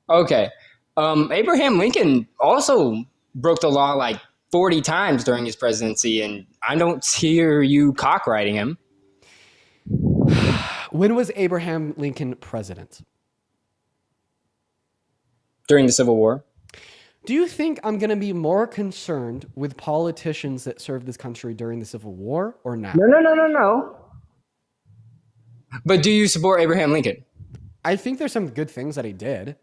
Okay. Abraham Lincoln also broke the law like 40 times during his presidency, and I don't hear you cockriding him.
When was Abraham Lincoln president?
During the Civil War.
Do you think I'm going to be more concerned with politicians that served this country during the Civil War or now?
No. But do you support Abraham Lincoln?
I think there's some good things that he did.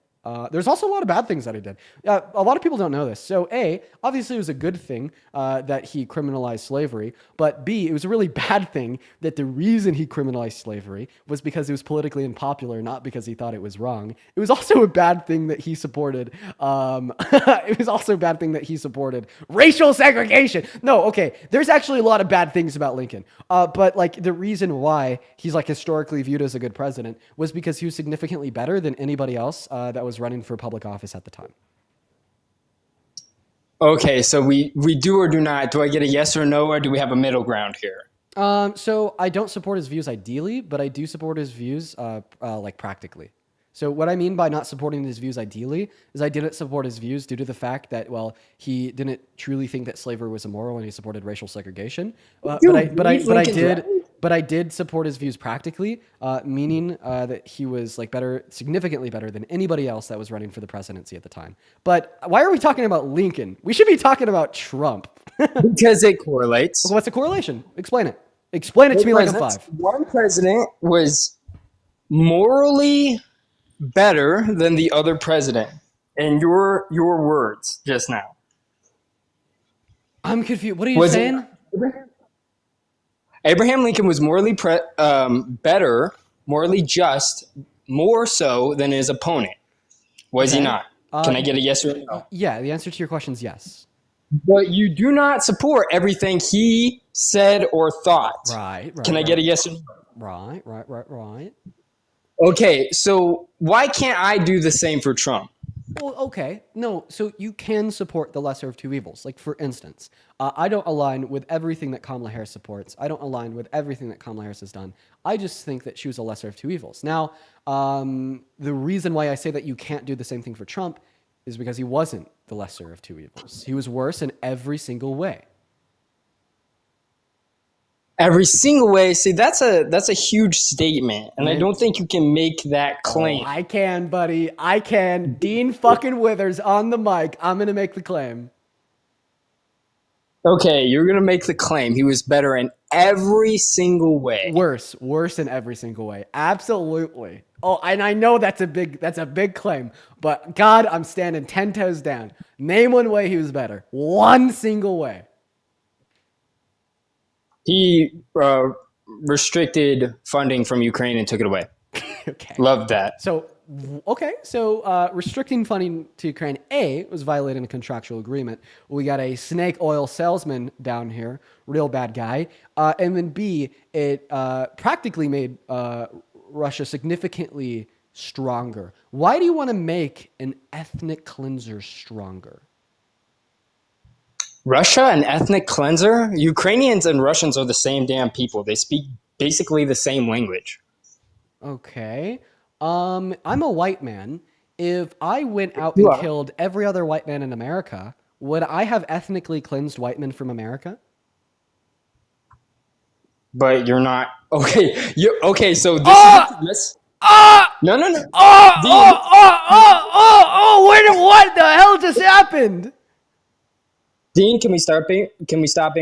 There's also a lot of bad things that he did. A lot of people don't know this. So A, obviously it was a good thing that he criminalized slavery, but B, it was a really bad thing that the reason he criminalized slavery was because it was politically unpopular, not because he thought it was wrong. It was also a bad thing that he supported. It was also a bad thing that he supported racial segregation. No, okay. There's actually a lot of bad things about Lincoln. But like the reason why he's like historically viewed as a good president was because he was significantly better than anybody else that was running for public office at the time.
Okay, so we do or do not. Do I get a yes or no, or do we have a middle ground here?
So I don't support his views ideally, but I do support his views like practically. So what I mean by not supporting his views ideally is I didn't support his views due to the fact that, well, he didn't truly think that slavery was immoral and he supported racial segregation. But I did support his views practically, meaning that he was like significantly better than anybody else that was running for the presidency at the time. But why are we talking about Lincoln? We should be talking about Trump.
Because it correlates.
What's the correlation? Explain it. Explain it to me like a 5.
One president was morally better than the other president. In your words just now.
I'm confused. What are you saying?
Abraham Lincoln was morally better, morally just, more so than his opponent. Was he not? Can I get a yes or no?
Yeah, the answer to your question is yes.
But you do not support everything he said or thought.
Right.
Can I get a yes or no?
Right.
Okay, so why can't I do the same for Trump?
Well, okay. No, so you can support the lesser of two evils. Like, for instance, I don't align with everything that Kamala Harris supports. I don't align with everything that Kamala Harris has done. I just think that she was a lesser of two evils. Now, the reason why I say that you can't do the same thing for Trump is because he wasn't the lesser of two evils. He was worse in every single way.
every single way. See, that's a huge statement, and I don't think you can make that claim.
Oh, I can, buddy. I can. Dean fucking Withers on the mic. I'm gonna make the claim.
Okay, you're gonna make the claim he was better in every single way.
Worse in every single way. Absolutely. Oh, and I know that's a big claim, but God, I'm standing 10 toes down. Name one way he was better. One single way.
He restricted funding from Ukraine and took it away.
Okay.
Love that.
So restricting funding to Ukraine, A, was violating a contractual agreement. We got a snake oil salesman down here, real bad guy. And then B, it practically made Russia significantly stronger. Why do you want to make an ethnic cleanser stronger?
Russia, an ethnic cleanser? Ukrainians and Russians are the same damn people. They speak basically the same language.
Okay. I'm a white man. If I went out and killed every other white man in America, would I have ethnically cleansed white men from America?
But you're not okay. Okay. So this is no.
What the hell just happened?
Dean, can we stop being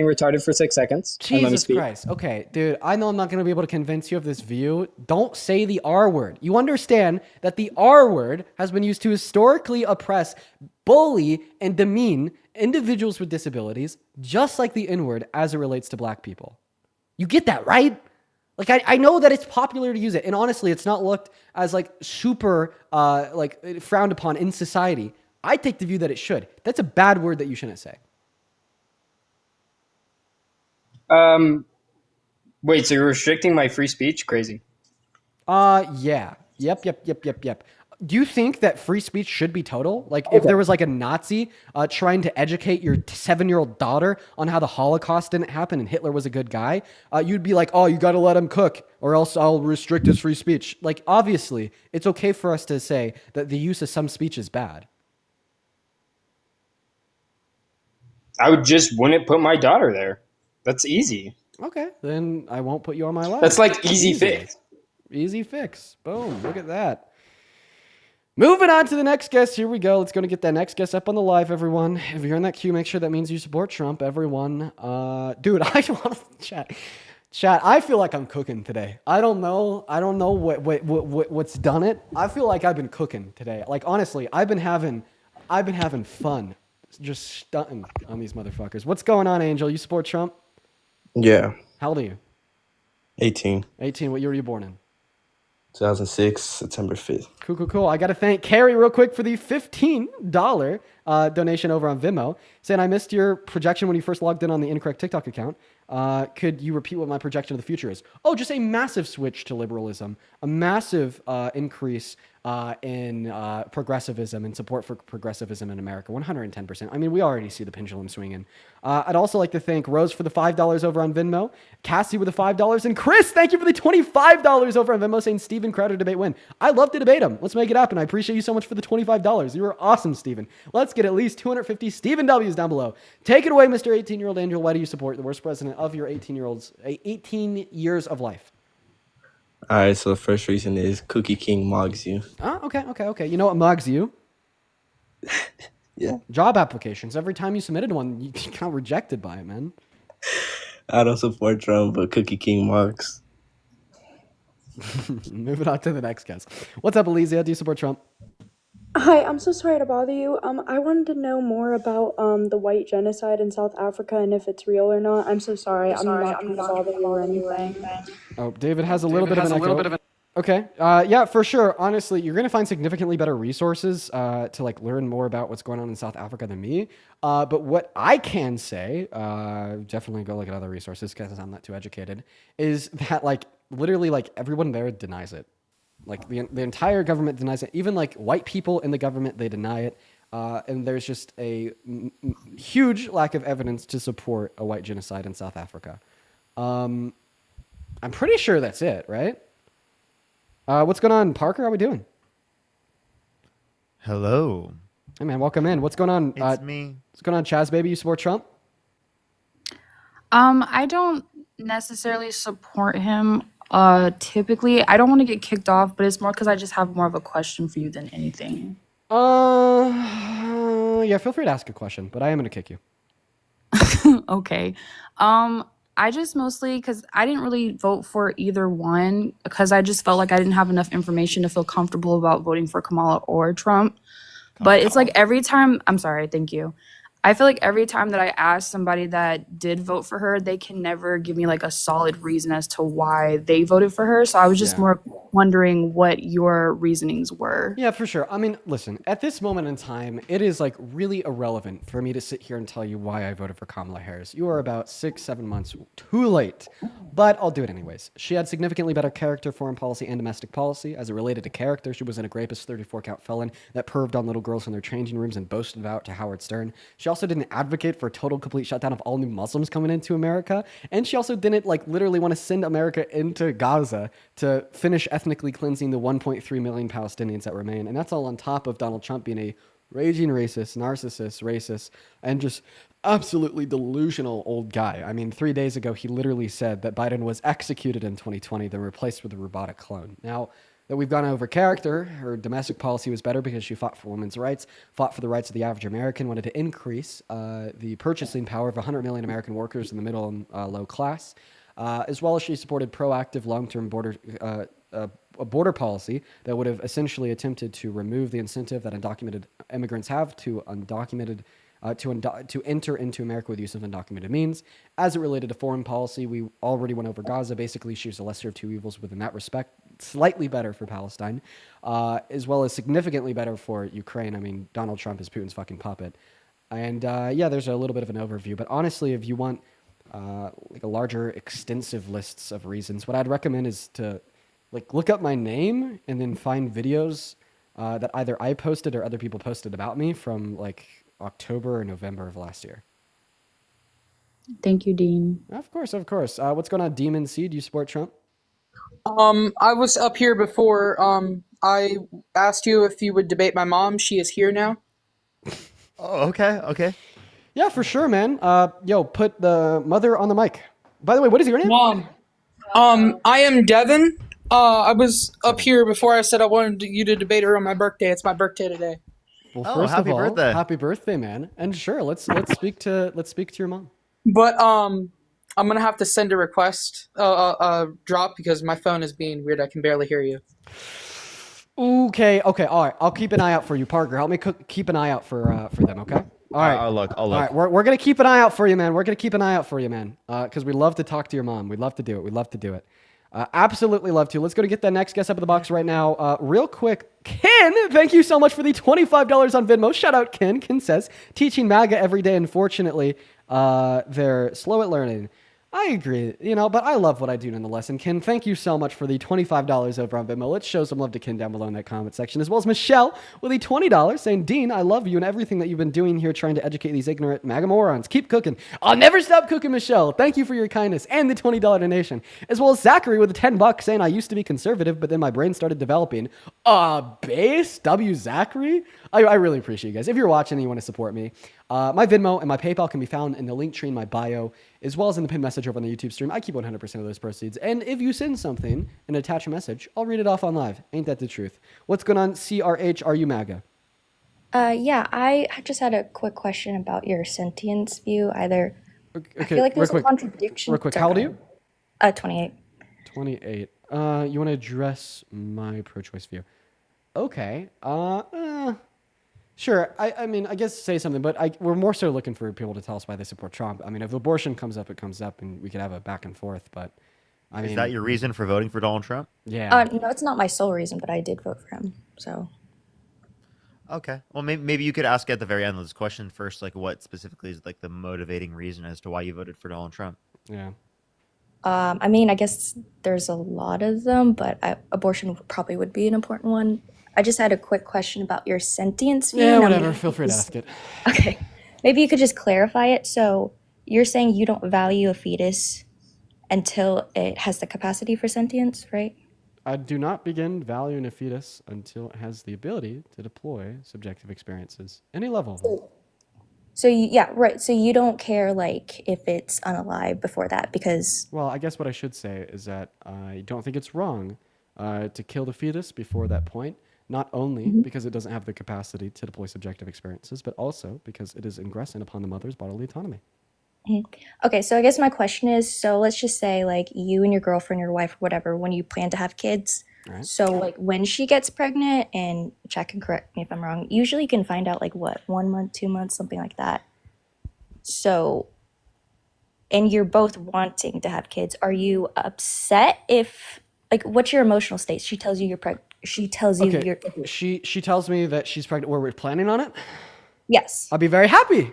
retarded for 6 seconds? And let me
Jesus
speak?
Christ. Okay, dude, I know I'm not going to be able to convince you of this view. Don't say the R word. You understand that the R word has been used to historically oppress, bully, and demean individuals with disabilities, just like the N word as it relates to black people. You get that, right? Like, I know that it's popular to use it, and honestly, it's not looked as like super frowned upon in society. I take the view that it should. That's a bad word that you shouldn't say.
Wait, so you're restricting my free speech? Crazy.
Yeah. Yep. Do you think that free speech should be total? Like, if there was like a Nazi trying to educate your 7-year-old daughter on how the Holocaust didn't happen and Hitler was a good guy, you'd be like, oh, you got to let him cook or else I'll restrict his free speech. Like, obviously, it's okay for us to say that the use of some speech is bad.
I wouldn't put my daughter there. That's easy.
Okay, then I won't put you on my list.
That's like easy fix.
Easy fix. Boom. Look at that. Moving on to the next guest. Here we go. Let's go to get that next guest up on the live, everyone. If you're in that queue, make sure that means you support Trump, everyone. Dude, I want to chat. I feel like I'm cooking today. I don't know what's done it. I feel like I've been cooking today. Like, honestly, I've been having fun just stunting on these motherfuckers. What's going on, Angel? You support Trump?
Yeah.
How old are you?
18.
18. What year were you born in?
2006, September 5th.
Cool. I got to thank Carrie real quick for the $15 donation over on Venmo, saying I missed your projection when you first logged in on the incorrect TikTok account. Could you repeat what my projection of the future is? Oh, just a massive switch to liberalism, a massive increase in progressivism and support for progressivism in America, 110%. I mean, we already see the pendulum swinging. I'd also like to thank Rose for the $5 over on Venmo, Cassie with the $5, and Chris, thank you for the $25 over on Venmo, saying Steven Crowder debate win. I love to debate him. Let's make it happen. I appreciate you so much for the $25. You were awesome, Steven. Let's get at least 250 Steven W's down below. Take it away, Mr. 18-year-old Angel. Why do you support the worst president of your 18 years of life?
All right, so the first reason is Cookie King mugs you.
Oh, okay. You know what mugs you?
Yeah.
Job applications. Every time you submitted one, you got rejected by it, man.
I don't support Trump, but Cookie King mugs.
Moving on to the next guest. What's up, Elysia? Do you support Trump?
Hi, I'm so sorry to bother you. I wanted to know more about the white genocide in South Africa and if it's real or not. I'm so sorry. I'm not trying to bother you or anything.
Oh, David has a little bit of an echo. Okay. Yeah, for sure. Honestly, you're going to find significantly better resources to like learn more about what's going on in South Africa than me. But what I can say, definitely go look at other resources because I'm not too educated, is that like literally like everyone there denies it. Like the entire government denies it. Even like white people in the government, they deny it. And there's just a huge lack of evidence to support a white genocide in South Africa. I'm pretty sure that's it, right? What's going on, Parker? How are we doing?
Hello.
Hey, man, welcome in. What's going on?
It's me.
What's going on, Chaz, baby? You support Trump?
I don't
necessarily support him. Typically, I don't want to get kicked off, but it's more because I just have more of a question for you than anything.
Yeah, feel free to ask a question, but I am gonna kick you.
Okay. I just mostly because I didn't really vote for either one because I just felt like I didn't have enough information to feel comfortable about voting for Kamala or Trump. But it's like every time, I'm sorry, thank you. I feel like every time that I ask somebody that did vote for her, they can never give me like a solid reason as to why they voted for her. So I was just
Yeah.
more wondering what your reasonings were.
Yeah, for sure. I mean, listen, at this moment in time, it is like really irrelevant for me to sit here and tell you why I voted for Kamala Harris. You are about 6-7 months too late, but I'll do it anyways. She had significantly better character, foreign policy, and domestic policy. As it related to character, she wasn't a rapist 34-count felon that perved on little girls in their changing rooms and boasted about to Howard Stern. She also didn't advocate for a total complete shutdown of all new Muslims coming into America, and she also didn't like literally want to send America into Gaza to finish ethnically cleansing the 1.3 million Palestinians that remain. And that's all on top of Donald Trump being a raging racist, racist, and just absolutely delusional old guy. I mean, 3 days ago, he literally said that Biden was executed in 2020, then replaced with a robotic clone. Now that we've gone over character, her domestic policy was better because she fought for women's rights, fought for the rights of the average American, wanted to increase the purchasing power of 100 million American workers in the middle and low class, as well as she supported proactive long-term a border policy that would have essentially attempted to remove the incentive that undocumented immigrants have to enter into America with use of undocumented means. As it related to foreign policy, we already went over Gaza. Basically, she was a lesser of two evils within that respect. Slightly better for Palestine, as well as significantly better for Ukraine. I mean, Donald Trump is Putin's fucking puppet. And yeah, there's a little bit of an overview. But honestly, if you want like a larger, extensive lists of reasons, what I'd recommend is to like look up my name and then find videos that either I posted or other people posted about me from like October or November of last year.
Thank you, Dean.
Of course, of course. What's going on, Demon C? Do you support Trump?
I was up here before. I asked you if you would debate my mom. She is here now.
Oh, okay.
Yeah, for sure, man. Yo, put the mother on the mic. By the way, what is your name?
Mom. I am Devin. I was up here before. I said I wanted you to debate her on my birthday. It's my birthday today.
Well,
Oh,
first
happy
of all,
birthday.
happy birthday, man. And sure, let's speak to your mom.
But I'm gonna have to send a request drop because my phone is being weird. I can barely hear you.
Okay, all right. I'll keep an eye out for you, Parker. Help me keep an eye out for them, okay? All right.
I'll look.
All right, we're gonna keep an eye out for you, man. We're gonna keep an eye out for you, man. Because we love to talk to your mom. We'd love to do it. Absolutely love to. Let's go to get that next guest up in the box right now. Real quick, Ken, thank you so much for the $25 on Venmo. Shout out, Ken. Ken says, teaching MAGA every day. Unfortunately, they're slow at learning. I agree, but I love what I do nonetheless. And Ken, thank you so much for the $25 over on Venmo. Let's show some love to Ken down below in that comment section, as well as Michelle with the $20 saying, Dean, I love you and everything that you've been doing here trying to educate these ignorant MAGA morons. Keep cooking. I'll never stop cooking, Michelle. Thank you for your kindness and the $20 donation. As well as Zachary with the $10 saying, I used to be conservative, but then my brain started developing. Base W Zachary? I really appreciate you guys. If you're watching and you want to support me, my Venmo and my PayPal can be found in the link tree in my bio, as well as in the pinned message over on the YouTube stream. I keep 100% of those proceeds. And if you send something and attach a message, I'll read it off on live. Ain't that the truth? What's going on, CRH? Are you MAGA?
Yeah, I just had a quick question about your sentience view. I feel like there's a contradiction.
Real quick, how old are you?
28.
28. You want to address my pro-choice view? Okay. Sure. I mean, I guess say something, but we're more so looking for people to tell us why they support Trump. I mean, if abortion comes up, it comes up, and we could have a back and forth. But I mean,
is that your reason for voting for Donald Trump?
Yeah.
No, it's not my sole reason, but I did vote for him. So.
Okay. Well, maybe you could ask at the very end of this question first, like what specifically is like the motivating reason as to why you voted for Donald Trump?
Yeah.
I mean, I guess there's a lot of them, but abortion probably would be an important one. I just had a quick question about your sentience view.
Yeah, whatever. Feel free to ask it.
Okay. Maybe you could just clarify it. So you're saying you don't value a fetus until it has the capacity for sentience, right?
I do not begin valuing a fetus until it has the ability to deploy subjective experiences, any level of them.
So yeah, right. So you don't care like if it's unalive before that because
Well, I guess what I should say is that I don't think it's wrong to kill the fetus before that point, not only because it doesn't have the capacity to deploy subjective experiences, but also because it is ingressing upon the mother's bodily autonomy.
Mhm. Okay, so I guess my question is, so let's just say like you and your girlfriend, your wife, whatever, when you plan to have kids.
Right.
So like when she gets pregnant, and check and correct me if I'm wrong, usually you can find out like what, 1 month, 2 months, something like that. So, and you're both wanting to have kids. Are you upset if like what's your emotional state? She tells you you're pregnant. She tells you
Okay,
you're
she tells me that she's pregnant. We're planning on it.
yes,
I'll be very happy.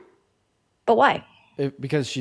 but why?
Because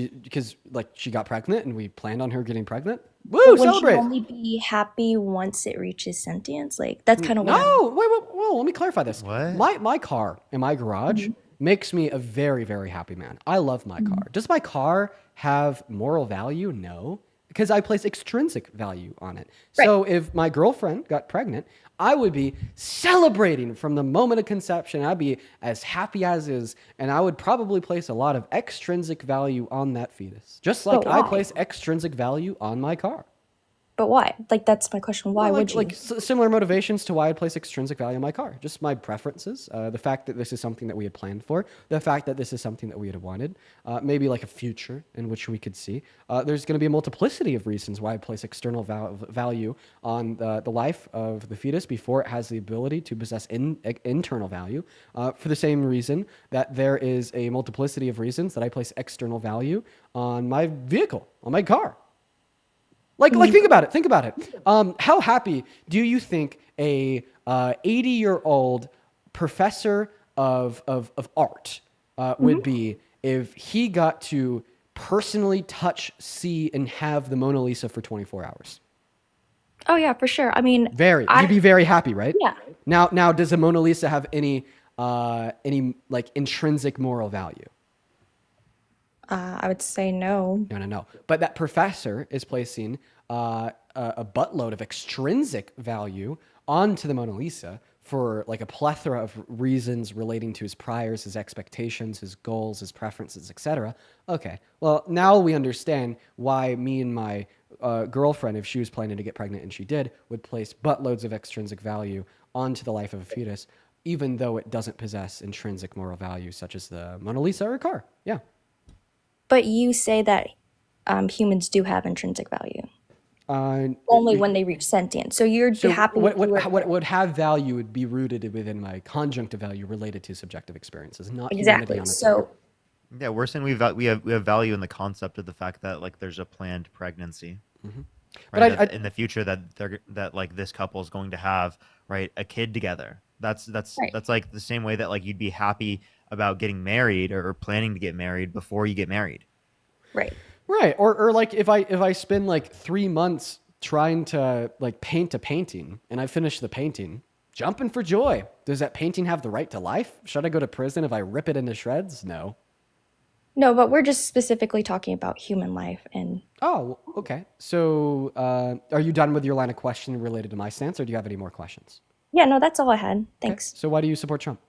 like she got pregnant and we planned on her getting pregnant.
But
Woo!
wouldn't she
Celebrate.
only be happy once it reaches sentience? Like that's kind of what
No, wait, whoa, let me clarify this.
What?
My car in my garage makes me a very, very happy man. I love my car.
Mm-hmm.
Does my car have moral value? No, because I place extrinsic value on it. So if my girlfriend got pregnant, I would be celebrating from the moment of conception. I'd be as happy as is, and I would probably place a lot of extrinsic value on that fetus, just like
But
I
why?
place extrinsic value on my car.
But why? Like that's my question. Why
Well,
would you?
like similar motivations to why I'd place extrinsic value on my car. Just my preferences, the fact that this is something that we had planned for, the fact that this is something that we had wanted, maybe like a future in which we could see. There's going to be a multiplicity of reasons why I place external value on the life of the fetus before it has the ability to possess internal value. For the same reason that there is a multiplicity of reasons that I place external value on my vehicle, on my car. Like think about it. Think about it. How happy do you think a 80-year-old professor of art would be if he got to personally touch, see, and have the Mona Lisa for 24 hours?
Oh yeah, for sure. I mean,
You'd be very happy, right?
Yeah.
Now, does the Mona Lisa have any like intrinsic moral value?
I would say no.
No. But that professor is placing a buttload of extrinsic value onto the Mona Lisa for like a plethora of reasons relating to his priors, his expectations, his goals, his preferences, etc. Okay, well, now we understand why me and my girlfriend, if she was planning to get pregnant and she did, would place buttloads of extrinsic value onto the life of a fetus, even though it doesn't possess intrinsic moral value such as the Mona Lisa or a car. Yeah.
But you say that humans do have intrinsic value only when they reach sentience. So you'd be happy.
What would have value would be rooted within my conjunctive value related to subjective experiences, not humanity
exactly.
on its
So
own.
Yeah, we're saying we have value in the concept of the fact that like there's a planned pregnancy,
But
right?
I-
in the future that like this couple is going to have a kid together. That's like the same way that like you'd be happy about getting married or planning to get married before you get married.
Right.
Right. Or like if I spend like 3 months trying to like paint a painting and I finish the painting, jumping for joy. Does that painting have the right to life? Should I go to prison if I rip it into shreds? No.
no, but we're just specifically talking about human life and
Oh, okay. So are you done with your line of questioning related to my stance, or do you have any more questions?
yeah, no, that's all I had. Thanks.
So why do you support Trump?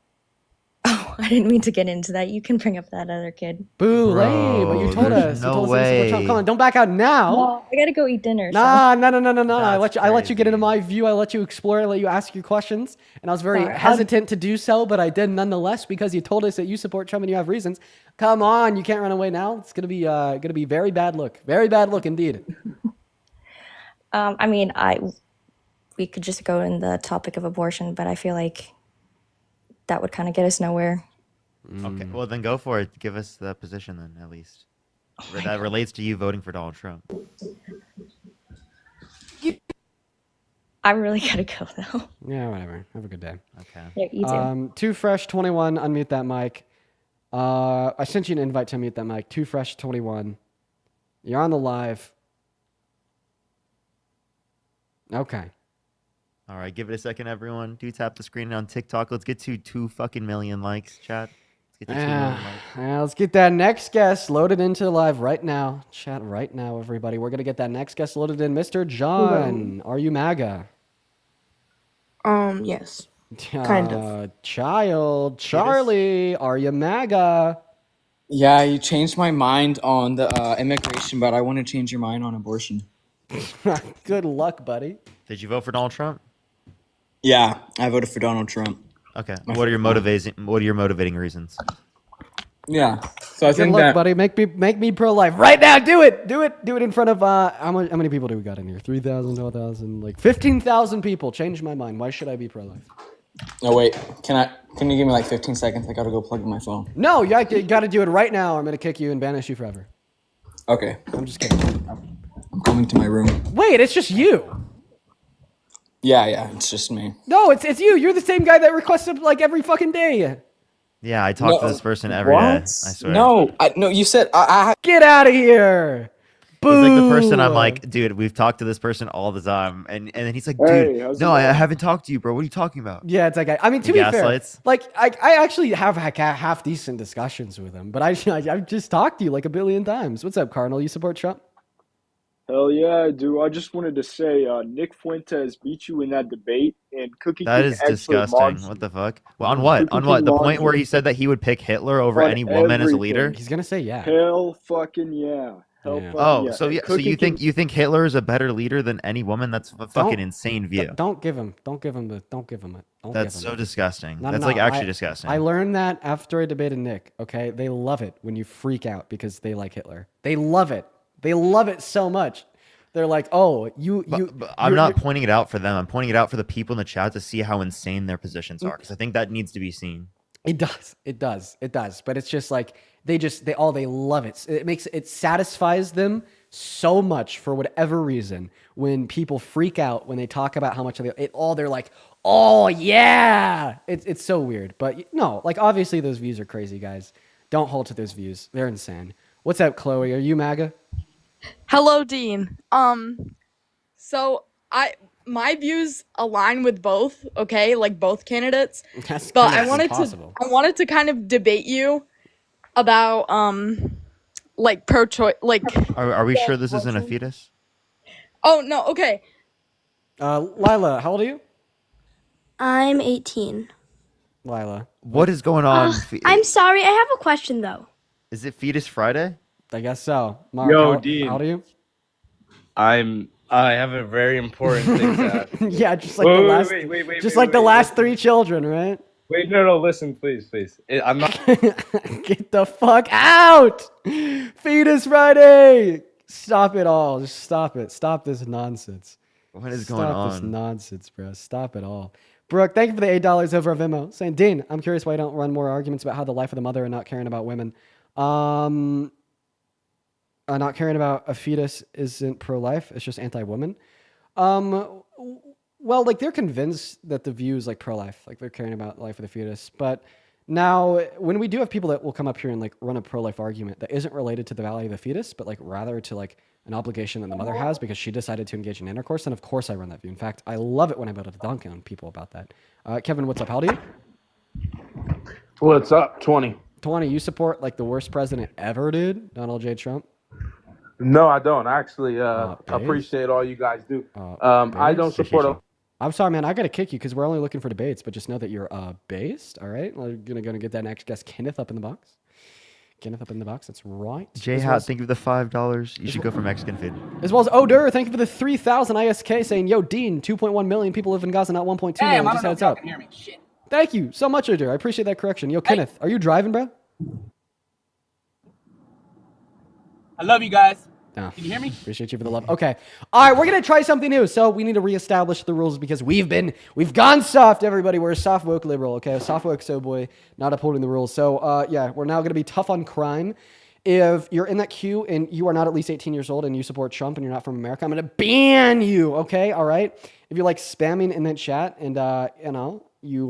I didn't mean to get into that. You can bring up that other kid.
Boo, lame. But you told
there's
us.
no
you told us to
way.
support Trump. Come on, don't back out now.
Well, I gotta go eat dinner. so-
No. I let you get into my view. I let you explore. I let you ask your questions, and I was very
Sorry.
hesitant to do so, but I did nonetheless because you told us that you support Trump and you have reasons. Come on, you can't run away now. It's gonna be very bad look. Very bad look indeed.
I mean, we could just go in the topic of abortion, but I feel like that would kind of get us nowhere.
Okay, well then go for it. Give us the position then, at least. That relates to you voting for Donald Trump.
I really gotta go though.
Yeah, whatever. Have a good day.
Okay.
Yeah, you too.
Too Fresh 21, unmute that mic. I sent you an invite to unmute that mic. Too Fresh 21. You're on the live. Okay.
All right, give it a second, everyone. Do tap the screen on TikTok. Let's get to 2 fucking million likes, chat. Let's get to 2 million likes.
Yeah, let's get that next guest loaded into the live right now. Chat right now, everybody. We're going to get that next guest loaded in. Mr. John, are you MAGA?
Yes. Kind of.
Child, Charlie, are you MAGA?
Yeah, you changed my mind on the immigration, but I want to change your mind on abortion.
Good luck, buddy.
Did you vote for Donald Trump?
Yeah, I voted for Donald Trump.
Okay.
My
What are your
first
motivating reasons?
Yeah. So I
Good
think
luck,
that
buddy. Make me pro-life right now. Do it in front of how many people do we got in here? 3,000, 12,000, like 15,000 people. Change my mind. Why should I be pro-life?
Oh wait, can you give me like 15 seconds? I gotta go plug in my phone.
No, you got to do it right now. Or I'm gonna kick you and banish you forever.
Okay.
I'm just kidding.
I'm coming to my room.
Wait, it's just you.
Yeah, it's just me.
No, it's you. You're the same guy that requests it like every fucking day.
Yeah, I talk to this person every day. I swear.
No, you said I
Get out of here.
He's like the person I'm like, dude, we've talked to this person all the time. And then he's like, dude,
Hey, how's it
no, I
going?
haven't talked to you, bro. What are you talking about?
Yeah, it's like I mean, to
He
be fair,
gaslights?
like I actually have half decent discussions with him, but I've just talked to you like a billion times. What's up, Cardinal? You support Trump?
Hell yeah, I do. I just wanted to say, Nick Fuentes beat you in that debate, and Cookie
That
King
is
actually
disgusting.
mods
What the fuck? Well, on what?
Cookie
On what?
King
The
mods
point where
you
he said that he would pick Hitler over
on
any woman as a leader?
everything.
He's gonna say yeah.
Hell fucking yeah. Hell fucking
Oh,
yeah.
so
And
yeah, so
Cookie King,
you think Hitler is a better leader than any woman? That's a fucking insane view.
Don't give him it.
That's so disgusting.
No,
That's
no,
like
no.
actually disgusting.
I learned that after I debated Nick. Okay, they love it when you freak out because they like Hitler. They love it. They love it so much. They're like, oh,
But I'm not pointing it out for them. I'm pointing it out for the people in the chat to see how insane their positions are, because I think that needs to be seen.
It does. But it's just like they love it. It satisfies them so much for whatever reason when people freak out when they talk about how much they're like, oh yeah. It's so weird. But no, like obviously those views are crazy, guys. Don't hold to those views. They're insane. What's up, Chloe? Are you MAGA?
Hello, Dean. So my views align with both, okay? Like both candidates.
That's
But
kinda
I wanted to kind of debate you about like pro-choice, like
Are we sure this isn't a fetus?
Oh, no, okay.
Lila, how old are you?
I'm 18.
Lila.
What is going on?
I'm sorry, I have a question though.
Is it Fetus Friday?
I guess so. Mark,
Yo,
how
Dean.
old are you?
I have a very important thing to ask.
Yeah, just like the last three children, right?
Wait, no, listen, please. I'm not.
Get the fuck out! Fetus Friday! Stop it all. Just stop it. Stop this nonsense.
What is going
Stop this
on?
nonsense, bro. Stop it all. Brooke, thank you for the $8 over our Venmo. Saying, Dean, I'm curious why you don't run more arguments about how the life of the mother and not caring about women. Not caring about a fetus isn't pro-life. It's just anti-woman. Well, like they're convinced that the view is like pro-life, like they're caring about the life of the fetus. But now, when we do have people that will come up here and like run a pro-life argument that isn't related to the value of the fetus, but like rather to like an obligation that the mother has because she decided to engage in intercourse, then of course I run that view. In fact, I love it when I'm able to dunk on people about that. Kevin, what's up? How old are you?
What's up? 20.
20. You support like the worst president ever, dude? Donald J. Trump?
No, I don't. I actually
Based?
appreciate all you guys do. I don't support a
I'm sorry, man. I got to kick you because we're only looking for debates, but just know that you're based. All right. We're going to get that next guest, Kenneth, up in the box. Kenneth up in the box. That's right.
J Hat, thank you for the $5. You should go for Mexican food.
As well as Odur, thank you for the 3,000 ISK saying, yo, Dean, 2.1 million people live in Gaza, not 1.2 million.
Damn, I
Just
don't know
heads
if y'all
up.
can hear me. Shit.
Thank you so much, Odur. I appreciate that correction. Yo, Kenneth, are you driving, bro?
I love you guys.
No.
Can you hear me?
Appreciate you for the love. Okay. All right, we're going to try something new. So we need to reestablish the rules because we've gone soft, everybody. We're a soft woke liberal, okay? A soft woke so boy, not upholding the rules. So yeah, we're now going to be tough on crime. If you're in that queue and you are not at least 18 years old and you support Trump and you're not from America, I'm going to ban you, okay? All right? If you're like spamming in that chat and, you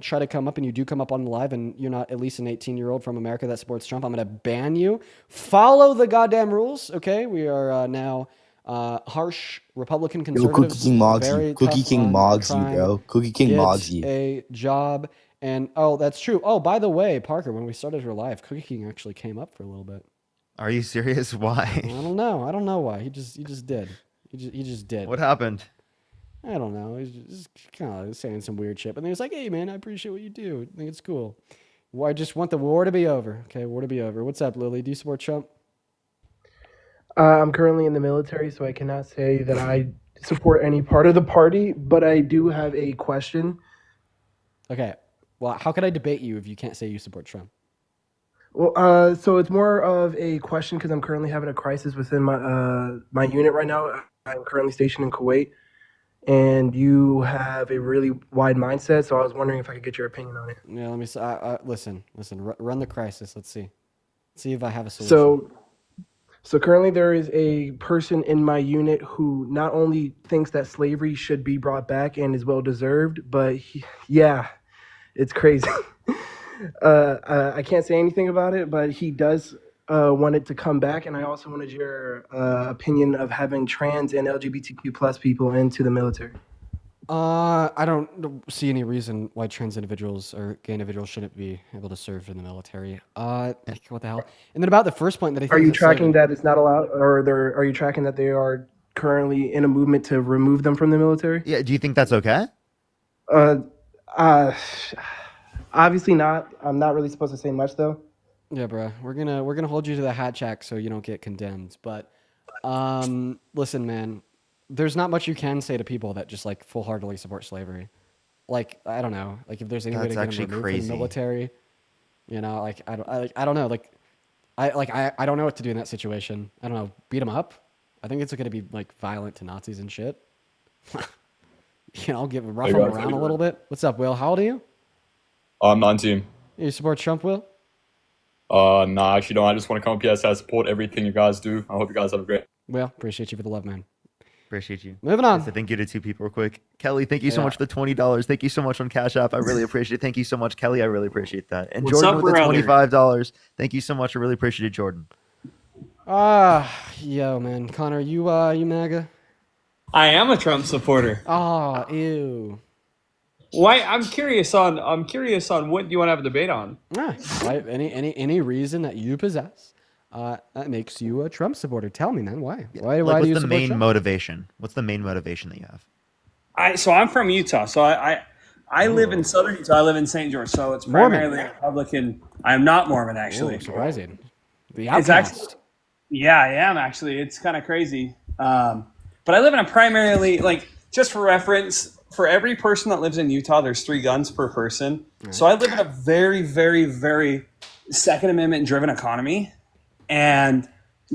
try to come up and you do come up on live and you're not at least an 18-year-old from America that supports Trump, I'm going to ban you. Follow the goddamn rules, okay? We are now harsh Republican conservatives.
Cookie King mogs
very
you. Cookie
tough
King
on
mogs you,
crime.
bro. Cookie King
Get
mogs you.
a job. And, oh, that's true. Oh, by the way, Parker, when we started her live, Cookie King actually came up for a little bit.
Are you serious? Why?
I don't know why. He just did. He just did.
What happened?
I don't know. He's just kind of saying some weird shit. But then he was like, hey, man, I appreciate what you do. I think it's cool. Well, I just want the war to be over. Okay, war to be over. What's up, Lily? Do you support Trump?
I'm currently in the military, so I cannot say that I support any part of the party, but I do have a question.
Okay. Well, how could I debate you if you can't say you support Trump?
Well, so it's more of a question because I'm currently having a crisis within my unit right now. I'm currently stationed in Kuwait, and you have a really wide mindset. So I was wondering if I could get your opinion on it.
Yeah, let me listen. Run the crisis. Let's see. See if I have a solution.
So currently there is a person in my unit who not only thinks that slavery should be brought back and is well deserved, but it's crazy. I can't say anything about it, but he does want it to come back. And I also wanted your opinion of having trans and LGBTQ plus people into the military.
I don't see any reason why trans individuals or gay individuals shouldn't be able to serve in the military. What the hell? And then about the first point that I think
Are you tracking that it's not allowed, or are you tracking that they are currently in a movement to remove them from the military?
Yeah. Do you think that's okay?
Obviously not. I'm not really supposed to say much though.
Yeah, bro. We're gonna hold you to the hat check so you don't get condemned. But listen, man. There's not much you can say to people that just like full-heartedly support slavery. Like, I don't know. Like, if there's any way to get them removed from the military, you know, like I don't know. I don't know what to do in that situation. I don't know. Beat them up. I think it's going to be like violent to Nazis and shit. You know, rough them around a little bit. What's up, Will? How old are you?
I'm 19.
You support Trump, Will?
Nah, I actually don't. I just want to come up here and say I support everything you guys do. I hope you guys have a great.
Well, appreciate you for the love, man.
Appreciate you.
Moving on.
Thank you to two people real quick. Kelly, thank you so much for the $20. Thank you so much on Cash App. I really appreciate it. Thank you so much, Kelly. I really appreciate that. And
What's
Jordan
up,
with the
brother?
$25. Thank you so much. I really appreciate it, Jordan.
Yo, man. Connor, you MAGA?
I am a Trump supporter.
Oh, ew.
Why? I'm curious on what you want to have a debate on.
Why, any reason that you possess that makes you a Trump supporter? Tell me, man. Why? Why
What's
do you
the
support
main
Trump?
motivation? What's the main motivation that you have?
So I'm from Utah. So I live in southern Utah. I live in St. George. So it's
Mormon.
primarily Republican. I am not Mormon, actually.
Ooh, surprising. The
It's
outcast.
actually, yeah, I am actually. It's kind of crazy. But I live in a primarily, like, just for reference, for every person that lives in Utah, there's 3 guns per person. So I live in a very, very, very Second Amendment driven economy, and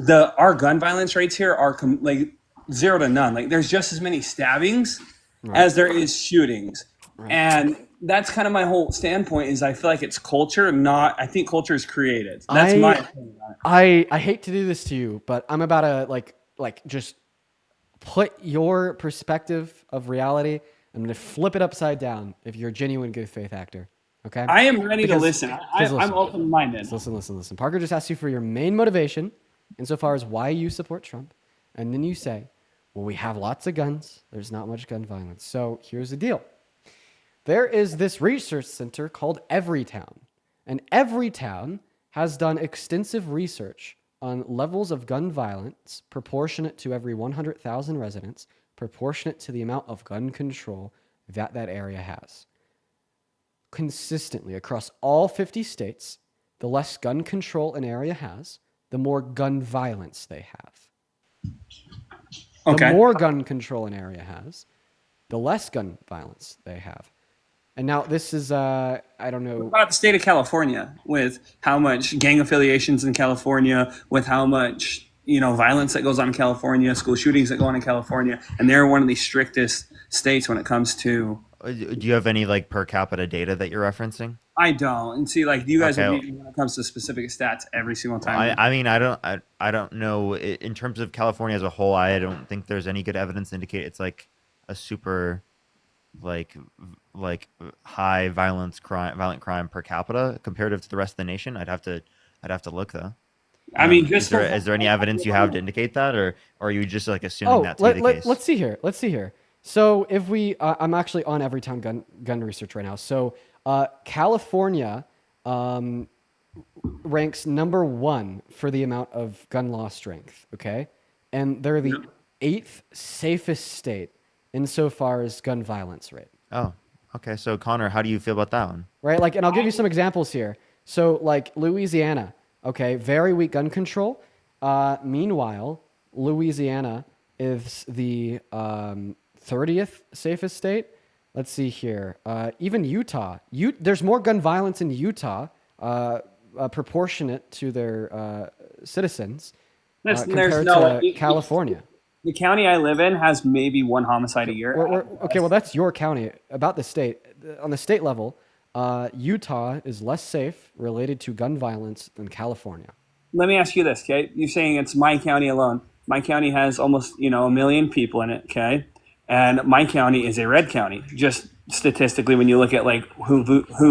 our gun violence rates here are like 0 to none. Like, there's just as many stabbings as there is shootings, and that's kind of my whole standpoint. Is I feel like it's culture, I think culture is created. That's my opinion on it.
I hate to do this to you, but I'm about to like just put your perspective of reality. I'm going to flip it upside down if you're a genuine good faith actor. Okay?
I am ready to listen.
Just
I'm open-minded.
Listen. Parker just asked you for your main motivation insofar as why you support Trump. And then you say, well, we have lots of guns. There's not much gun violence. So here's the deal. There is this research center called Everytown. And Everytown has done extensive research on levels of gun violence proportionate to every 100,000 residents, proportionate to the amount of gun control that area has. Consistently across all 50 states, the less gun control an area has, the more gun violence they have. The more gun control an area has, the less gun violence they have. And now this is, I don't know.
What about the state of California, with how much gang affiliations in California, with how much, violence that goes on in California, school shootings that go on in California, and they're one of the strictest states when it comes to.
Do you have any like per capita data that you're referencing?
I don't. And see, like, do you guys
Okay.
have when it comes to specific stats every single time?
I mean, I don't know. In terms of California as a whole, I don't think there's any good evidence to indicate it's like a super, like high violent crime per capita comparative to the rest of the nation. I'd have to look though.
I mean,
is there any evidence you have to indicate that, or are you just like assuming that to be the case?
Let's see here. So if we, I'm actually on Everytown gun research right now. So California ranks number 1 for the amount of gun law strength. Okay, and they're the 8th safest state insofar as gun violence rate.
Oh, okay. So Connor, how do you feel about that one?
Right, like, and I'll give you some examples here. So like Louisiana, okay, very weak gun control. Meanwhile, Louisiana is the 30th safest state. Let's see here. Even Utah. There's more gun violence in Utah, proportionate to their citizens, compared to California.
The county I live in has maybe one homicide a year.
Okay, well, that's your county. About the state, on the state level, Utah is less safe related to gun violence than California.
Let me ask you this, okay? You're saying it's my county alone. My county has almost, 1 million people in it, okay? And my county is a red county. Just statistically, when you look at like who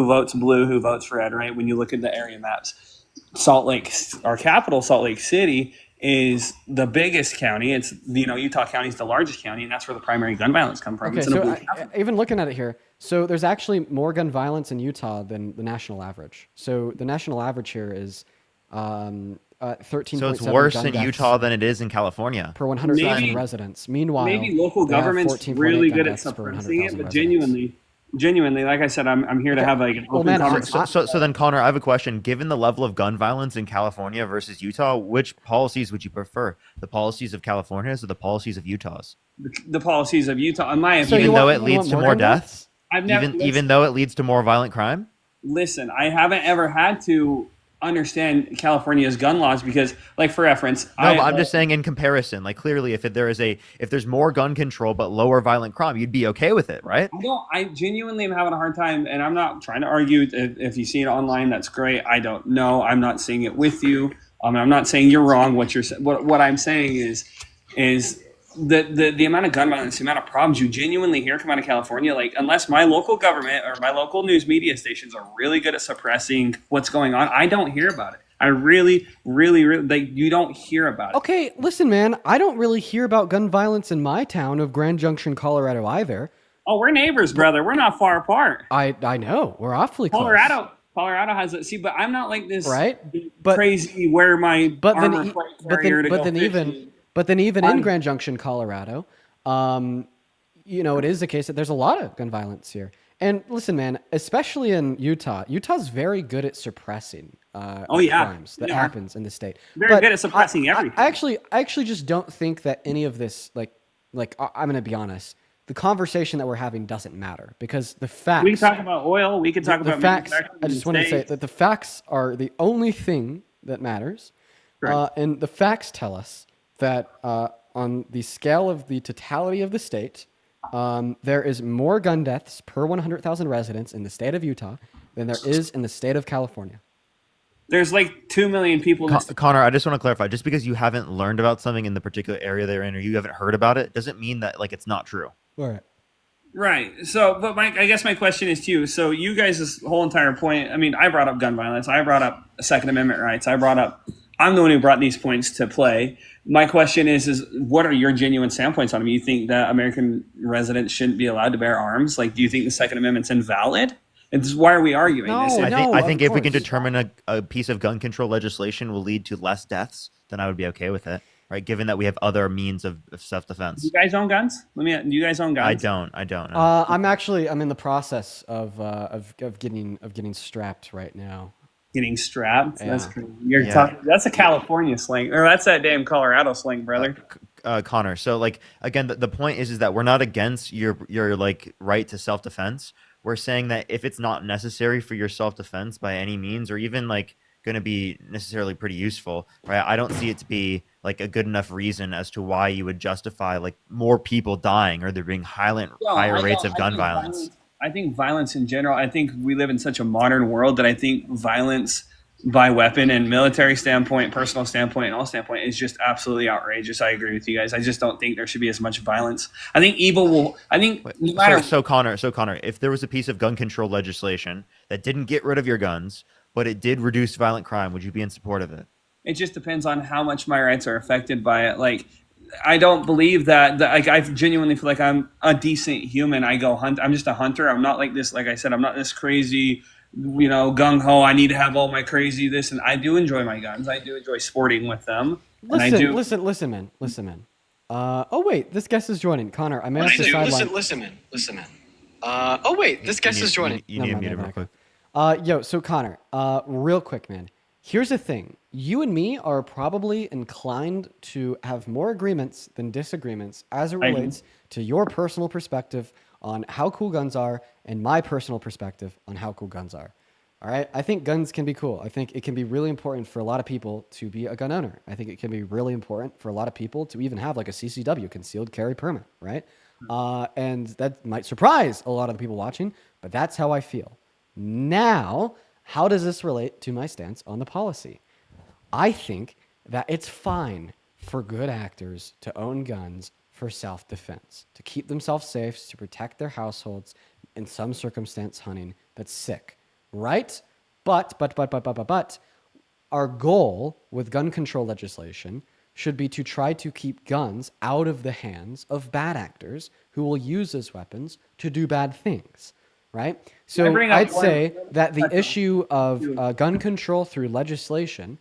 votes blue, who votes red, right? When you look at the area maps, Salt Lake, our capital, Salt Lake City, is the biggest county. It's Utah County is the largest county, and that's where the primary gun violence come from.
Okay, so even looking at it here, so there's actually more gun violence in Utah than the national average. So the national average here is 13.7.
So it's worse in Utah than it is in California
per 100,000 residents. Meanwhile,
maybe local government's really good at suppressing it, but genuinely, like I said, I'm here to have like an open conversation.
So then, Connor, I have a question. Given the level of gun violence in California versus Utah, which policies would you prefer? The policies of California's or the policies of Utah's?
The policies of Utah, in my opinion.
Even though it leads to more deaths?
I've
even though it leads to more violent crime?
Listen, I haven't ever had to understand California's gun laws because, like, for reference,
I'm just saying in comparison, like, clearly if there's more gun control but lower violent crime, you'd be okay with it, right?
I genuinely am having a hard time, and I'm not trying to argue. If you see it online, that's great. I don't know. I'm not seeing it with you. I'm not saying you're wrong. What I'm saying is the amount of gun violence, the amount of problems you genuinely hear come out of California, like, unless my local government or my local news media stations are really good at suppressing what's going on, I don't hear about it. I really, like, you don't hear about it.
Okay, listen, man, I don't really hear about gun violence in my town of Grand Junction, Colorado either.
Oh, we're neighbors, brother. We're not far apart.
I know. We're awfully close.
Colorado has it. See, but I'm not like this
But
crazy where my armor plate carrier to go fishing.
But then even in Grand Junction, Colorado, it is the case that there's a lot of gun violence here. And listen, man, especially in Utah's very good at suppressing crimes that happens in the state.
Very good at suppressing everything.
I actually just don't think that any of this, like I'm going to be honest, the conversation that we're having doesn't matter because the facts.
We can talk about oil. We can talk about
facts. I just want to say that the facts are the only thing that matters. Right. And the facts tell us that on the scale of the totality of the state, there is more gun deaths per 100,000 residents in the state of Utah than there is in the state of California.
There's like 2 million people.
Connor, I just want to clarify. Just because you haven't learned about something in the particular area they're in or you haven't heard about it, doesn't mean that like it's not true.
All right.
Right. So, but I guess my question is to you. So you guys' whole entire point, I mean, I brought up gun violence. I brought up Second Amendment rights. I'm the one who brought these points to play. My question is what are your genuine standpoints on them? You think that American residents shouldn't be allowed to bear arms? Like, do you think the Second Amendment's invalid? Why are we arguing this?
I think if we can determine a piece of gun control legislation will lead to less deaths, then I would be okay with it, right? Given that we have other means of self-defense.
Do you guys own guns? Do you guys own guns?
I don't.
No. I'm in the process of getting strapped right now.
Getting strapped?
Yeah.
That's crazy. That's a California slang, or that's that damn Colorado slang, brother.
Connor, so like again, the point is that we're not against your like right to self-defense. We're saying that if it's not necessary for your self-defense by any means, or even like going to be necessarily pretty useful, right? I don't see it to be like a good enough reason as to why you would justify like more people dying or there being higher rates of gun violence.
I think violence in general, I think we live in such a modern world that I think violence by weapon and military standpoint, personal standpoint, and all standpoint is just absolutely outrageous. I agree with you guys. I just don't think there should be as much violence. I think
So Connor, if there was a piece of gun control legislation that didn't get rid of your guns, but it did reduce violent crime, would you be in support of it?
It just depends on how much my rights are affected by it. Like, I don't believe that I genuinely feel like I'm a decent human. I go hunt. I'm just a hunter. I'm not like this. Like I said, I'm not this crazy, gung ho. I need to have all my crazy this. And I do enjoy my guns. I do enjoy sporting with them.
Listen, man. Oh wait, this guest is joining. Connor, I may have to sideline.
Listen, man. Oh wait, this guest is joining.
You need to mute it real quick.
So Connor, real quick, man. Here's the thing. You and me are probably inclined to have more agreements than disagreements as it relates to your personal perspective on how cool guns are and my personal perspective on how cool guns are. All right? I think guns can be cool. I think it can be really important for a lot of people to be a gun owner. I think it can be really important for a lot of people to even have like a CCW, concealed carry permit, right? And that might surprise a lot of the people watching, but that's how I feel. Now, how does this relate to my stance on the policy? I think that it's fine for good actors to own guns for self-defense, to keep themselves safe, to protect their households, in some circumstance hunting. That's sick, right? But, our goal with gun control legislation should be to try to keep guns out of the hands of bad actors who will use those weapons to do bad things. Right? So I'd say that the issue of gun control through legislation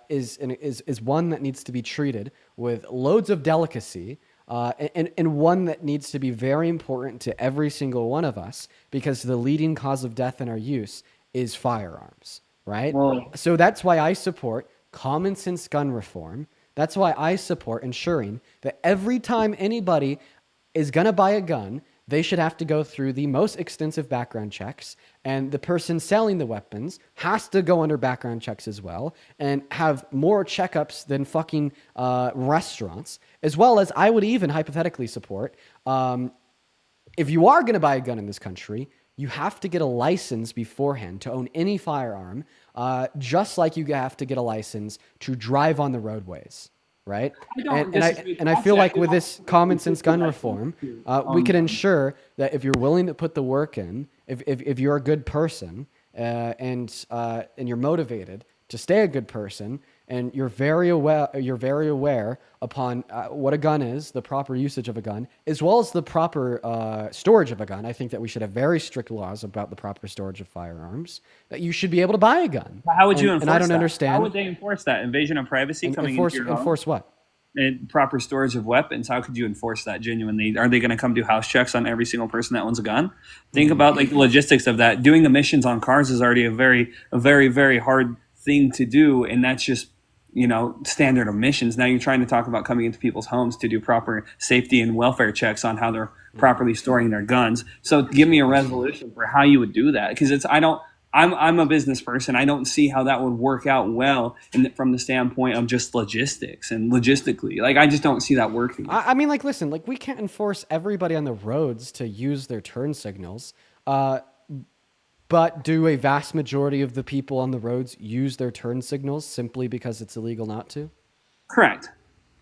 is one that needs to be treated with loads of delicacy and one that needs to be very important to every single one of us because the leading cause of death in our use is firearms, right? So that's why I support common sense gun reform. That's why I support ensuring that every time anybody is going to buy a gun, they should have to go through the most extensive background checks, and the person selling the weapons has to go under background checks as well, and have more checkups than fucking restaurants, as well as I would even hypothetically support, if you are going to buy a gun in this country, you have to get a license beforehand to own any firearm, just like you have to get a license to drive on the roadways. Right? And I feel like with this common sense gun reform, we could ensure that if you're willing to put the work in, if you're a good person and you're motivated to stay a good person, and you're very aware upon what a gun is, the proper usage of a gun, as well as the proper storage of a gun. I think that we should have very strict laws about the proper storage of firearms. That you should be able to buy a gun.
How would you enforce
and I don't
that?
understand.
How would they enforce that? Invasion of privacy coming into your home?
Enforce what?
And proper storage of weapons. How could you enforce that genuinely? Are they going to come do house checks on every single person that owns a gun? Think about like the logistics of that. Doing emissions on cars is already a very, very hard thing to do, and that's just standard emissions. Now you're trying to talk about coming into people's homes to do proper safety and welfare checks on how they're properly storing their guns. So give me a resolution for how you would do that, because I'm a business person. I don't see how that would work out well from the standpoint of just logistics and logistically. Like, I just don't see that working.
I mean, like, listen, like, we can't enforce everybody on the roads to use their turn signals. But do a vast majority of the people on the roads use their turn signals simply because it's illegal not to?
Correct.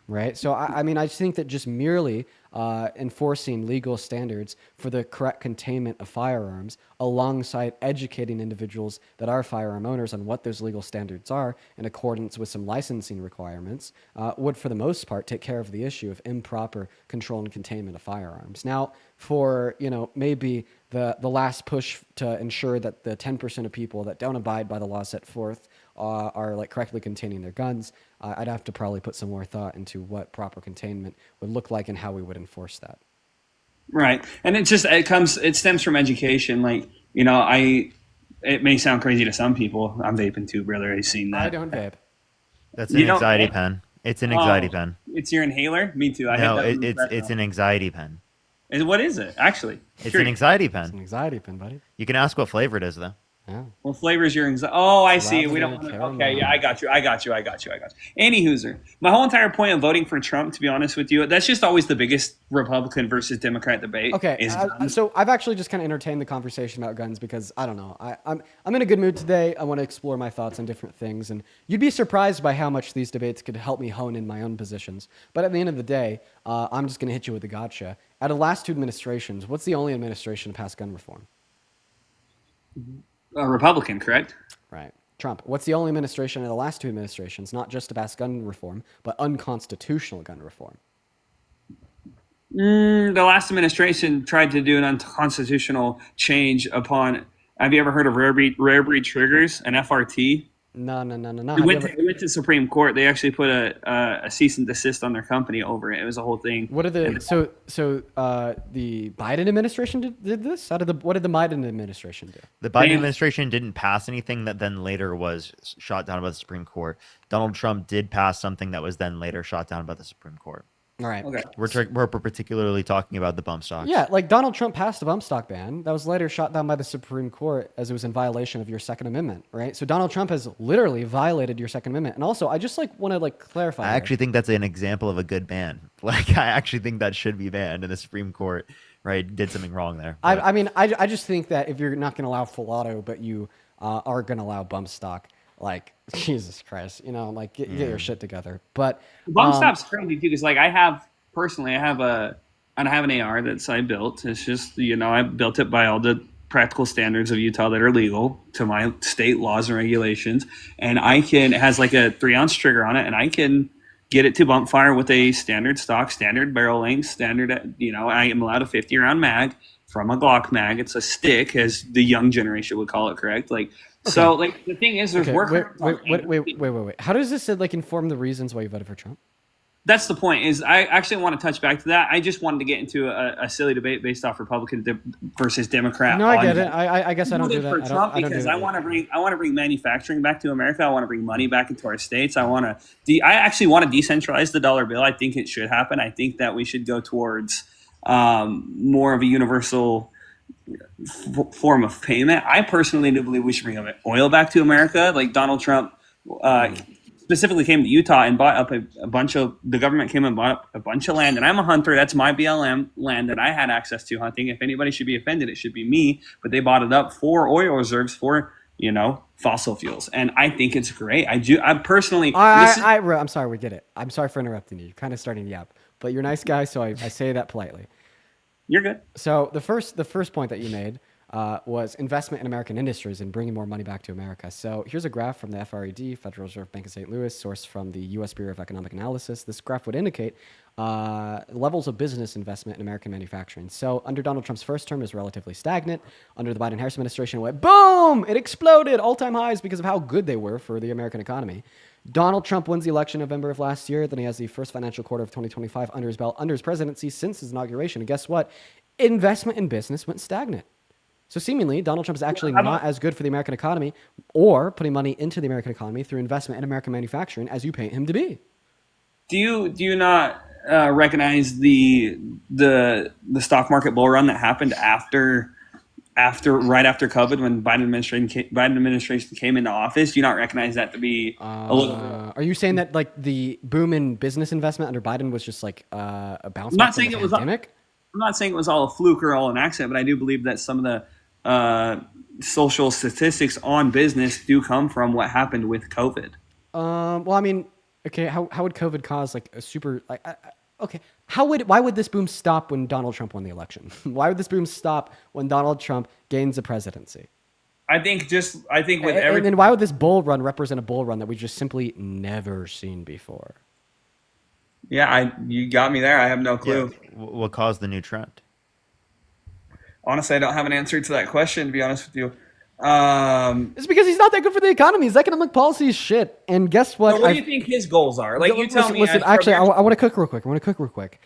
Right? So, I mean, I think that just merely enforcing legal standards for the correct containment of firearms alongside educating individuals that are firearm owners on what those legal standards are in accordance with some licensing requirements would, for the most part, take care of the issue of improper control and containment of firearms. Now, for, maybe the last push to ensure that the 10% of people that don't abide by the law set forth are like correctly containing their guns, I'd have to probably put some more thought into what proper containment would look like and how we would enforce that.
Right. And it stems from education. Like, it may sound crazy to some people. I'm vaping too, brother. I've seen that.
I don't vape.
That's an anxiety pen. It's an anxiety pen.
It's your inhaler? Me too.
It's an anxiety pen.
What is it, actually?
It's an anxiety pen.
It's an anxiety pen, buddy.
You can ask what flavor it is, though.
Yeah.
What flavor is your anxiety? Oh, I see.
Lavender
We don't.
caramel.
Okay, yeah, I got you. Any Hooser. My whole entire point of voting for Trump, to be honest with you, that's just always the biggest Republican versus Democrat debate.
Okay, so I've actually just kind of entertained the conversation about guns because I don't know. I'm in a good mood today. I want to explore my thoughts on different things, and you'd be surprised by how much these debates could help me hone in my own positions. But at the end of the day, I'm just going to hit you with a gotcha. Out of the last two administrations, what's the only administration to pass gun reform?
A Republican, correct?
Right. Trump. What's the only administration in the last two administrations, not just to pass gun reform, but unconstitutional gun reform?
The last administration tried to do an unconstitutional change upon. Have you ever heard of rare breed triggers, an FRT?
No.
It went to Supreme Court. They actually put a cease and desist on their company over it. It was a whole thing.
What are the the Biden administration did this? What did the Biden administration do?
The Biden administration didn't pass anything that then later was shot down by the Supreme Court. Donald Trump did pass something that was then later shot down by the Supreme Court.
All right.
Okay.
We're particularly talking about the bump stocks.
Yeah, like Donald Trump passed a bump stock ban that was later shot down by the Supreme Court as it was in violation of your Second Amendment, right? So Donald Trump has literally violated your Second Amendment. And also, I just want to clarify.
I actually think that's an example of a good ban. Like, I actually think that should be banned, and the Supreme Court, right, did something wrong there.
I mean, I just think that if you're not going to allow full auto, but you are going to allow bump stock, like, Jesus Christ, get your shit together. But
bump stock's crazy too, because I have an AR that's I built. It's just I built it by all the practical standards of Utah that are legal to my state laws and regulations, and it has like a 3-ounce trigger on it, and I can get it to bump fire with a standard stock, standard barrel length, standard. I am allowed a 50-round mag from a Glock mag. It's a stick, as the young generation would call it. Correct? So the thing is, there's work.
Wait. How does this inform the reasons why you voted for Trump?
That's the point. Is I actually want to touch back to that. I just wanted to get into a silly debate based off Republican versus Democrat.
No, I get it. I guess I don't do that.
For Trump, because I want to bring manufacturing back to America. I want to bring money back into our states. I actually want to decentralize the dollar bill. I think it should happen. I think that we should go towards more of a universal form of payment. I personally do believe we should bring oil back to America. Like Donald Trump specifically came to Utah and bought up the government came and bought up a bunch of land. And I'm a hunter. That's my BLM land that I had access to hunting. If anybody should be offended, it should be me. But they bought it up for oil reserves for, fossil fuels. And I think it's great. I personally...
I'm sorry, we get it. I'm sorry for interrupting you. You're kind of starting to yap. But you're a nice guy, so I say that politely.
You're good.
So the first point that you made was investment in American industries and bringing more money back to America. So here's a graph from the FRED, Federal Reserve Bank of St. Louis, sourced from the U.S. Bureau of Economic Analysis. This graph would indicate levels of business investment in American manufacturing. So under Donald Trump's first term, it was relatively stagnant. Under the Biden-Harris administration, it went boom! It exploded, all-time highs because of how good they were for the American economy. Donald Trump wins the election in November of last year. Then he has the first financial quarter of 2025 under his belt, under his presidency since his inauguration. And guess what? Investment in business went stagnant. So seemingly, Donald Trump is actually not as good for the American economy or putting money into the American economy through investment in American manufacturing as you paint him to be.
Do you not recognize the stock market bull run that happened right after COVID when Biden administration came into office? Do you not recognize that to be a little?
Are you saying that the boom in business investment under Biden was just a bounce
I'm
back
not saying
from
it
the
was.
pandemic?
I'm not saying it was all a fluke or all an accident, but I do believe that some of the social statistics on business do come from what happened with COVID.
Well, I mean, okay, how would COVID cause a super okay? Why would this boom stop when Donald Trump won the election? Why would this boom stop when Donald Trump gains the presidency?
I think with
everything. And why would this bull run represent a bull run that we just simply never seen before?
Yeah, you got me there. I have no clue.
Yeah. What caused the new trend?
Honestly, I don't have an answer to that question, to be honest with you.
It's because he's not that good for the economy. His economic policy is shit. And guess what?
So what do you think his goals are? You tell me.
Listen, actually, I want to cook real quick.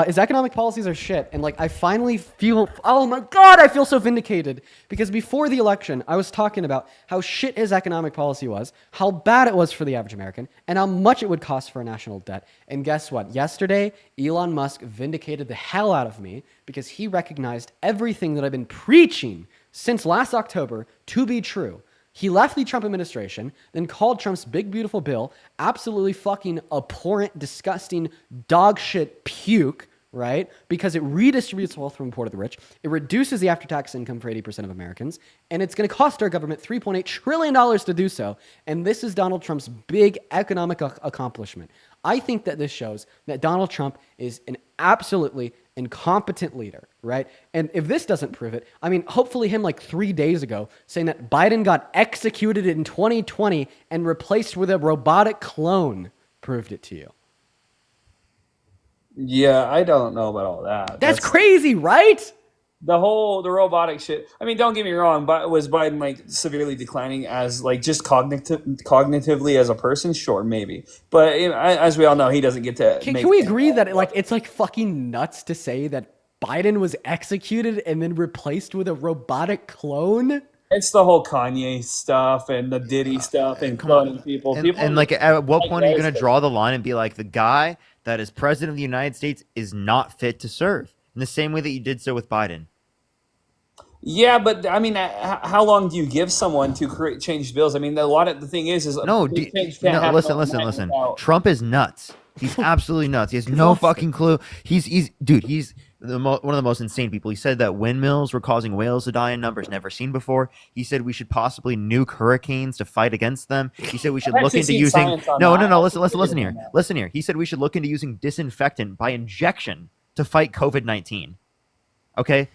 His economic policies are shit. And I finally feel, oh my God, I feel so vindicated. Because before the election, I was talking about how shit his economic policy was, how bad it was for the average American, and how much it would cost for a national debt. And guess what? Yesterday, Elon Musk vindicated the hell out of me because he recognized everything that I've been preaching since last October to be true. He left the Trump administration, then called Trump's big, beautiful bill absolutely fucking abhorrent, disgusting, dog shit puke, right? Because it redistributes wealth from the poor to the rich. It reduces the after-tax income for 80% of Americans, and it's going to cost our government $3.8 trillion to do so. And this is Donald Trump's big economic accomplishment. I think that this shows that Donald Trump is an absolutely incompetent leader, right? And if this doesn't prove it, I mean, hopefully him 3 days ago saying that Biden got executed in 2020 and replaced with a robotic clone proved it to you.
Yeah, I don't know about all that.
That's crazy, right?
the robotic shit. I mean, don't get me wrong, but was Biden like severely declining as like just cognitively as a person? Sure, maybe. But you know, as we all know, he doesn't get to.
Can we agree that like it's like fucking nuts to say that Biden was executed and then replaced with a robotic clone?
It's the whole Kanye stuff and the Diddy stuff and cloning people.
And like, at what
like
point are you
those
going to
things.
draw the line and be like, the guy that is president of the United States is not fit to serve? In the same way that you did so with Biden.
Yeah, but I mean, how long do you give someone to change bills? I mean, the thing is
No,
big change can't happen
listen.
overnight without-
Trump is nuts. He's absolutely nuts. He has no fucking clue. He's one of the most insane people. He said that windmills were causing whales to die in numbers never seen before. He said we should possibly nuke hurricanes to fight against them. He said we should
I've
look
actually
into
seen
using
science on
no.
that.
Listen here. Listen here. He said we should look into using disinfectant by injection to fight COVID-19. Okay,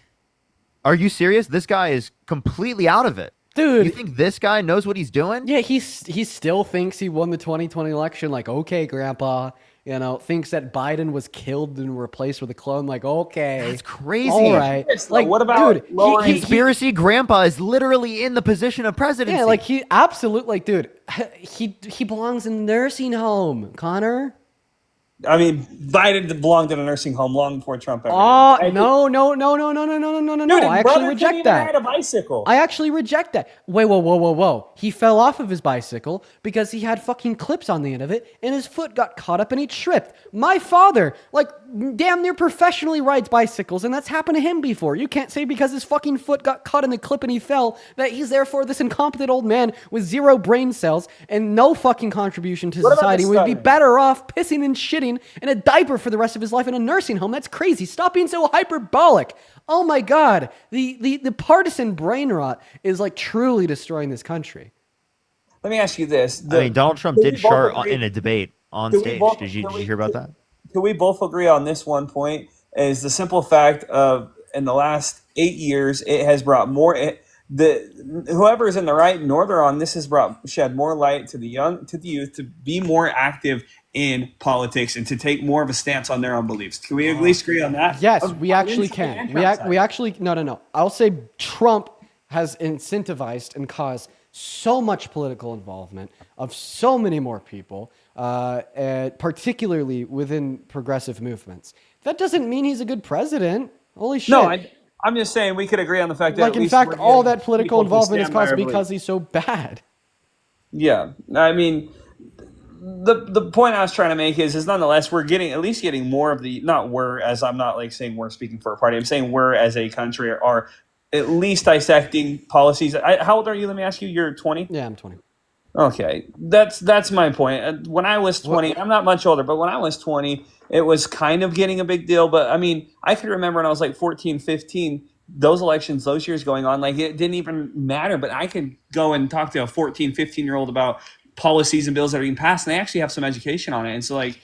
are you serious? This guy is completely out of it.
Dude,
you think this guy knows what he's doing?
Yeah, he still thinks he won the 2020 election. Like, okay, Grandpa, you know, thinks that Biden was killed and replaced with a clone. Like, okay,
that's crazy.
All right, like,
what about
dude?
Conspiracy Grandpa is literally in the position of presidency.
Yeah, like he absolutely, like, dude, he belongs in the nursing home, Connor.
I mean, Biden belonged in a nursing home long before Trump ever.
Oh,
did.
no.
Dude,
I
his
actually
brother couldn't
reject
even
that.
ride a bicycle.
I actually reject that. Wait, whoa. He fell off of his bicycle because he had fucking clips on the end of it and his foot got caught up and he tripped. My father, like, damn near professionally rides bicycles and that's happened to him before. You can't say because his fucking foot got caught in the clip and he fell that he's therefore this incompetent old man with 0 brain cells and no fucking contribution to
What about
society
the
would be
stuttering?
better off pissing and shitting in a diaper for the rest of his life in a nursing home. That's crazy. Stop being so hyperbolic. Oh my God. The partisan brain rot is like truly destroying this country.
Let me ask you this.
I mean, Donald Trump
do
did
we both
shart
agree-
in a debate on
do we
stage.
both-
Did you
do we-
hear about that?
Can we both agree on this one point? Is the simple fact of in the last 8 years, it has brought more. Whoever is in the right nor they're on, this has shed more light to the youth to be more active in politics and to take more of a stance on their own beliefs. Can we at least agree on that?
Yes, we actually
inside
can.
and
We
outside.
actually no. I'll say Trump has incentivized and caused so much political involvement of so many more people, particularly within progressive movements. That doesn't mean he's a good president. Holy shit.
No, I'm just saying we could agree on the fact that
like,
at
in
least
fact,
we're
all
getting
that political
people to
involvement is
stand by
caused
our
because
beliefs.
he's so bad.
Yeah, I mean, the point I was trying to make is nonetheless we're getting more of the as I'm not like saying we're speaking for a party. I'm saying we're as a country are at least dissecting policies. How old are you? Let me ask you. You're 20.
Yeah, I'm 20.
Okay, that's my point. When I was 20, I'm not much older, but when I was 20, it was kind of getting a big deal. But I mean, I could remember when I was like 14, 15, those elections, those years going on, like it didn't even matter. But I could go and talk to a 14, 15-year-old about policies and bills that are being passed, and they actually have some education on it. And so, like,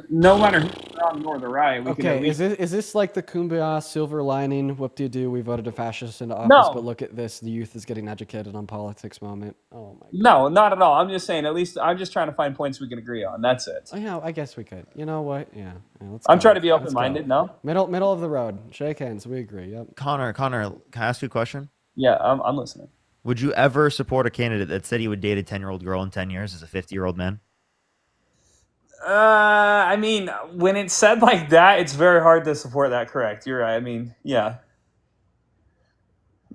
no matter who's wrong nor the right, we can at
Okay,
least
is this like the kumbaya silver lining, whoop-de-doo, we voted a fascist into office,
No.
but look at this, the youth is getting educated on politics moment. Oh my God.
No, not at all. I'm just saying, at least I'm just trying to find points we can agree on. That's it.
Oh, yeah, I guess we could. You know what? Yeah, let's
I'm
go.
trying to be
Let's
open-minded,
go.
no?
Middle of the road. Shake hands. We agree. Yep.
Connor, can I ask you a question?
Yeah, I'm listening.
Would you ever support a candidate that said he would date a 10-year-old girl in 10 years as a 50-year-old man?
I mean, when it's said like that, it's very hard to support that. Correct. You're right. I mean, yeah.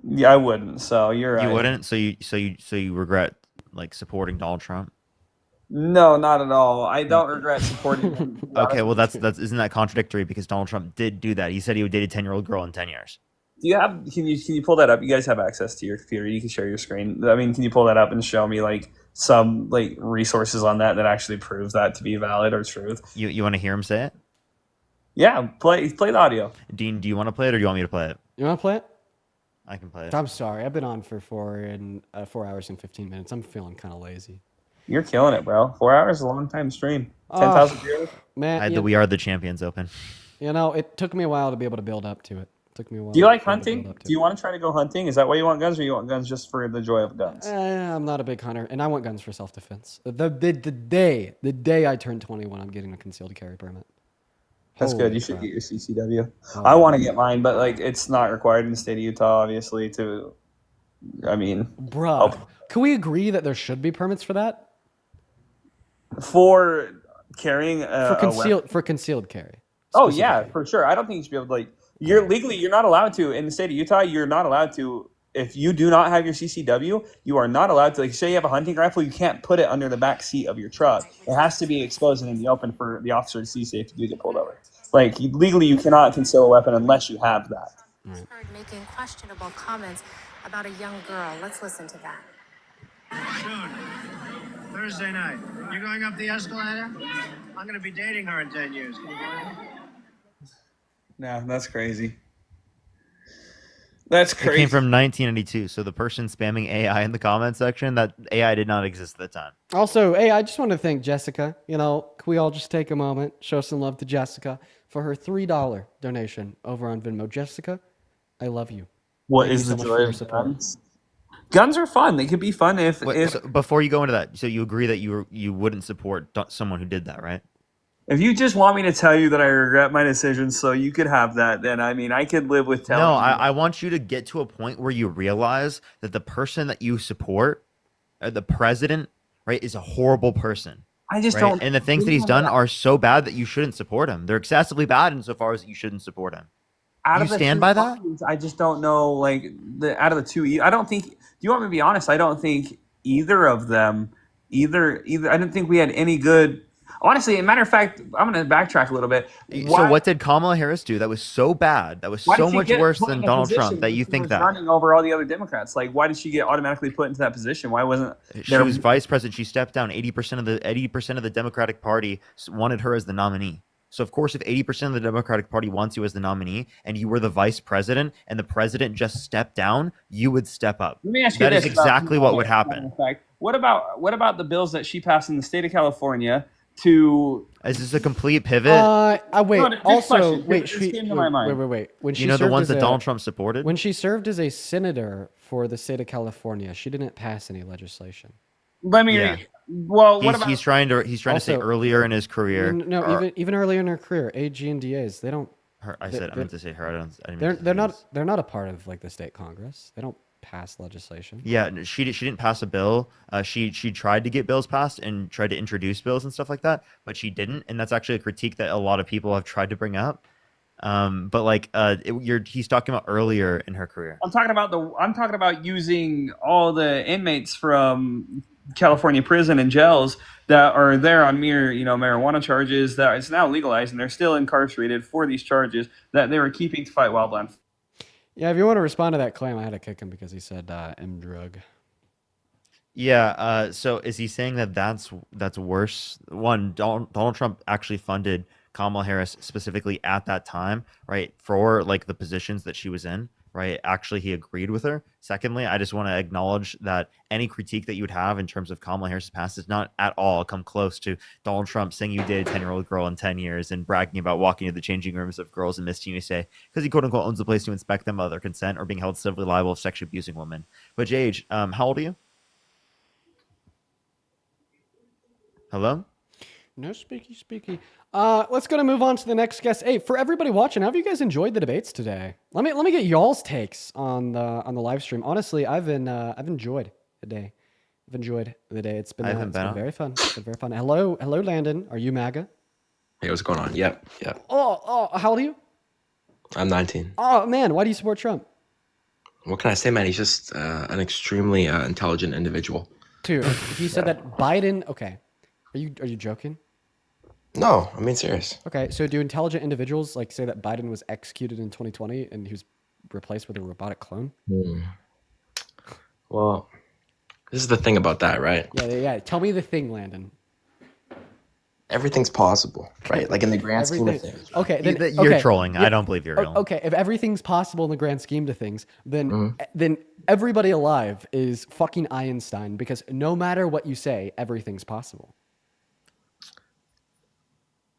Yeah, I wouldn't. So you're right.
You wouldn't? So you regret like supporting Donald Trump?
No, not at all. I don't regret supporting him.
Okay, well that's isn't that contradictory because Donald Trump did do that. He said he would date a 10-year-old girl in 10 years.
Do you have? Can you pull that up? You guys have access to your computer. You can share your screen. I mean, can you pull that up and show me like some like resources on that actually proves that to be valid or truth?
You want to hear him say it?
Yeah, play the audio.
Dean, do you want to play it or do you want me to play it?
You want to play it?
I can play it.
I'm sorry. I've been on for 4 hours and 15 minutes. I'm feeling kind of lazy.
You're killing it, bro. 4 hours is a long time stream. 10,000 viewers.
Man,
I had the We Are the Champions open.
You know, it took me a while to be able to build up to it. Took me a while.
Do you like
to be able to build
hunting?
up to
Do you want to try to go hunting? Is that why you want guns, or you want guns just for the joy of guns?
I'm not a big hunter, and I want guns for self-defense. The day I turn 21, I'm getting a concealed carry permit.
That's good.
Holy
You should
crap.
get your CCW.
Oh,
I want to get mine, but like it's not required in the state of Utah, obviously. I mean,
bruh. Can we agree that there should be permits for that?
for carrying
For concealed carry.
Oh yeah, for sure. I don't think you should be able to you're not allowed to in the state of Utah. You're not allowed to if you do not have your CCW. You are not allowed to say you have a hunting rifle. You can't put it under the back seat of your truck. It has to be exposed and in the open for the officer to see if you get pulled over. Like legally, you cannot conceal a weapon unless you have that.
Heard making questionable comments about a young girl. Let's listen to that.
Soon, Thursday night. You going up the escalator? I'm going to be dating her in 10 years. Can you believe it?
No, that's crazy. That's
It
crazy.
came from 1992. So the person spamming AI in the comment section, that AI did not exist at the time.
Also, hey, I just want to thank Jessica. You know, can we all just take a moment, show some love to Jessica for her $3 donation over on Venmo. Jessica, I love you.
What
Thank
is
you
the
so much
joy
for your
of
support.
guns? Guns are fun. They could be fun if
So before you go into that, so you agree that you wouldn't support someone who did that, right?
If you just want me to tell you that I regret my decision so you could have that, then I mean, I could live with telling
No,
you.
I want you to get to a point where you realize that the person that you support, the president, right, is a horrible person.
I just
right?
don't-
And the things that he's done are so bad that you shouldn't support him. They're excessively bad insofar as you shouldn't support him.
Out
You
of the
stand
two
by that?
parties, I just don't know. Like out of the two, I don't think. Do you want me to be honest? I don't think either of them. Either. I didn't think we had any good. Honestly, as a matter of fact, I'm going to backtrack a little bit.
So what did Kamala Harris do that was so bad, that was
Why
so
did she
much
get
worse
put
than
in a
Donald
position
Trump that
when
you
she
think
was
that?
running over all the other Democrats? Like, why did she get automatically put into that position? Why wasn't
She
there?
was vice president. She stepped down. 80% of the Democratic Party wanted her as the nominee. So of course, if 80% of the Democratic Party wants you as the nominee, and you were the vice president, and the president just stepped down, you would step up.
Let me ask you
That is
this about
exactly what would
Kamala,
happen.
in fact. What about the bills that she passed in the state of California to?
Is this a complete pivot?
Wait.
No, just
Also,
question.
wait.
This came to my mind.
Wait. When she
You know the
served
ones
as
that Donald Trump supported?
When she served as a senator for the state of California, she didn't pass any legislation.
Let me.
Yeah.
Well, what
He's,
about?
he's trying to say
Also,
earlier in his career.
No,
or-
even earlier in her career, AG and DAs, they don't.
Her, I
they-
meant to say her. I didn't mean
They're
to
they're
say
not
his.
they're not a part of like the state Congress. They don't pass legislation.
Yeah, she didn't pass a bill. She tried to get bills passed and tried to introduce bills and stuff like that, but she didn't. And that's actually a critique that a lot of people have tried to bring up. But like he's talking about earlier in her career.
I'm talking about using all the inmates from California prison and jails that are there on mere, marijuana charges that it's now legalized and they're still incarcerated for these charges that they were keeping to fight wildland.
Yeah, if you want to respond to that claim, I had to kick him because he said M drug.
Yeah. So is he saying that that's worse? One, Donald Trump actually funded Kamala Harris specifically at that time, right, for like the positions that she was in, right? Actually, he agreed with her. Secondly, I just want to acknowledge that any critique that you would have in terms of Kamala Harris's past does not at all come close to Donald Trump saying you dated a 10-year-old girl in 10 years and bragging about walking into the changing rooms of girls in Miss USA because he quote unquote owns the place to inspect them without their consent or being held civilly liable of sexually abusing women. But JH, how old are you? Hello?
No speaky. Let's go to move on to the next guest. Hey, for everybody watching, how have you guys enjoyed the debates today? Let me get y'all's takes on the live stream. Honestly, I've enjoyed the day. It's been, it's been very fun. It's been very fun. Hello, Landon. Are you MAGA?
Hey, what's going on? Yep.
Oh, how old are you?
I'm 19.
Oh man, why do you support Trump?
What can I say, man? He's just an extremely intelligent individual.
Dude, he said that Biden. Okay, are you joking?
No, I mean serious.
Okay, so do intelligent individuals like say that Biden was executed in 2020 and he was replaced with a robotic clone?
Well, this is the thing about that, right?
Yeah. Tell me the thing, Landon.
Everything's possible, right? Like in the grand scheme of things.
Okay, then
You're trolling. I don't believe you're real.
Okay, if everything's possible in the grand scheme of things, then everybody alive is fucking Einstein because no matter what you say, everything's possible.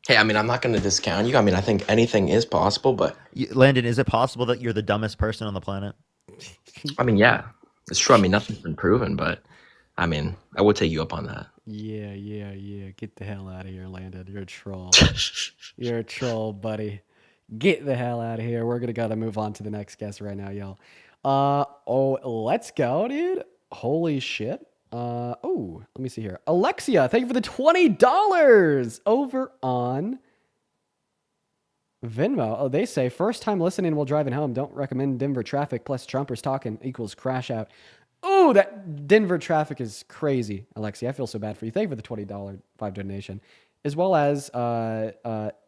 Hey, I mean, I'm not going to discount you. I mean, I think anything is possible, but
Landon, is it possible that you're the dumbest person on the planet?
I mean, yeah, it's true. I mean, nothing's been proven, but I mean, I would take you up on that.
Yeah. Get the hell out of here, Landon. You're a troll. You're a troll, buddy. Get the hell out of here. We're gonna gotta move on to the next guest right now, y'all. Let's go, dude. Holy shit. Let me see here. Alexia, thank you for the $20 over on Venmo. Oh, they say first time listening while driving home. Don't recommend Denver traffic plus Trumpers talking equals crash out. Oh, that Denver traffic is crazy, Alexia. I feel so bad for you. Thank you for the $20 5 donation. As well as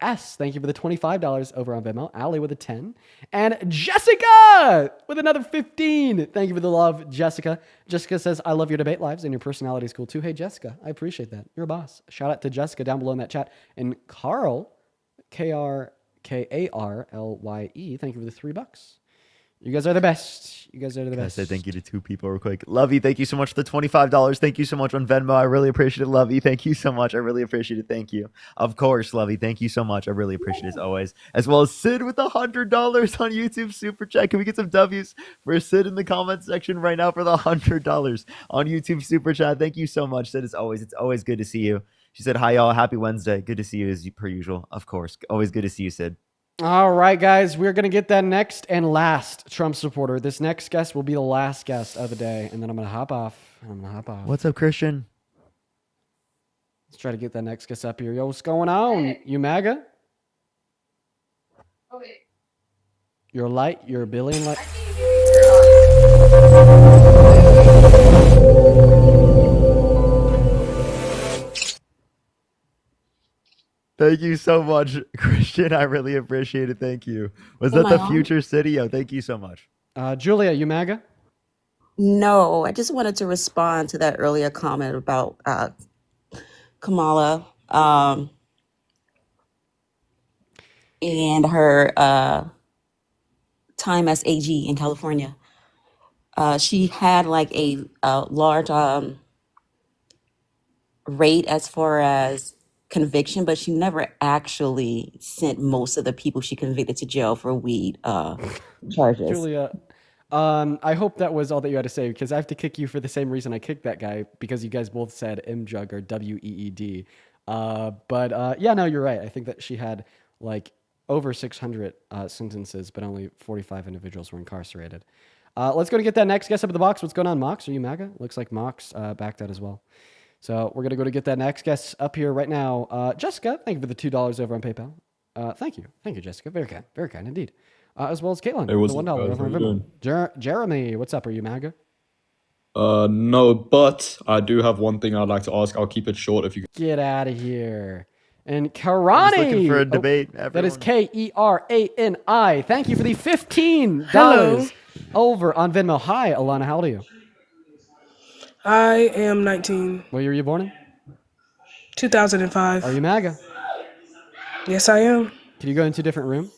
S, thank you for the $25 over on Venmo. Allie with a 10. And Jessica with another 15. Thank you for the love, Jessica. Jessica says, I love your debate lives and your personality is cool too. Hey, Jessica, I appreciate that. You're a boss. Shout out to Jessica down below in that chat. And Carl, Karklye, thank you for the $3. You guys are the best. You guys are the
Can I
best.
say thank you to 2 people real quick? Lovey, thank you so much for the $25. Thank you so much on Venmo. I really appreciate it, Lovey. Thank you so much. I really appreciate it. Thank you. Of course, Lovey. Thank you so much. I really appreciate it as always. As well as Sid with $100 on YouTube Super Chat. Can we get some W's for Sid in the comment section right now for the $100 on YouTube Super Chat? Thank you so much, Sid. As always, it's always good to see you. She said, hi, y'all. Happy Wednesday. Good to see you as per usual. Of course. Always good to see you, Sid.
All right, guys, we're going to get that next and last Trump supporter. This next guest will be the last guest of the day, and then I'm going to hop off.
What's up, Christian?
Let's try to get that next guest up here. Yo, what's going on? You MAGA?
Okay.
You're light. You're a billion light.
Thank you so much, Christian. I really appreciate it. Thank you. Was that the future city? Yo, thank you so much.
Julia, you MAGA?
No, I just wanted to respond to that earlier comment about Kamala and her time as AG in California. She had like a large rate as far as conviction, but she never actually sent most of the people she convicted to jail for weed charges.
Julia, I hope that was all that you had to say, because I have to kick you for the same reason I kicked that guy, because you guys both said MJUG or WEED. Yeah, no, you're right. I think that she had like over 600 sentences, but only 45 individuals were incarcerated. Let's go to get that next guest up in the box. What's going on, Mox? Are you MAGA? Looks like Mox backed out as well. So we're going to go to get that next guest up here right now. Jessica, thank you for the $2 over on PayPal. Thank you. Thank you, Jessica. Very kind indeed. As well as Caitlin,
Hey, what's
the $1
up, guys?
over on
How you
Venmo. Jeremy, what's up? Are you MAGA?
No, but I do have one thing I'd like to ask. I'll keep it short if you.
Get out of here. And
I'm
Karani.
just looking for a debate.
That is Kerani. Thank you for the $15
Hello.
over on Venmo. Hi, Alana. How old are you?
I am 19.
What year were you born in?
2005.
Are you MAGA?
Yes, I am.
Can you go into a different room?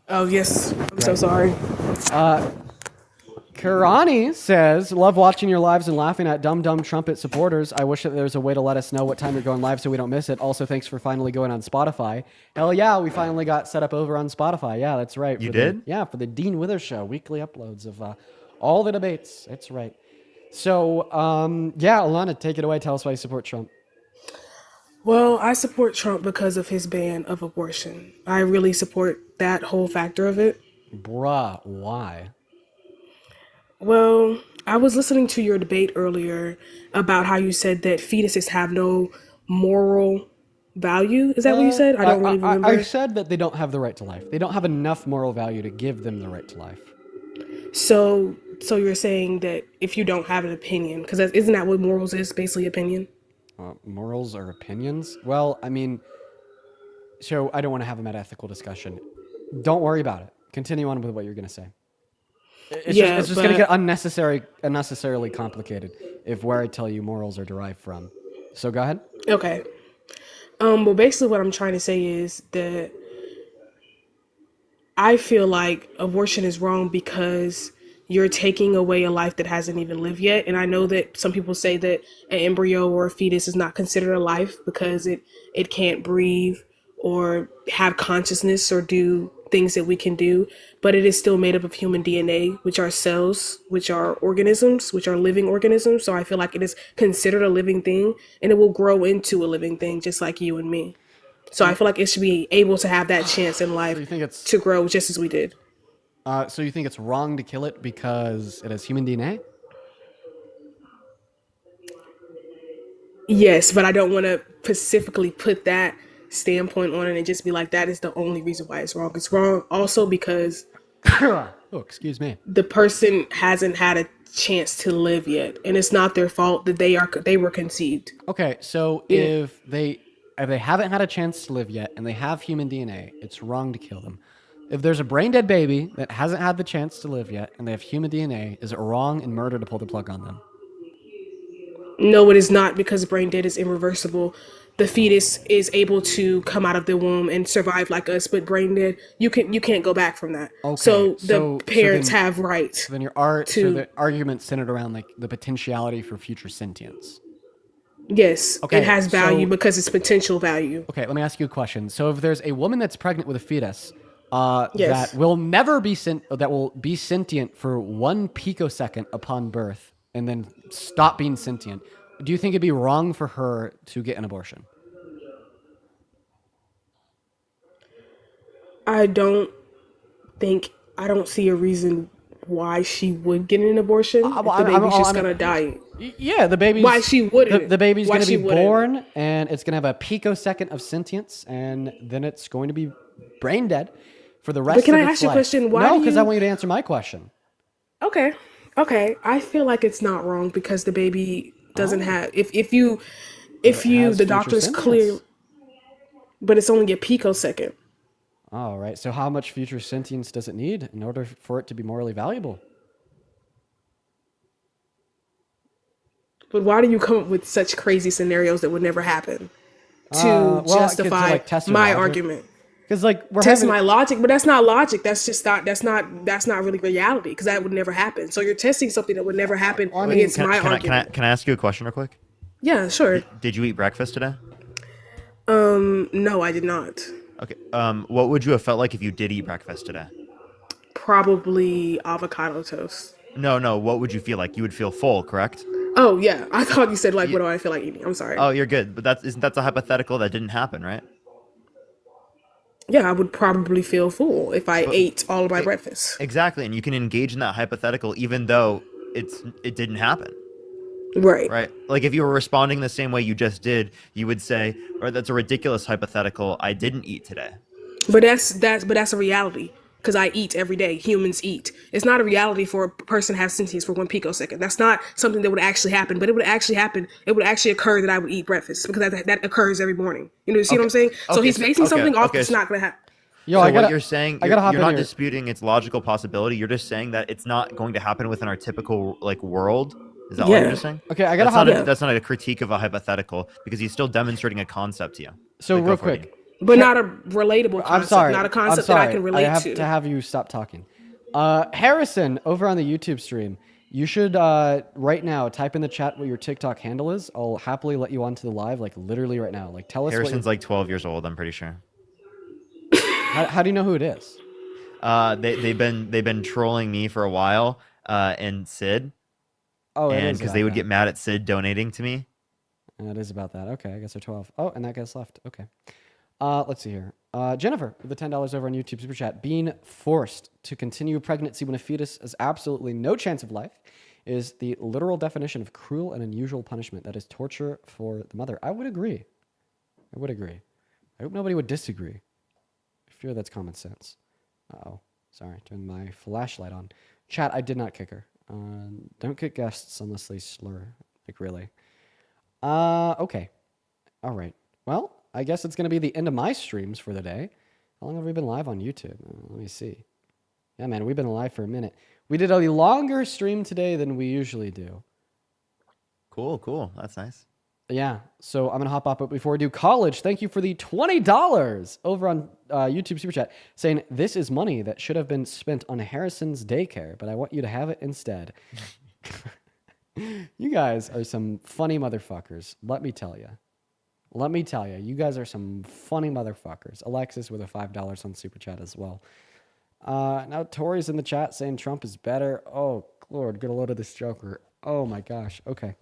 Oh, yes. I'm so sorry.
Karani says, love watching your lives and laughing at dumb trumpet supporters. I wish that there was a way to let us know what time you're going live so we don't miss it. Also, thanks for finally going on Spotify. Hell yeah, we finally got set up over on Spotify. Yeah, that's right.
You
For
did?
Yeah, for the Dean Withers Show, weekly uploads of all the debates. That's right. So, yeah, Alana, take it away. Tell us why you support Trump.
Well, I support Trump because of his ban of abortion. I really support that whole factor of it.
Bruh, why?
Well, I was listening to your debate earlier about how you said that fetuses have no moral value. Is that what you said? I don't really remember.
I said that they don't have the right to life. They don't have enough moral value to give them the right to life.
So you're saying that if you don't have an opinion, because isn't that what morals is, basically opinion?
Morals or opinions? Well, I mean, so I don't want to have a metaphysical discussion. Don't worry about it. Continue on with what you're going to say. It's just going to get unnecessarily complicated if where I tell you morals are derived from. So go ahead.
Okay. Well, basically what I'm trying to say is that I feel like abortion is wrong because you're taking away a life that hasn't even lived yet. And I know that some people say that an embryo or a fetus is not considered a life because it can't breathe or have consciousness or do things that we can do, but it is still made up of human DNA, which are cells, which are organisms, which are living organisms. So I feel like it is considered a living thing, and it will grow into a living thing, just like you and me. So I feel like it should be able to have that chance in life to grow just as we did.
So you think it's wrong to kill it because it has human DNA?
Yes, but I don't want to specifically put that standpoint on it and just be like, that is the only reason why it's wrong. It's wrong also because
oh, excuse me.
the person hasn't had a chance to live yet, and it's not their fault that they were conceived.
Okay, so if they haven't had a chance to live yet and they have human DNA, it's wrong to kill them. If there's a brain dead baby that hasn't had the chance to live yet and they have human DNA, is it wrong and murder to pull the plug on them?
No, it is not, because brain dead is irreversible. The fetus is able to come out of the womb and survive like us, but brain dead, you can't go back from that.
Okay,
So the parents
then-
have rights.
So then
to
the argument centered around like the potentiality for future sentience.
Yes,
Okay,
it has value
so-
because it's potential value.
Okay, let me ask you a question. So if there's a woman that's pregnant with a fetus
Yes.
that will never be that will be sentient for 1 picosecond upon birth and then stop being sentient, do you think it'd be wrong for her to get an abortion?
I don't see a reason why she would get an abortion if the baby's just gonna die.
Yeah, the baby's
Why she wouldn't?
The baby's
Why
going to
she
be
wouldn't?
born, and it's going to have a picosecond of sentience, and then it's going to be brain dead for the rest.
can
of
I
its
ask you a
life.
question? Why
No,
do
because
you-
I want you to answer my question.
Okay. I feel like it's not wrong because the baby doesn't have if
has
the
future
doctor's
sentience.
clear, but it's only a picosecond.
All right. So how much future sentience does it need in order for it to be morally valuable?
But why do you come up with such crazy scenarios that would never happen to
Well, I could
justify
like, test your
my
logic.
argument?
Because like we're
Test
having
my logic, but that's not logic. That's not really reality because that would never happen. So you're testing something that would never happen against my argument.
Can I ask you a question real quick?
Yeah, sure.
Did you eat breakfast today?
No, I did not.
Okay. What would you have felt like if you did eat breakfast today?
Probably avocado toast.
No. What would you feel like? You would feel full, correct?
Oh yeah, I thought you said like, what do I feel like eating? I'm sorry.
Oh, you're good. But isn't that a hypothetical that didn't happen, right?
Yeah, I would probably feel full if I ate all of my breakfast.
Exactly, and you can engage in that hypothetical even though it didn't happen.
Right.
Right. Like if you were responding the same way you just did, you would say, "Or that's a ridiculous hypothetical. I didn't eat today."
But that's a reality because I eat every day. Humans eat. It's not a reality for a person to have sentience for 1 picosecond. That's not something that would actually happen. But it would actually happen. It would actually occur that I would eat breakfast because that occurs every morning. You see what I'm saying? So he's basing something off that's not going to happen.
Yo,
so
I gotta-
what you're saying,
I gotta hop
you're
in
not
here.
disputing its logical possibility. You're just saying that it's not going to happen within our typical world. Is that what you're just saying?
Okay, I gotta
that's
hop
not
in.
that's not a critique of a hypothetical because he's still demonstrating a concept to you.
So
Go
real
for it,
quick.
But not a relatable concept.
I'm sorry.
Not a
I'm
concept that I
sorry.
can relate
I have
to.
to have you stop talking. Harrison, over on the YouTube stream, you should right now type in the chat what your TikTok handle is. I'll happily let you onto the live, like literally right now. Like tell us.
Harrison's like 12 years old. I'm pretty sure.
How do you know who it is?
They've been trolling me for a while, and Sid.
Oh, it
and
is
because
about
they would
that.
get mad at Sid donating to me.
And it is about that. Okay, I guess they're 12. Oh, and that guy's left. Okay. Let's see here. Jennifer, with the $10 over on YouTube Super Chat. Being forced to continue pregnancy when a fetus has absolutely no chance of life is the literal definition of cruel and unusual punishment. That is torture for the mother. I would agree. I hope nobody would disagree. I fear that's common sense. Uh-oh. Sorry, turn my flashlight on. Chat, I did not kick her. Don't kick guests unless they slur. Like, really. Okay. All right. Well, I guess it's going to be the end of my streams for the day. How long have we been live on YouTube? Let me see. Yeah, man, we've been live for a minute. We did a longer stream today than we usually do.
Cool. That's nice.
Yeah, so I'm going to hop up. But before we do, College, thank you for the $20 over on YouTube Super Chat, saying this is money that should have been spent on Harrison's daycare, but I want you to have it instead. You guys are some funny motherfuckers, let me tell you. Let me tell you, you guys are some funny motherfuckers. Alexis with a $5 on Super Chat as well. Now Tori's in the chat saying Trump is better. Oh, Lord, get a load of this Joker. Oh my gosh. Okay.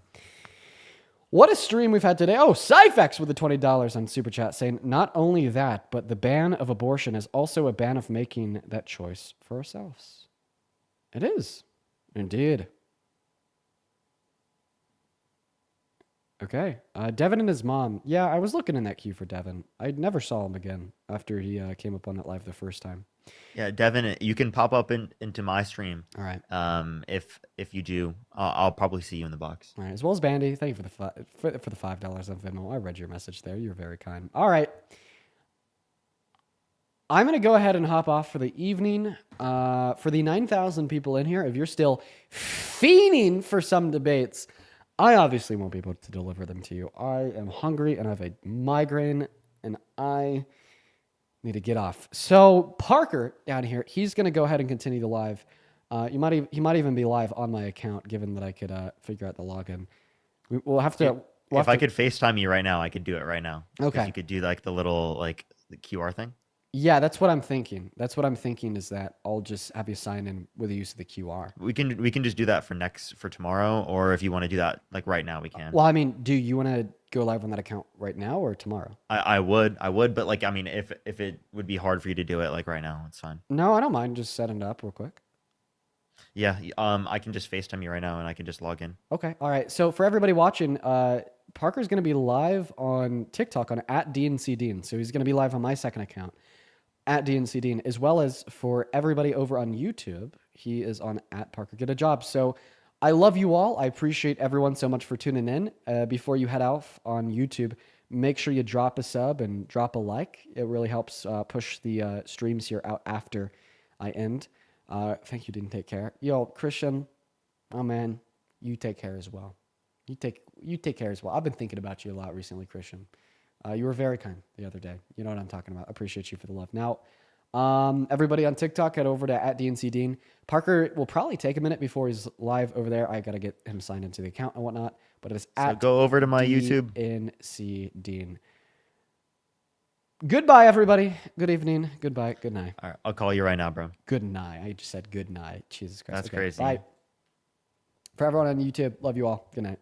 What a stream we've had today. Oh, Cyphex with the $20 on Super Chat saying, not only that, but the ban of abortion is also a ban of making that choice for ourselves. It is. Indeed. Okay. Devin and his mom. Yeah, I was looking in that queue for Devin. I never saw him again after he came up on that live the first time.
Yeah, Devin, you can pop up into my stream.
All right.
If you do, I'll probably see you in the box.
All right, as well as Bandy. Thank you for the $5 on Venmo. I read your message there. You're very kind. All right. I'm going to go ahead and hop off for the evening. For the 9,000 people in here, if you're still fiending for some debates, I obviously won't be able to deliver them to you. I am hungry and I have a migraine and I need to get off. So Parker down here, he's going to go ahead and continue the live. He might even be live on my account, given that I could figure out the login. We'll have to.
If I could FaceTime you right now, I could do it right now.
Okay.
You could do like the little the QR thing.
Yeah, that's what I'm thinking. That's what I'm thinking is that I'll just have you sign in with the use of the QR.
We can just do that for tomorrow, or if you want to do that like right now, we can.
Well, I mean, do you want to go live on that account right now or tomorrow?
I would, but like I mean, if it would be hard for you to do it like right now, it's fine.
No, I don't mind just setting it up real quick.
Yeah, I can just FaceTime you right now and I can just log in.
Okay, all right. So for everybody watching, Parker's going to be live on TikTok on @DNCDean. So he's going to be live on my second account @DNCDean, as well as for everybody over on YouTube. He is on @ParkerGetAJob. So I love you all. I appreciate everyone so much for tuning in. Before you head off on YouTube, make sure you drop a sub and drop a like. It really helps push the streams here out after I end. Thank you, didn't take care. Yo, Christian, oh man, you take care as well. You take care as well. I've been thinking about you a lot recently, Christian. You were very kind the other day. You know what I'm talking about. Appreciate you for the love. Now, everybody on TikTok, head over to @DNCDean. Parker will probably take a minute before he's live over there. I got to get him signed into the account and whatnot. But it's
So go over to my YouTube.
DNCDean. Goodbye, everybody. Good evening. Goodbye. Good night.
All right, I'll call you right now, bro.
Good night. I just said good night. Jesus Christ.
That's
Okay,
crazy.
Bye. For everyone on YouTube, love you all. Good night.